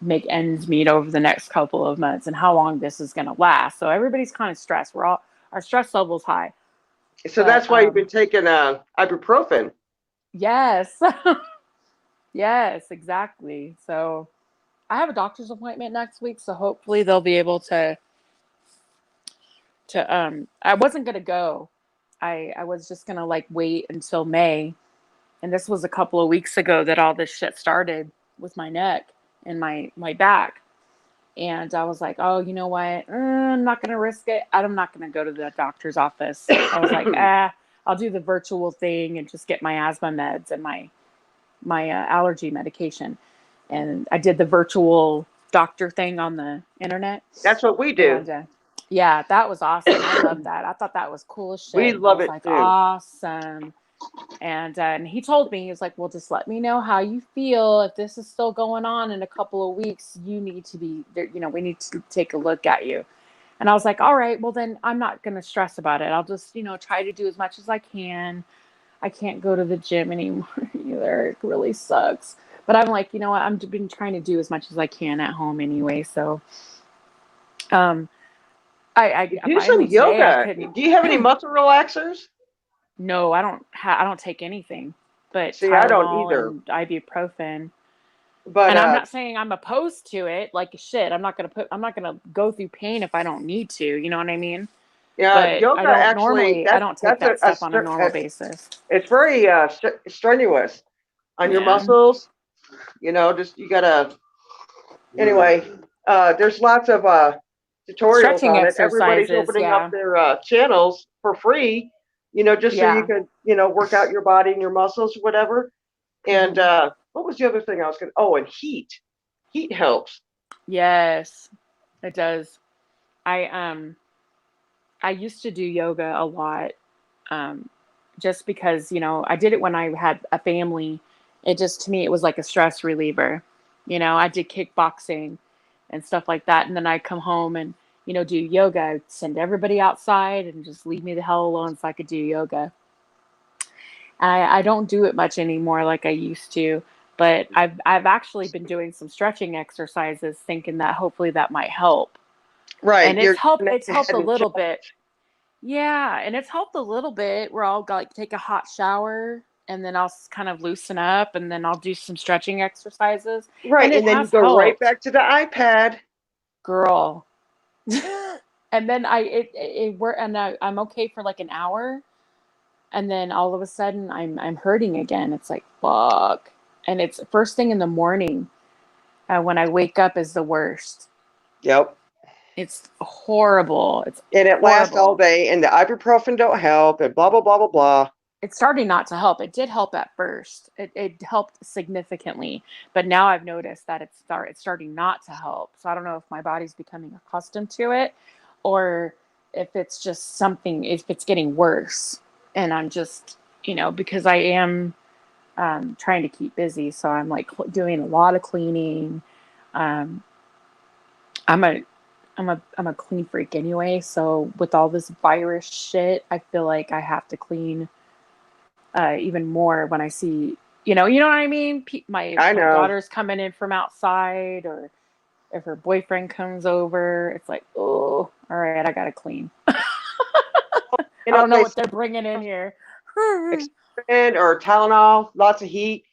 make ends meet over the next couple of months and how long this is going to last. So everybody's kind of stressed. Our stress level's high. So But that's why you've been taking ibuprofen. yes. Yes, exactly. So I have a doctor's appointment next week, so hopefully they'll be able to I wasn't going to go. I was just going to like wait until May. And this was a couple of weeks ago that all this shit started with my neck and my back. And I was like, oh, you know what? I'm not going to risk it. I'm not going to go to the doctor's office. I was like, I'll do the virtual thing and just get my asthma meds and my allergy medication. And I did the virtual doctor thing on the internet. That's what we do. And yeah, that was awesome. I love that. I thought that was cool as We shit. I love was it like, too. awesome. And he told me, he was like, well, just let me know how you feel. If this is still going on in a couple of weeks, you need to be there. We need to take a look at you. And I was like, all right, well, then I'm not going to stress about it. I'll just, try to do as much as I can. I can't go to the gym anymore either. It really sucks. But I'm like, you know what? I've been trying to do as much as I can at home anyway. So, um, I Do some finally today I yoga. couldn't. Do you have any muscle relaxers? No, I don't take anything but See, I don't Tylenol either. and ibuprofen. But And I'm not saying I'm opposed to it. Like shit, I'm not gonna go through pain if I don't need to. You know what I mean? yeah, But yoga actually I don't take that's that stuff on a normal it's, basis. it's very strenuous on your Yeah. muscles. Just you gotta. Anyway, there's lots of tutorials Stretching on it. Everybody's exercises, opening yeah. up their channels for free, just so you Yeah. could, work out your body and your muscles, whatever. And what was the other thing I was going to? Oh, and heat. Heat helps. Yes, it does. I used to do yoga a lot, just because I did it when I had a family. It just, to me, it was like a stress reliever. I did kickboxing and stuff like that, and then I'd come home and do yoga. I'd send everybody outside and just leave me the hell alone so I could do yoga. And I don't do it much anymore like I used to, but I've actually been doing some stretching exercises, thinking that hopefully that might help. Right. And You're it's your helped head a and little shoulders. bit. Yeah, and it's helped a little bit where I'll like take a hot shower and then I'll kind of loosen up and then I'll do some stretching exercises, and Right, it and then you has go right helped, back to the iPad. girl. And then I'm okay for like an hour, and then all of a sudden I'm hurting again. It's like fuck, and it's first thing in the morning, when I wake up is the worst. Yep. It's horrible. It's And it lasts all horrible. day, and the ibuprofen don't help, and blah blah blah blah blah. It's starting not to help. It did help at first. It helped significantly, but now I've noticed that it's starting not to help. So I don't know if my body's becoming accustomed to it, or if it's just something. If it's getting worse, and I'm just because I am trying to keep busy, so I'm like doing a lot of cleaning. Um, I'm a I'm a clean freak anyway. So with all this virus shit, I feel like I have to clean even more when I see, you know what I mean? I My know. daughter's coming in from outside, or if her boyfriend comes over, it's like, oh, all right, I gotta clean. I don't know They what they're bringing in here. Excedrin or Tylenol, lots of heat.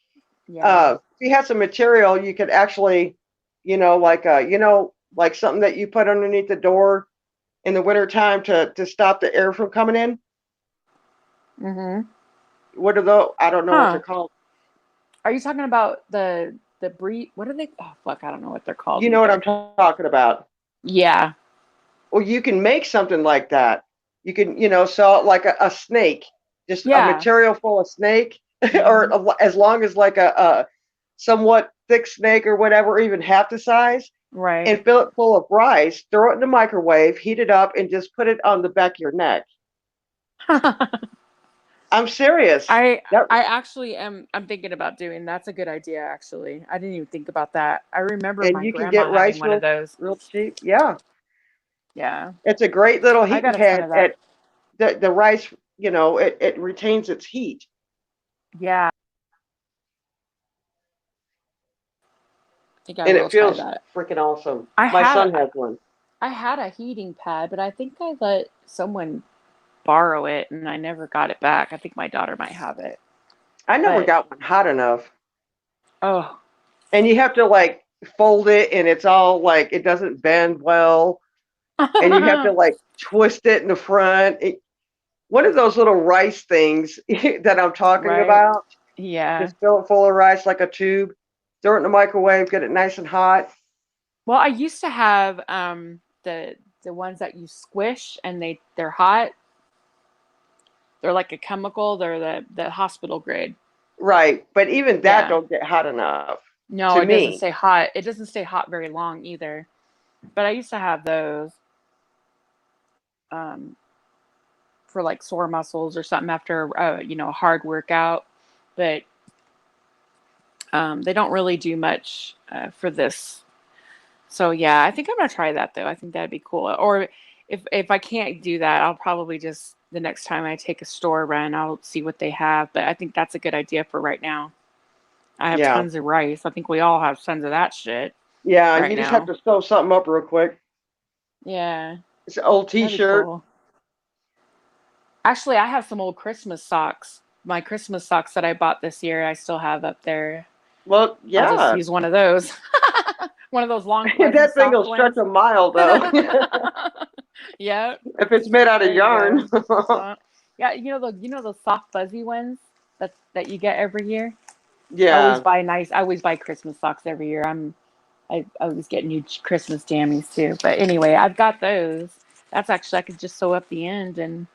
Yeah. If you have some material, you could actually, like something that you put underneath the door in the wintertime to stop the air from coming in. Mm-hmm. What are those? I don't know what they're Huh. called. Are you talking about the breed? What are they? Oh fuck, I don't know what they're called You know what I'm either. talking about. Yeah. Well, you can make something like that. You can, sell it like a snake, just a Yeah. material full of snake, Mm-hmm. or as long as like a somewhat thick snake or whatever, even half the size, Right. and fill it full of rice, throw it in the microwave, heat it up, and just put it on the back of your neck. I'm serious. I That, I actually I'm thinking about doing. That's a good idea, actually. I didn't even think about that. I remember and my you can grandma get having rice one of real, those. real cheap. Yeah, Yeah. it's a great little I heating got a ton pad. of that. At the rice, it retains its heat, Yeah. I think I and will it try feels that. freaking awesome. I My had son has one. I had a heating pad, but I think I let someone borrow it and I never got it back. I think my daughter might have it. I never But got one hot enough. oh. And you have to like fold it, and it's all like it doesn't bend well, and you have to like twist it in the front. One of those little rice things that I'm talking Right? about. Yeah. Just fill it full of rice like a tube, throw it in the microwave, get it nice and hot. Well, I used to have the ones that you squish and they're hot. They're like a chemical. They're the hospital grade. Right, but even that Yeah. don't get hot enough No, to it doesn't me. stay hot. It doesn't stay hot very long either. But I used to have those um, for like sore muscles or something after a hard workout. But they don't really do much for this. So yeah, I think I'm gonna try that though. I think that'd be cool. Or if I can't do that, I'll probably just the next time I take a store run, I'll see what they have. But I think that's a good idea for right now. I have Yeah, tons of rice. I think we all have tons of that shit yeah. right You just have now. to sew something up real quick. Yeah, It's an old that'd be T-shirt. cool. Actually, I have some old Christmas socks. My Christmas socks that I bought this year, I still have up there. Well, I'll just yeah, use one of those. One of those long, fuzzy, that thing will soft stretch ones. a mile though Yeah, if it's made out of there you yarn. go. So, yeah, those soft, fuzzy ones that you get every year. Yeah, I always buy Christmas socks every year. I was getting you Christmas jammies too. But anyway, I've got those. That's actually I could just sew up the end and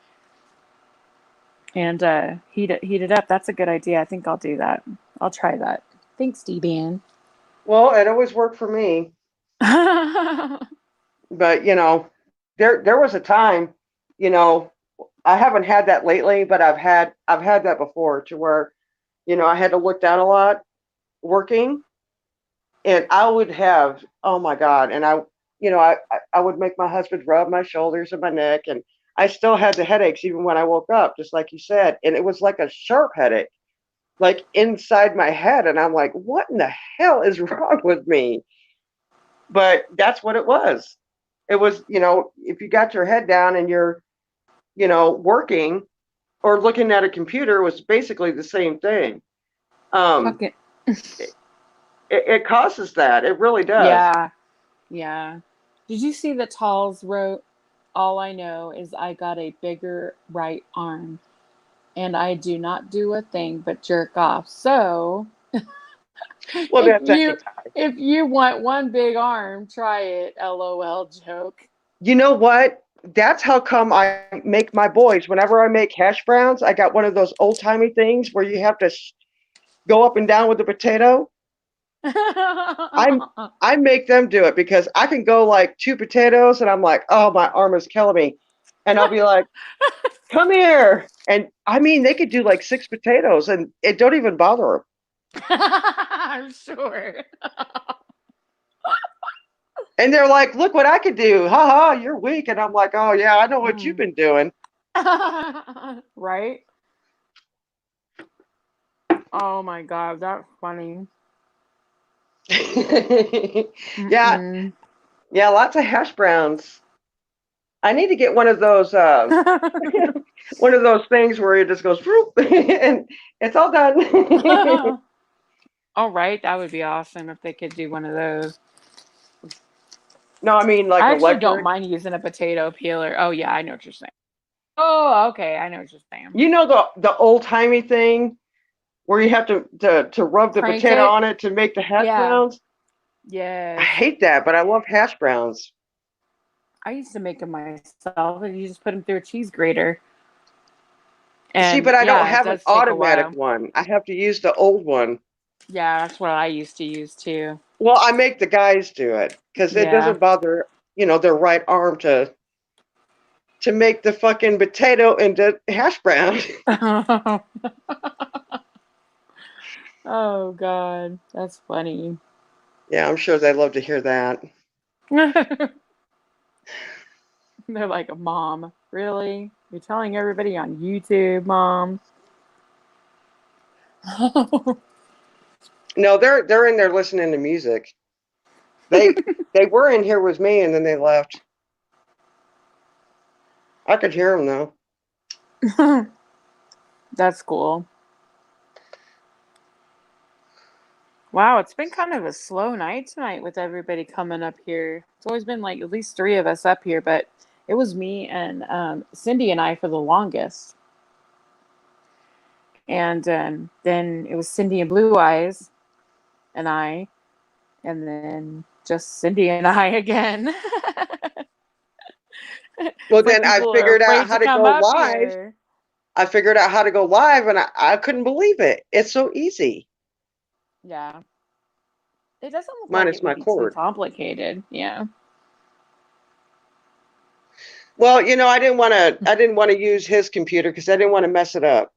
heat it up. That's a good idea. I think I'll do that. I'll try that. Thanks, D-Ban. Well, it always worked for me. But there was a time, you know, I haven't had that lately, but I've had that before to where, I had to look down a lot working, and I would have, oh my God, and I would make my husband rub my shoulders and my neck, and I still had the headaches even when I woke up, just like you said, and it was like a sharp headache, like inside my head, and I'm like, what in the hell is wrong with me? But that's what it was. It was, if you got your head down and you're, working or looking at a computer was basically the same thing. Fuck it. It causes that. It really does. Yeah. Yeah. Did you see that Talls wrote, all I know is I got a bigger right arm and I do not do a thing but jerk off. So Well, if that's you if you want one big arm, try it. LOL joke. you know what? That's how come I make my boys. Whenever I make hash browns, I got one of those old timey things where you have to go up and down with the potato. I make them do it because I can go like 2 potatoes and I'm like, oh, my arm is killing me, and I'll be like, come here, and I mean they could do like 6 potatoes and it don't even bother them. I'm sure. And they're like, look what I could do. Ha ha, you're weak. And I'm like, oh, yeah, I know what you've been doing. Right? Oh my God, that's funny. Yeah, yeah, lots of hash browns. I need to get one of those things where it just goes whoop, and it's all done. All right, that would be awesome if they could do one of those. No, I mean like I actually don't electric. mind using a potato peeler. Oh yeah, I know what you're saying. Oh, okay, I know what you're saying. You know the old timey thing where you have to rub the Crank potato it? on it to make the hash Yeah. browns. I Yes. hate that, but I love hash browns. I used to make them myself, and you just put them through a cheese grater. See, And but I don't yeah, it have an does take a automatic while. one. I have to use the old one. Yeah, that's what I used to use too. Well, I make the guys do it because it Yeah. doesn't bother, their right arm to make the fucking potato into hash brown. Oh God, that's funny. Yeah, I'm sure they love to hear that. They're like, Mom, really? You're telling everybody on YouTube, Mom? No, they're in there listening to music. They were in here with me and then they left. I could hear them though. That's cool. Wow, it's been kind of a slow night tonight with everybody coming up here. It's always been like at least 3 of us up here, but it was me and Cindy and I for the longest. And then it was Cindy and Blue Eyes and I, and then just Cindy and I again. Well, For then I people who are figured out afraid how to to come go up live. here. I figured out how to go live and I couldn't believe it. It's so easy. Yeah. It doesn't look like Minus it would my be too cord. complicated. Yeah. Well, I didn't want to use his computer because I didn't want to mess it up.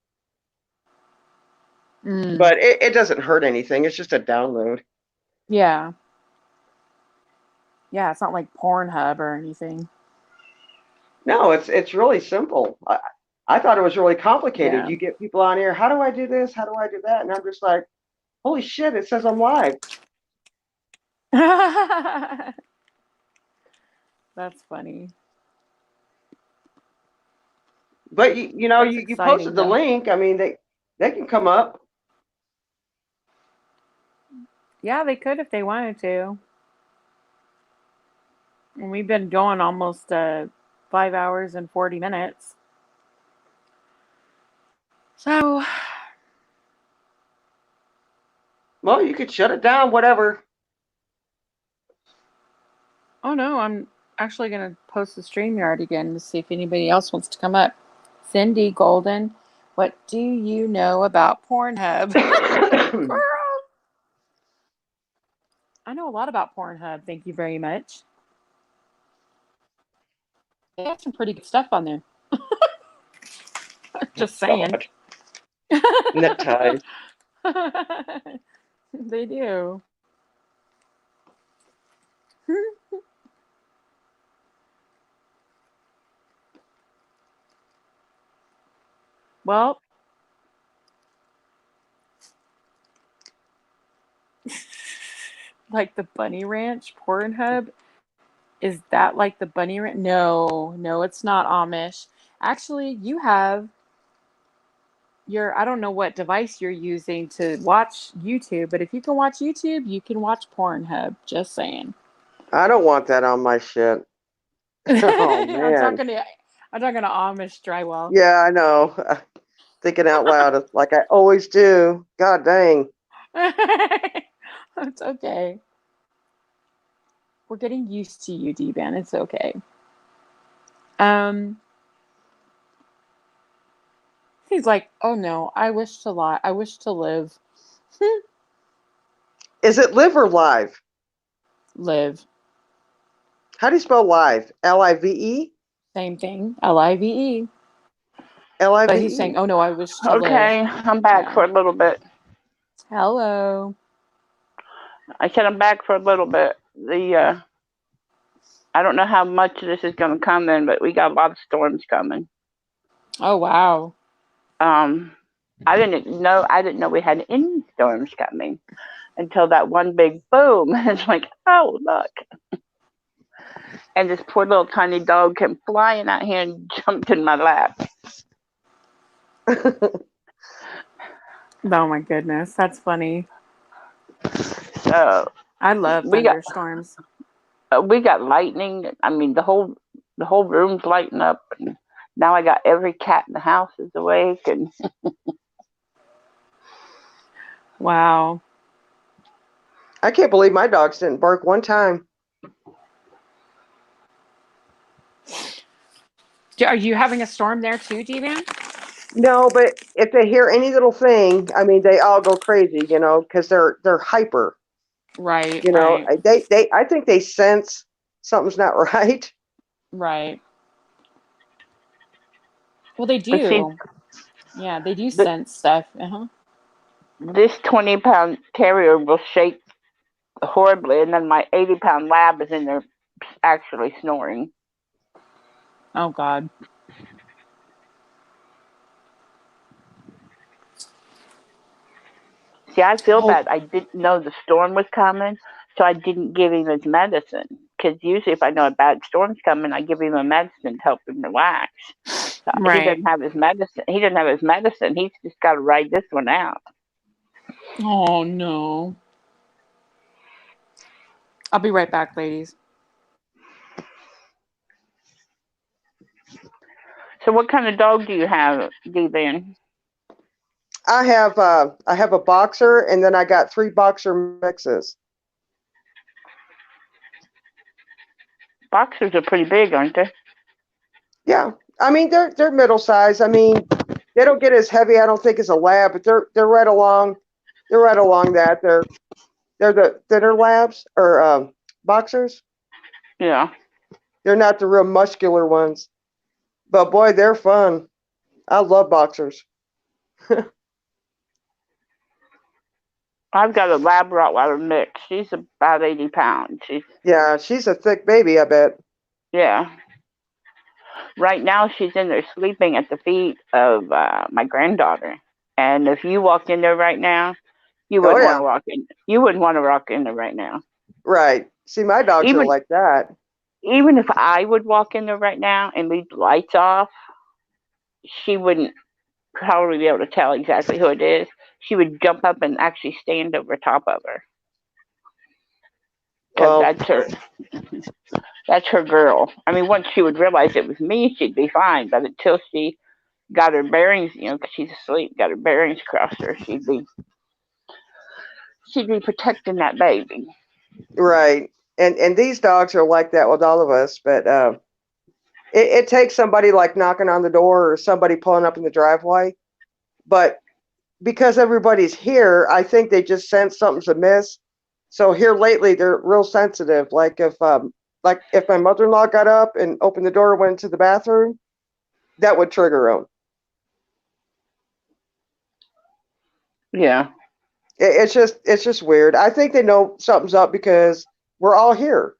But it doesn't hurt anything. It's just a download. Yeah. Yeah, it's not like Pornhub or anything. No, it's really simple. I thought it was really complicated. Yeah. You get people on here, how do I do this? How do I do that? And I'm just like, holy shit, it says I'm live. That's funny. But you Exciting, posted the though. link. I mean, they can come up. Yeah, they could if they wanted to. And we've been going almost 5 hours and 40 minutes. So, Well, you could shut it down, whatever. Oh no, I'm actually going to post the StreamYard again to see if anybody else wants to come up. Cindy Golden, what do you know about Pornhub? Girl, I know a lot about Pornhub. Thank you very much. They have some pretty good stuff on there. Just saying. God. Neckties. They do. Well, like the Bunny Ranch Pornhub, is that like the Bunny Ranch? No, no, it's not Amish. Actually, you have I don't know what device you're using to watch YouTube, but if you can watch YouTube, you can watch Pornhub. Just saying. I don't want that on my shit. Oh I'm man. talking to Amish drywall. Yeah, I know. Thinking out loud like I always do. God dang. It's okay. We're getting used to you, D-Ban. It's okay. He's like, oh no, I wish to lie. I wish to live. Is it live or live? Live. How do you spell live? L-I-V-E? Same thing. L-I-V-E. L-I-V-E. But he's saying, oh no, I wish to Okay, live. I'm back Yeah. for a little bit. Hello. I said I'm back for a little bit. I don't know how much this is going to come in, but we got a lot of storms coming. Oh wow. I didn't know we had any storms coming until that one big boom. It's like, oh look. And this poor little tiny dog came flying out here and jumped in my lap. Oh my goodness, that's funny. So I love thunderstorms. We got lightning. I mean, the whole room's lighting up, and now I got every cat in the house is awake. And wow. I can't believe my dogs didn't bark one time. Are you having a storm there too, D-Van? No, but if they hear any little thing, I mean, they all go crazy, because they're hyper. Right. Right. I think they sense something's not right. Right. Well, they do. see, yeah, they do sense stuff. This 20-pound terrier will shake horribly, and then my 80-pound lab is in there actually snoring. Oh God. See, I feel bad. I didn't know the storm was coming, so I didn't give him his medicine. Because usually, if I know a bad storm's coming, I give him a medicine to help him relax. So Right. He doesn't have his medicine. He doesn't have his medicine. He's just got to ride this one out. Oh no. I'll be right back, ladies. So, what kind of dog do you have, D-Van? I have a boxer, and then I got 3 boxer mixes. Boxers are pretty big, aren't they? Yeah, I mean they're middle size. I mean they don't get as heavy, I don't think, as a lab, but they're right along. They're right along that. They're the thinner labs or boxers. Yeah. They're not the real muscular ones, but boy, they're fun. I love boxers. I've got a Lab Rottweiler mix. She's about 80 pounds. She's a thick baby, I bet. Yeah. Right now, she's in there sleeping at the feet of my granddaughter. And if you walked in there right now, you wouldn't want to walk in. You wouldn't want to walk in there right now. Right. See, my dogs are like that. Even if I would walk in there right now and leave the lights off, she wouldn't probably be able to tell exactly who it is. She would jump up and actually stand over top of her. Because that's her girl. I mean, once she would realize it was me, she'd be fine. But until she got her bearings, because she's asleep, got her bearings across her, she'd be protecting that baby. Right. And these dogs are like that with all of us, but it takes somebody like knocking on the door or somebody pulling up in the driveway. But because everybody's here, I think they just sense something's amiss. So here lately, they're real sensitive. Like if my mother-in-law got up and opened the door and went into the bathroom, that would trigger them. Yeah. It's just weird. I think they know something's up because we're all here,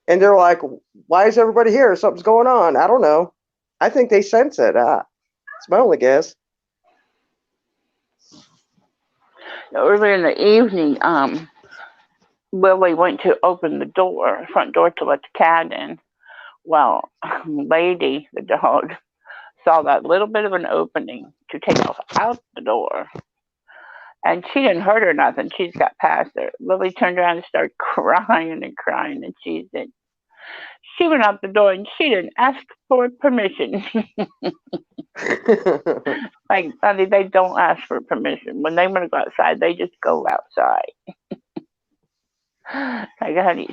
and they're like, "Why is everybody here? Something's going on." I don't know. I think they sense it. It's my only guess. Earlier in the evening, Lily went to open the door, front door, to let the cat in. Well, Lady, the dog, saw that little bit of an opening to take off out the door. And she didn't hurt her nothing. She just got past her. Lily turned around and started crying and crying, and she said she went out the door and she didn't ask for permission. Like, honey, they don't ask for permission. When they want to go outside, they just go outside. Like, honey,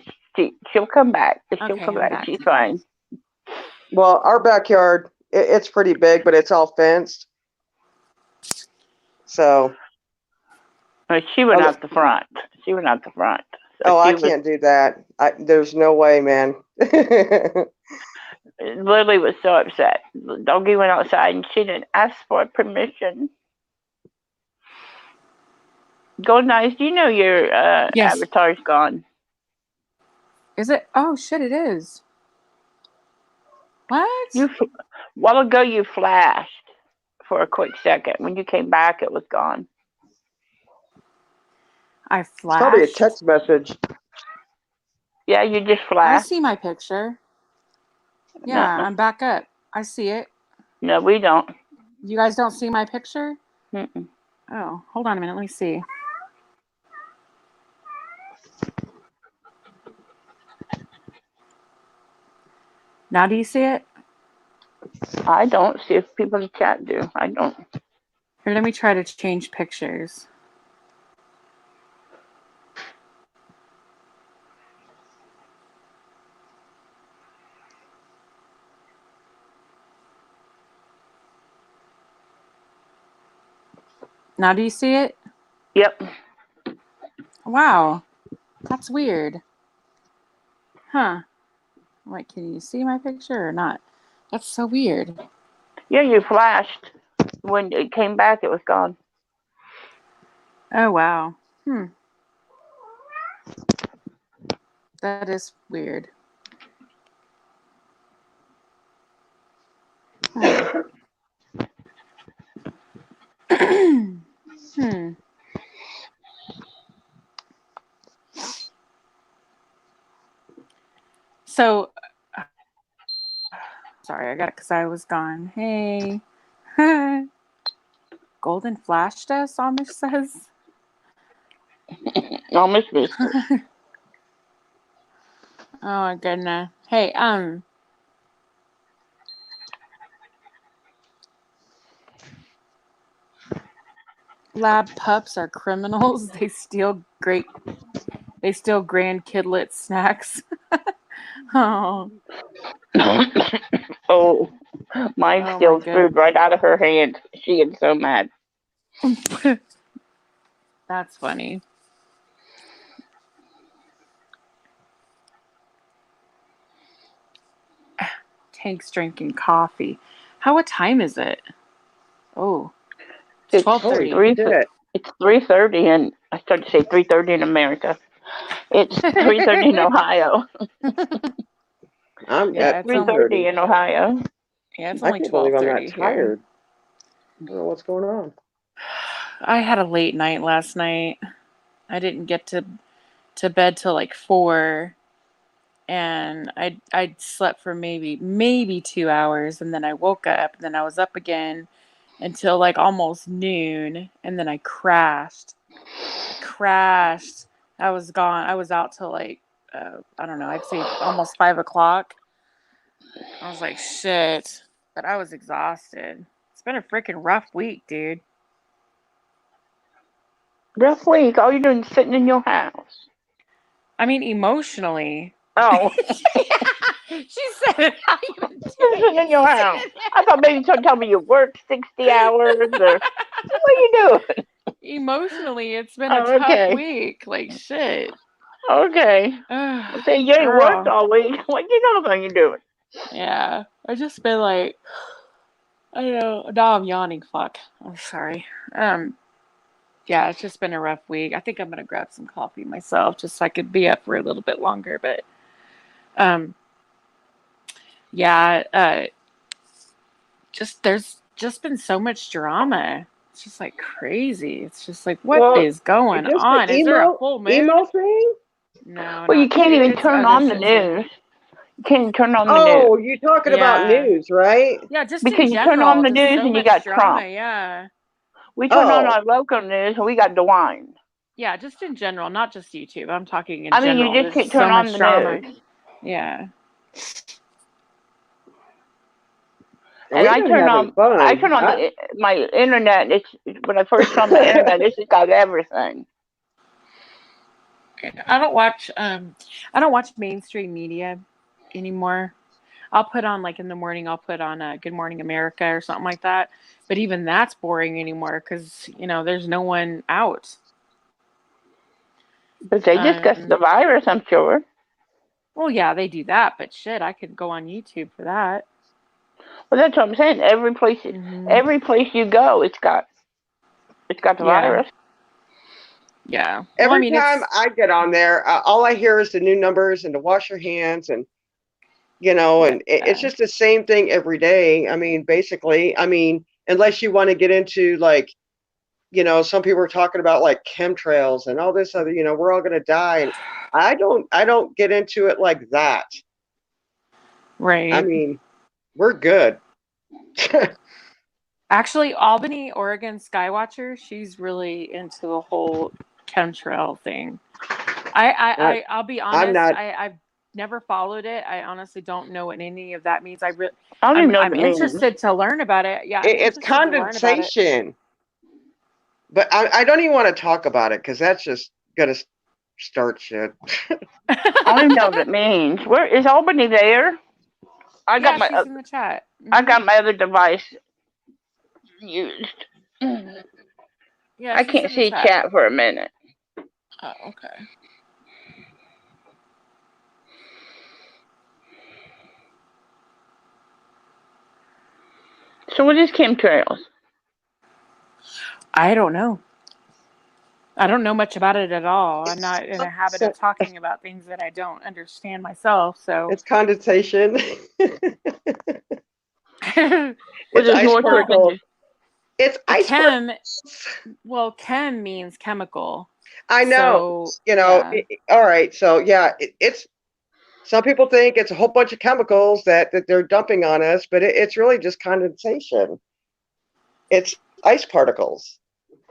she'll come back. She'll Okay, come I'm back. back. She's fine. Well, our backyard, it's pretty big, but it's all fenced. So. She went out the front. She went out the front. So I can't do that. There's no way, man. Lily was so upset. The doggy went outside and she didn't ask for permission. Golden Eyes, do you know your Yes. avatar's gone? Is it? Oh shit! It is. What? A while ago you flashed for a quick second. When you came back, it was gone. I It's probably a flashed. text message. Yeah, you just I flashed. see my picture. Yeah, No. I'm back up. I see it. No, we don't. You guys don't see my picture? Mm-mm. Oh, hold on a minute. Let me see. Now do you see it? I don't. See if people in the chat do. I don't. Here, let me try to change pictures. Now do you see it? Yep. Wow. That's weird. Huh. Wait, can you see my picture or not? That's so weird. Yeah, you flashed. When it came back, it was gone. Oh, wow. That is weird. So, sorry, I got it because I was gone. Hey. Golden flashed us, Amish says. Almost missed it. Oh my goodness. Hey, lab pups are criminals. They steal grand kidlet snacks. Oh. Oh, mine Oh my steals goodness. food right out of her hand. She gets so mad. That's funny. Tank's drinking coffee. What time is it? Oh, it's 12:30. It's 3:30, and I started to say 3:30 in America. It's 3:30 in Ohio. I'm Yeah, at it's only 3:30 in Ohio. Yeah, it's I only can't believe I'm 12:30 not here. tired. I don't know what's going on. I had a late night last night. I didn't get to bed till like 4, and I slept for maybe 2 hours, and then I woke up, and then I was up again until like almost noon, and then I crashed. I was gone. I was out till like I don't know. I'd say almost 5 o'clock. I was like, shit, but I was exhausted. It's been a freaking rough week, dude. Rough week. All you're doing is sitting in your house. I mean, emotionally. Oh, She said it. How you been listen in your house. I thought maybe you told tell me you worked 60 hours or what are you doing? Emotionally, it's been a Oh, tough okay. week. Like shit. Okay. Ugh, See, you ain't worked girl. all week. What you know you doing? Yeah. I just been like, I don't know. Now I'm yawning. Fuck. I'm sorry. Yeah, it's just been a rough week. I think I'm gonna grab some coffee myself just so I could be up for a little bit longer. But um, yeah, just there's just been so much drama. It's just like crazy. It's just like what Well, is going just the on? Is there a full moon? emo thing? No, Well, you not can't even it's turn other on the shit too. news. You can't even turn on the news Oh, you're talking about Yeah. news, right? Yeah, just in because you turn on general, the just news so and you much got drama. Trump. Yeah. We turn on Oh, our local news and we got DeWine. Yeah, just in general, not just YouTube. I'm talking in I mean, you general. just There's can't just so turn on much the drama. news. Yeah. And we've been having I fun. turn on my internet. It's when I first turned on my internet. This has got everything. I don't watch mainstream media anymore. I'll put on like in the morning I'll put on Good Morning America or something like that. But even that's boring anymore cuz there's no one out. But they discuss Um the virus, I'm sure. well yeah, they do that, but shit, I could go on YouTube for that. Well, that's what I'm saying. Mhm. Every place you go, it's got the Yeah. virus. Yeah. Well, I Every mean time it's I get on there, all I hear is the new numbers and to wash your hands and yeah. and it's just the same thing every day. I mean, basically, I mean, unless you want to get into like, some people are talking about like chemtrails and all this other, we're all going to die. And I don't get into it like that. I Right. mean, we're good. Actually, Albany, Oregon Skywatcher, she's really into the whole chemtrail thing. I, I'll be I'm honest. not. I've never followed it. I honestly don't know what any of that means. I don't even know what I'm it means. interested to learn about it. Yeah, I'm It's interested to learn about it. condensation, but I don't even want to talk about it because that's just gonna start shit. I don't even know what it means. Where is Albany there? I got Yeah, my she's in the chat. I Hmm. got my other device used. Yeah, I she's can't in the see chat. chat for a minute. Oh, okay. So what is chemtrails? I don't know. I don't know much about it at all. I'm not in a habit of So- talking about things that I don't understand myself. So, It's condensation. What It's does ice Northrop and particles. It's ice chem, particles. well, chem means chemical. I know. So, yeah. All right. So yeah, it's some people think it's a whole bunch of chemicals that they're dumping on us, but it's really just condensation. It's ice particles.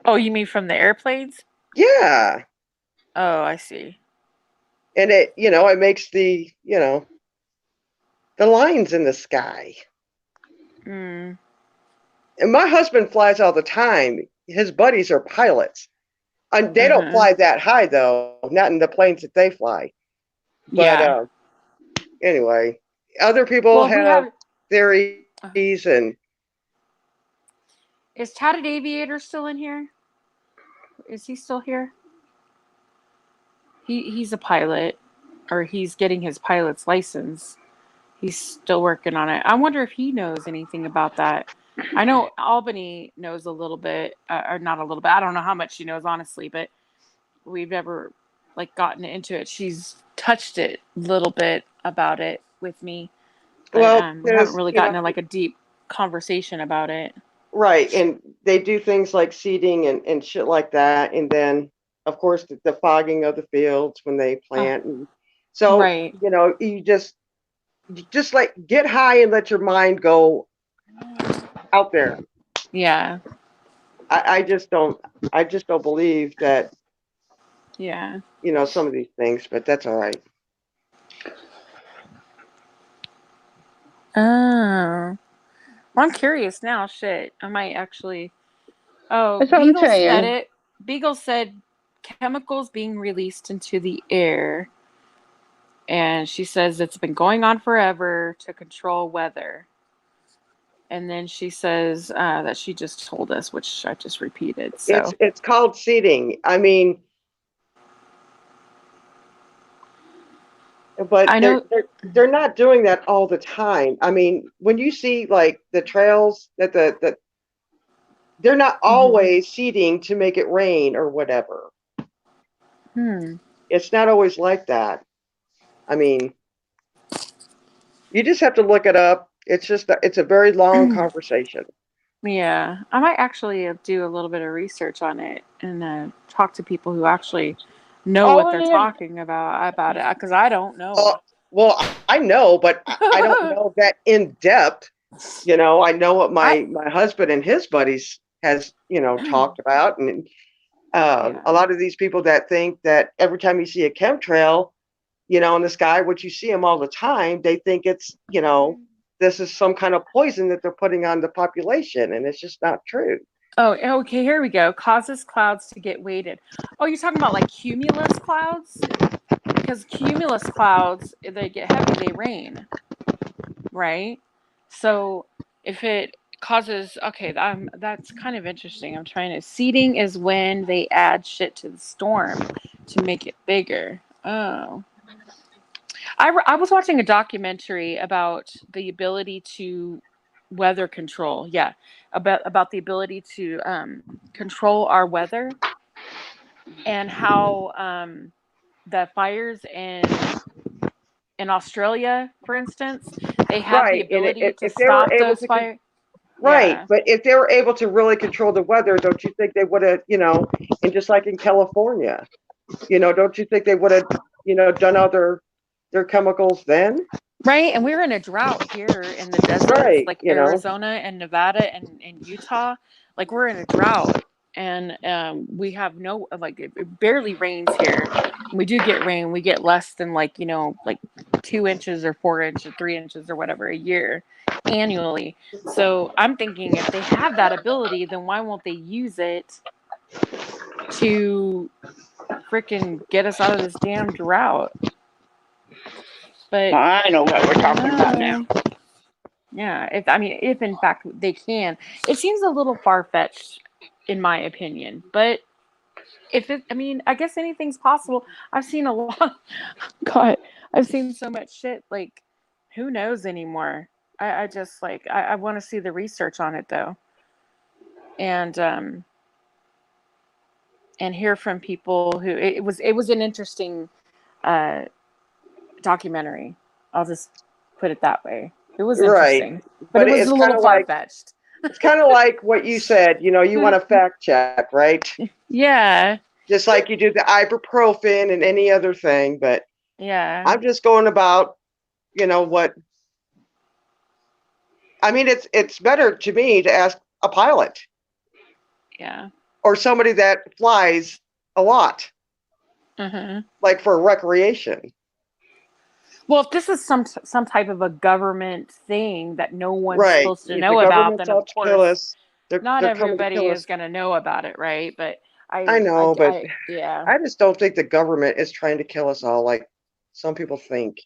Oh, you mean from the airplanes? Yeah, Oh, I see. and it makes the lines in the sky. Mm. And my husband flies all the time. His buddies are pilots. And they don't Uh-huh. fly that high though, not in the planes that they fly. But Yeah. anyway, other people Well, we have have. theories, and Is Tatted Aviator still in here? Is he still here? He's a pilot, or he's getting his pilot's license. He's still working on it. I wonder if he knows anything about that. I know Albany knows a little bit, or not a little bit. I don't know how much she knows, honestly, but we've never like gotten into it. She's touched it a little bit about it with me, but well, we haven't because really gotten in like a deep conversation about it. right, and they do things like seeding and shit like that, and then of course the fogging of the fields when they Oh, plant, and so right. you just like get high and let your mind go out there. Yeah. I just don't believe that Yeah. some of these things, but that's all right. Oh. Well, I'm curious now. Shit. I might actually. Oh, That's what I'm Beagle said saying. it. Beagle said chemicals being released into the air. And she says it's been going on forever to control weather. And then she says that she just told us, which I just repeated. So It's called seeding. I mean, but I know. they're not doing that all the time. I mean, when you see like the trails that they're not always seeding to make it rain or whatever. It's not always like that. I mean, you just have to look it up. It's a very long conversation. Yeah, I might actually do a little bit of research on it and talk to people who actually know what they're talking about it, because I don't know. Well, I know, but I don't know that in depth. You know, I know what my husband and his buddies has, talked about. And a lot of these people that think that every time you see a chemtrail, in the sky, which you see them all the time, they think it's, this is some kind of poison that they're putting on the population. And it's just not true. Oh, okay, here we go. Causes clouds to get weighted. Oh, you're talking about like cumulus clouds? Because cumulus clouds, if they get heavy, they rain. Right? So if it causes, okay, that's kind of interesting. I'm trying to, seeding is when they add shit to the storm to make it bigger. Oh. I was watching a documentary about the ability to weather control. Yeah, about the ability to control our weather, and how the fires in Australia, for instance, they have the Right. And ability to if they were stop able those to, fires. right. Yeah. But if they were able to really control the weather, don't you think they would have, and just like in California, don't you think they would have, done all their chemicals then? Right, and we're in a drought here in the deserts, Right. like Arizona and Nevada and Utah. Like we're in a drought, and we have no, like it barely rains here. When we do get rain, we get less than like 2 inches or 4 inches, 3 inches or whatever a year annually. So I'm thinking if they have that ability, then why won't they use it to freaking get us out of this damn drought? But I know what we're talking about now. yeah, if in fact they can, it seems a little far fetched, in my opinion. But I guess anything's possible. I've seen a lot. God, I've seen so much shit. Like, who knows anymore? I just like I want to see the research on it though, and hear from people who it was an interesting uh documentary. I'll just put it that way. It was Right. interesting, but But it was it's a kind little of far like, fetched. it's kind of like what you said, you want to fact check, right? Yeah. Just like you do the ibuprofen and any other thing. But Yeah. I'm just going about, what, I mean, it's better to me to ask a pilot. Yeah. Or somebody that flies a lot, like for recreation. Well, if this is some type of a government thing that no one's Right. supposed to If know the about, government's then of out to kill course us, not they're coming to everybody kill is us. going to know about it, right? But I know, but yeah. I just don't think the government is trying to kill us all like some people think.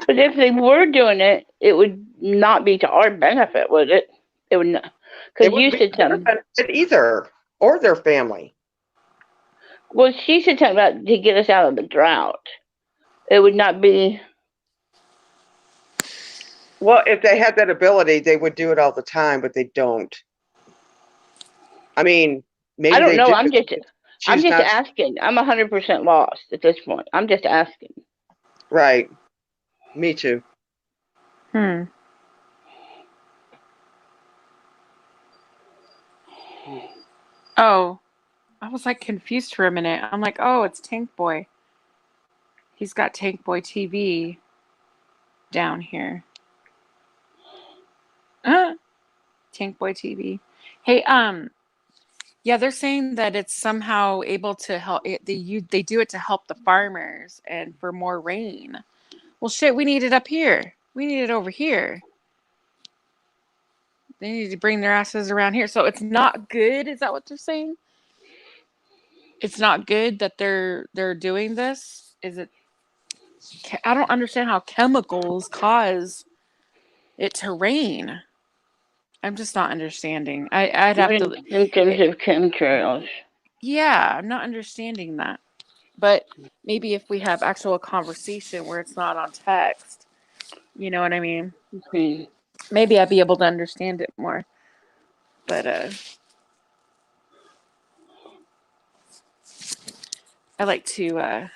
But if they were doing it, it would not be to our benefit, would it? It would not. Because you said something. Benefit either, or their family. Well, she said something about to get us out of the drought. It would not be. Well, if they had that ability, they would do it all the time, but they don't. I mean, maybe I don't they know. do. I'm just asking. I'm 100% lost at this point. I'm just asking. Right. Me too. Oh, I was like confused for a minute. I'm like, oh, it's Tank Boy. He's got Tank Boy TV down here. Tank Boy TV. Hey, yeah, they're saying that it's somehow able to help. They do it to help the farmers and for more rain. Well, shit, we need it up here. We need it over here. They need to bring their asses around here. So it's not good. Is that what they're saying? It's not good that they're doing this. Is it? I don't understand how chemicals cause it to rain. I'm just not understanding. I'd have to. Symptoms of chemtrails. Yeah, I'm not understanding that. But maybe if we have actual conversation where it's not on text, you know what I mean? Okay. Maybe I'd be able to understand it more. But I like to I'd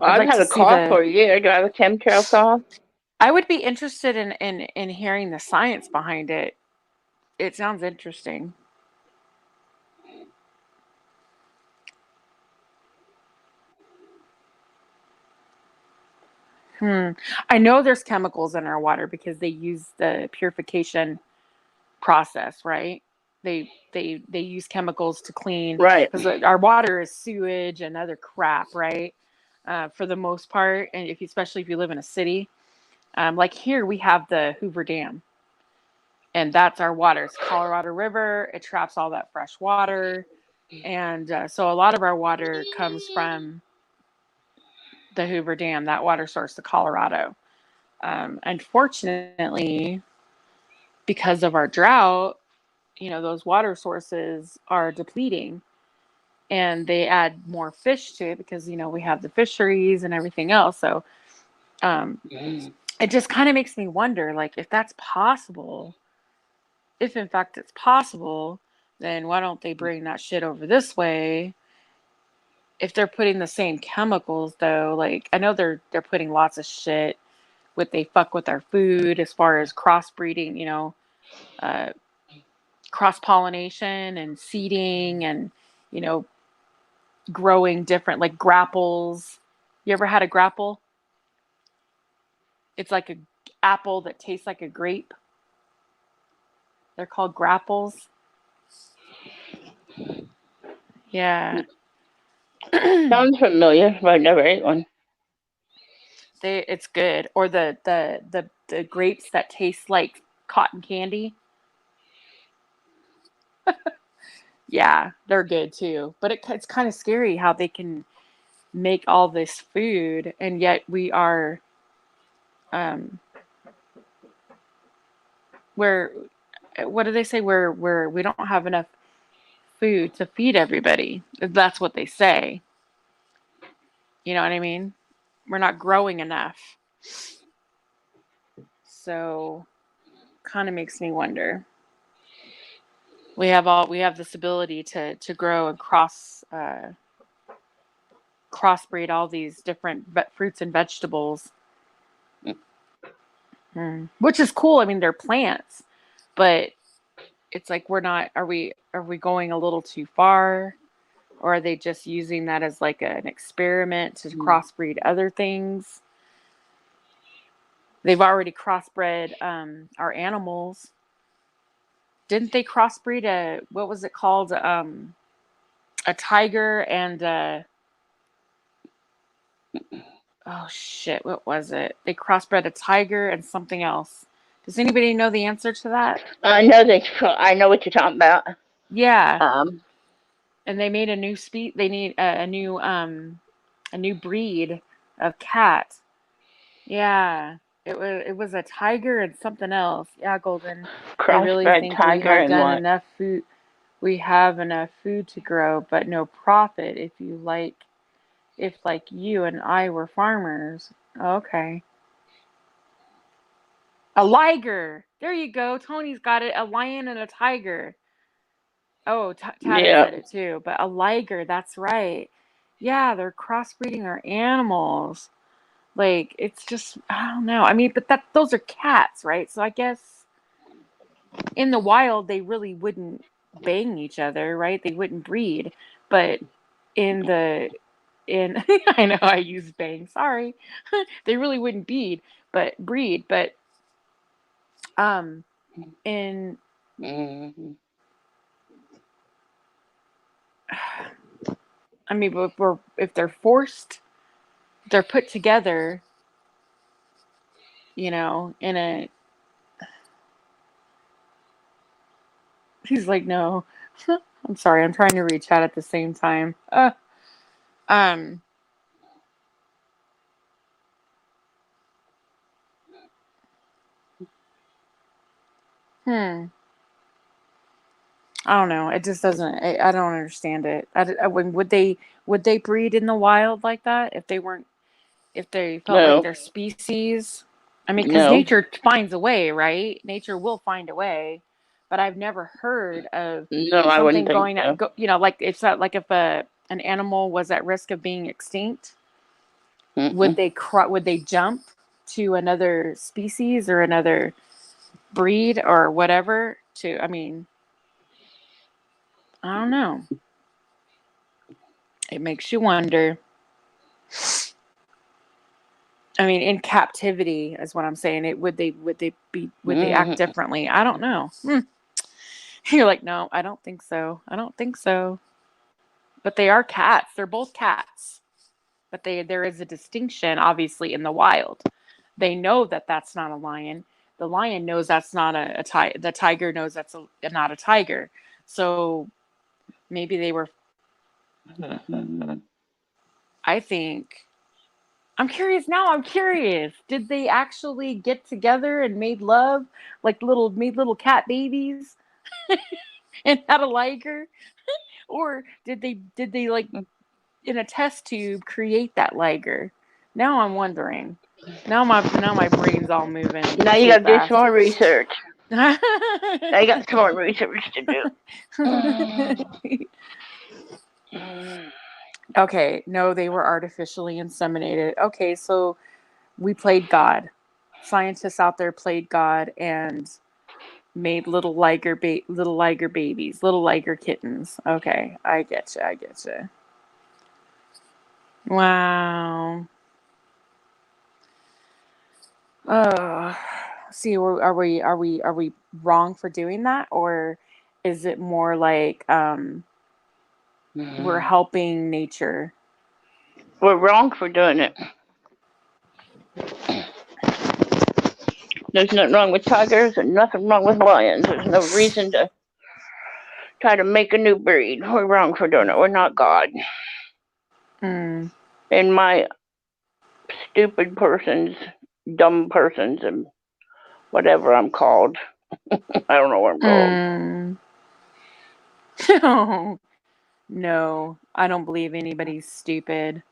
I've like had to a see cough for the a year. Do I have a chemtrail cough? I would be interested in hearing the science behind it. It sounds interesting. I know there's chemicals in our water because they use the purification process, right? They use chemicals to clean Right. because our water is sewage and other crap, right? For the most part, and if especially if you live in a city, like here we have the Hoover Dam, and that's our water. It's Colorado River. It traps all that fresh water, and so a lot of our water comes from the Hoover Dam, that water source, the Colorado. Unfortunately, because of our drought, those water sources are depleting and they add more fish to it because, we have the fisheries and everything else. So it just kind of makes me wonder, like, if that's possible, if in fact it's possible, then why don't they bring that shit over this way? If they're putting the same chemicals, though, like, I know they're putting lots of shit with they fuck with our food as far as crossbreeding, uh, cross pollination and seeding and you know growing different like grapples. You ever had a grapple? It's like a apple that tastes like a grape. They're called grapples. Yeah. Sounds familiar, but I never ate one. It's good. Or the grapes that taste like cotton candy. Yeah, they're good too. But it's kind of scary how they can make all this food and yet we are um where what do they say where we don't have enough food to feed everybody. That's what they say. You know what I mean? We're not growing enough. So kind of makes me wonder. We have this ability to grow and crossbreed all these different fruits and vegetables. Which is cool. I mean, they're plants, but it's like we're not are we going a little too far? Or are they just using that as like an experiment to crossbreed other things? They've already crossbred our animals. Didn't they crossbreed what was it called? A tiger and oh shit, what was it? They crossbred a tiger and something else. Does anybody know the answer to that? I know what you're talking about. Yeah. Um, And they made a new they need a new breed of cat. Yeah. It was a tiger and something else. Yeah, Golden. They really crossbred think we tiger have and done what? enough food. We have enough food to grow, but no profit if like you and I were farmers. Okay. A liger. There you go. Tony's got it. A lion and a tiger. Oh, Tatter Yeah. said it too. But a liger, that's right. Yeah, they're crossbreeding our animals. Like it's just I don't know. I mean, but those are cats, right? So I guess in the wild they really wouldn't bang each other, right? They wouldn't breed. But in the in I know I use bang. Sorry. They really wouldn't breed, but um in Mm-hmm. I mean, if they're forced, they're put together, in a. He's like, no, I'm sorry, I'm trying to read chat at the same time. Um, hmm. I don't know. It just doesn't. I don't understand it. Would they breed in the wild like that if they weren't if they felt like No, their species? I mean, because no, nature finds a way, right? Nature will find a way. But I've never heard of no, I wouldn't something think going, so. like it's not like if an animal was at risk of being extinct, Mm-mm. would they jump to another species or another breed or whatever? I mean, I don't know. It makes you wonder. I mean, in captivity is what I'm saying. Would they act Mm-hmm. differently? I don't know. You're like, no, I don't think so. I don't think so. But they are cats. They're both cats. But there is a distinction, obviously, in the wild. They know that that's not a lion. The lion knows that's not a tiger. The tiger knows that's not a tiger. So maybe they were. I think. I'm curious now. I'm curious. Did they actually get together and made love, like made little cat babies, and had a liger, or did they like in a test tube create that liger? Now I'm wondering. Now my brain's all moving Now you too got to do some fast. more research. Now you got some more research to do. Okay, no, they were artificially inseminated. Okay, so we played God. Scientists out there played God and made little liger babies, little liger kittens. Okay, I get you. I get you. Wow. Oh, see, are we wrong for doing that, or is it more like we're helping nature? We're wrong for doing it. There's nothing wrong with tigers and nothing wrong with lions. There's no reason to try to make a new breed. We're wrong for doing it. We're not God. Mm, And my stupid persons, dumb persons, and whatever I'm called. I don't know what I'm called. mm. No, no, I don't believe anybody's stupid.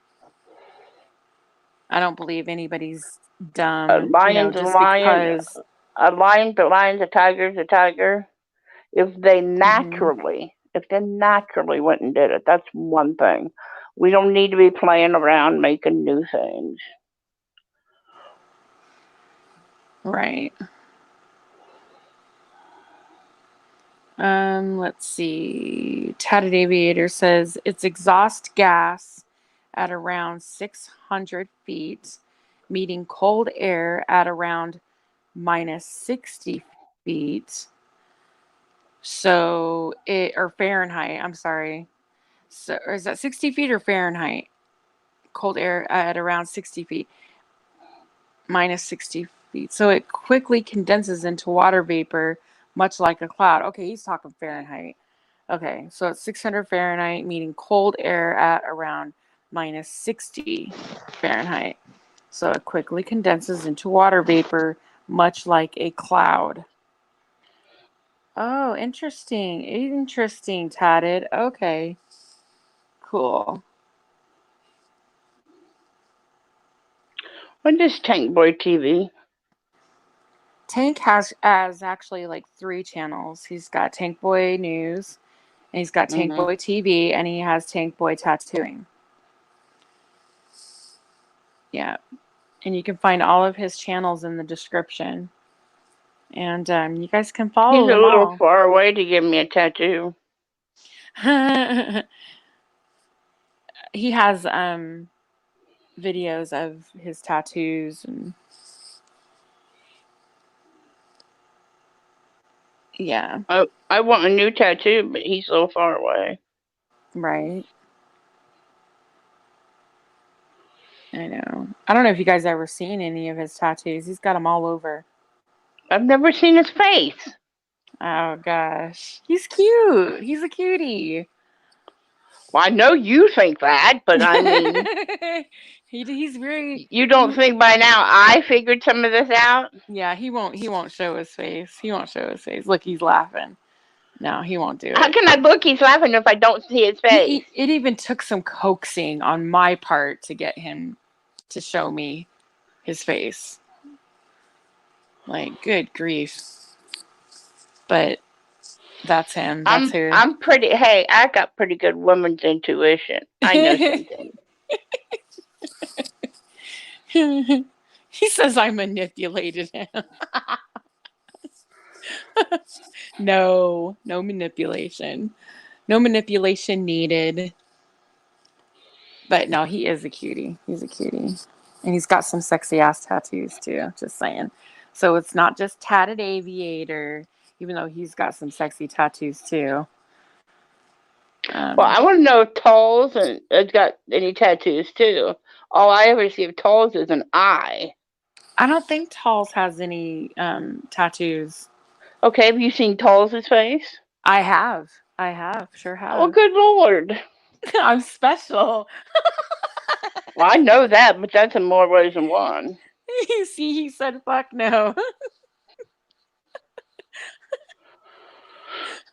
I don't believe anybody's A dumb. lion's a Just lion. because. A lion's a lion. A tiger's a tiger. If they Hmm. naturally went and did it, that's one thing. We don't need to be playing around making new things. Right. Let's see. Tatted Aviator says it's exhaust gas at around 600 feet, meeting cold air at around minus 60 feet. So or Fahrenheit, I'm sorry. So, or is that 60 feet or Fahrenheit? Cold air at around 60 feet, minus 60 feet. So it quickly condenses into water vapor, much like a cloud. Okay, he's talking Fahrenheit. Okay, so it's 600 Fahrenheit, meaning cold air at around minus 60 Fahrenheit. So it quickly condenses into water vapor, much like a cloud. Oh, interesting. Interesting, Tatted. Okay, cool. What is Tank Boy TV? Tank has actually like 3 channels. He's got Tank Boy News, and he's got Tank Mm-hmm. Boy TV, and he has Tank Boy Tattooing. Yeah. And you can find all of his channels in the description. And you guys can He's follow a them little all. far away to give me a tattoo. He has videos of his tattoos and yeah, I want a new tattoo, but he's so far away. right. I know. I don't know if you guys ever seen any of his tattoos. He's got them all over. I've never seen his face. Oh gosh, he's cute. He's a cutie. Well, I know you think that, but I mean, He's very. you don't think by now I figured some of this out? Yeah, he won't. He won't show his face. He won't show his face. Look, he's laughing. No, he won't do How it. can I look? He's laughing if I don't see his face. It even took some coaxing on my part to get him to show me his face. Like, good grief. But that's him. That's who. I'm pretty. Hey, I got pretty good woman's intuition. I know something. He says I manipulated him. No manipulation. No manipulation needed. But no, he is a cutie. He's a cutie. And he's got some sexy ass tattoos too, just saying. So it's not just tatted aviator, even though he's got some sexy tattoos too. Well, I want to know if Tolls has got any tattoos too. All I ever see of Tolls is an eye. I don't think Talls has any tattoos. Okay, have you seen Tolls' face? I have. Sure have. Oh, good Lord. I'm special. Well, I know that, but that's in more ways than one. You see, he said, fuck no.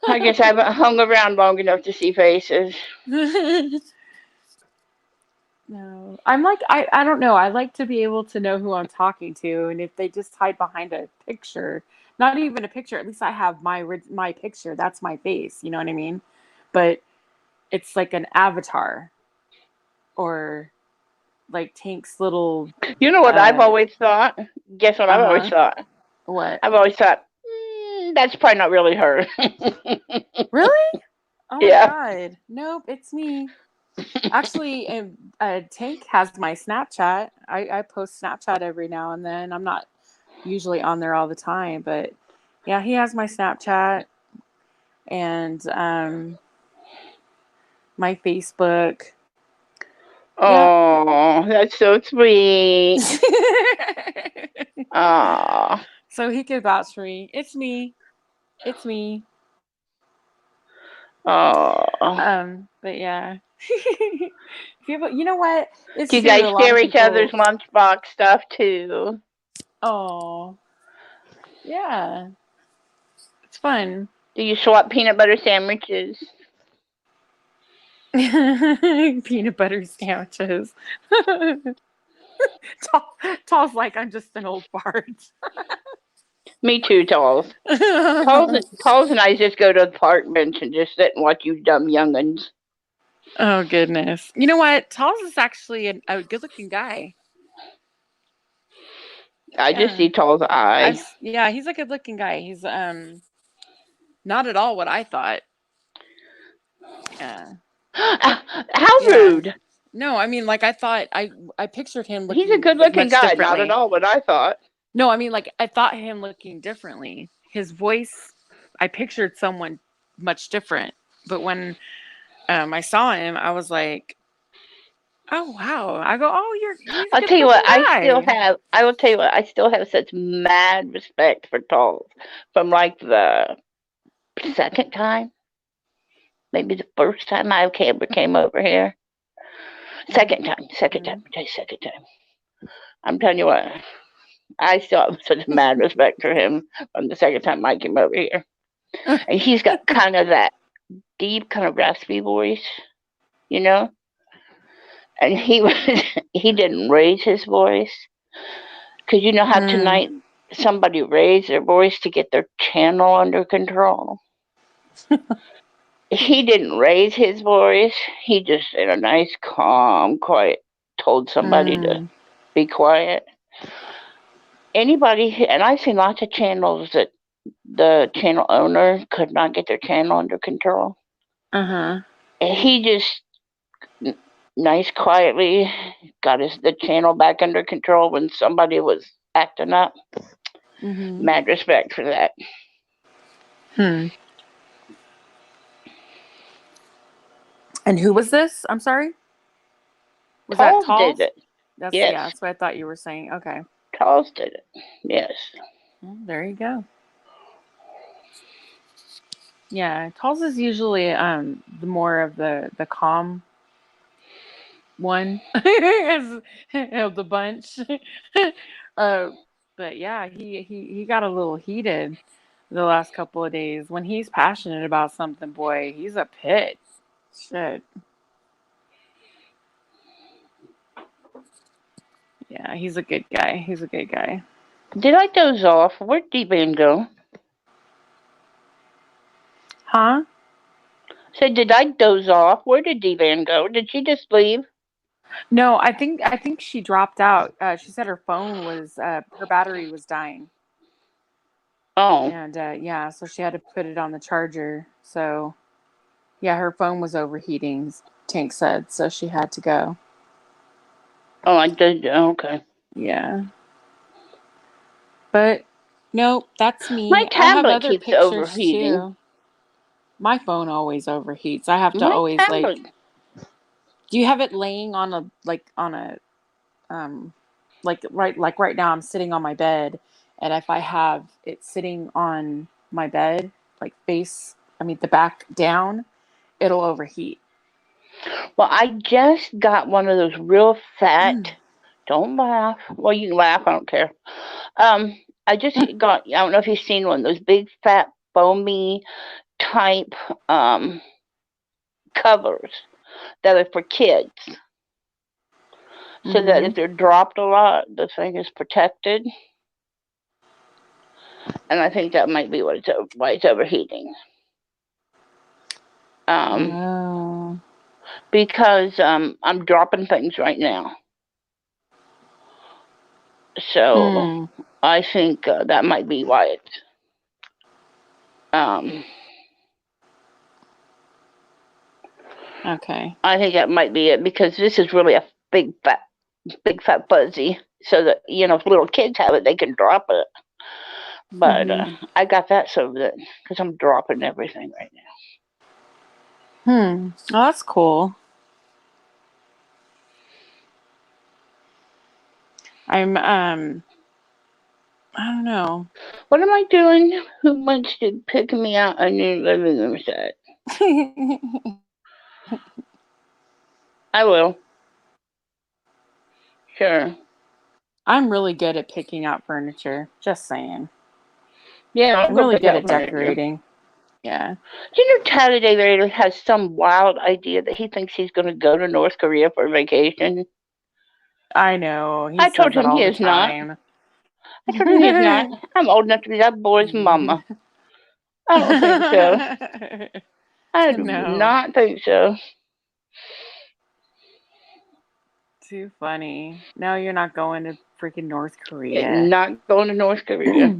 I guess I haven't hung around long enough to see faces. No. I'm like, I don't know. I like to be able to know who I'm talking to. And if they just hide behind a picture, not even a picture, at least I have my picture. That's my face. You know what I mean? But it's like an avatar or like Tank's little. You know what I've always thought? Guess what I've always thought? What? I've always thought, that's probably not really her. Really? Oh my Yeah. God. Nope, it's me. Actually, Tank has my Snapchat. I post Snapchat every now and then. I'm not usually on there all the time, but yeah, he has my Snapchat and my Facebook. Oh, that's so sweet. Oh. So he could vouch for me. It's me. It's me. Oh. But yeah. People, you know what? It's Do you true, guys a lot share of each people- other's lunchbox stuff too? Oh. Yeah. It's fun. Do you swap peanut butter sandwiches? Peanut butter sandwiches. Tall's like, I'm just an old fart. Me too, Talls. Talls and I just go to the park bench and just sit and watch you dumb young'uns. Oh, goodness. You know what? Talls is actually a good-looking guy. I just see Tall's eye. Yeah, he's a good-looking guy. He's not at all what I thought. Yeah. How rude. No, I mean, like, I thought, I pictured him looking He's a good-looking much guy, not differently. at all what I thought. No, I mean, like, I thought him looking differently. His voice, I pictured someone much different. But when I saw him, I was like, oh, wow. I go, oh, I'll tell you what, I will tell you what, I still have such mad respect for Talls. From like the second time, maybe the first time I ever came over here. Second time. I'm telling you what, I still have such mad respect for him from the second time I came over here. And he's got kind of that deep, kind of raspy voice, you know? And he didn't raise his voice. Because you know how tonight somebody raised their voice to get their channel under control? He didn't raise his voice. He just, in a nice, calm, quiet, told somebody to be quiet. Anybody, and I've seen lots of channels that the channel owner could not get their channel under control. And he just nice, quietly got the channel back under control when somebody was acting up. Mad respect for that. And who was this? I'm sorry? Was Talls that Talls? did it. Yes. Yes. Yeah, that's what I thought you were saying. Okay. Talls did it. Yes. Well, there you go. Yeah, Talls is usually the more of the calm one of the bunch. uh, but yeah, he got a little heated the last couple of days. When he's passionate about something, boy, he's a pit. Shit. Yeah, he's a good guy. He's a good guy. Did I doze off? Where'd D-Van go? Huh? Said, did I doze off? Where did D-Van go? Did she just leave? No, I think she dropped out. She said her phone was her battery was dying. Oh. And yeah, so she had to put it on the charger. So yeah, her phone was overheating, Tank said, so she had to go. Oh, I did. Okay. Yeah. But no, that's My me. I have tablet other keeps pictures overheating. too. My phone always overheats. I have to My always tablet. like, do you have it laying on a like on a um like right now I'm sitting on my bed, and if I have it sitting on my bed like the back down, it'll overheat. Well, I just got one of those real fat. Don't laugh. Well, you can laugh. I don't care. I just got. I don't know if you've seen one. Those big, fat, foamy type covers that are for kids, so that if they're dropped a lot, the thing is protected. And I think that might be why it's overheating. Oh. Because I'm dropping things right now. So I think that might be why it's. Okay. I think that might be it because this is really a big fat fuzzy. So that if little kids have it, they can drop it. But I got that so that because I'm dropping everything right now. Oh, that's cool. I'm I don't know. What am I doing? Who wants to pick me out a new living room set? I will. Sure. I'm really good at picking out furniture. Just saying. Yeah, I'll I'm go really pick good out at furniture. decorating. Yeah. Do you know Saturday Raider has some wild idea that he thinks he's going to go to North Korea for vacation? I know. He I says told it him all he the is not. time. I told him he is not. I'm old enough to be that boy's mama. I don't think so. I do No. not think so. Too funny. No, you're not going to freaking North Korea. Not going to North Korea.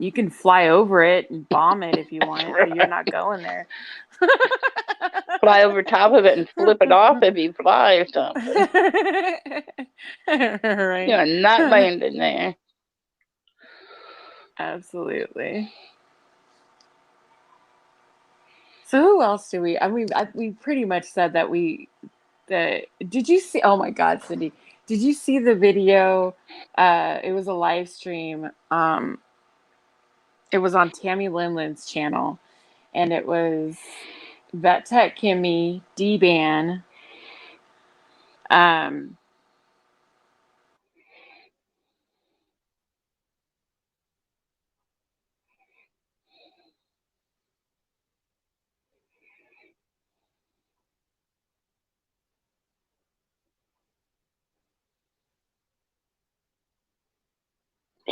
You can fly over it and bomb it if you want, right. but you're not going there. Fly over top of it and flip it off if you fly or something. Right. You're not landing there. Absolutely. So who else do we? I mean, we pretty much said that did you see? Oh my God, Cindy, did you see the video? It was a live stream. It was on Tammy Linlin's channel, and it was Vet Tech Kimmy, D-Ban, um,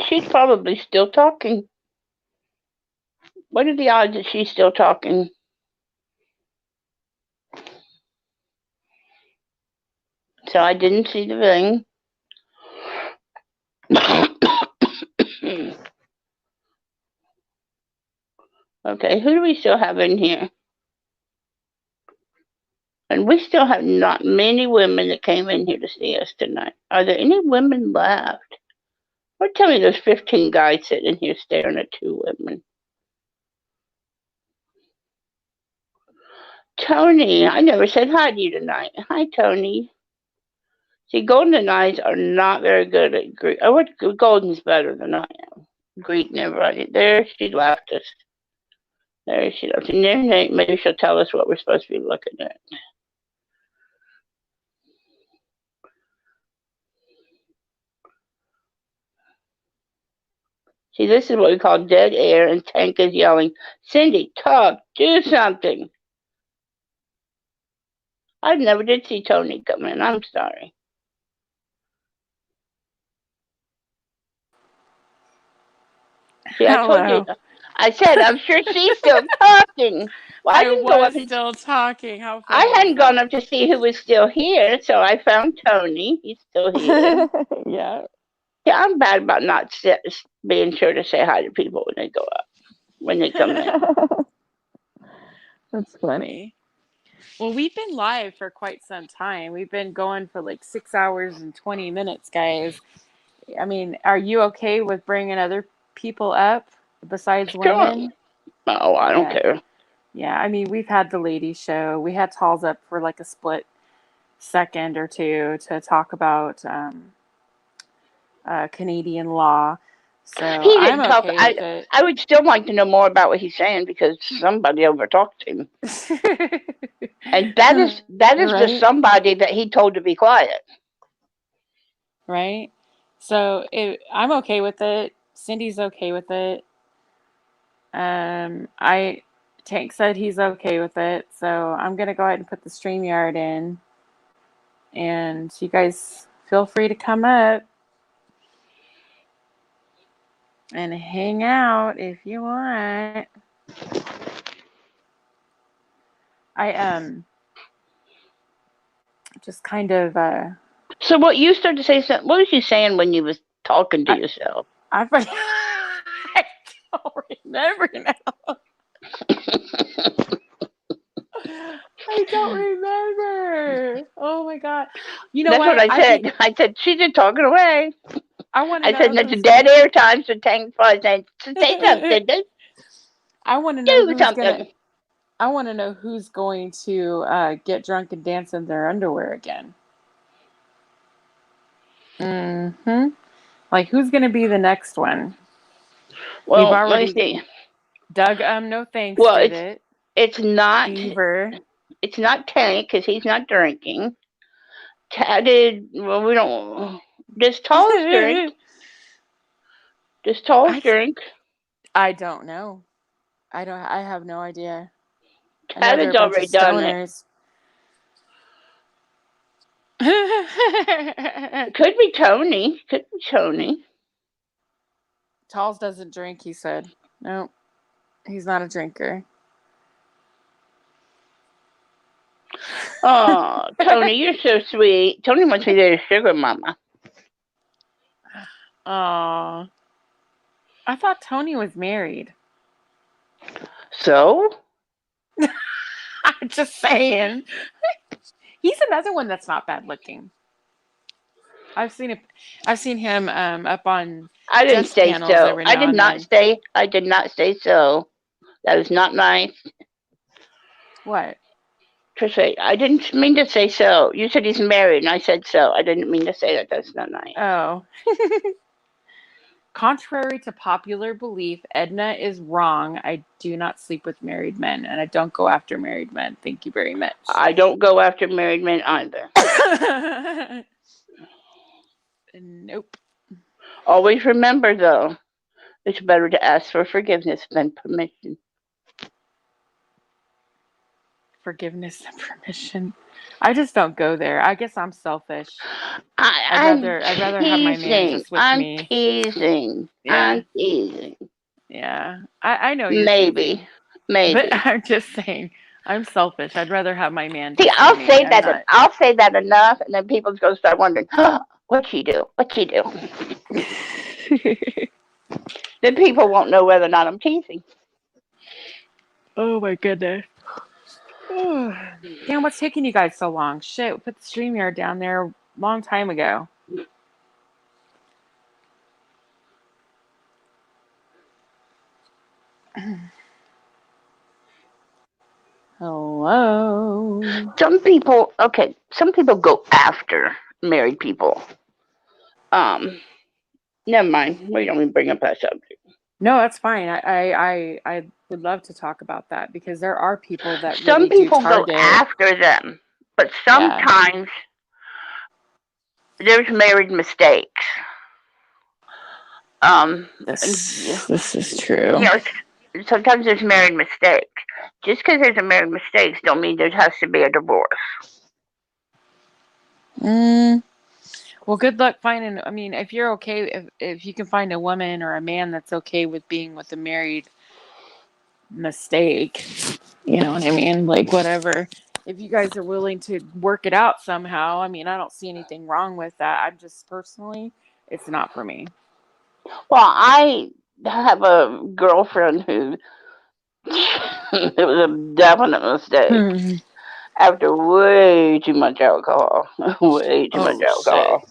She's probably still talking. What are the odds that she's still talking? So I didn't see the thing. Okay, who do we still have in here? And we still have not many women that came in here to see us tonight. Are there any women left? Or tell me there's 15 guys sitting here staring at 2 women. Tony, I never said hi to you tonight. Hi, Tony. See, Golden and I are not very good at greet. Oh, what Golden's better than I am. Greeting everybody. There, she left us. There she goes. And then maybe she'll tell us what we're supposed to be looking at. See, this is what we call dead air, and Tank is yelling, Cindy, talk, do something. I never did see Tony come in. I'm sorry. See, I told you. Hello. I said, I'm sure she's still talking. Well, I didn't go up. Still talking. How I funny hadn't is gone that? up to see who was still here, so I found Tony. He's still here. Yeah. Yeah, I'm bad about not being sure to say hi to people when they go up, when they come in. That's funny. Well, we've been live for quite some time. We've been going for like 6 hours and 20 minutes, guys. I mean, are you okay with bringing other people up besides Sure. women? Oh, I don't care. Yeah, I mean, we've had the ladies show. We had Talls up for like a split second or two to talk about Canadian law. So He I'm didn't talk. okay with it. I would still like to know more about what he's saying because somebody overtalked him, and that is Right? just somebody that he told to be quiet. Right? So I'm okay with it. Cindy's okay with it. Tank said he's okay with it. So I'm gonna go ahead and put the StreamYard in. And you guys feel free to come up and hang out if you want. I just kind of So what you started to say? What was you saying when you was talking to yourself? I don't remember now. I don't remember. Oh my god! You know That's what I said. think, I said she's just talking away. I want to I know. said it's dead air time, so Tank probably saying, "Say something, I want to know do who's something." gonna. I want to know who's going to get drunk and dance in their underwear again. Mm-hmm. Like, who's going to be the next one? Well, We've already. let me see. Doug, no thanks, Well, did it. It's not. Beaver. It's not Tank because he's not drinking. Well, we don't. Does Talls drink? Does Talls drink? I don't know. I have no idea. I know Tad they're has a bunch of already done stoners. Could be Tony. Could be Tony. Talls doesn't drink, he said. No, he's not a drinker. Oh, Tony, you're so sweet. Tony wants me to be a sugar mama. Aw. I thought Tony was married. So? I'm just saying. He's another one that's not bad looking. I've seen him up on. I didn't say so. I did not say so. That was not nice. What? Trisha, I didn't mean to say so. You said he's married, and I said so. I didn't mean to say that. That's not nice. Oh. Contrary to popular belief, Edna is wrong. I do not sleep with married men, and I don't go after married men. Thank you very much. I don't go after married men either. Nope. Always remember, though, it's better to ask for forgiveness than permission. Forgiveness and permission. I just don't go there. I guess I'm selfish. I'd rather have my man just with me. I'm teasing. Yeah. I'm teasing. Yeah. I know you're Maybe. teasing. But I'm just saying, I'm selfish. I'd rather have my man. See, I'll say that. I'll say that enough, and then people's gonna start wondering, what'd she do? What'd she do? Then people won't know whether or not I'm teasing. Oh my goodness. Damn, what's taking you guys so long? Shit, we put the StreamYard down there a long time ago. Hello. Some people go after married people. Never mind. We don't even bring up that subject. No, that's fine. I would love to talk about that because there are people that Some really do people go target. after them, but Yeah. sometimes there's married mistakes. This is You true. know, sometimes there's married mistakes. Just because there's a married mistakes don't mean there has to be a divorce. Mm, well, good luck finding. I mean, if you're okay, if you can find a woman or a man that's okay with being with a married mistake, you know what I mean? Like whatever. If you guys are willing to work it out somehow, I mean, I don't see anything wrong with that. I'm just personally, it's not for me. Well, I have a girlfriend who it was a definite mistake after way too much alcohol. Way too much Oh shit. alcohol.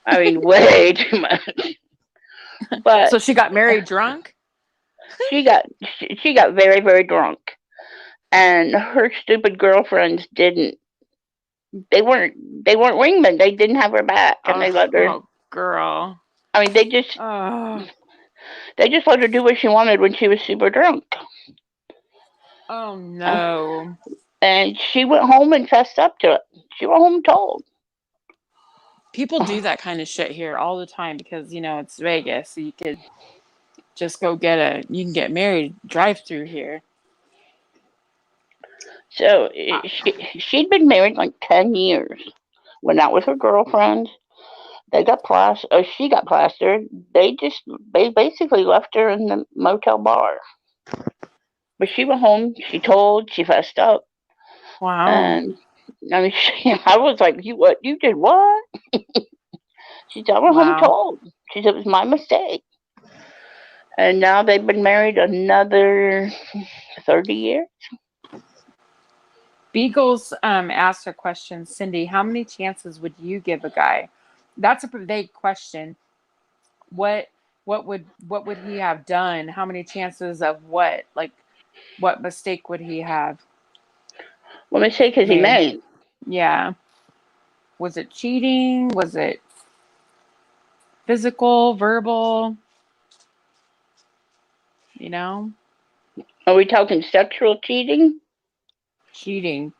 I mean, way too much. But So she got married drunk? she got she got very very drunk, and her stupid girlfriends didn't. They weren't wingmen. They didn't have her back, and they let her. Oh girl. I mean, Oh. they just let her do what she wanted when she was super drunk. Oh Uh, no. and she went home and fessed up to it. She went home and told. People do that kind of shit here all the time because, it's Vegas. So you could just go you can get married drive through here. So Uh, she'd been married like 10 years. Went out with her girlfriend. They got she got plastered. They basically left her in the motel bar. But she went home. She told. She fessed up. wow. And I mean, I was like, "You what? You did what?" She said, "I went home and Wow. told." She said, "It was my mistake." And now they've been married another 30 years. Beagles asked a question, Cindy, how many chances would you give a guy? That's a vague question. What what would he have done? How many chances of what? Like what mistake would he have What mistake has he made? made? Yeah. Was it cheating? Was it physical, verbal, you know? Are we talking sexual cheating? Cheating.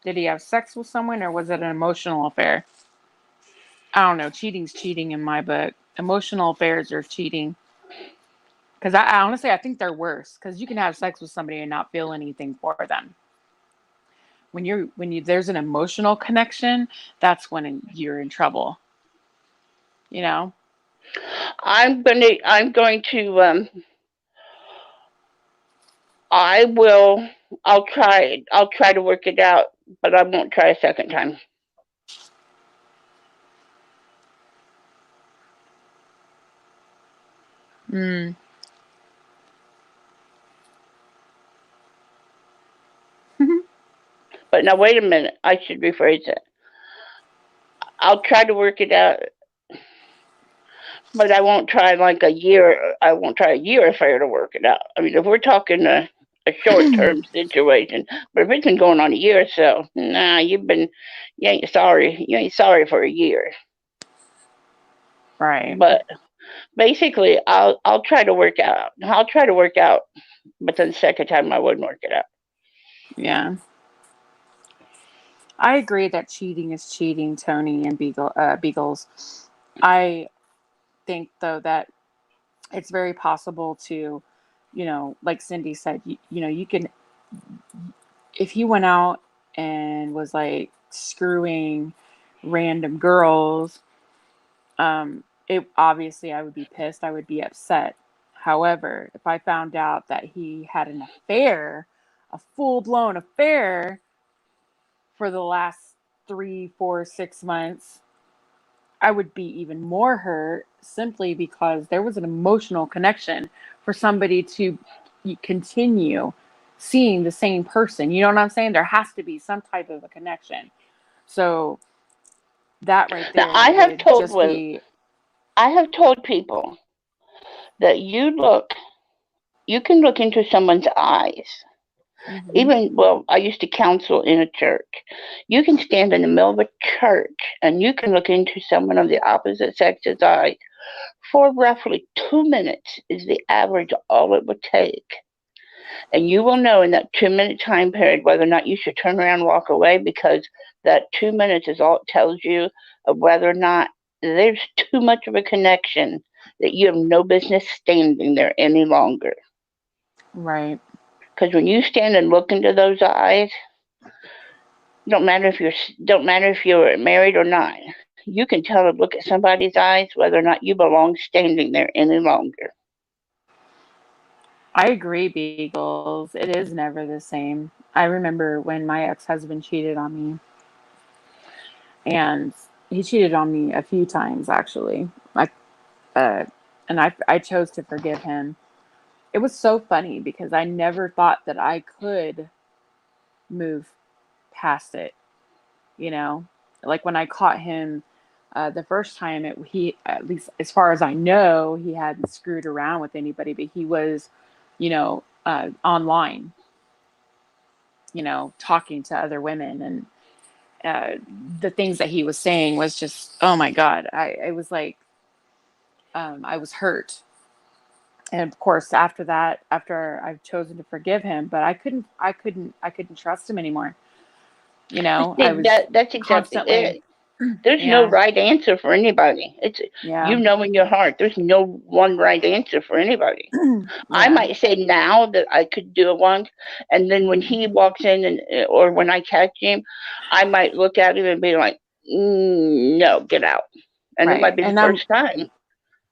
Did he have sex with someone or was it an emotional affair? I don't know. Cheating's cheating in my book. Emotional affairs are cheating. Because I honestly, I think they're worse. Because you can have sex with somebody and not feel anything for them. When you there's an emotional connection, that's when you're in trouble. You know. I'm going to I will I'll try to work it out, but I won't try a second time. Mm. But now wait a minute, I should rephrase it. I'll try to work it out, but I won't try like a year. I won't try a year affair to work it out. I mean, if we're talking a short term situation, but if it's been going on a year or so, nah, you ain't sorry. You ain't sorry for a year. Right. But basically, I'll try to work out. I'll try to work out, but then the second time I wouldn't work it out. Yeah. I agree that cheating is cheating, Tony and Beagles. I think though that it's very possible to, like Cindy said, you can if he went out and was like screwing random girls, it obviously I would be pissed. I would be upset. However, if I found out that he had an affair, a full blown affair for the last 3, 4, 6 months, I would be even more hurt simply because there was an emotional connection for somebody to continue seeing the same person. You know what I'm saying? There has to be some type of a connection. So that right Now there would just be. I have told people that you can look into someone's eyes. Mhm. Even, well, I used to counsel in a church. You can stand in the middle of a church and you can look into someone of the opposite sex's eyes for roughly 2 minutes is the average all it would take. And you will know in that 2 minute time period whether or not you should turn around and walk away, because that 2 minutes is all it tells you of whether or not there's too much of a connection that you have no business standing there any longer. Right. Because when you stand and look into those eyes, don't matter if you're married or not. You can tell to look at somebody's eyes whether or not you belong standing there any longer. I agree, Beagles. It is never the same. I remember when my ex-husband cheated on me, and he cheated on me a few times actually. Like, uh, and I chose to forgive him. It was so funny because I never thought that I could move past it. You know, like when I caught him the first time, he, at least as far as I know, he hadn't screwed around with anybody, but he was, online, talking to other women, and uh, the things that he was saying was just, oh my God, I was like, I was hurt. And of course, after that, after I've chosen to forgive him, but I couldn't trust him anymore. I See, was that's exactly constantly, it. There's no yeah, right answer for anybody. It's, yeah, you know, in your heart, there's no one right answer for anybody. I yeah, might say now that I could do it once, and then when he walks in, and or when I catch him, I might look at him and be like, "No, get out." And it right. might be the first time.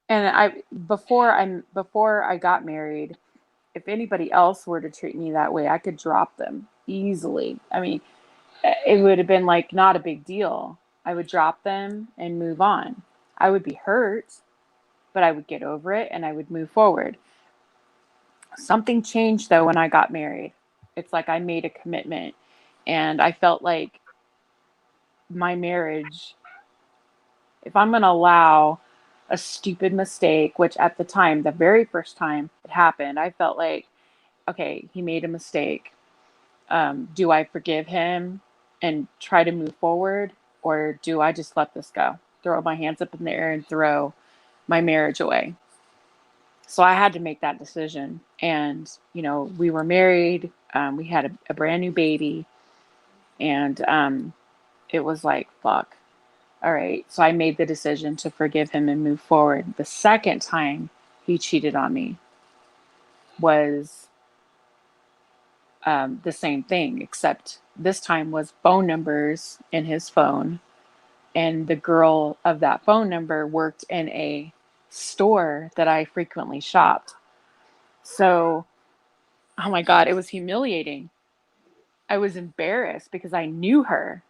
And before I got married, if anybody else were to treat me that way, I could drop them easily. I mean, it would have been like not a big deal. I would drop them and move on. I would be hurt, but I would get over it and I would move forward. Something changed though when I got married. It's like I made a commitment, and I felt like my marriage, if I'm going to allow a stupid mistake, which at the time, the very first time it happened, I felt like, okay, he made a mistake. Do I forgive him and try to move forward? Or do I just let this go? Throw my hands up in the air and throw my marriage away? So I had to make that decision. And, we were married. We had a brand new baby. And it was like, fuck. All right. So I made the decision to forgive him and move forward. The second time he cheated on me was the same thing, except this time was phone numbers in his phone. And the girl of that phone number worked in a store that I frequently shopped. So, oh my God, it was humiliating. I was embarrassed because I knew her,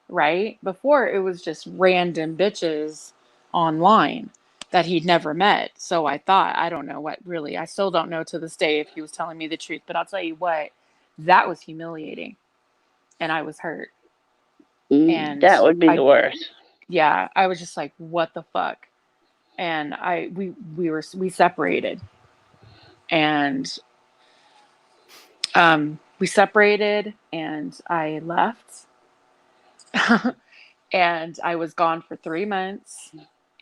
right? Before it was just random bitches online that he'd never met. So I thought, I don't know what really, I still don't know to this day if he was telling me the truth, but I'll tell you what, that was humiliating and I was hurt. And That would be I, the worst. yeah, I was just like, what the fuck? And we separated, and we separated and I left. And I was gone for 3 months,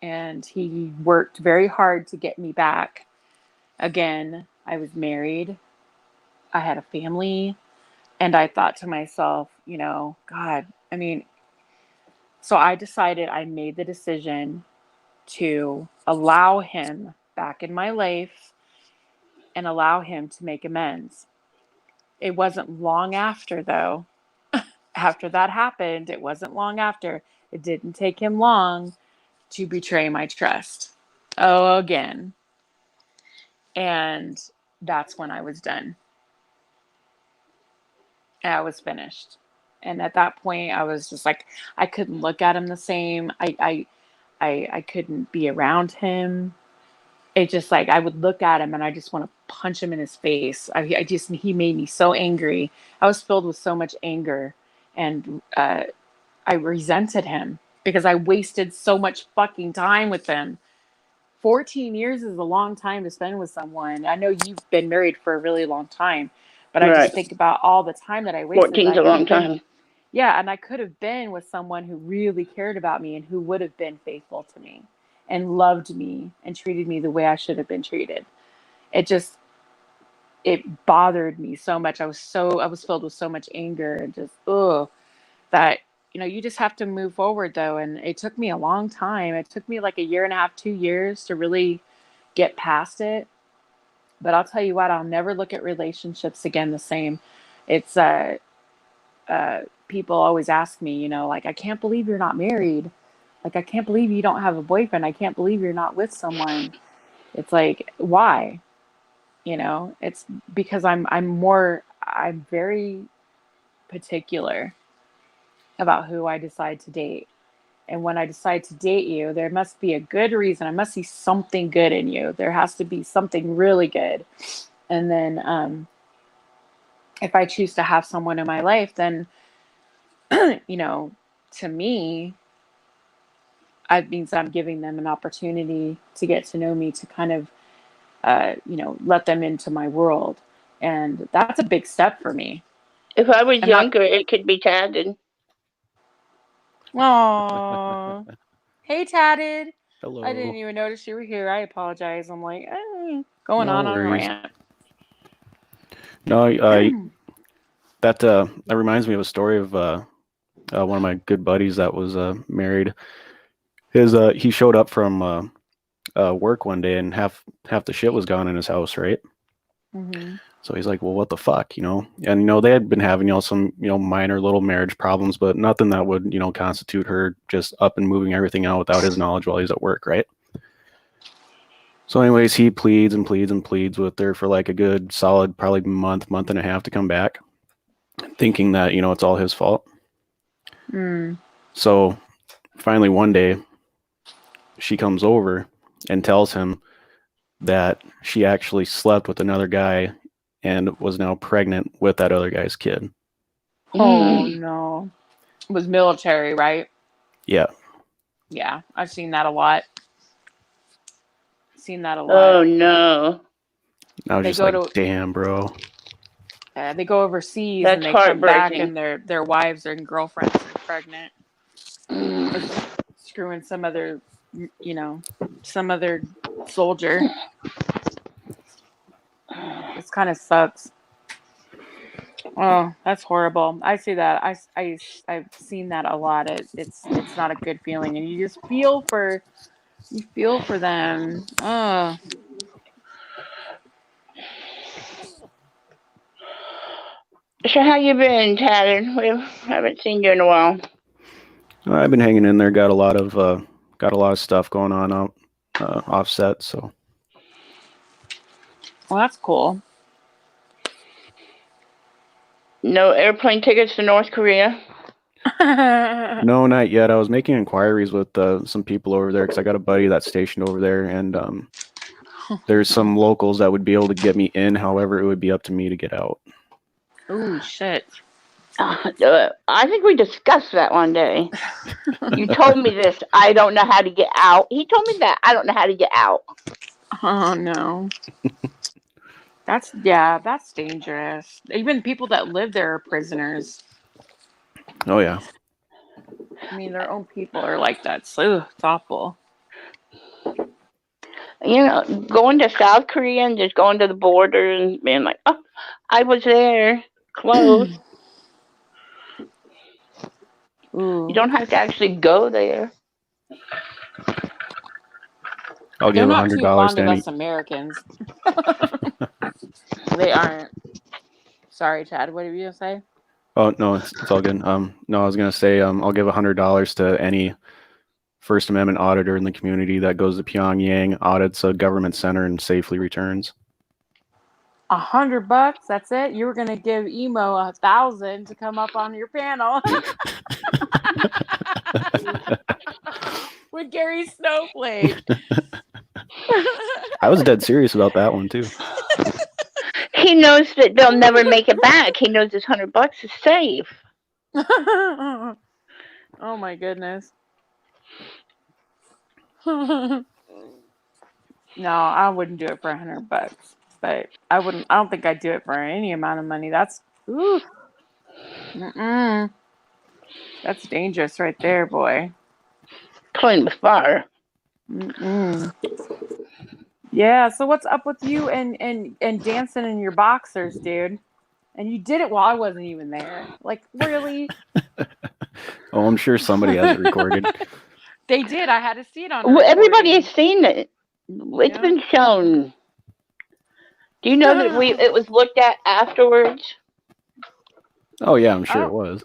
and he worked very hard to get me back. Again, I was married, I had a family, and I thought to myself, God, I mean, so I decided, I made the decision to allow him back in my life and allow him to make amends. It wasn't long after, though. After that happened, it wasn't long after. It didn't take him long to betray my trust. Oh, again. And that's when I was done. I was finished. And at that point, I was just like, I couldn't look at him the same. I couldn't be around him. It just like, I would look at him and I just want to punch him in his face. He made me so angry. I was filled with so much anger, and I resented him because I wasted so much fucking time with him. 14 years is a long time to spend with someone. I know you've been married for a really long time, but I just Right. think about all the time that I wasted. 14's I a could long have been, time. yeah, and I could have been with someone who really cared about me and who would have been faithful to me. and loved me and treated me the way I should have been treated. It bothered me so much. I was filled with so much anger and just that you just have to move forward though. And it took me a long time. It took me like a year and a half, 2 years to really get past it. But I'll tell you what, I'll never look at relationships again the same. It's people always ask me, like, I can't believe you're not married. Like, I can't believe you don't have a boyfriend. I can't believe you're not with someone. It's like, why? It's because I'm very particular about who I decide to date. And when I decide to date you, there must be a good reason. I must see something good in you. There has to be something really good. And then if I choose to have someone in my life, then, to me, it means I'm giving them an opportunity to get to know me, to kind of, let them into my world. And that's a big step for me. If I was I'm not. younger, it could be tatted. Aww. Hey, Tatted. Hello. I didn't even notice you were here. I apologize. I'm like, going No on a worries. rant. No, that reminds me of a story of one of my good buddies that was married. He showed up from work one day and half the shit was gone in his house, right? Mm-hmm. So he's like, well, what the fuck, And they had been having some minor little marriage problems, but nothing that would constitute her just up and moving everything out without his knowledge while he's at work, right? So anyways, he pleads and pleads and pleads with her for like a good solid probably month and a half to come back, thinking that it's all his fault. So finally one day she comes over and tells him that she actually slept with another guy and was now pregnant with that other guy's kid. Oh no. It was military, right? Yeah. Yeah, I've seen that a lot. Oh no. I was They just go like, damn, bro. They go overseas That's and they come back heartbreaking. and their wives and girlfriends are pregnant. Or screwing some other soldier. This kind of sucks. Oh, that's horrible. I see that. I've seen that a lot. It's not a good feeling, and you just feel for them. Oh, So how you been, tatted? We haven't seen you in a while. I've been hanging in there. Got a lot of stuff going on out offset. So. well, that's cool. No airplane tickets to North Korea? No, not yet. I was making inquiries with some people over there because I got a buddy that's stationed over there, and there's some locals that would be able to get me in. However, it would be up to me to get out. Oh shit! I think we discussed that one day. You told me this. I don't know how to get out. He told me that. I don't know how to get out. Oh no. That's dangerous. Even people that live there are prisoners. Oh yeah. I mean, their own people are like that. So it's awful. Going to South Korea and just going to the border and being like, oh, I was there. Close. Ooh. You don't have to actually go there. I'll give They're not too $100 fond to of any. us Americans. They aren't. Sorry, Chad. What did you say? Oh no, it's all good. No, I was gonna say I'll give $100 to any First Amendment auditor in the community that goes to Pyongyang, audits a government center, and safely returns. $100? That's it? You were gonna give Emo 1,000 to come up on your panel with Gary Snowflake. I was dead serious about that one too. He knows that they'll never make it back. He knows this $100 is safe. Oh my goodness. No, I wouldn't do it for $100, but I don't think I'd do it for any amount of money. That's that's dangerous right there, boy. Playing with fire. Mm-mm. Yeah, so what's up with you and dancing in your boxers, dude? And you did it while I wasn't even there. Like, really? Oh, I'm sure somebody has it recorded. They did. I had to see it on a Well, everybody has recording. seen it. It's Yeah. been shown. Do you know that it was looked at afterwards? Oh yeah, I'm I sure it don't was.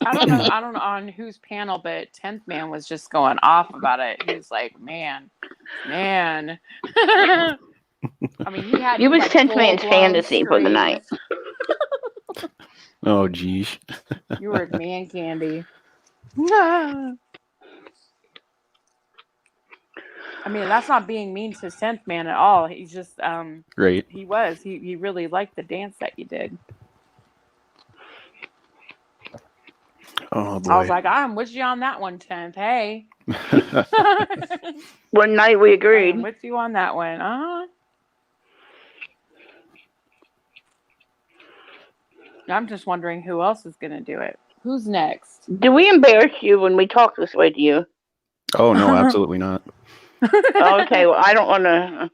I don't know on whose panel, but 10th Man was just going off about it. He was like, man. I mean, he had You you was like 10th full man's blown fantasy for the scream. night. Oh geez. You were man candy. I mean, that's not being mean to 10th Man at all. He's just Great. he really liked the dance that you did. Oh I was boy. like, I'm with you on that one, 10th. Hey. One night we I agreed. am with you on that one. I'm just wondering who else is going to do it. Who's next? Do we embarrass you when we talk this way to you? Oh no, absolutely not. Okay, well, I don't want to.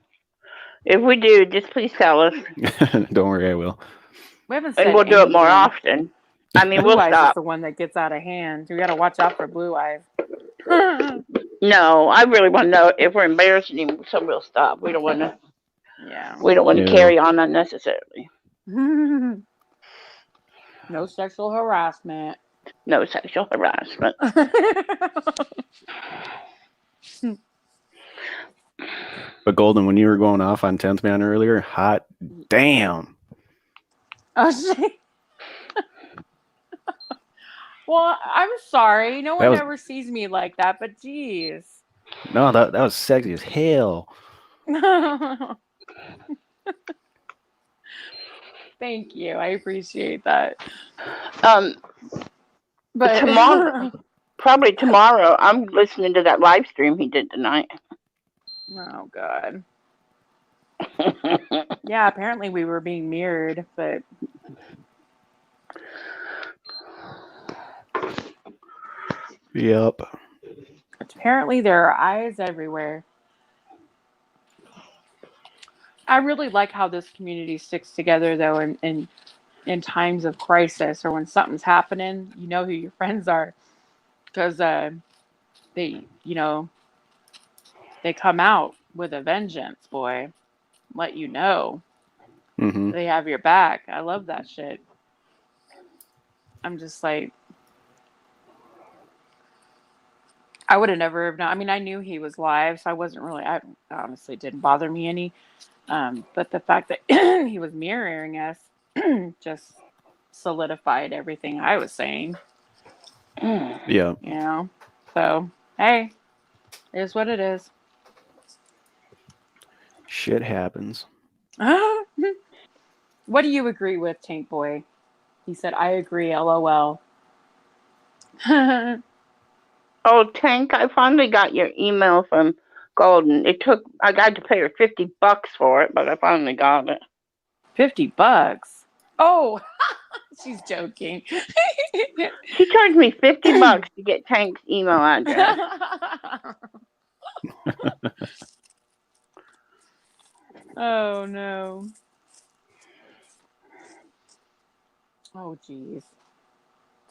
If we do, just please tell us. Don't worry, I will. We haven't said And we'll do it more anything. often. I mean, Blue we'll Eyes is stop. the one that gets out of hand. We got to watch out for Blue Eyes. No, I really want to know if we're embarrassing him, so we'll stop. We don't want to. Yeah. We don't want to No. carry on unnecessarily. No sexual harassment. No sexual harassment. But Golden, when you were going off on 10th Man earlier, hot damn. Oh, shit. Well, I'm sorry. No That one was- ever sees me like that, but geez. No, that was sexy as hell. Thank you. I appreciate that. But probably tomorrow, I'm listening to that live stream he did tonight. Oh, God. Yeah, apparently we were being mirrored, but Yep. apparently there are eyes everywhere. I really like how this community sticks together, though, in times of crisis or when something's happening. You know who your friends are, because they, they come out with a vengeance, boy. Let you know Mm-hmm. they have your back. I love that shit. I'm just like, I would have never have known. I mean, I knew he was live, so I wasn't really. I honestly didn't bother me any. But the fact that he was mirroring us just solidified everything I was saying. Yeah. So hey, it is what it is. Shit happens. What do you agree with, Tank Boy? He said, I agree, LOL. Oh, Tank, I finally got your email from Golden. I got to pay her $50 for it, but I finally got it. $50? Oh, she's joking. She charged me $50 to get Tank's email address. Oh, no. Oh, geez.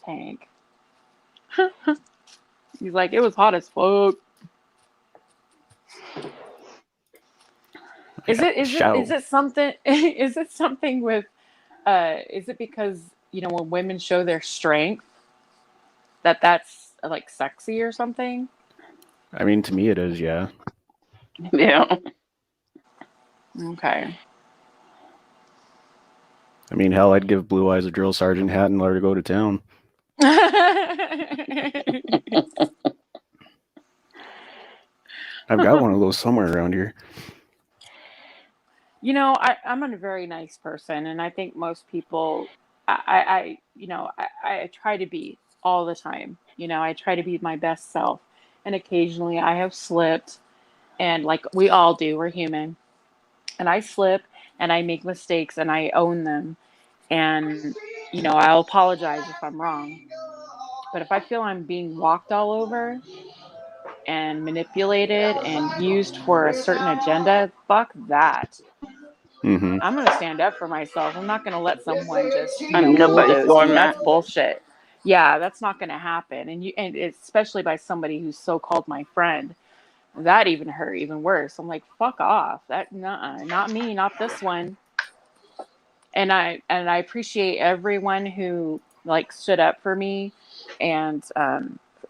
Tank. He's like, it was hot as fuck. Is it something is it something with is it because when women show their strength that's like sexy or something? I mean, to me it is, yeah. Yeah. Okay. I mean, hell, I'd give Blue Eyes a drill sergeant hat and let her go to town. I've got one of those somewhere around here. I'm a very nice person, and I think most people, I try to be all the time. I try to be my best self, and occasionally I have slipped, and like we all do, we're human, and I slip, and I make mistakes, and I own them, and I'll apologize if I'm wrong. But if I feel I'm being walked all over, and manipulated and used for a certain agenda, fuck that. Mm-hmm. I'm going to stand up for myself. I'm not going to let someone just, Nobody's bulldoze doing me. that. That's bullshit. Yeah, that's not going to happen. And especially by somebody who's so-called my friend. That even hurt even worse. I'm like, fuck off. That not me, not this one. And I appreciate everyone who like stood up for me, and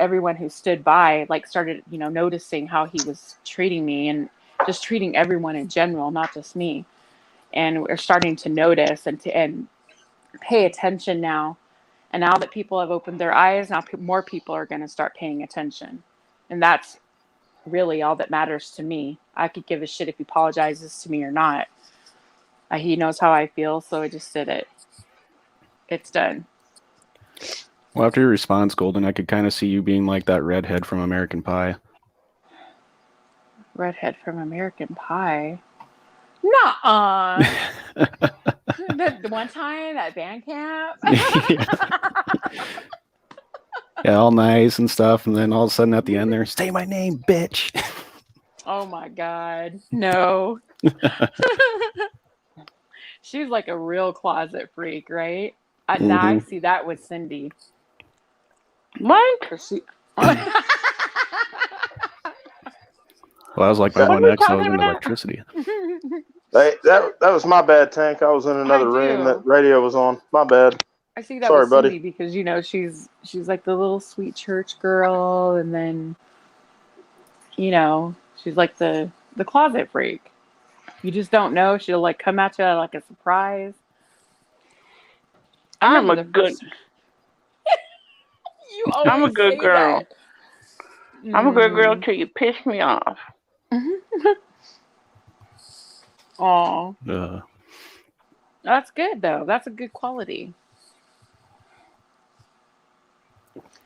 everyone who stood by, like started noticing how he was treating me and just treating everyone in general, not just me. And we're starting to notice and pay attention now. And now that people have opened their eyes, now more people are going to start paying attention, and that's really all that matters to me. I could give a shit if he apologizes to me or not. He knows how I feel, so I just did it. It's done. Well, after your response, Golden, I could kind of see you being like that redhead from American Pie. Redhead from American Pie. Nuh-uh. the one time at band camp. Yeah, all nice and stuff, and then all of a sudden at the end there, say my name, bitch. Oh my God. No. She's like a real closet freak, right? Now I see that with Cindy. What? Well, I was like my What one are we ex that was talking into about? electricity. Hey, that was my bad, Tank. I was in another room. That radio was on. My bad. I see that Sorry, with Cindy buddy. because she's like the little sweet church girl, and then she's like the closet freak. You just don't know. She'll like come at you like a surprise. I'm a good girl. I'm a good girl till you piss me off. Oh, that's good though. That's a good quality.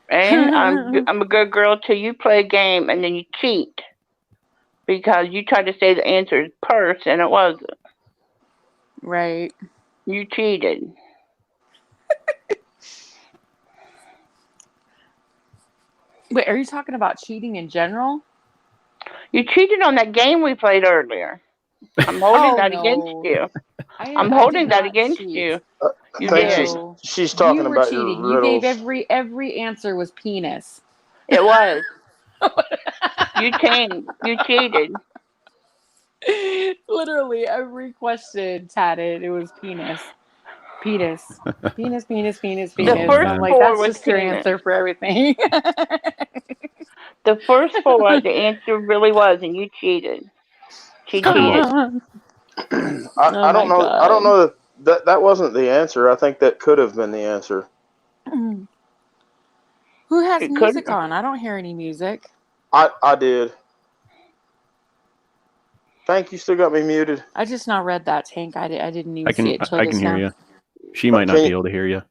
And I'm a good girl till you play a game and then you cheat because you tried to say the answer is purse and it wasn't. Right. You cheated. Wait, are you talking about cheating in general? You cheated on that game we played earlier. I'm holding that against you. I'm holding that against you. You did. She's talking about cheating. your riddles. You gave every answer was penis. It was. You cheated. Literally every question tatted. It was penis. Penis. Penis, penis, penis, penis. The first I'm like, four that's was just your penis. answer for everything. The first four, the answer really was, and you cheated. She cheated. I don't know. God. I don't know that wasn't the answer. I think that could have been the answer. Who has music on? I don't hear any music. I did. Tank, you still got me muted. I just not read that, Tank. I didn't even see it till I just can hear now. you. She might not be able to hear you.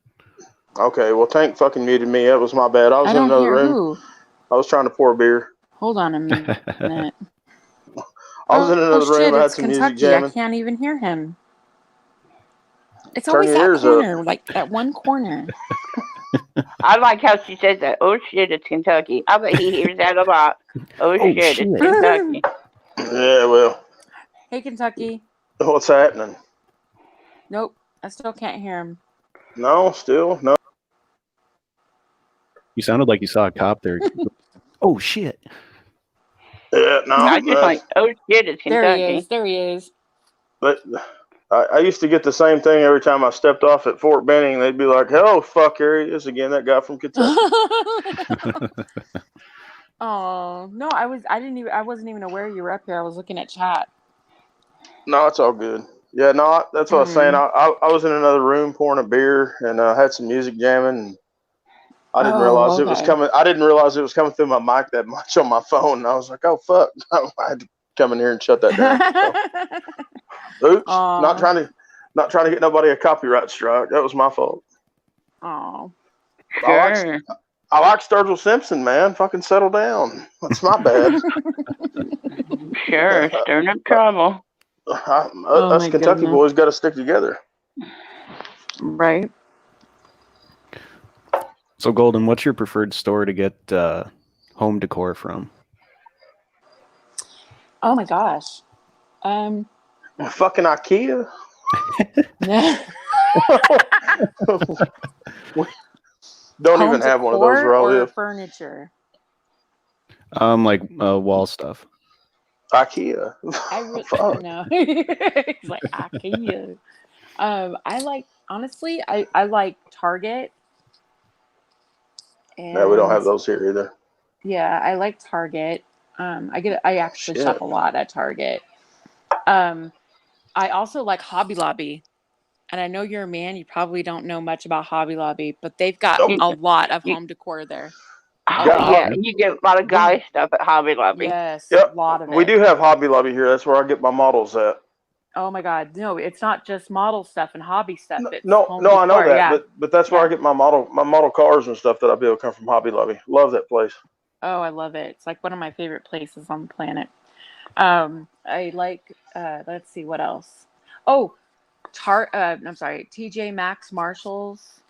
Okay, well, Tank fucking muted me. That was my bad. I was in another room. Who? I was trying to pour a beer. Hold on a minute. I was in another room. Shit, I had it's some Kentucky. music jamming. I can't even hear him. It's Turn always your that ears corner, up. like that one corner. I like how she says that. Oh shit, it's Kentucky. I bet he hears that a lot. Oh shit, it's Kentucky. Yeah, well. Hey, Kentucky. What's happening? Nope, I still can't hear him. No, still no. You sounded like you saw a cop there. Oh shit. Yeah, no. I just like, oh shit, it's Kentucky. There he is. But I used to get the same thing every time I stepped off at Fort Benning. They'd be like, "Hello, fuck, here he is again, that guy from Kentucky." Oh no, I wasn't even aware you were up here. I was looking at chat. No, it's all good. Yeah, no, that's what I was saying. I was in another room pouring a beer and had some music jamming. And I didn't realize it was coming. I didn't realize it was coming through my mic that much on my phone. And I was like, "Oh fuck!" I had to come in here and shut that down. So, oops, not trying to get nobody a copyright strike. That was my fault. Oh, sure. I like Sturgill Simpson, man. Fucking settle down. That's my bad. Sure, stirring up trouble. Us Kentucky boys got to stick together. Right. So, Golden, what's your preferred store to get home decor from? Oh my gosh. Fucking IKEA. Don't Home even have one of those decor where I or live. furniture? Like wall stuff. IKEA. I really Fuck. no. It's like IKEA. I like honestly. I like Target. No, we don't And have those here either. yeah, I like Target. I actually Shit. shop a lot at Target. I also like Hobby Lobby. And I know you're a man, you probably don't know much about Hobby Lobby, but they've got Nope. a lot of You- home decor there. Got Yeah, you get a lot of guy stuff at Hobby Lobby. Yes, Yep. a lot of We it. do have Hobby Lobby here. That's where I get my models at. Oh my God. No, it's not just model stuff and hobby stuff. It's No, home I know decor. that, Yeah. but that's where Yeah. I get my model cars and stuff that I build come from Hobby Lobby. Love that place. Oh, I love it. It's like one of my favorite places on the planet. I like, let's see, what else? Oh, I'm sorry, TJ Maxx, Marshalls,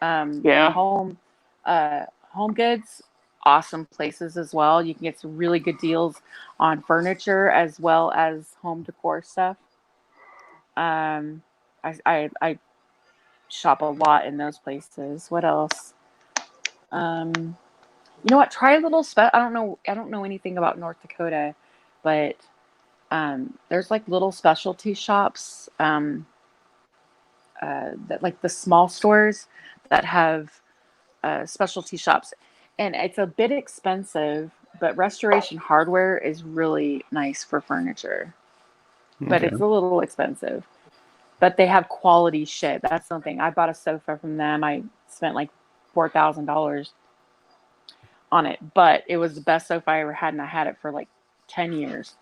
Yeah. Home Goods, awesome places as well. You can get some really good deals on furniture as well as home decor stuff. I shop a lot in those places. What else? You know what? Try a little I don't know anything about North Dakota, but there's like little specialty shops that like the small stores that have specialty shops, and it's a bit expensive, but Restoration Hardware is really nice for furniture, but Okay. it's a little expensive. But they have quality shit. That's something. I bought a sofa from them. I spent like $4,000 on it, but it was the best sofa I ever had, and I had it for like 10 years.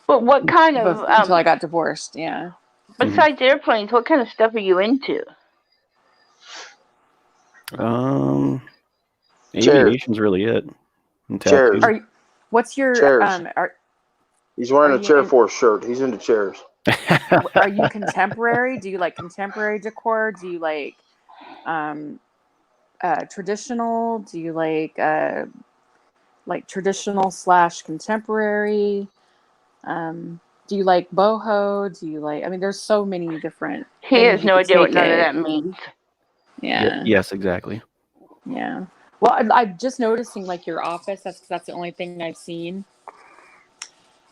But what kind of Until I got divorced. Yeah. besides airplanes, what kind of stuff are you into? Aviation's really it. And Chairs. tattoos. What's your Chairs. He's wearing are a you Chair in- Force shirt. He's into chairs. are you contemporary? Do you like contemporary decor? Do you like traditional? Do you like traditional / contemporary? Do you like boho? Do you like? I mean, there's so many different. He things has you no could idea what take none of it. that means. Yeah. Yes, exactly. Yeah. Well, I'm just noticing like your office. That's the only thing I've seen.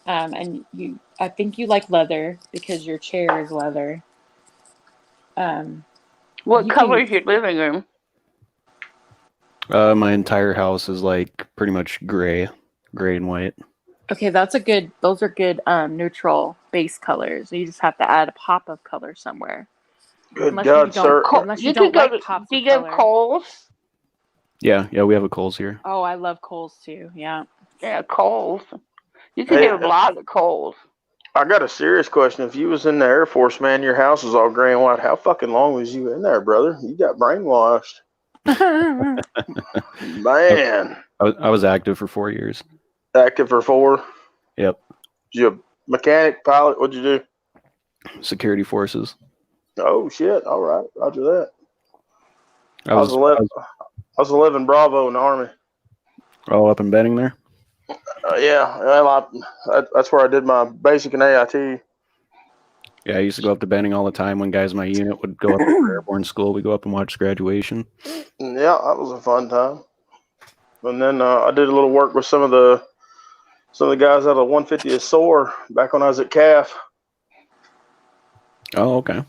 And I think you like leather because your chair is leather. What color is your living room? My entire house is like pretty much gray and white. Okay, those are good neutral base colors. You just have to add a pop of color somewhere. Good Unless God, you don't, sir. unless you don't like pops do of you go to color. Kohl's? Yeah, we have a Kohl's here. Oh, I love Kohl's too. Yeah. Yeah, Kohl's. You can Hey, get a lot of Kohl's. I got a serious question. If you was in the Air Force, man, your house was all gray and white. How fucking long was you in there, brother? You got brainwashed. Man. I was active for 4 years. Active for 4? Yep. You a mechanic, pilot? What'd you do? Security forces. Oh, shit. All right. Roger that. I was 11 Bravo in the Army. all up in Benning there. Yeah. Well, that's where I did my basic and AIT. Yeah, I used to go up to Benning all the time when guys in my unit would go up for airborne school. We go up and watch graduation. Yeah, that was a fun time. And then I did a little work with some of the guys out of 150th SOAR back when I was at CAF. Oh, okay.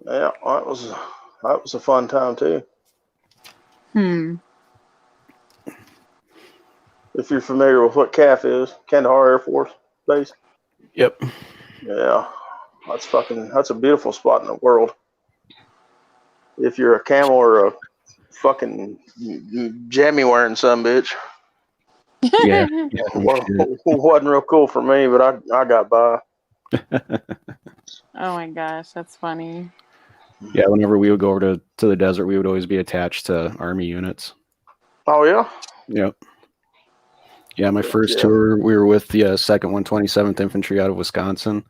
Yeah, that was a fun time too. If you're familiar with what CAF is, Kandahar Air Force Base. Yep. Yeah, that's a beautiful spot in the world. If you're a camel or a fucking jammy wearing some bitch. Yeah. Wasn't real cool for me, but I got by. Oh my gosh, that's funny. Yeah, whenever we would go over to the desert, we would always be attached to Army units. Oh, yeah? Yep. Yeah, my first tour, we were with the 2nd 127th Infantry out of Wisconsin.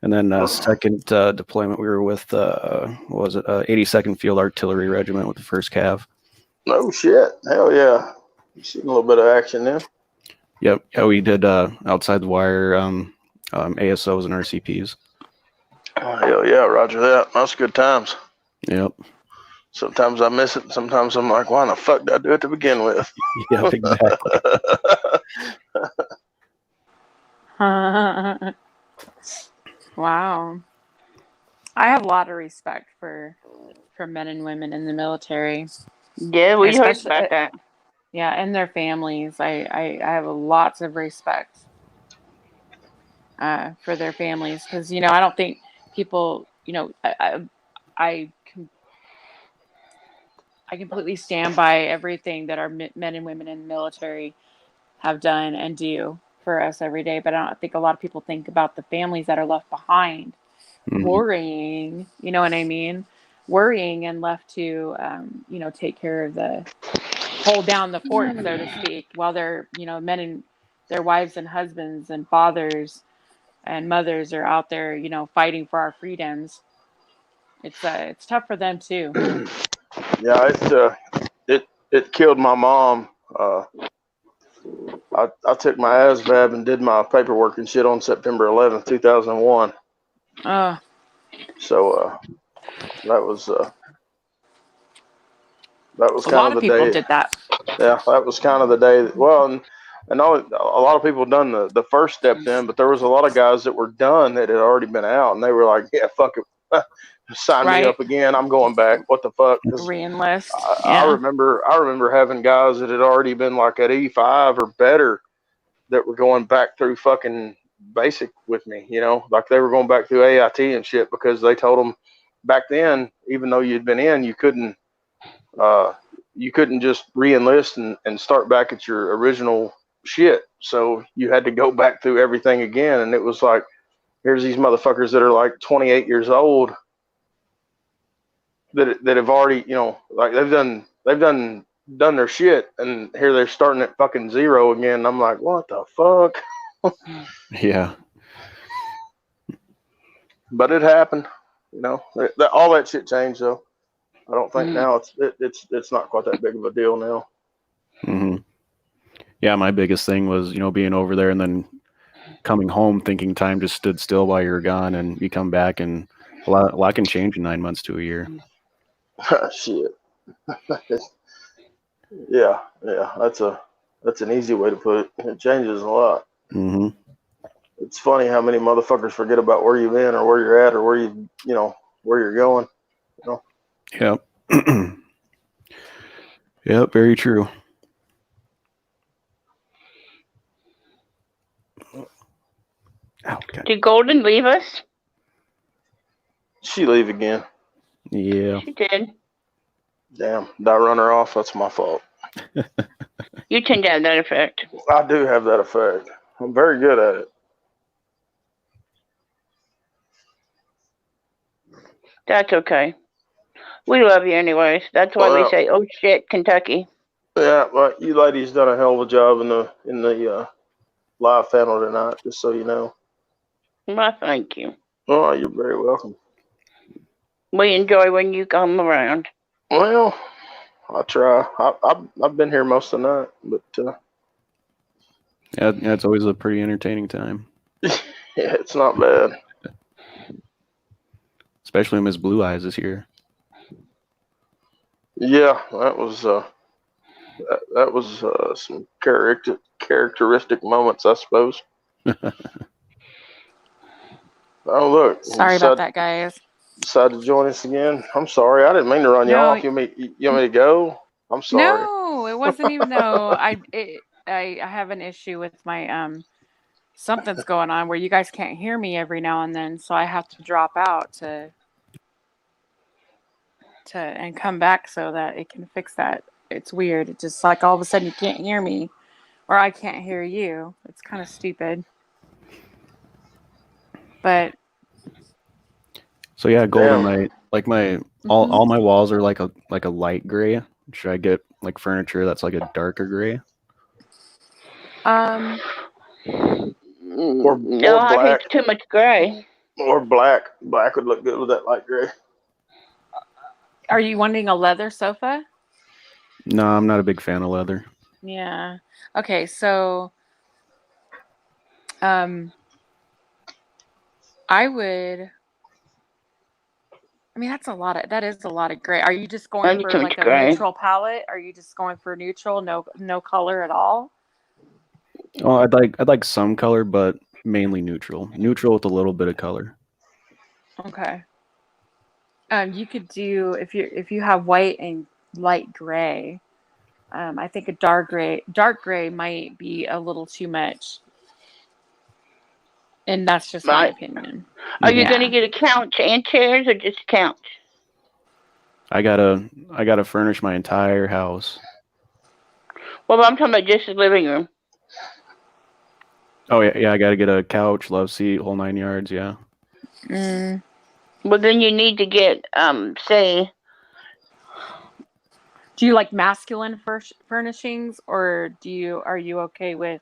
And then second deployment, we were with, 82nd Field Artillery Regiment with the 1st Cav. No shit. Hell yeah. You seen a little bit of action there. Yep. Yeah, we did outside the wire ASOs and RCPs. Oh, hell yeah, Roger that. That's good times. Yep. Sometimes I miss it. Sometimes I'm like, why the fuck did I do it to begin with? Yep, exactly. Wow. I have a lot of respect for men and women in the military. Yeah, we heard Especially, about that. yeah, and their families. I have lots of respect for their families because I don't think people I I completely stand by everything that our men and women in the military have done and do for us every day. But I don't think a lot of people think about the families that are left behind, worrying. You know what I mean? Worrying and left to take care of hold down the fort, so to speak, while their men and their wives and husbands and fathers and mothers are out there, fighting for our freedoms. It's tough for them too. Yeah, it killed my mom. I took my ASVAB and did my paperwork and shit on September 11th, 2001. Oh, So that was a kind lot of of the people day. did that. Yeah, that was kind of the day. Well, and a lot of people done the first step then, but there was a lot of guys that were done that had already been out, and they were like, "Yeah, fuck it, sign me Right? up again. I'm going back. What the fuck?" Because Reenlist. I Yeah. remember having guys that had already been like at E5 or better that were going back through fucking basic with me. Like they were going back through AIT and shit because they told them back then, even though you'd been in, you couldn't just re-enlist and start back at your original shit. So you had to go back through everything again. And it was like, here's these motherfuckers that are like 28 years old that have already, like they've done their shit, and here they're starting at fucking zero again. And I'm like, what the fuck? Yeah. But it happened. All that shit changed though. I don't think now it's not quite that big of a deal now. Mm-hmm. Yeah, my biggest thing was, being over there and then coming home thinking time just stood still while you were gone, and you come back and a lot can change in 9 months to a year. Shit. Yeah. That's an easy way to put it. It changes a lot. Mm-hmm. It's funny how many motherfuckers forget about where you've been or where you're at or where where you're going. Yep. Yep, very true. Oh, Did Golden leave us? She leave again. Yeah. She did. Damn. Did I run her off? That's my fault. You tend to have that effect. I do have that effect. I'm very good at it. That's okay. We love you anyways. That's why we say, "Oh shit, Kentucky." Yeah, well, you ladies done a hell of a job in the live panel tonight. Just so you know. Well, thank you. Oh, you're very welcome. We enjoy when you come around. Well, I try. I've been here most of the night, but Yeah, it's always a pretty entertaining time. yeah, it's not bad. Especially when Miss Blue Eyes is here. Yeah, that was some characteristic moments, I suppose. Oh, look. Sorry about that, guys. Decided to join us again. I'm sorry. I didn't mean to run you off. You want me to go? I'm sorry. No, it wasn't even though I have an issue with my something's going on where you guys can't hear me every now and then, so I have to drop out to and come back so that it can fix that. It's weird. It's just like all of a sudden you can't hear me or I can't hear you. It's kind of stupid. But so yeah, Golden Light. Like all my walls are like a light gray. Should I get like furniture that's like a darker gray? Or no, I black. think it's too much gray. Or black. Black would look good with that light gray. Are you wanting a leather sofa? No, I'm not a big fan of leather. Yeah. Okay, so I would. I mean, that is a lot of gray. Are you just going That's for too like much a gray. neutral palette? Are you just going for neutral, no color at all? Oh, I'd like some color, but mainly neutral. Neutral with a little bit of color. Okay. You could do if you have white and light gray. I think a dark gray might be a little too much, and that's just my Right. opinion. Are you going to Yeah. get a couch and chairs or just a couch? I gotta furnish my entire house. Well, I'm talking about just the living room. Oh yeah, I gotta get a couch, love seat, whole 9 yards. Yeah. Mm. Well, then you need to get, say, Do you like masculine furnishings, or are you okay with?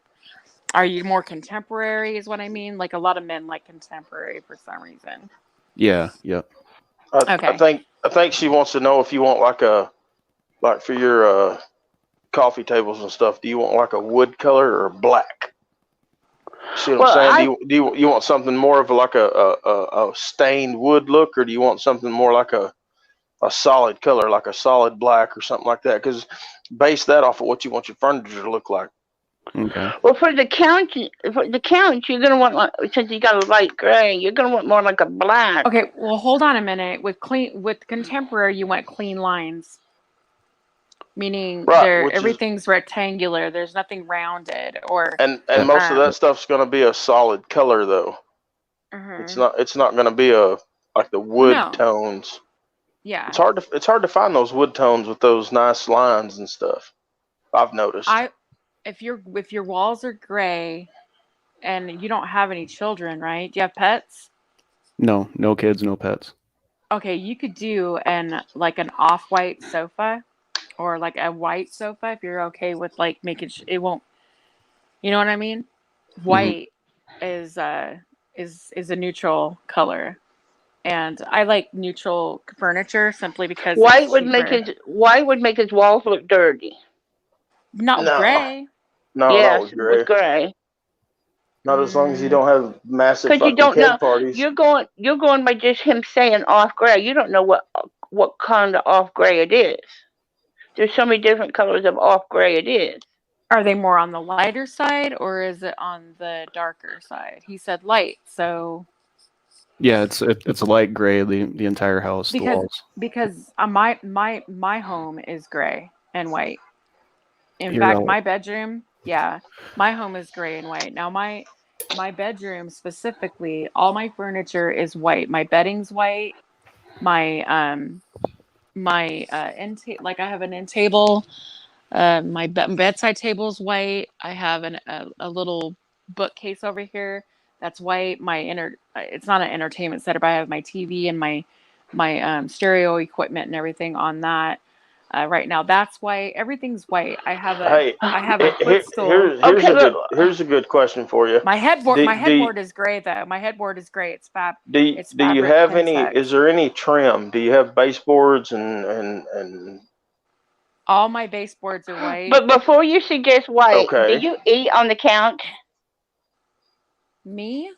Are you more contemporary? Is what I mean. Like a lot of men like contemporary for some reason. Yeah. Yep. I Okay. think she wants to know if you want like for your coffee tables and stuff. Do you want like a wood color or black? See what well, I'm saying? Do you want something more of like a stained wood look, or do you want something more like a solid color, like a solid black or something like that? Because base that off of what you want your furniture to look like. Okay. well, for the couch, you're going to want, like, since you got a light gray, you're going to want more like a black. Okay. Well, hold on a minute. With contemporary, you want clean lines, meaning Right, which is everything's rectangular. There's nothing rounded or and Yeah. most of that um. stuff's going to be a solid color though. Mhm. It's not going to be like the wood No. tones. Yeah. It's hard to find those wood tones with those nice lines and stuff. I've noticed. If your walls are gray and you don't have any children, right? Do you have pets? No kids, no pets. Okay, you could do an off-white sofa or like a white sofa if you're okay with like making it won't, you know what I mean? Hmm. White is is a neutral color. And I like neutral furniture simply because it's cheaper. White would make his walls look dirty. Not No, gray. no, not Yes, with with gray. gray. Not as long as you Mm, don't have massive Because you fucking don't know. cake parties. You're going by just him saying off gray. You don't know what kind of off gray it is. There's so many different colors of off gray it is. are they more on the lighter side or is it on the darker side? He said light, so Yeah, it's a light gray. The entire house, the because walls. my home is gray and white. In Here, fact, my bedroom, yeah, my home is gray and white. Now my bedroom specifically, all my furniture is white. My bedding's white. My like I have an end table. My bedside table's white. I have a little bookcase over here that's white. It's not an entertainment center, but I have my TV and my stereo equipment and everything on that. Right now, that's white. Everything's white. Hey, I have a footstool. Okay, look. here's a good question for you. My Do headboard is gray though. My headboard is gray. It's do you fabric have any? Is Pentex. there any trim? Do you have baseboards and All my baseboards are white. But before you suggest white, do okay? you eat on the couch? Me?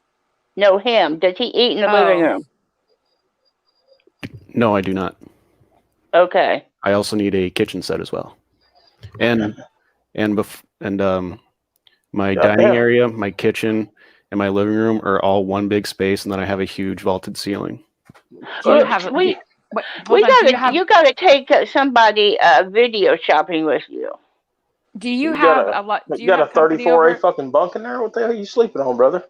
No, him. Does he eat in the living Oh. room? No, I do not. Okay. I also need a kitchen set as well, and my dining Goddamn. area, my kitchen, and my living room are all one big space, and then I have a huge vaulted ceiling. Do you Well, have we wait, hold on. you gotta take somebody video shopping with you. Do you You have a lot do you got a have company 34A over? fucking bunk in there? What the hell are you sleeping on, brother?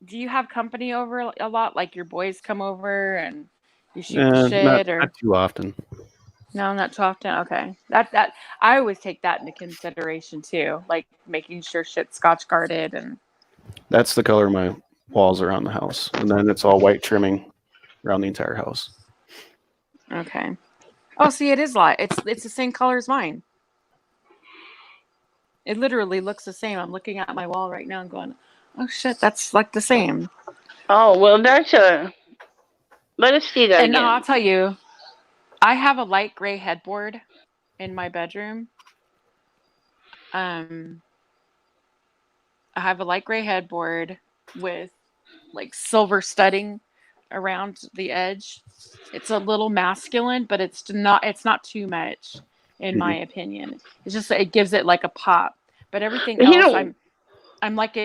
Do you have company over a lot? Like your boys come over and you shoot the Not shit or too often. no, not too often. Okay. That I always take that into consideration too. Like making sure shit's scotch guarded and That's the color my walls are on the house, and then it's all white trimming around the entire house. okay. Oh, see, it is light. It's the same color as mine. It literally looks the same. I'm looking at my wall right now and going, "Oh shit, that's like the same." Oh well, let us see that And no, I'll again. tell you, I have a light gray headboard in my bedroom. Um, I have a light gray headboard with like silver studding around the edge. It's a little masculine, but it's not too much in my opinion. It's just it gives it like a pop. But everything You else know, I'm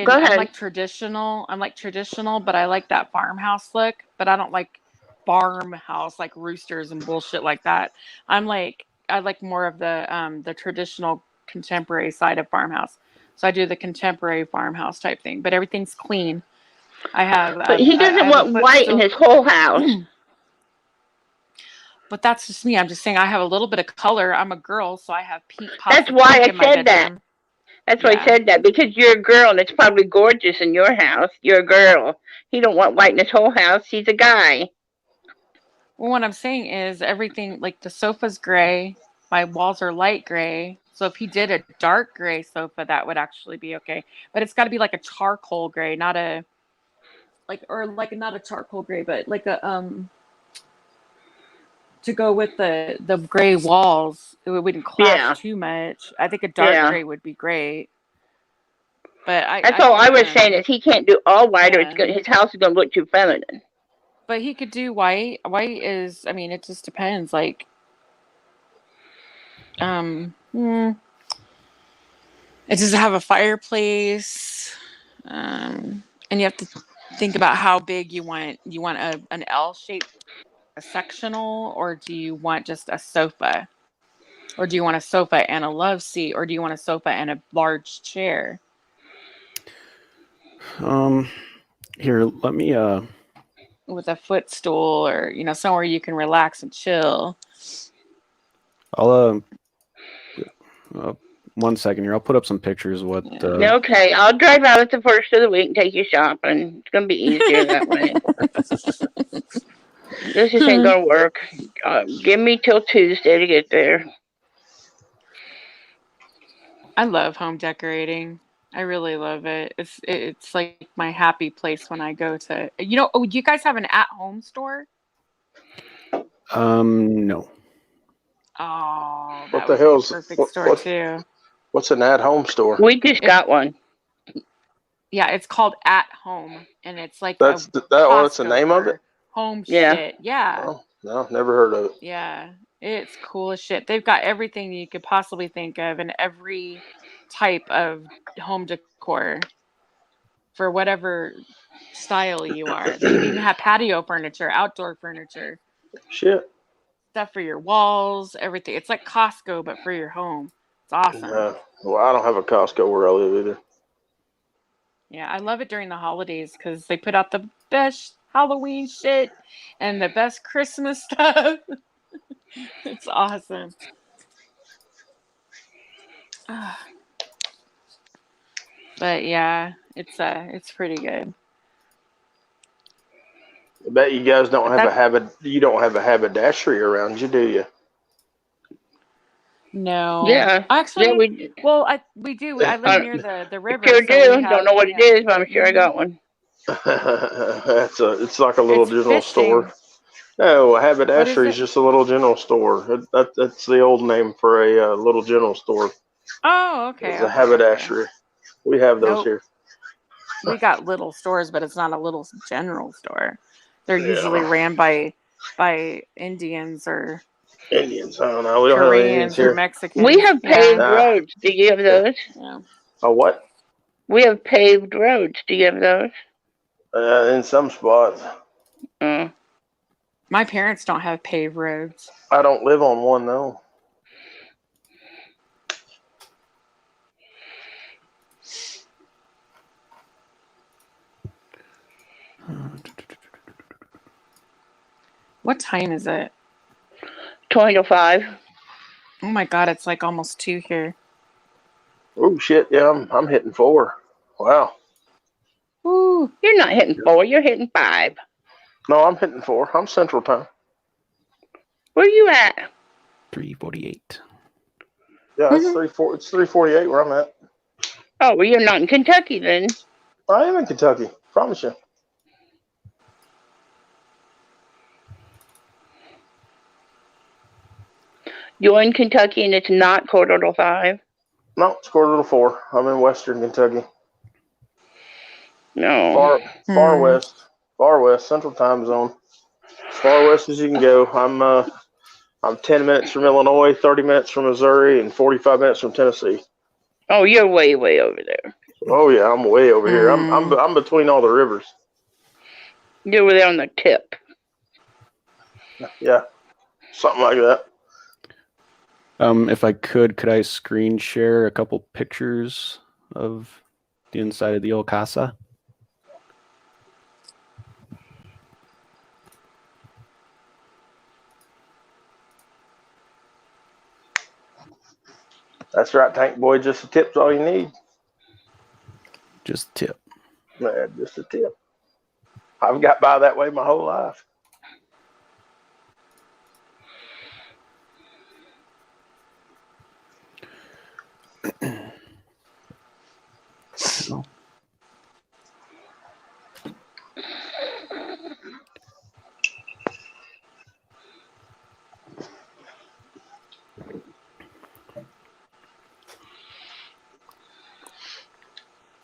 go I'm ahead. like traditional. I'm like traditional, but I like that farmhouse look, but I don't like farmhouse like roosters and bullshit like that. I like more of the traditional contemporary side of farmhouse. So I do the contemporary farmhouse type thing, but everything's clean. But he I doesn't have a want white in footstool. his whole house. But that's just me. I'm just saying I have a little bit of color. I'm a girl, so I have pink pops That's of why pink I in my said that. bedroom. That's why I Yeah. said that, because you're a girl and it's probably gorgeous in your house. You're a girl. He don't want white in his whole house. He's a guy. Well, what I'm saying is everything like the sofa's gray, my walls are light gray. So if he did a dark gray sofa, that would actually be okay. But it's got to be like a charcoal gray, not a like or like not a charcoal gray, but like a to go with the gray walls. It wouldn't clash Yeah, too much. I think a dark yeah. gray would be great. But That's I all I could was saying is he can't do all white or yeah. his house is gonna look too feminine. But he could do white. White is I mean, it just depends. Like um hmm, it doesn't have a fireplace. And you have to think about how big you want. You want an L shape, a sectional, or do you want just a sofa? Or do you want a sofa and a love seat? Or do you want a sofa and a large chair? Here, let me With a footstool or, somewhere you can relax and chill. I'll 1 second here. I'll put up some pictures of what Yeah. Okay, I'll drive out at the first of the week and take you shopping. It's gonna be easier that way. This just ain't gonna work. Give me till Tuesday to get there. I love home decorating. I really love it. It's like my happy place when I go to. Oh, you guys have an at-home store? no. Oh, What that the would be a hell's perfect store too. what's an at-home store? We just got one. Yeah, it's called At Home, and it's like a That's what's the Costco name of it? for home Yeah. shit. Yeah, Oh, no, never heard of it. yeah, it's cool as shit. They've got everything you could possibly think of, and every type of home decor for whatever style you are. They even have patio furniture, outdoor furniture, Shit. stuff for your walls, everything. It's like Costco, but for your home. It's awesome. Well, I don't have a Costco where I live either. Yeah, I love it during the holidays because they put out the best Halloween shit and the best Christmas stuff. It's awesome. But yeah, it's pretty good. I bet you guys don't But have a that haberdashery around you, do you? no, Yeah. Yeah, actually, we well, we do. I live near the river, sure so we do. Don't have know what it yeah. is, but I'm sure I Mhm. got one. It's like a little It's general fishing. store. No, a What is haberdashery is it? just a little general store. That's the old name for a little general store. Oh, It's okay, a okay, okay. haberdashery. We have those Nope, here. we got little stores, but it's not a little general store. They're usually Yeah, ran by Indians or Indians. I don't know. We don't have any Indians Koreans or here. We Mexicans. have Yeah, paved Nah. roads. Do you have Yeah. those? yeah. A what? We have paved roads. Do you have those? In some spots. Mm. My parents don't have paved roads. I don't live on one though. What time is it? 20 to 5. Oh my God, it's like almost 2 here. Oh shit! Yeah, I'm hitting 4. Wow. Ooh. You're not hitting 4. You're hitting 5. No, I'm hitting 4. I'm Central Time. Where you at? 3:48. Yeah, it's 3:48 where I'm at. Oh, well, you're not in Kentucky then. I am in Kentucky. Promise you. You're in Kentucky and it's not 4:45. No, it's 4:45. I'm in Western Kentucky. No. Far west, Central Time Zone. As far west as you can go. I'm 10 minutes from Illinois, 30 minutes from Missouri, and 45 minutes from Tennessee. Oh, you're way, way over there. Oh yeah, I'm way over here. I'm between all the rivers. You're over there on the tip. Yeah, something like that. If I could I screen share a couple pictures of the inside of the old casa? That's right, Tank Boy. Just a tip's all you need. Just a tip. Man, just a tip. I've got by that way my whole life.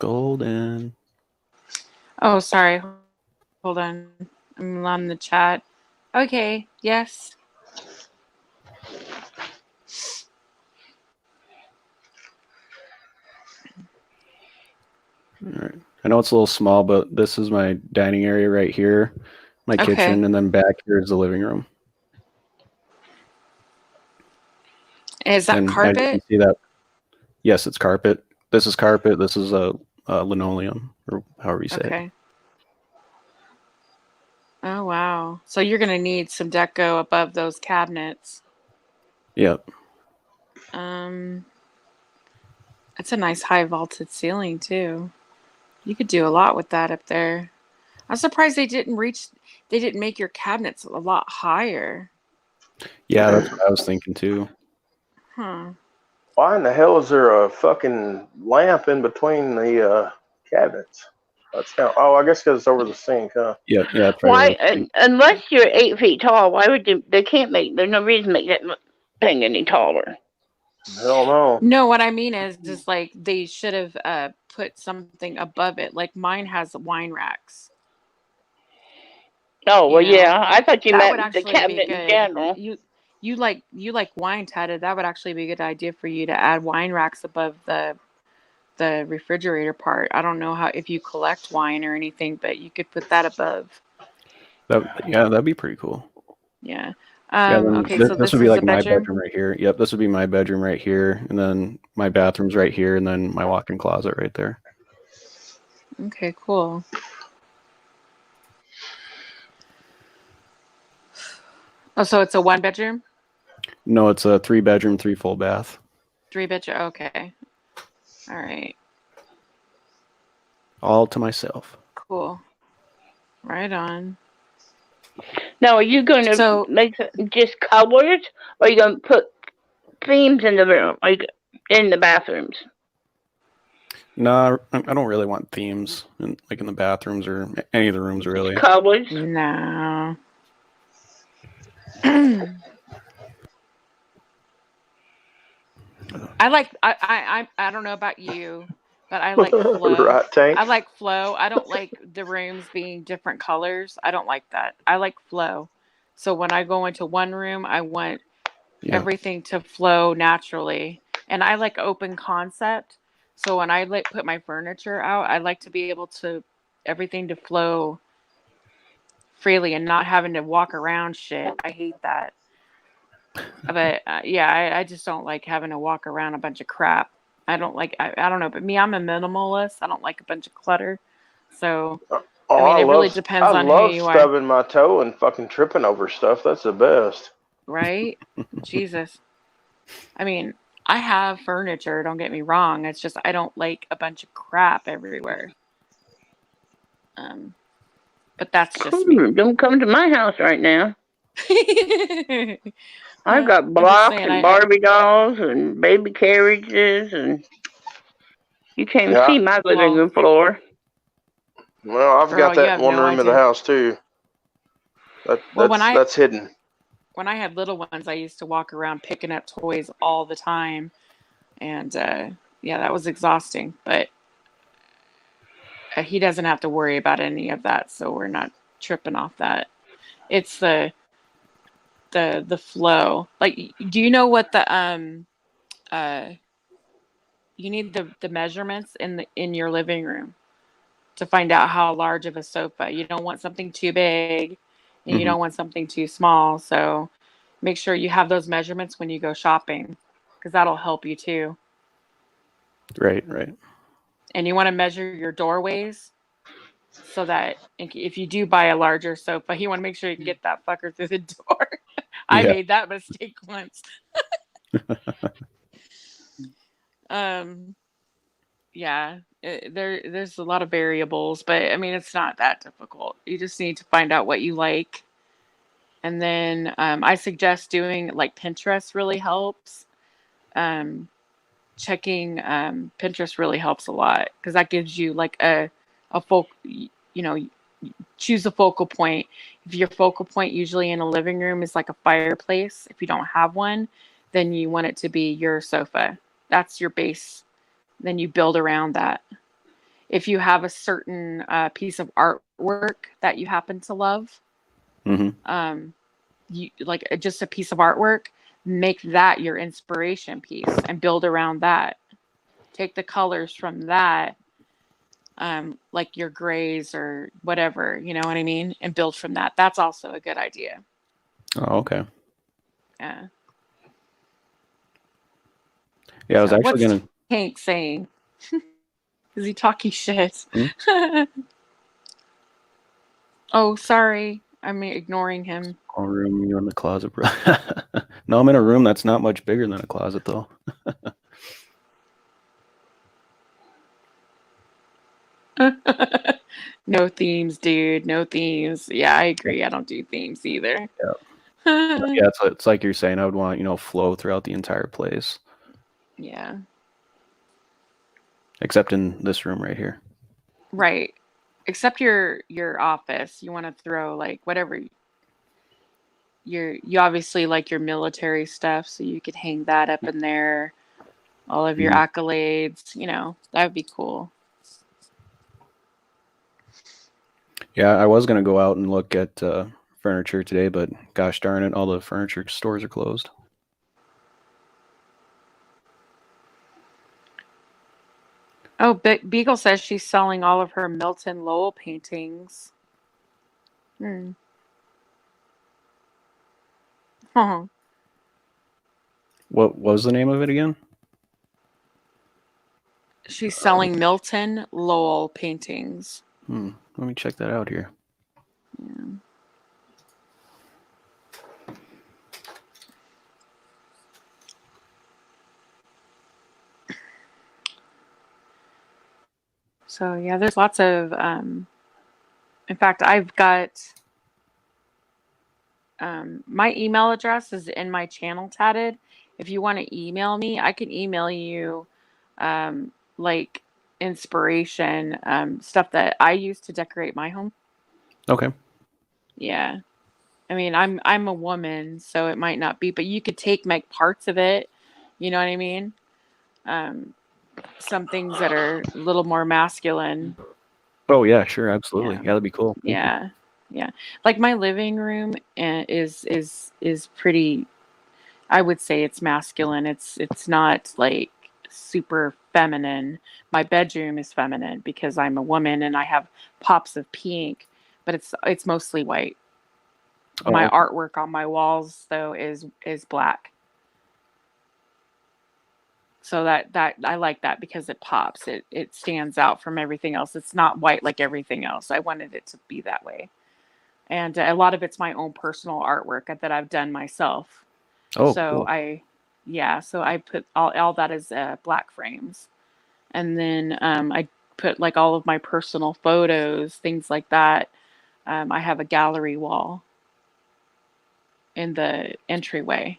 Golden. Oh, sorry. Hold on. I'm on the chat. Okay. Yes. All right. I know it's a little small, but this is my dining area right here, my kitchen, and then back here is the living room. Is that and carpet? As you can see that, yes, it's carpet. This is carpet. This is a linoleum, or however you say it. Oh, wow. So you're going to need some deco above those cabinets. Yep. It's a nice high vaulted ceiling too. You could do a lot with that up there. I'm surprised they didn't make your cabinets a lot higher. Yeah, that's what I was thinking too. Huh. Why in the hell is there a fucking lamp in between the cabinets? That's kind of, I guess because it's over the sink, huh? Yeah. Why, unless you're 8 feet tall, why would they can't make, there's no reason to make that thing any taller. Hell no. No, what I mean is like they should have put something above it. Like mine has wine racks. Oh, well, yeah. I thought you that would meant the actually cabinet be good. in general. You like wine, Ted. That would actually be a good idea for you to add wine racks above the refrigerator part. I don't know if you collect wine or anything, but you could put that above. That'd be pretty cool. Yeah. Okay, so this would be like my bedroom right here. Yep, this would be my bedroom right here, and then my bathroom's right here, and then my walk-in closet right there. Okay, cool. Oh, so it's a 1-bedroom? No, it's a 3-bedroom, 3 full bath. 3-bedroom. Okay. All right. All to myself. Cool. Right on. Now, are you going to make just colors, or are you going to put themes in the room, like in the bathrooms? No, I don't really want themes in the bathrooms or any of the rooms, really. Colors? No. I don't know about you, but I like flow. Right, Tank. I like flow. I don't like the rooms being different colors. I don't like that. I like flow. So when I go into one room, I want everything to flow naturally. And I like open concept. So when I put my furniture out, I like to be able to everything to flow freely and not having to walk around shit. I hate that. But I just don't like having to walk around a bunch of crap. I don't like, I don't know, but me, I'm a minimalist. I don't like a bunch of clutter. So, it really depends on who you are. I love stubbing my toe and fucking tripping over stuff. That's the best. Right? Jesus. I mean, I have furniture, don't get me wrong. It's just, I don't like a bunch of crap everywhere. But that's just me. Don't come to my house right now. I've got blocks and Barbie dolls and baby carriages, and you can't even see my living room floor. Well, I've got that in one room of the house too. That's hidden. When I had little ones, I used to walk around picking up toys all the time, and that was exhausting. But he doesn't have to worry about any of that, so we're not tripping off that. It's the flow. Like, do you know what the uh you need the measurements in your living room to find out how large of a sofa. You don't want something too big and you Mm-hmm. don't want something too small. So make sure you have those measurements when you go shopping, because that'll help you too. Right, right. And you want to measure your doorways so that if you do buy a larger sofa, you want to make sure you can get that fucker through the door. I Yeah. made that mistake once. um, yeah, there's a lot of variables, but I mean, it's not that difficult. You just need to find out what you like. And then I suggest doing like Pinterest really helps. Um, checking Pinterest really helps a lot because that gives you like a choose a focal point. If your focal point usually in a living room is like a fireplace, if you don't have one, then you want it to be your sofa. That's your base. Then you build around that. If you have a certain piece of artwork that you happen to love, Mm-hmm. you like just a piece of artwork, make that your inspiration piece and build around that. Take the colors from that, like your grays or whatever, you know what I mean, and build from that. That's also a good idea. Oh, okay. Yeah. Yeah, I was So actually what's gonna. Tank saying? Is he talking shit? Hmm? Oh, sorry. I'm ignoring him. Oh, room, you in the closet, bro? No, I'm in a room that's not much bigger than a closet, though. No themes, dude. No themes. Yeah, I agree. I don't do themes either. Yeah. Yeah, it's like you're saying. I would want flow throughout the entire place, Yeah. except in this room right here. Right. Except your office. You want to throw like whatever you obviously like your military stuff, so you could hang that up in there. All of your Mhm. accolades, that would be cool. Yeah, I was gonna go out and look at furniture today, but gosh darn it, all the furniture stores are closed. Oh, Beagle says she's selling all of her Milton Lowell paintings. Hmm. Huh. What was the name of it again? She's selling Milton Lowell paintings. Let me check that out here. Yeah. So yeah, there's lots of in fact, I've got my email address is in my channel tatted. If you want to email me, I can email you like inspiration stuff that I use to decorate my home. Okay. Yeah. I mean, I'm a woman, so it might not be, but you could take like parts of it, you know what I mean? Um some things that are a little more masculine. Oh yeah, sure, absolutely. Yeah. Yeah, that'd be cool. Thank you. Yeah. Yeah. Like my living room is pretty, I would say it's masculine. It's not like super feminine. My bedroom is feminine because I'm a woman and I have pops of pink, but it's mostly white. Oh, My okay. artwork on my walls though is black. So that I like that because it pops. It stands out from everything else. It's not white like everything else. I wanted it to be that way. And a lot of it's my own personal artwork that I've done myself. Oh, So cool. I put all that as black frames, and then I put like all of my personal photos, things like that. I have a gallery wall in the entryway.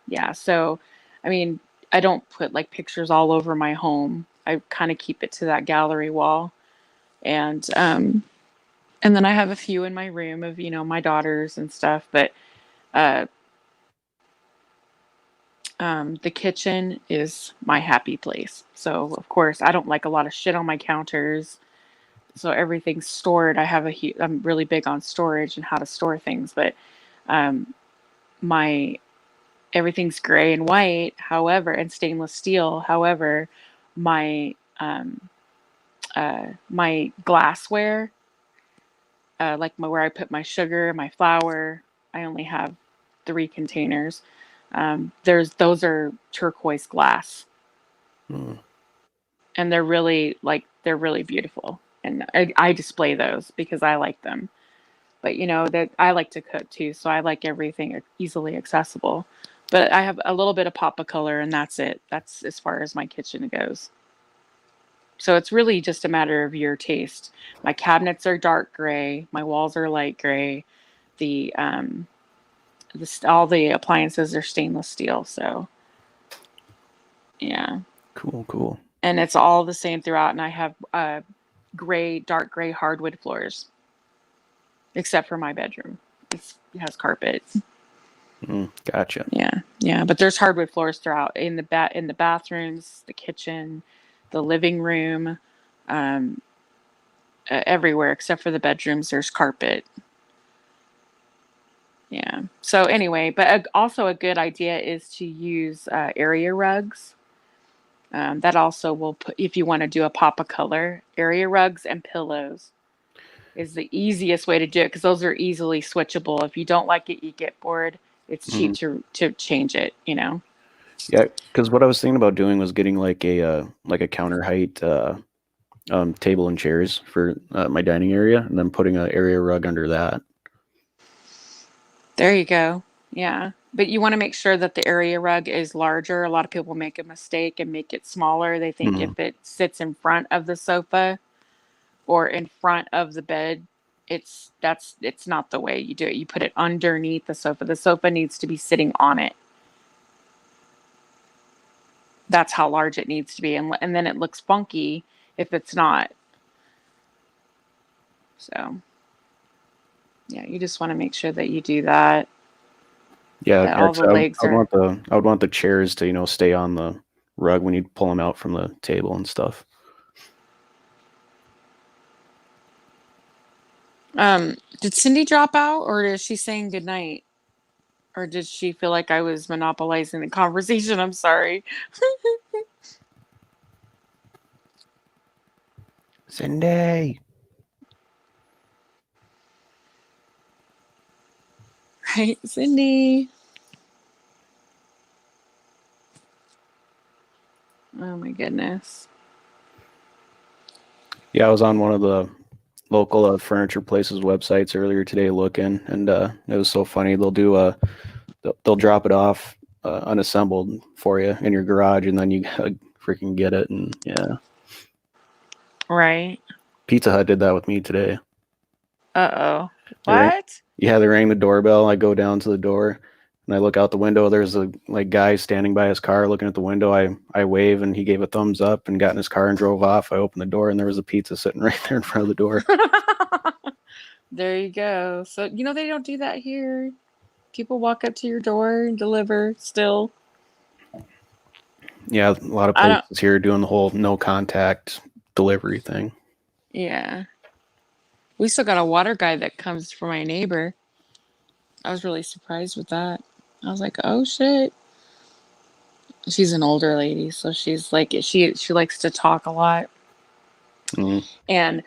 Yeah, so I mean, I don't put like pictures all over my home. I kind of keep it to that gallery wall, and and then I have a few in my room of my daughters and stuff, but. Uh, the kitchen is my happy place. So, of course, I don't like a lot of shit on my counters. so everything's stored. I'm really big on storage and how to store things, but my everything's gray and white, however, and stainless steel. However, my my glassware, like where I put my sugar, my flour, I only have 3 containers. Those are turquoise glass, and they're really beautiful, and I display those because I like them. But that I like to cook too, so I like everything easily accessible. But I have a little bit of pop of color, and that's it. That's as far as my kitchen goes. So it's really just a matter of your taste. My cabinets are dark gray. My walls are light gray. The all the appliances are stainless steel. So yeah. Cool. And it's all the same throughout. And I have dark gray hardwood floors, except for my bedroom. It has carpet. Gotcha. Yeah. But there's hardwood floors throughout in the bathrooms, the kitchen, the living room, everywhere except for the bedrooms. There's carpet. Yeah. So anyway, but also a good idea is to use area rugs. That also will put, if you want to do a pop of color, area rugs and pillows is the easiest way to do it because those are easily switchable. If you don't like it, you get bored. It's cheap to change it. Yeah, because what I was thinking about doing was getting like a counter height table and chairs for my dining area, and then putting an area rug under that. There you go. Yeah. But you want to make sure that the area rug is larger. A lot of people make a mistake and make it smaller. They think if it sits in front of the sofa or in front of the bed, it's not the way you do it. You put it underneath the sofa. The sofa needs to be sitting on it. That's how large it needs to be. And then it looks funky if it's not. So yeah, you just want to make sure that you do that. Yeah, All the legs I would want the chairs to stay on the rug when you pull them out from the table and stuff. Did Cindy drop out, or is she saying goodnight? Or did she feel like I was monopolizing the conversation? I'm sorry. Cindy. Right, Cindy. Oh my goodness. Yeah, I was on one of the local furniture places websites earlier today looking, and it was so funny. They'll drop it off unassembled for you in your garage, and then you gotta freaking get it. And yeah, Right. Pizza Hut did that with me today. Uh-oh. What? Yeah, they rang the doorbell. I go down to the door and I look out the window. There's a guy standing by his car looking at the window. I wave and he gave a thumbs up and got in his car and drove off. I opened the door and there was a pizza sitting right there in front of the door. There you go. So, they don't do that here. People walk up to your door and deliver still. Yeah, a lot of places here are doing the whole no contact delivery thing. Yeah. We still got a water guy that comes for my neighbor. I was really surprised with that. I was like, oh shit. She's an older lady, so she's like she likes to talk a lot. And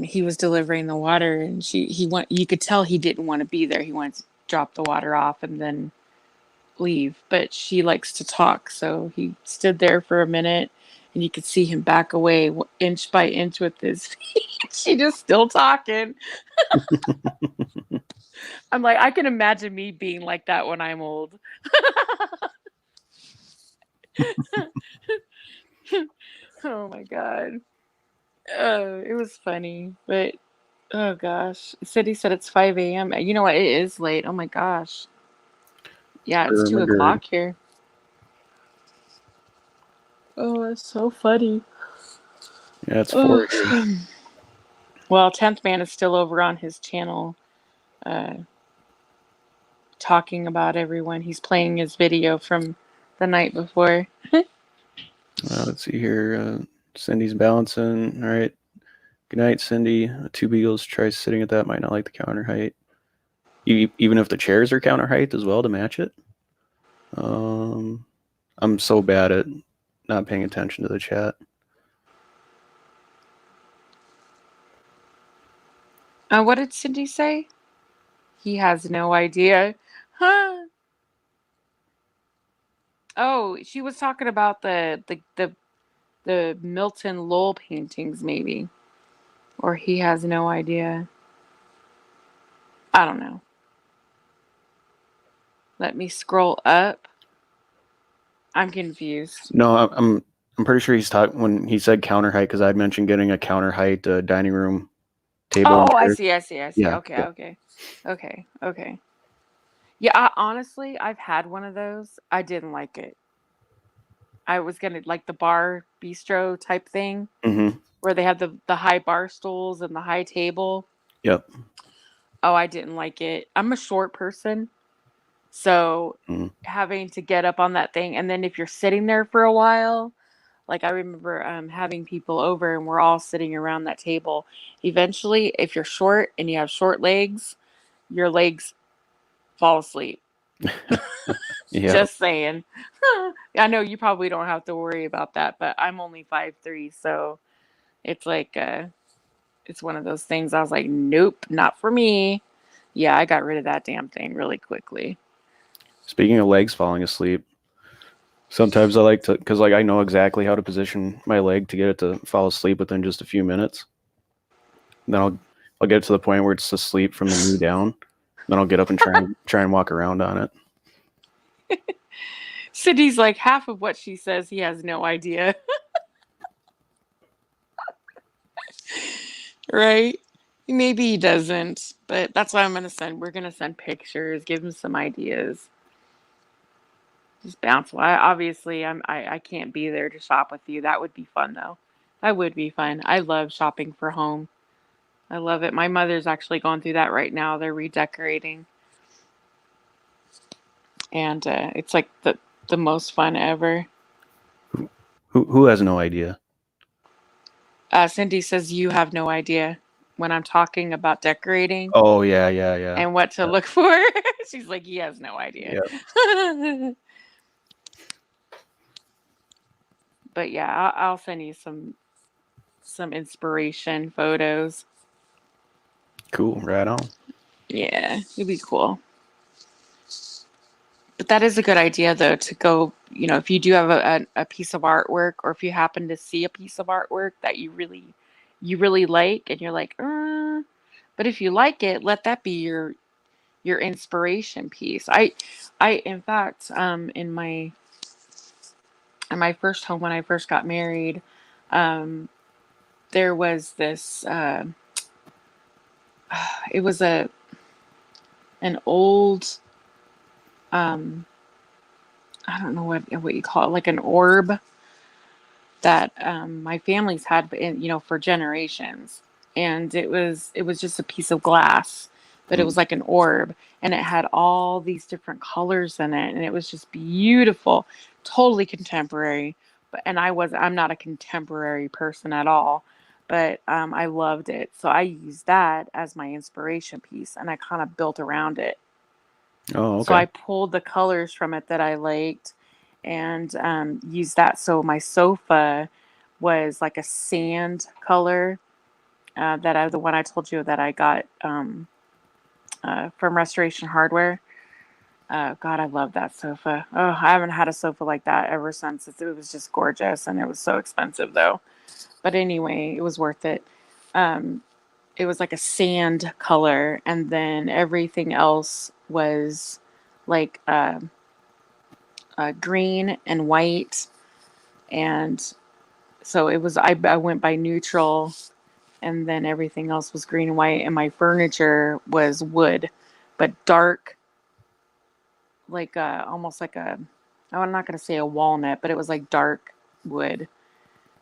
he was delivering the water, and you could tell he didn't want to be there. He wanted to drop the water off and then leave, but she likes to talk, so he stood there for a minute, and you could see him back away inch by inch with his feet. She just still talking. I'm like, I can imagine me being like that when I'm old. Oh my god. It was funny, but oh gosh. He said it's 5 a.m. You know what? It is late. Oh my gosh. Yeah, it's 2 o'clock here. Oh, it's so funny. Yeah, it's 4 here. Well, 10th Man is still over on his channel talking about everyone. He's playing his video from the night before. Let's see here. Cindy's balancing. All right. Good night, Cindy. Two Beagles tries sitting at that might not like the counter height. Even if the chairs are counter height as well to match it. I'm so bad at not paying attention to the chat. What did Cindy say? He has no idea. Huh? Oh, she was talking about the Milton Lowell paintings, maybe. Or he has no idea. I don't know. Let me scroll up. I'm confused. No, I'm pretty sure he's talking when he said counter height because I'd mentioned getting a counter height dining room table. Oh, and I chairs. see. Yeah, Okay, yeah. okay. Yeah, honestly, I've had one of those. I didn't like it. I was gonna like the bar bistro type thing Mm-hmm. where they have the high bar stools and the high table. Yep. Oh, I didn't like it. I'm a short person, so Mm. having to get up on that thing, and then if you're sitting there for a while, like I remember having people over and we're all sitting around that table. Eventually, if you're short and you have short legs, your legs fall asleep. Yeah. Just saying. I know you probably don't have to worry about that, but I'm only 5'3", so it's like it's one of those things I was like, nope, not for me. Yeah, I got rid of that damn thing really quickly. Speaking of legs falling asleep, sometimes I like to, because like I know exactly how to position my leg to get it to fall asleep within just a few minutes. Then I'll get it to the point where it's asleep from the knee down. Then I'll get up and try and walk around on it. Cindy's like half of what she says he has no idea. Right? Maybe he doesn't, but that's why we're gonna send pictures, give him some ideas. Just bounce. Well, I can't be there to shop with you. That would be fun though. That would be fun. I love shopping for home. I love it. My mother's actually going through that right now. They're redecorating, and it's like the most fun ever. Who has no idea? Cindy says you have no idea when I'm talking about decorating Oh yeah. and what to look for. She's like, he has no idea. Yeah. But yeah, I'll send you some inspiration photos. Cool. Right on. Yeah, it'd be cool. But that is a good idea, though, to go, if you do have a piece of artwork or if you happen to see a piece of artwork that you really like and you're like, but if you like it, let that be your inspiration piece. In fact, in my first home when I first got married, um, there was this, it was an old, um, I don't know what you call it, like an orb that my family's had, for generations, and it was just a piece of glass, but it was like an orb, and it had all these different colors in it, and it was just beautiful, totally contemporary. But I'm not a contemporary person at all, but I loved it, so I used that as my inspiration piece, and I kind of built around it. Oh, So okay. I pulled the colors from it that I liked and used that. So my sofa was like a sand color, the one I told you that I got from Restoration Hardware. God, I love that sofa. Oh, I haven't had a sofa like that ever since. It was just gorgeous, and it was so expensive though. But anyway, it was worth it. Um, it was like a sand color, and then everything else was like green and white, and so it was. I went by neutral, and then everything else was green and white, and my furniture was wood, but dark, like almost like I'm not gonna say a walnut, but it was like dark wood,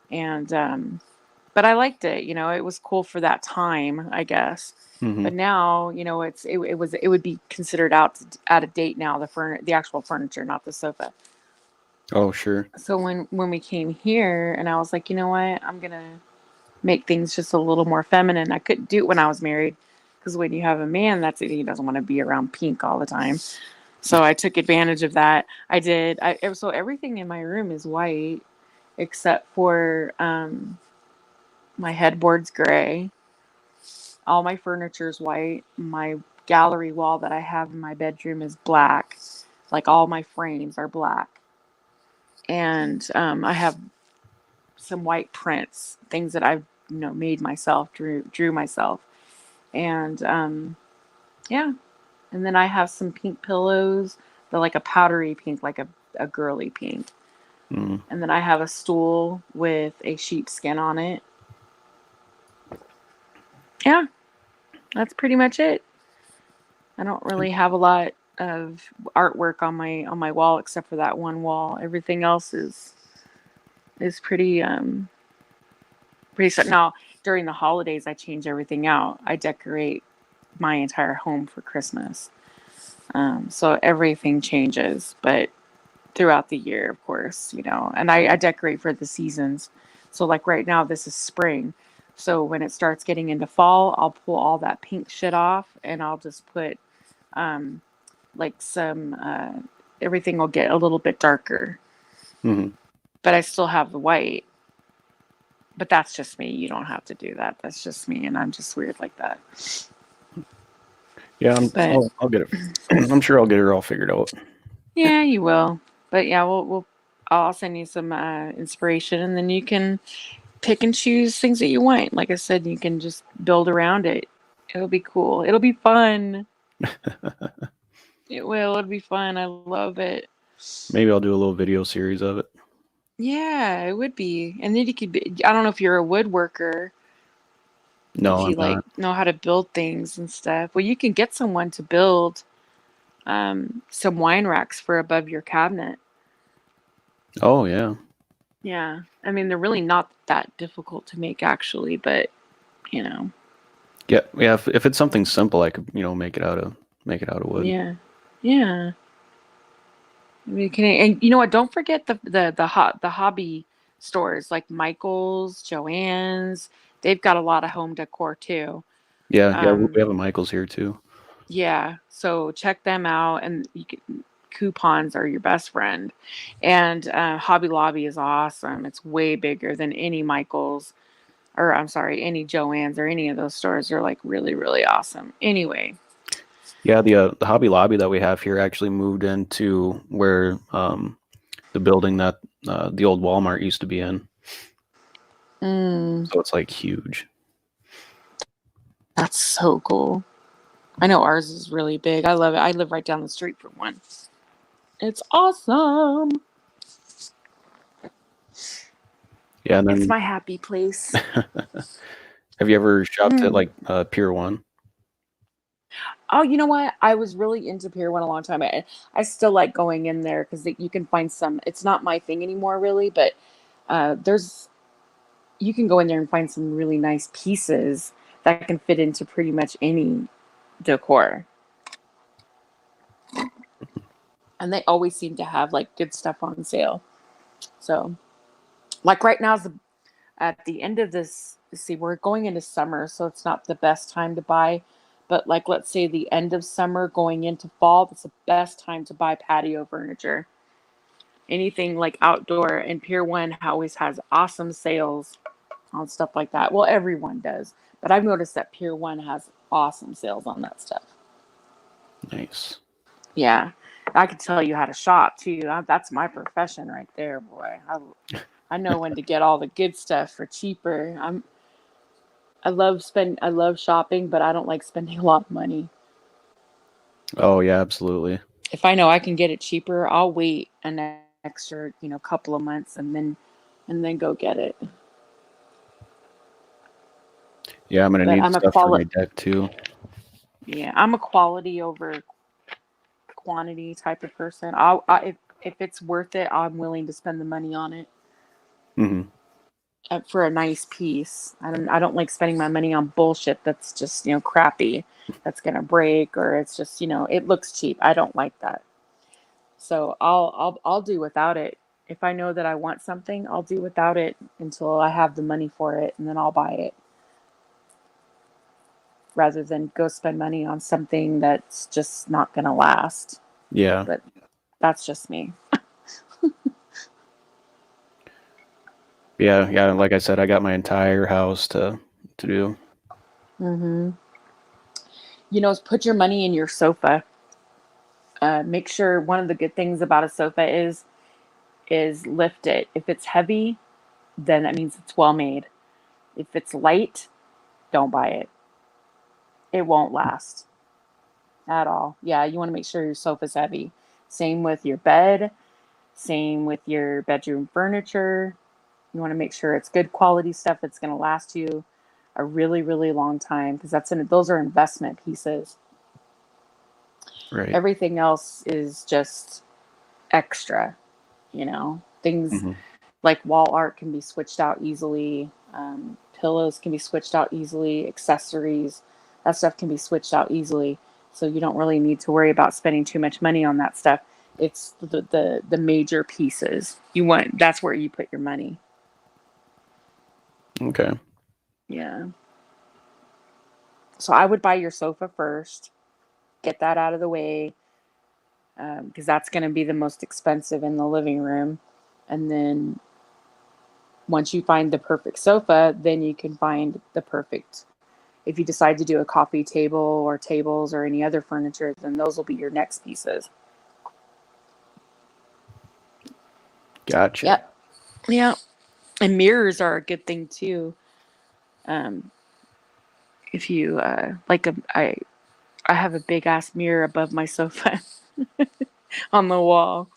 and but I liked it. It was cool for that time, I guess. Mm-hmm. But now, it would be considered out of date now. The actual furniture, not the sofa. Oh, sure. So when we came here, and I was like, you know what, I'm gonna make things just a little more feminine. I couldn't do it when I was married because when you have a man, he doesn't want to be around pink all the time. So I took advantage of that. I did. So everything in my room is white except for my headboard's gray. All my furniture's white. My gallery wall that I have in my bedroom is black. Like all my frames are black. And I have some white prints, things that I've made myself, drew myself. And yeah. And then I have some pink pillows. They're like a powdery pink, like a girly pink. Mm. And then I have a stool with a sheepskin on it. Yeah, that's pretty much it. I don't really have a lot of artwork on my wall except for that one wall. Everything else is pretty pretty set. Now during the holidays, I change everything out. I decorate my entire home for Christmas, so everything changes. But throughout the year, of course, and I decorate for the seasons. So like right now, this is spring. So when it starts getting into fall, I'll pull all that pink shit off and I'll just put like some everything will get a little bit darker. Mm-hmm. But I still have the white. But that's just me. You don't have to do that. That's just me, and I'm just weird like that. Yeah, I'll get it. I'm sure I'll get it all figured out. Yeah, you will. But yeah, I'll send you some inspiration, and then you can pick and choose things that you want. Like I said, you can just build around it. It'll be cool. It'll be fun. It will. It'll be fun. I love it. Maybe I'll do a little video series of it. Yeah, it would be. And then you could be, I don't know if you're a woodworker. No, if you I'm not. know how to build things and stuff. Well, you can get someone to build some wine racks for above your cabinet. Oh yeah. Yeah. I mean, they're really not that difficult to make actually, but Yeah. If it's something simple, I could make it out of wood. Yeah. Yeah. I mean, and you know what? Don't forget the hobby stores like Michael's, Joann's. They've got a lot of home decor too. Yeah. We have a Michael's here too. Yeah, so check them out, and coupons are your best friend. And Hobby Lobby is awesome. It's way bigger than any Michael's, or I'm sorry, any Joann's or any of those stores. They're like really, really awesome. Anyway. Yeah, the Hobby Lobby that we have here actually moved into where the building that the old Walmart used to be in. So it's like huge. That's so cool. I know ours is really big. I love it. I live right down the street from one. It's awesome. Yeah, and then it's my happy place. Have you ever shopped at like Pier 1? Oh, you know what? I was really into Pier 1 a long time. I still like going in there because you can find some. It's not my thing anymore, really, but you can go in there and find some really nice pieces that can fit into pretty much any decor. And they always seem to have like good stuff on sale. So, like right now, at the end of this, see, we're going into summer, so it's not the best time to buy. But like, let's say the end of summer going into fall, that's the best time to buy patio furniture. Anything like outdoor, and Pier 1 always has awesome sales on stuff like that. Well, everyone does. But I've noticed that Pier 1 has awesome sales on that stuff. Nice. Yeah. I could tell you how to shop too. That's my profession right there, boy. I know when to get all the good stuff for cheaper. I love shopping, but I don't like spending a lot of money. Oh yeah, absolutely. If I know I can get it cheaper, I'll wait an extra, couple of months and then go get it. Yeah, I'm gonna need stuff for my deck too. Yeah, I'm a quality over quantity type of person. If it's worth it, I'm willing to spend the money on it. Mm-hmm. For a nice piece. I don't like spending my money on bullshit that's just, crappy, that's gonna break, or it's just, it looks cheap. I don't like that. So I'll do without it If I know that I want something, I'll do without it until I have the money for it, and then I'll buy it. Rather than go spend money on something that's just not going to last. Yeah. But that's just me. Yeah. Like I said, I got my entire house to do. Mm-hmm. You know, put your money in your sofa. Make sure one of the good things about a sofa is lift it. If it's heavy, then that means it's well made. If it's light, don't buy it. It won't last at all. Yeah, you want to make sure your sofa's heavy. Same with your bed. Same with your bedroom furniture. You want to make sure it's good quality stuff that's going to last you a really, really long time, because those are investment pieces. Right. Everything else is just extra, things Mm-hmm. like wall art can be switched out easily. Pillows can be switched out easily. Accessories, that stuff can be switched out easily. So you don't really need to worry about spending too much money on that stuff. It's the major pieces. That's where you put your money. Okay. Yeah. So I would buy your sofa first, get that out of the way, because that's going to be the most expensive in the living room. And then once you find the perfect sofa, then you can find the perfect, if you decide to do a coffee table or tables or any other furniture, then those will be your next pieces. Gotcha. Yep. Yeah. And mirrors are a good thing too. Um, if you I have a big ass mirror above my sofa on the wall.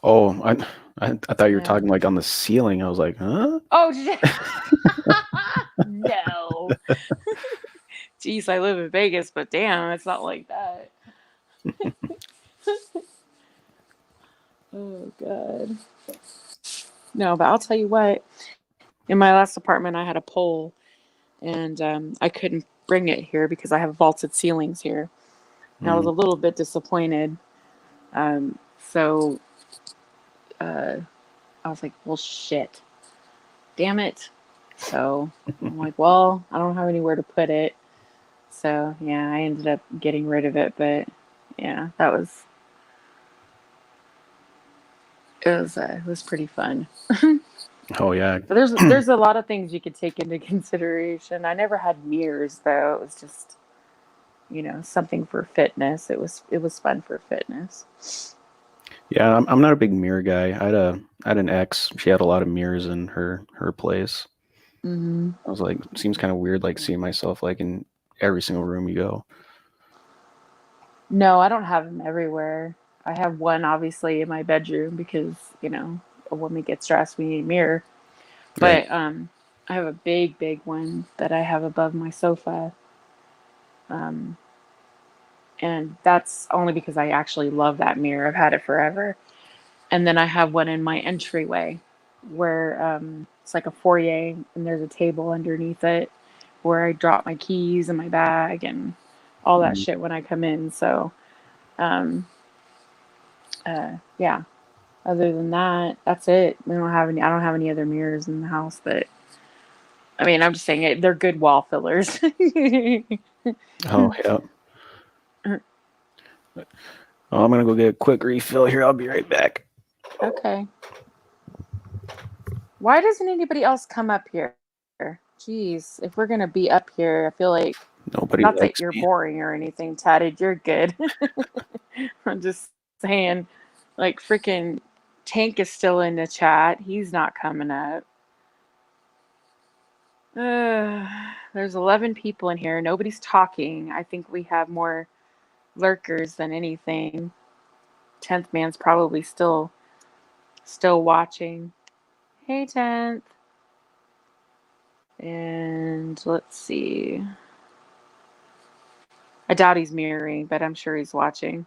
Oh, I thought you were Yeah. talking like on the ceiling. I was like, huh? Oh, no. Jeez, I live in Vegas, but damn, it's not like that. Oh, God. No, but I'll tell you what. In my last apartment, I had a pole, and I couldn't bring it here because I have vaulted ceilings here. And I was a little bit disappointed. So I was like, well, shit. Damn it. So I'm like, well, I don't have anywhere to put it. So yeah, I ended up getting rid of it. But yeah, it was pretty fun. Oh yeah. But there's a lot of things you could take into consideration. I never had mirrors though. It was just, something for fitness. It was fun for fitness. Yeah, I'm not a big mirror guy. I had an ex. She had a lot of mirrors in her place. Hmm. I was like, seems kind of weird, like seeing myself like in every single room you go. No, I don't have them everywhere. I have one obviously in my bedroom because, a woman gets dressed, we need a mirror. Right. But I have a big, big one that I have above my sofa. Um, and that's only because I actually love that mirror. I've had it forever. And then I have one in my entryway where it's like a foyer and there's a table underneath it where I drop my keys and my bag and all that shit when I come in. So, yeah. Other than that, that's it. I don't have any other mirrors in the house, but I mean, I'm just saying they're good wall fillers. Oh yeah. Oh, I'm gonna go get a quick refill here. I'll be right back. Okay. Why doesn't anybody else come up here? Jeez, if we're gonna be up here, I feel like, Nobody not that likes you're me. boring or anything, Tatted. You're good. I'm just saying, like, freaking Tank is still in the chat. He's not coming up. There's 11 people in here. Nobody's talking. I think we have more lurkers than anything. 10th man's probably still watching. Hey, 10th. And let's see. I doubt he's mirroring, but I'm sure he's watching.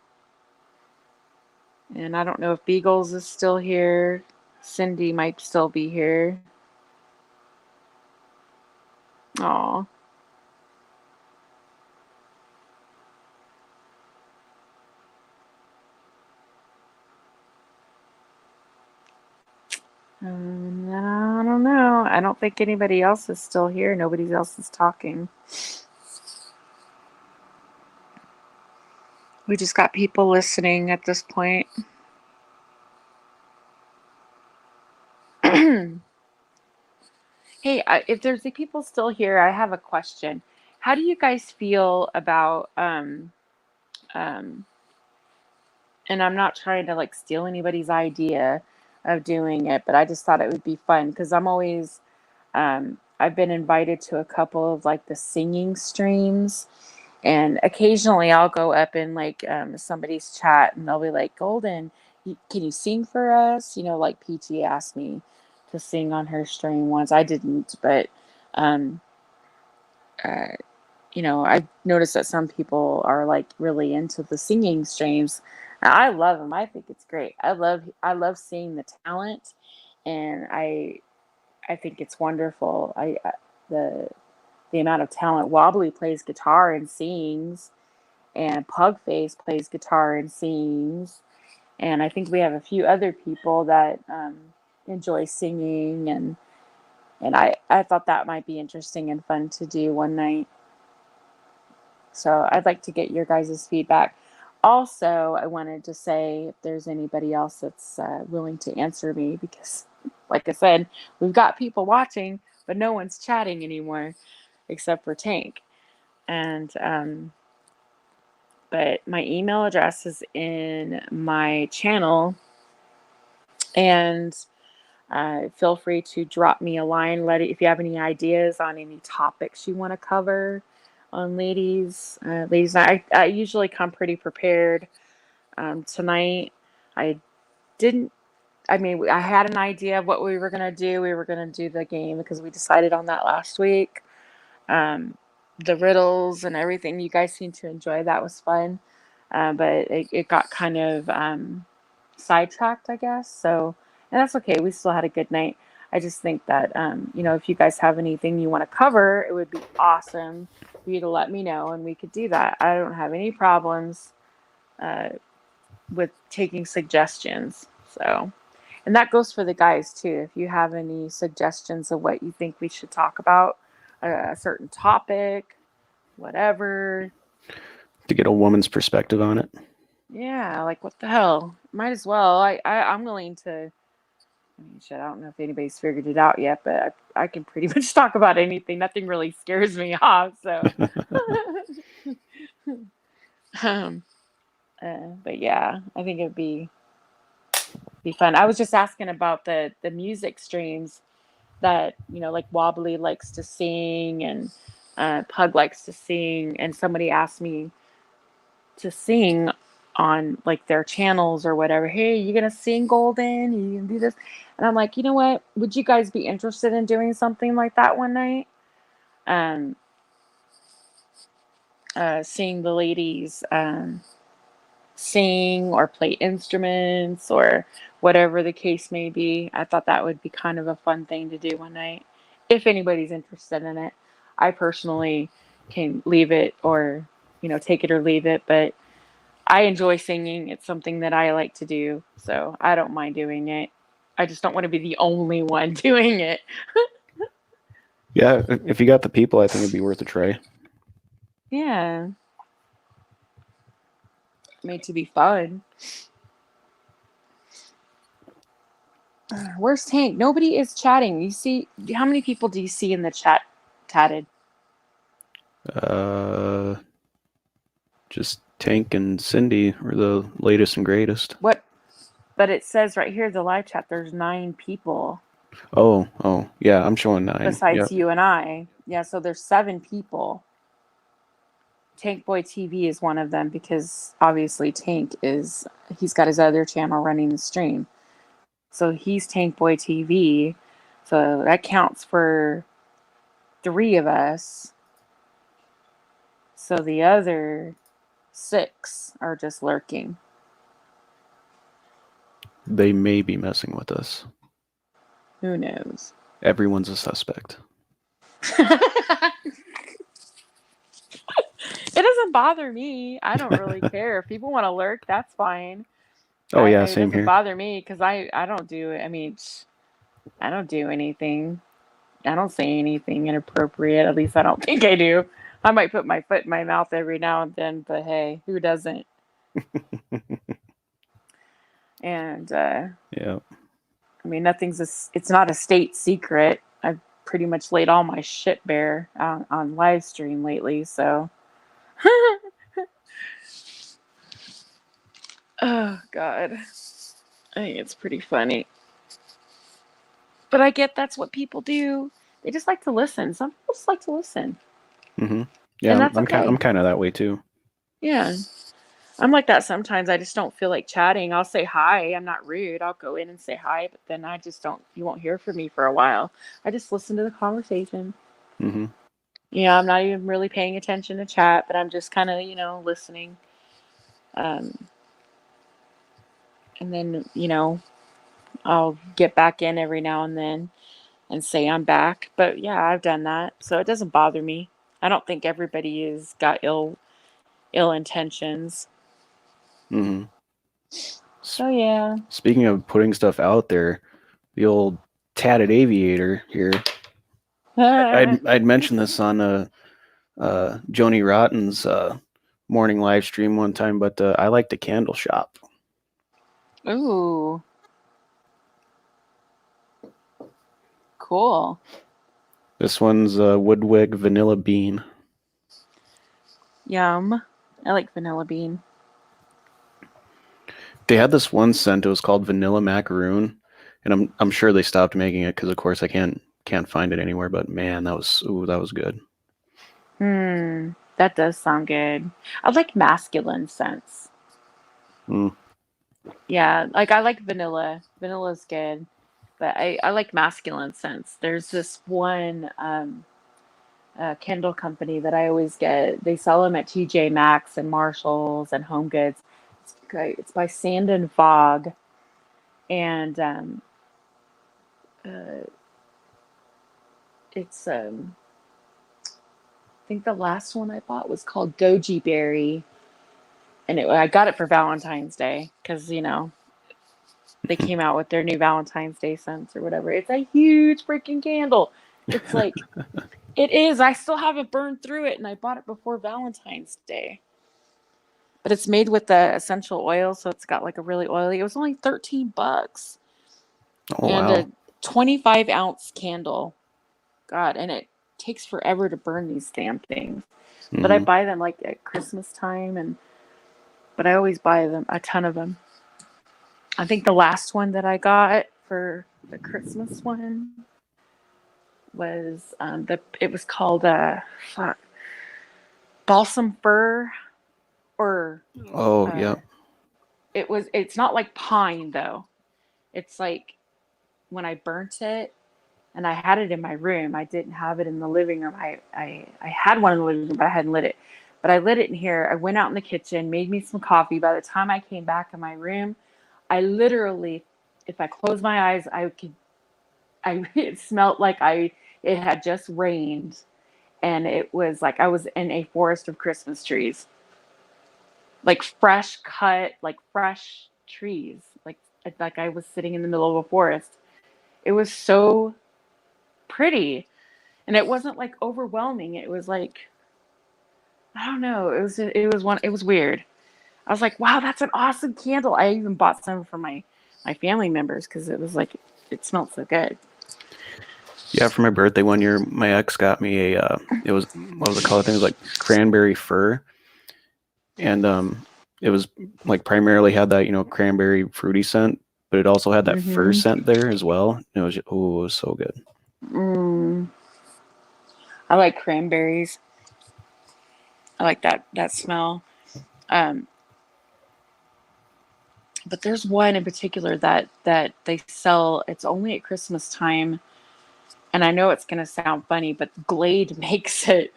And I don't know if Beagles is still here. Cindy might still be here. Aw. I don't know. I don't think anybody else is still here. Nobody else is talking. We just got people listening at this point. Hey, if there's the people still here, I have a question. How do you guys feel about um, and I'm not trying to like steal anybody's idea of doing it, but I just thought it would be fun because I'm always I've been invited to a couple of like the singing streams, and occasionally I'll go up in like somebody's chat and they'll be like, Golden, can you sing for us? You know, like PT asked me to sing on her stream once. I didn't, but um, uh, you know, I've noticed that some people are like really into the singing streams. And I love them. I think it's great. I love seeing the talent, and I think it's wonderful. The the amount of talent. Wobbly plays guitar and sings, and Pugface plays guitar and sings, and I think we have a few other people that enjoy singing, and I thought that might be interesting and fun to do one night. So I'd like to get your guys' feedback. Also, I wanted to say if there's anybody else that's willing to answer me, because, like I said, we've got people watching, but no one's chatting anymore except for Tank. And but my email address is in my channel, and feel free to drop me a line. If you have any ideas on any topics you want to cover on ladies. I usually come pretty prepared. Tonight, I didn't. I mean, I had an idea of what we were gonna do. We were gonna do the game because we decided on that last week. Um, the riddles and everything. You guys seem to enjoy. That was fun, but it got kind of sidetracked, I guess. So, and that's okay. We still had a good night. I just think that, you know, if you guys have anything you want to cover, it would be awesome for you to let me know and we could do that. I don't have any problems uh, with taking suggestions. So, and that goes for the guys too. If you have any suggestions of what you think we should talk about, a certain topic, whatever. To get a woman's perspective on it. Yeah, like what the hell? Might as well. I'm willing to. I mean, shit, I don't know if anybody's figured it out yet, but I can pretty much talk about anything. Nothing really scares me off. So, um, but yeah, I think it'd be fun. I was just asking about the music streams that, you know, like Wobbly likes to sing and Pug likes to sing, and somebody asked me to sing on like their channels or whatever. Hey, you gonna sing, Golden? You gonna do this? And I'm like, you know what? Would you guys be interested in doing something like that one night? Um, seeing the ladies sing or play instruments or whatever the case may be. I thought that would be kind of a fun thing to do one night. If anybody's interested in it, I personally can leave it or, you know, take it or leave it, but I enjoy singing. It's something that I like to do, so I don't mind doing it. I just don't want to be the only one doing it. Yeah, if you got the people, I think it'd be worth a try. Yeah. Made to be fun. Where's Tank? Nobody is chatting. You see, how many people do you see in the chat tatted? Just Tank and Cindy are the latest and greatest. What? But it says right here, the live chat, there's 9 people. Oh, yeah, I'm showing 9. Besides you and I. Yeah, so there's 7 people. Tank Boy TV is one of them because obviously he's got his other channel running the stream. So he's Tank Boy TV. So that counts for 3 of us. So the other 6 are just lurking. They may be messing with us. Who knows? Everyone's a suspect. It doesn't bother me. I don't really care. If people want to lurk, that's fine. Oh, yeah, it same doesn't here. bother me because I don't do it. I mean, I don't do anything. I don't say anything inappropriate. At least I don't think I do. I might put my foot in my mouth every now and then, but hey, who doesn't? And Yeah. I mean, it's not a state secret. I've pretty much laid all my shit bare on live stream lately, so. Oh, God. I think it's pretty funny. But I get that's what people do. They just like to listen. Some people just like to listen. Mm-hmm. Yeah, And that's I'm okay. kind of that way too. Yeah. I'm like that sometimes. I just don't feel like chatting. I'll say hi. I'm not rude. I'll go in and say hi, but then I just don't, you won't hear from me for a while. I just listen to the conversation. Mm-hmm. Yeah, I'm not even really paying attention to chat, but I'm just kind of, listening. And then, I'll get back in every now and then and say I'm back. But yeah, I've done that. So it doesn't bother me. I don't think everybody has got ill intentions. Mm-hmm. So yeah. Speaking of putting stuff out there, the old tatted aviator here. I'd mentioned this on Joni Rotten's morning live stream one time, but I like the candle shop. Ooh. Cool. This one's Woodwick Vanilla Bean. Yum. I like vanilla bean. They had this one scent. It was called Vanilla Macaroon, and I'm sure they stopped making it because, of course, I can't find it anywhere. But man, that was good. That does sound good. I like masculine scents. Mm. Yeah, like I like vanilla. Vanilla's good, but I like masculine scents. There's this one Kindle company that I always get. They sell them at TJ Maxx and Marshalls and Home Goods. It's great. It's by Sand and Fog, and uh, it's I think the last one I bought was called Goji Berry, and I got it for Valentine's Day because they came out with their new Valentine's Day scents or whatever. It's a huge freaking candle. It's like it is. I still haven't burned through it, and I bought it before Valentine's Day. But it's made with the essential oil, so it's got like a really oily. It was only $13. Oh, And wow. a 25-ounce candle. God, and it takes forever to burn these damn things. Mm-hmm. But I buy them like at Christmas time, but I always buy them, a ton of them. I think the last one that I got for the Christmas one was it was called balsam fir, or yeah. It's not like pine though. It's like when I burnt it, and I had it in my room. I didn't have it in the living room. I had one in the living room, but I hadn't lit it. But I lit it in here. I went out in the kitchen, made me some coffee. By the time I came back in my room, I literally, if I closed my eyes, it smelled like it had just rained, and it was like I was in a forest of Christmas trees, like fresh cut, like fresh trees, like I was sitting in the middle of a forest. It was so pretty, and it wasn't like overwhelming. It was like, I don't know. It was weird. I was like, wow, that's an awesome candle. I even bought some for my family members because it was like, it smelled so good. Yeah, for my birthday one year, my ex got me it was, what was it called? I think it was like cranberry fir. And it was like primarily had that, cranberry fruity scent, but it also had that fir scent there as well. It was so good. I like cranberries. I like that smell. But there's one in particular that they sell. It's only at Christmas time, and I know it's gonna sound funny, but Glade makes it.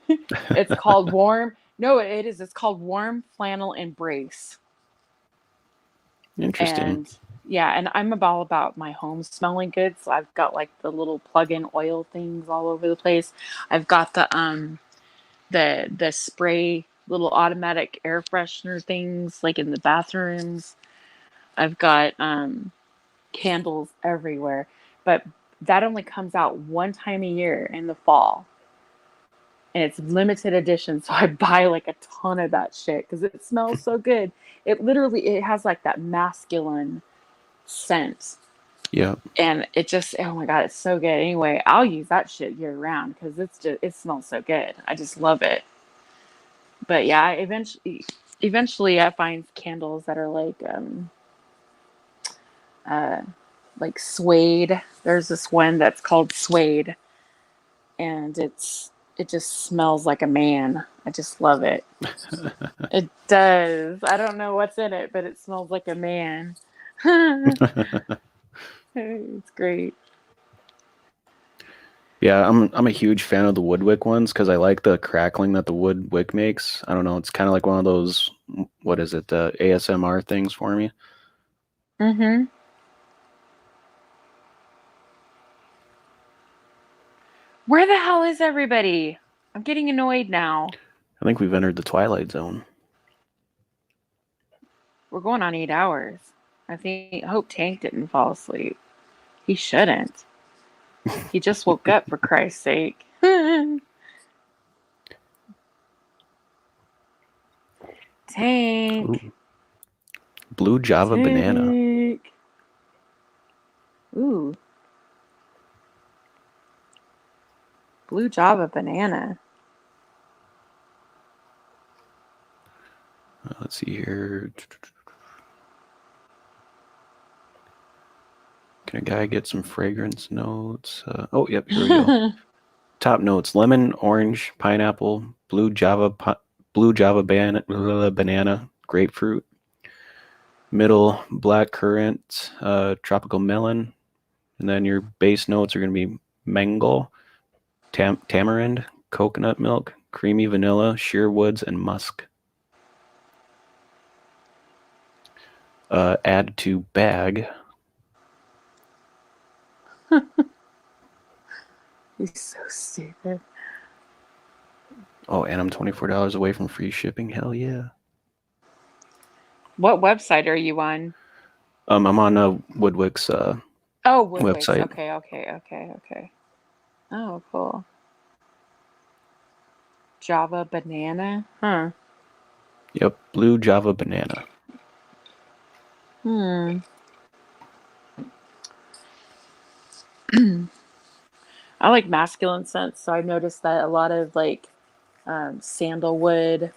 It's called warm. No, it is. It's called Warm Flannel Embrace. Interesting. And yeah, and I'm all about my home smelling good. So I've got like the little plug-in oil things all over the place. I've got the spray little automatic air freshener things like in the bathrooms. I've got candles everywhere. But that only comes out one time a year in the fall. And it's limited edition, so I buy like a ton of that shit because it smells so good. It has like that masculine scent. Yeah. And it just, oh my God, it's so good. Anyway, I'll use that shit year round because it smells so good. I just love it. But yeah, eventually I find candles that are like suede. There's this one that's called suede, and it just smells like a man. I just love it. It does. I don't know what's in it, but it smells like a man. It's great. Yeah, I'm a huge fan of the wood wick ones because I like the crackling that the wood wick makes. I don't know, it's kind of like one of those, what is it, ASMR things for me. Mm-hmm. Where the hell is everybody? I'm getting annoyed now. I think we've entered the Twilight Zone. We're going on 8 hours. I hope Tank didn't fall asleep. He shouldn't. He just woke up, for Christ's sake. Tank. Ooh. Blue Java banana. Ooh. Blue Java banana. Let's see here. Can a guy get some fragrance notes? Oh, yep, here we go. Top notes: lemon, orange, pineapple, blue Java banana, grapefruit. Middle, black currant, tropical melon. And then your base notes are going to be mango, tamarind, coconut milk, creamy vanilla, sheer woods, and musk. Add to bag. He's so stupid. Oh, and I'm $24 away from free shipping. Hell yeah. What website are you on? I'm on Woodwick's Woodwick's. website. Okay. Oh, cool. Java banana? Huh. Yep, blue Java banana. I like masculine scents, so I've noticed that a lot of like sandalwood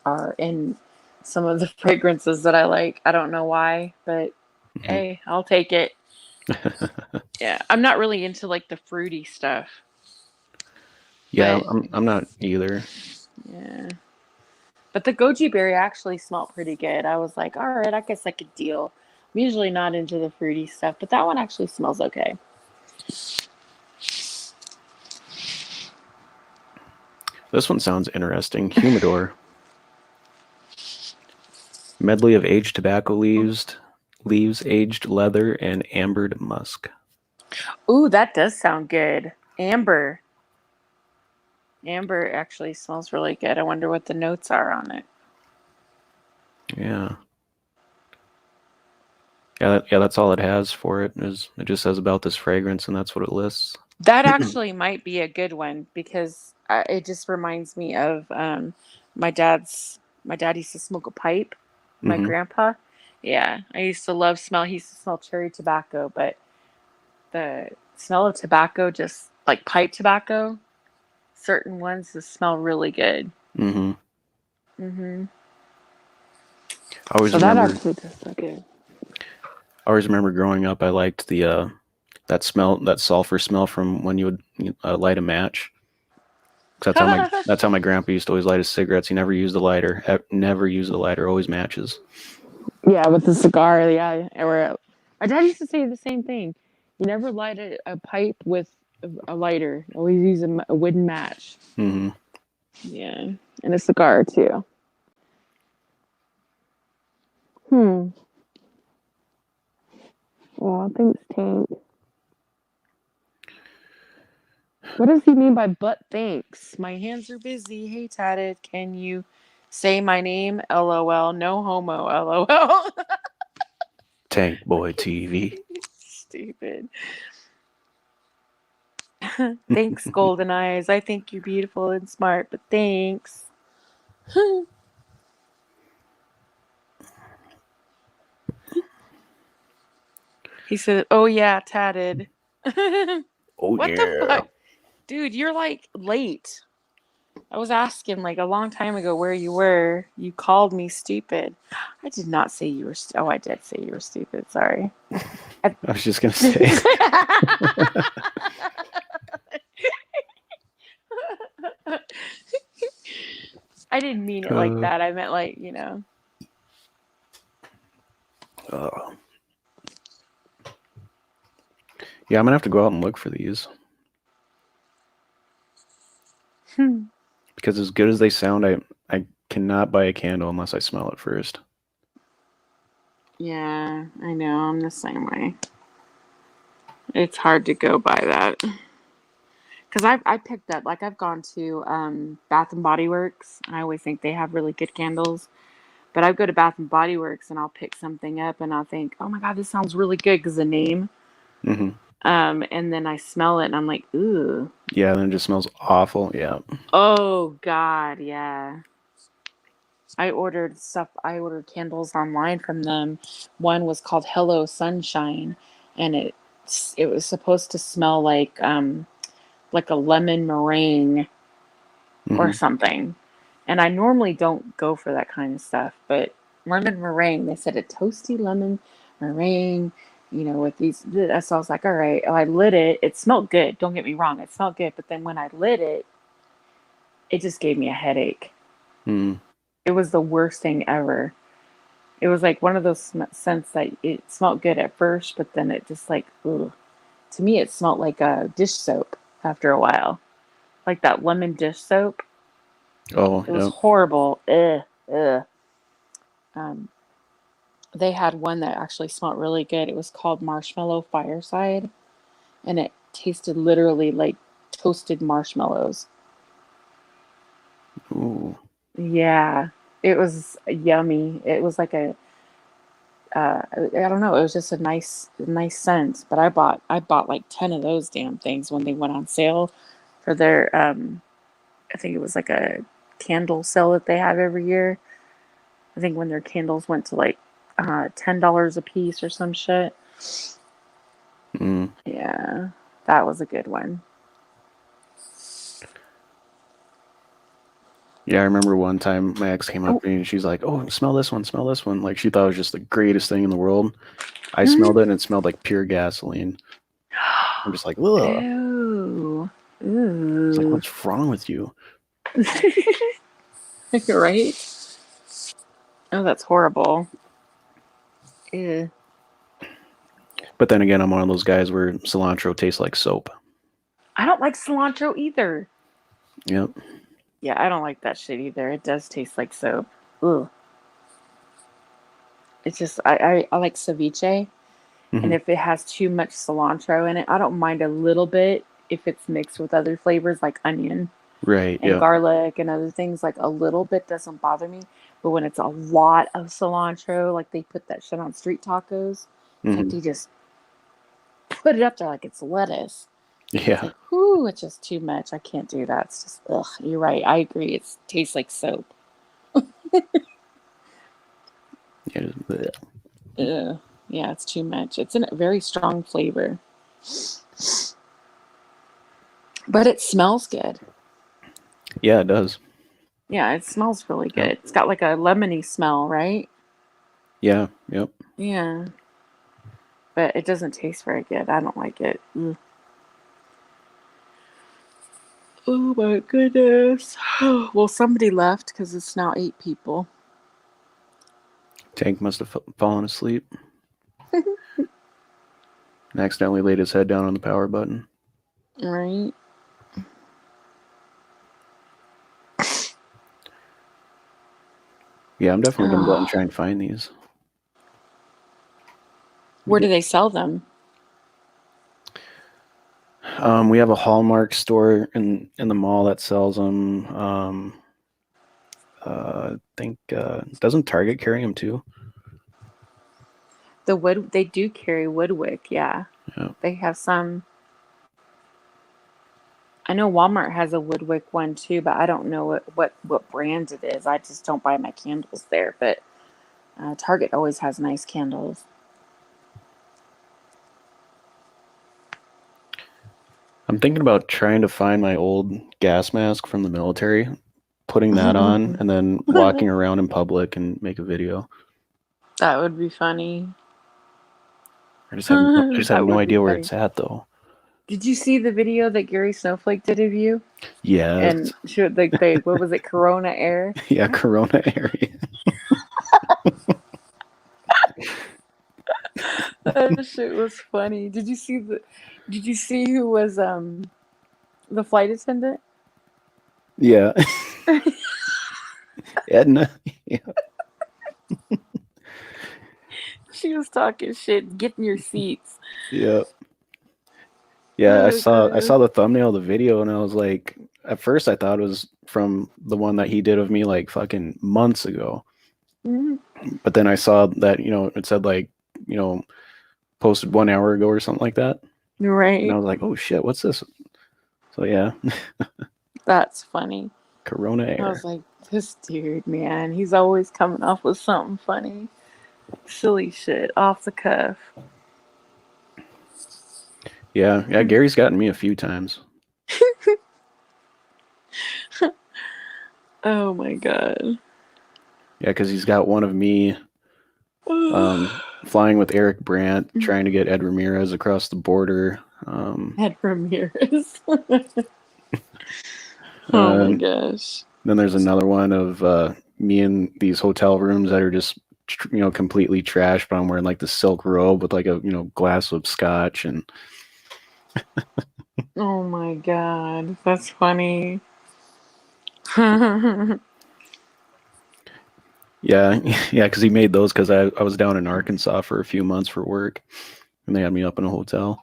are in some of the fragrances that I like. I don't know why, but hey, I'll take it. Yeah, I'm not really into like the fruity stuff. Yeah, but, I'm not either. Yeah. But the goji berry actually smelled pretty good. I was like, all right, I guess I could deal. I'm usually not into the fruity stuff, but that one actually smells okay. This one sounds interesting. Humidor. Medley of aged tobacco leaves, aged leather, and ambered musk. Ooh, that does sound good. Amber. Amber actually smells really good. I wonder what the notes are on it. Yeah. Yeah, that's all it has for it. It just says about this fragrance, and that's what it lists. That actually might be a good one because it just reminds me of my dad used to smoke a pipe. My grandpa. Yeah, I used to love smell. He used to smell cherry tobacco, but the smell of tobacco, just like pipe tobacco, certain ones just smell really good. I always remember growing up, I liked the that sulfur smell from when you would light a match. That's how my grandpa used to always light his cigarettes. He never used the lighter. Never used the lighter. Always matches. Yeah, with the cigar. Yeah, my dad used to say the same thing. You never light a pipe with a lighter. Always use a wooden match. Yeah, and a cigar too. Oh, thanks, Tank. What does he mean by "but thanks"? My hands are busy. Hey, Tatted, can you say my name? LOL. No homo. LOL. Tank Boy TV. Stupid. Thanks, Golden Eyes. I think you're beautiful and smart, but thanks. He said, "Oh yeah, tatted." Oh What the yeah. fuck? Dude, you're like late. I was asking like a long time ago where you were. You called me stupid. I did not say you were. Oh, I did say you were stupid. Sorry. I was just gonna say. I didn't mean it like that. I meant like, Yeah, I'm gonna have to go out and look for these because as good as they sound, I cannot buy a candle unless I smell it first. Yeah, I know. I'm the same way. It's hard to go by that. Because I picked up, like, I've gone to Bath and Body Works, and I always think they have really good candles. But I go to Bath and Body Works, and I'll pick something up, and I'll think, oh my God, this sounds really good because the name. Mm-hmm. And then I smell it, and I'm like, ooh. Yeah, then it just smells awful. Yeah. Oh God, yeah. I ordered candles online from them. One was called Hello Sunshine, and it was supposed to smell like a lemon meringue or something. And I normally don't go for that kind of stuff, but lemon meringue, they said a toasty lemon meringue, with these. So I was like, all right. I lit it. It smelled good. Don't get me wrong. It smelled good. But then when I lit it, it just gave me a headache. Mm. It was the worst thing ever. It was like one of those scents that it smelled good at first, but then it just like, ugh. To me, it smelled like a dish soap after a while. Like that lemon dish soap. Oh, It was yeah. horrible. Ugh, ugh. They had one that actually smelled really good. It was called Marshmallow Fireside, and it tasted literally like toasted marshmallows. Ooh. Yeah, it was yummy. It was like I don't know. It was just a nice scent. But I bought like 10 of those damn things when they went on sale for their I think it was like a candle sale that they have every year. I think when their candles went to like $10 a piece or some shit. Mm. Yeah, that was a good one. Yeah, I remember one time my ex came up to me and she's like, "Oh, smell this one, smell this one." Like she thought it was just the greatest thing in the world. I smelled it and it smelled like pure gasoline. I'm just like, ugh. Ew. It's like, Ooh. what's wrong with you? Right? Oh, that's horrible. Ew. But then again, I'm one of those guys where cilantro tastes like soap. I don't like cilantro either. Yep. Yeah, I don't like that shit either. It does taste like soap. Ugh. It's just I like ceviche, and if it has too much cilantro in it, I don't mind a little bit if it's mixed with other flavors like onion Right. and Yeah. garlic and other things. Like a little bit doesn't bother me, but when it's a lot of cilantro, like they put that shit on street tacos, it's like they just put it up there like it's lettuce. It's Yeah. like, whoo, it's just too much. I can't do that. It's just, ugh, you're right. I agree. It tastes like soap. Ugh. Yeah, it's too much. It's a very strong flavor. But it smells good. Yeah, it does. Yeah, it smells really good. Yep. It's got like a lemony smell, right? Yeah. Yep. Yeah. But it doesn't taste very good. I don't like it. Ugh. Oh my goodness. Well, somebody left because it's now 8 people. Tank must have fallen asleep. And accidentally laid his head down on the power button. Right. Yeah, I'm definitely going to go out and try and find these. Where do they sell them? We have a Hallmark store in the mall that sells them. I think doesn't Target carry them too? The wood, they do carry Woodwick, yeah. Yeah. They have some. I know Walmart has a Woodwick one too, but I don't know what brand it is. I just don't buy my candles there, but Target always has nice candles. I'm thinking about trying to find my old gas mask from the military, putting that on, and then walking around in public and make a video. That would be funny. I just have That no would be idea where funny. it's at though. Did you see the video that Gary Snowflake did of you? Yes. And showed they what was it, Corona Air? Yeah, Corona area. That shit was funny. Did you see who was the flight attendant? Yeah. Edna. Yeah. She was talking shit, get in your seats. Yeah. Yeah, I saw goodness. the thumbnail of the video and I was like, at first I thought it was from the one that he did of me like fucking months ago. Mhm. But then I saw that, it said like, posted 1 hour ago or something like that. Right. And I was like, oh shit, what's this? So yeah. That's funny. Corona I Air. was like, this dude, man, he's always coming off with something funny. Silly shit, off the cuff. Yeah, Gary's gotten me a few times. Oh my god. Yeah, because he's got one of me flying with Eric Brandt, trying to get Ed Ramirez across the border. Ed Ramirez. Oh my gosh. Then there's another one of me in these hotel rooms that are just completely trashed, but I'm wearing like the silk robe with like a glass of scotch and. Oh my god, that's funny. Yeah, because he made those because I was down in Arkansas for a few months for work, and they had me up in a hotel.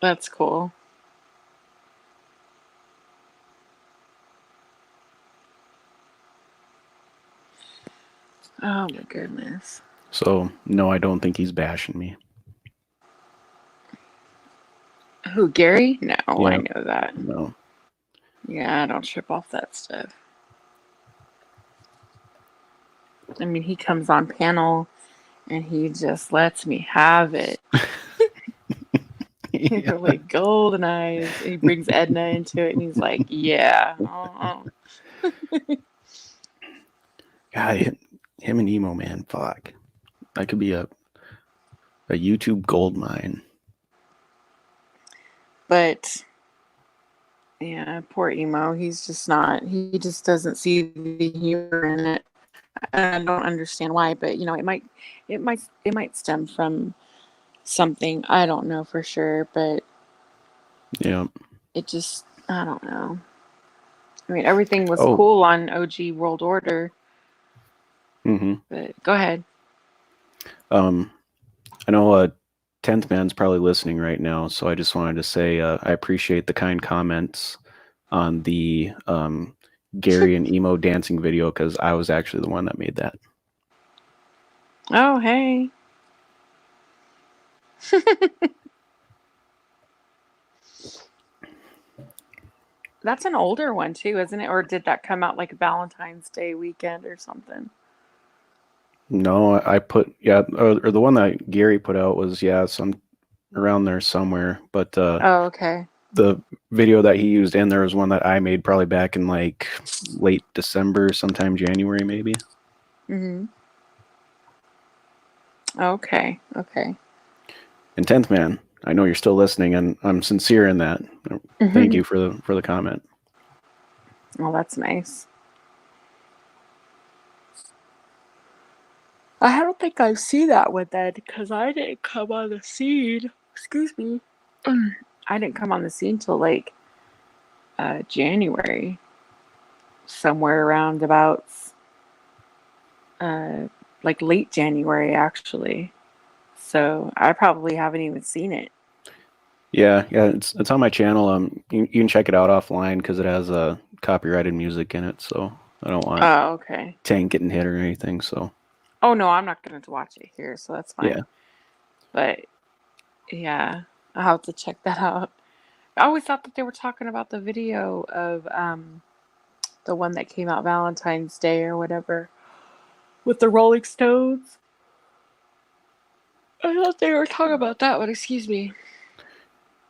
That's cool. Oh my goodness. So no, I don't think he's bashing me. Who, Gary? No, Yeah. I know that. No. Yeah, I don't trip off that stuff. I mean, he comes on panel and he just lets me have it. Yeah. They're like golden eyes. He brings Edna into it and he's like, yeah. God, him and Emo Man, fuck. That could be a YouTube gold mine. But yeah, poor Emo. He's just not. He just doesn't see the humor in it. I don't understand why, but it might stem from something. I don't know for sure, but Yeah. it just, I don't know. I mean, everything was Oh. cool on OG World Order. Mm-hmm. But go ahead. I know 10th Man's probably listening right now, so I just wanted to say I appreciate the kind comments on the Gary and Emo dancing video because I was actually the one that made that. Oh, hey. That's an older one too, isn't it? Or did that come out like Valentine's Day weekend or something? No, I put or the one that Gary put out was some around there somewhere. But Oh, okay. the video that he used in there was one that I made probably back in like late December, sometime January maybe. Mm-hmm. Okay. And 10th Man, I know you're still listening, and I'm sincere in that. Thank you for the comment. Oh, that's nice. I don't think I see that one then because I didn't come on the scene. Excuse me. I didn't come on the scene till like January, somewhere around about like late January actually. So I probably haven't even seen it. Yeah, it's on my channel. You can check it out offline because it has copyrighted music in it. So I don't want Oh, okay. Tank getting hit or anything. So Oh no, I'm not gonna watch it here, so that's fine. yeah, But yeah, I'll have to check that out. I always thought that they were talking about the video of the one that came out Valentine's Day or whatever with the Rolling Stones. I thought they were talking about that one. Excuse me.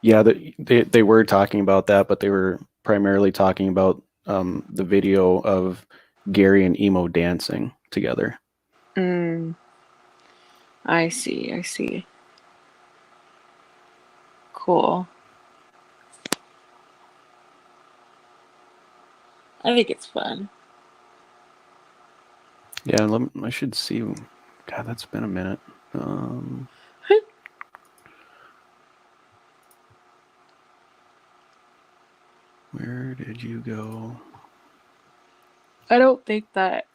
yeah. They were talking about that, but they were primarily talking about the video of Gary and Emo dancing together. Mm, I see. I see. Cool. I think it's fun. Yeah, I should see. God, that's been a minute. Where did you go? I don't think that.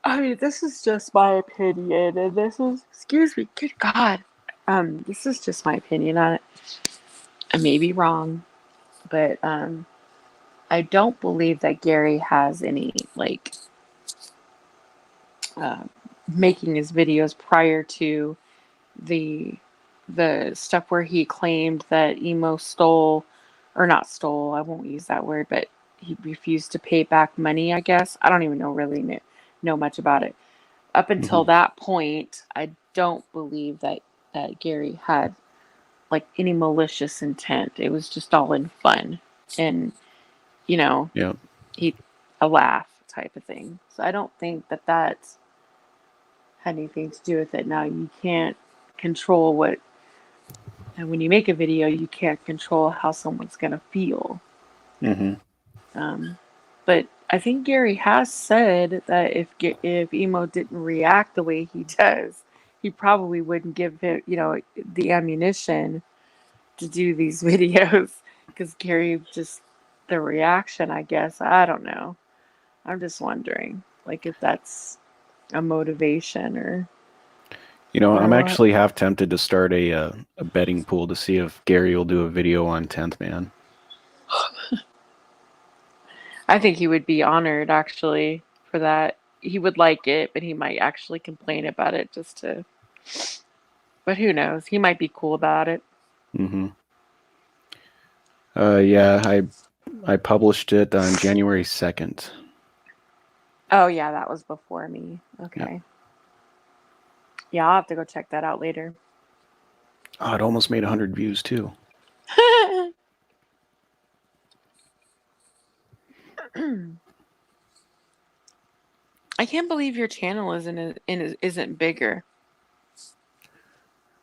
I mean, this is just my opinion, and this is. Excuse me. Good God. This is just my opinion on it. I may be wrong, but I don't believe that Gary has any like uh, making his videos prior to the stuff where he claimed that emo stole, or not stole, I won't use that word, but he refused to pay back money, I guess. I don't even know much about it. Up until that point, I don't believe that Gary had like any malicious intent. It was just all in fun and Yeah. he a laugh type of thing. So I don't think that had anything to do with it. Now you can't control what, and when you make a video, you can't control how someone's gonna feel. Mm-hmm. But I think Gary has said that if Emo didn't react the way he does, he probably wouldn't give him, the ammunition to do these videos because Gary just the reaction, I guess. I don't know. I'm just wondering, like, if that's a motivation I'm or what. actually half tempted to start a betting pool to see if Gary will do a video on 10th Man. I think he would be honored actually for that. He would like it, but he might actually complain about it just to. But who knows? He might be cool about it. Mm-hmm. Yeah, I published it on January 2nd. Oh yeah, that was before me. Okay. Yeah, I'll have to go check that out later. Oh, it almost made 100 views too. I can't believe your channel isn't bigger.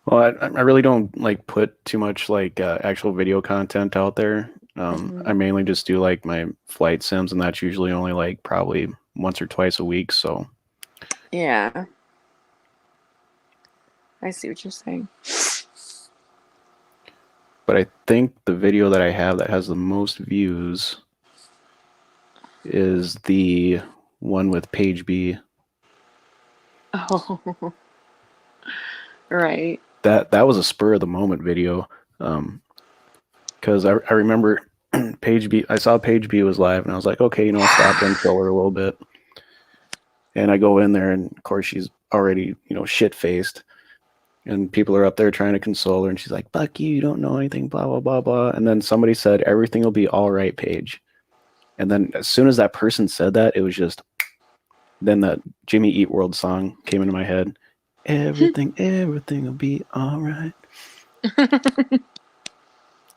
Well, I really don't like put too much like actual video content out there. I mainly just do like my flight sims, and that's usually only like probably once or twice a week. So Yeah. I see what you're saying. but I think the video that I have that has the most views is the one with Page B. Oh, right. That was a spur of the moment video. Because I remember Page B. I saw Page B was live, and I was like, okay, I'll stop and troll her a little bit. And I go in there, and of course she's already shit faced, and people are up there trying to console her, and she's like, "Fuck you, you don't know anything," blah blah blah blah. And then somebody said, "Everything will be all right, Paige." And then as soon as that person said that, it was just. Then that Jimmy Eat World song came into my head. Everything will be all right.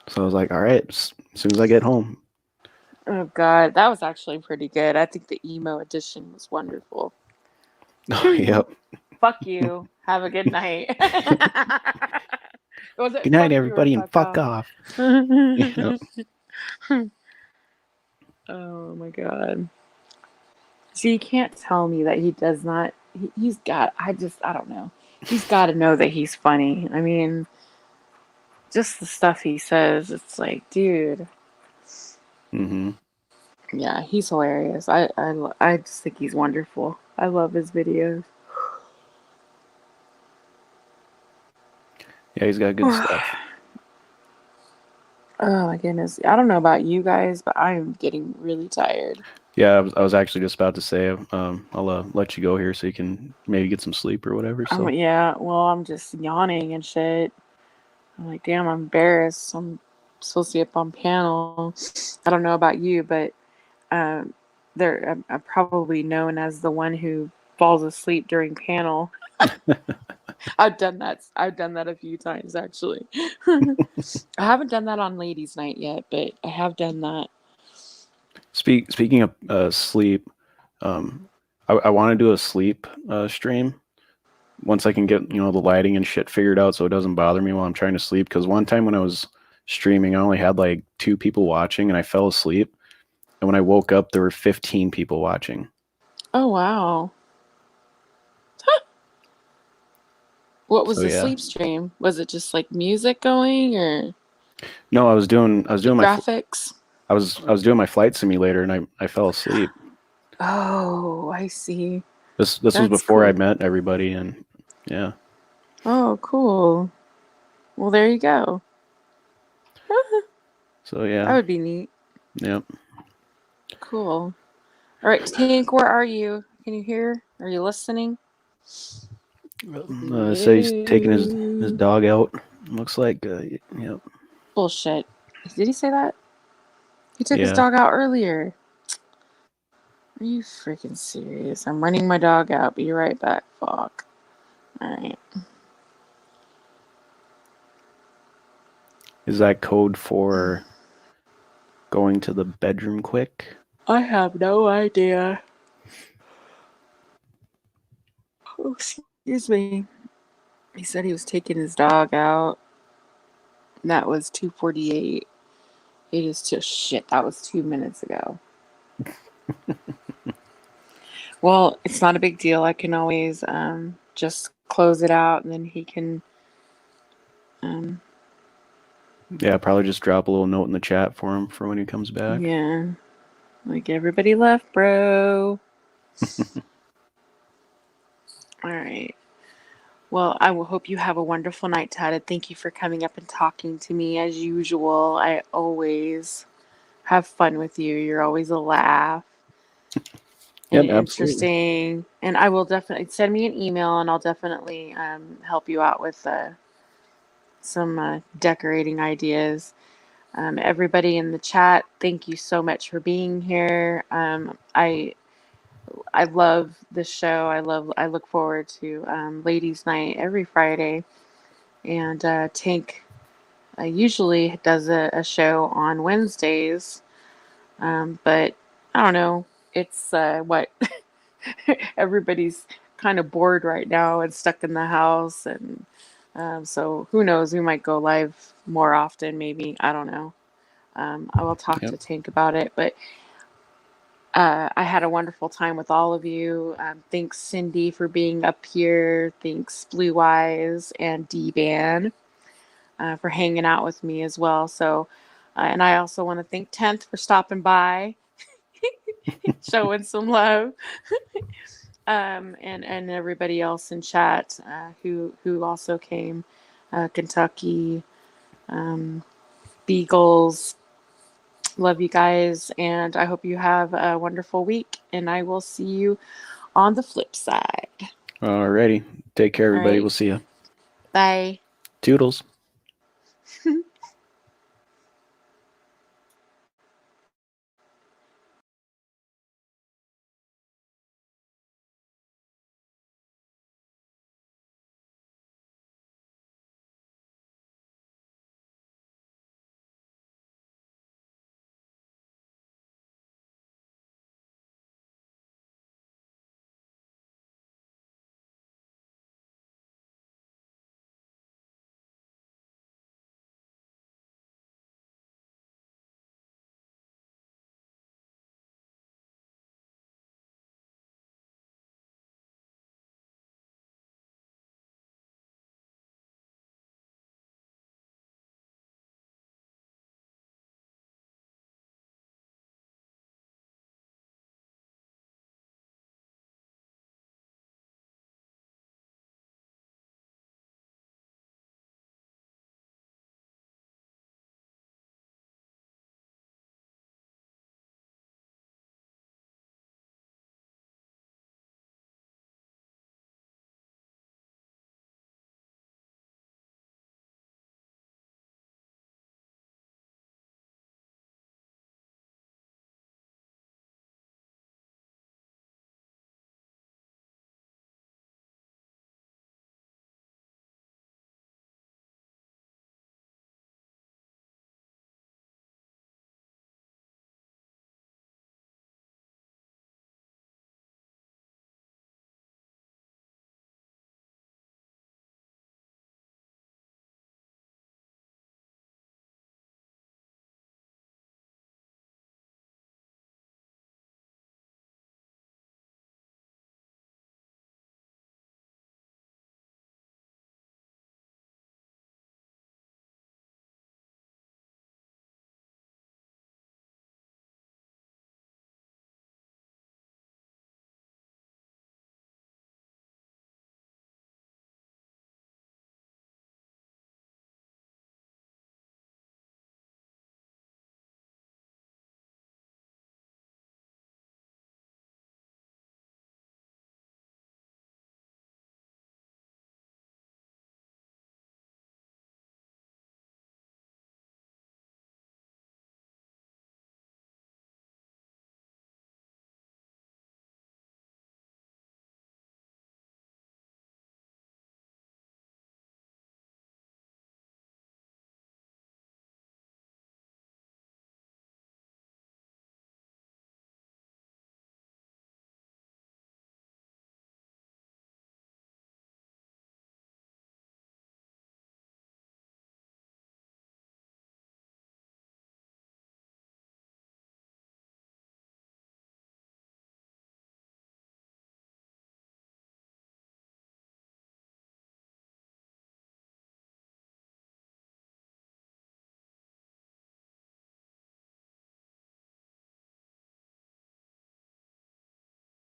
So I was like, all right, as soon as I get home. Oh God, that was actually pretty good. I think the emo edition was wonderful. Oh, yep. Fuck you. Have a good night. Good night, everybody, and fuck off. Yep. Oh my God. So you can't tell me that he does not. He's got. I don't know. He's got to know that he's funny. I mean, just the stuff he says. It's like, dude. Mm-hmm. Yeah, he's hilarious. I just think he's wonderful. I love his videos. Yeah, he's got good stuff. Oh my goodness. I don't know about you guys, but I am getting really tired. Yeah, I was actually just about to say, I'll let you go here so you can maybe get some sleep or whatever. So Yeah, well, I'm just yawning and shit. I'm like, damn, I'm embarrassed. I'm supposed to be up on panel. I don't know about you, but um, I'm probably known as the one who falls asleep during panel. I've done that. I've done that a few times actually. I haven't done that on ladies' night yet, but I have done that. speaking of sleep, I want to do a sleep stream once I can get the lighting and shit figured out so it doesn't bother me while I'm trying to sleep. Because one time when I was streaming, I only had like 2 people watching, and I fell asleep. And when I woke up, there were 15 people watching. Oh wow. What was So the yeah. sleep stream? Was it just like music going or No, I was doing graphics? I was doing my flight simulator, and I fell asleep. Oh, I see. This was That's before I cool. met everybody, and yeah. Oh, cool. Well, there you go. So That yeah. would be neat. Yep. Cool. All right, Tank, where are you? Can you hear? Are you listening? So he's taking his dog out. Looks like yep. Bullshit. Did he say that? He took his Yeah. dog out earlier. Are you freaking serious? I'm running my dog out. Be right back. Fuck. All right. Is that code for going to the bedroom quick? I have no idea. Oh, excuse me. He said he was taking his dog out. That was 2:48. It is just shit. That was 2 minutes ago. Well, it's not a big deal. I can always just close it out, and then he can. Yeah, probably just drop a little note in the chat for him for when he comes back. Yeah, like everybody left, bro. All right. Well, I will hope you have a wonderful night, Tad. Thank you for coming up and talking to me as usual. I always have fun with you. You're always a laugh and Yep, absolutely. interesting. And I will definitely send me an email, and I'll definitely help you out with some decorating ideas. Everybody in the chat, thank you so much for being here. I love this show. I look forward to Ladies' Night every Friday, and Tank usually does a show on Wednesdays, but I don't know. It's what everybody's kind of bored right now and stuck in the house, and so who knows? We might go live more often, maybe. I don't know. I will talk Yep. to Tank about it, but I had a wonderful time with all of you. Thanks, Cindy, for being up here. Thanks, Blue Eyes and D-Ban for hanging out with me as well. So, and I also want to thank 10th for stopping by, showing some love, and everybody else in chat who also came, Kentucky, Beagles. Love you guys, and I hope you have a wonderful week. And I will see you on the flip side. Alrighty. Take care, All everybody. right. We'll see you. Bye. Toodles.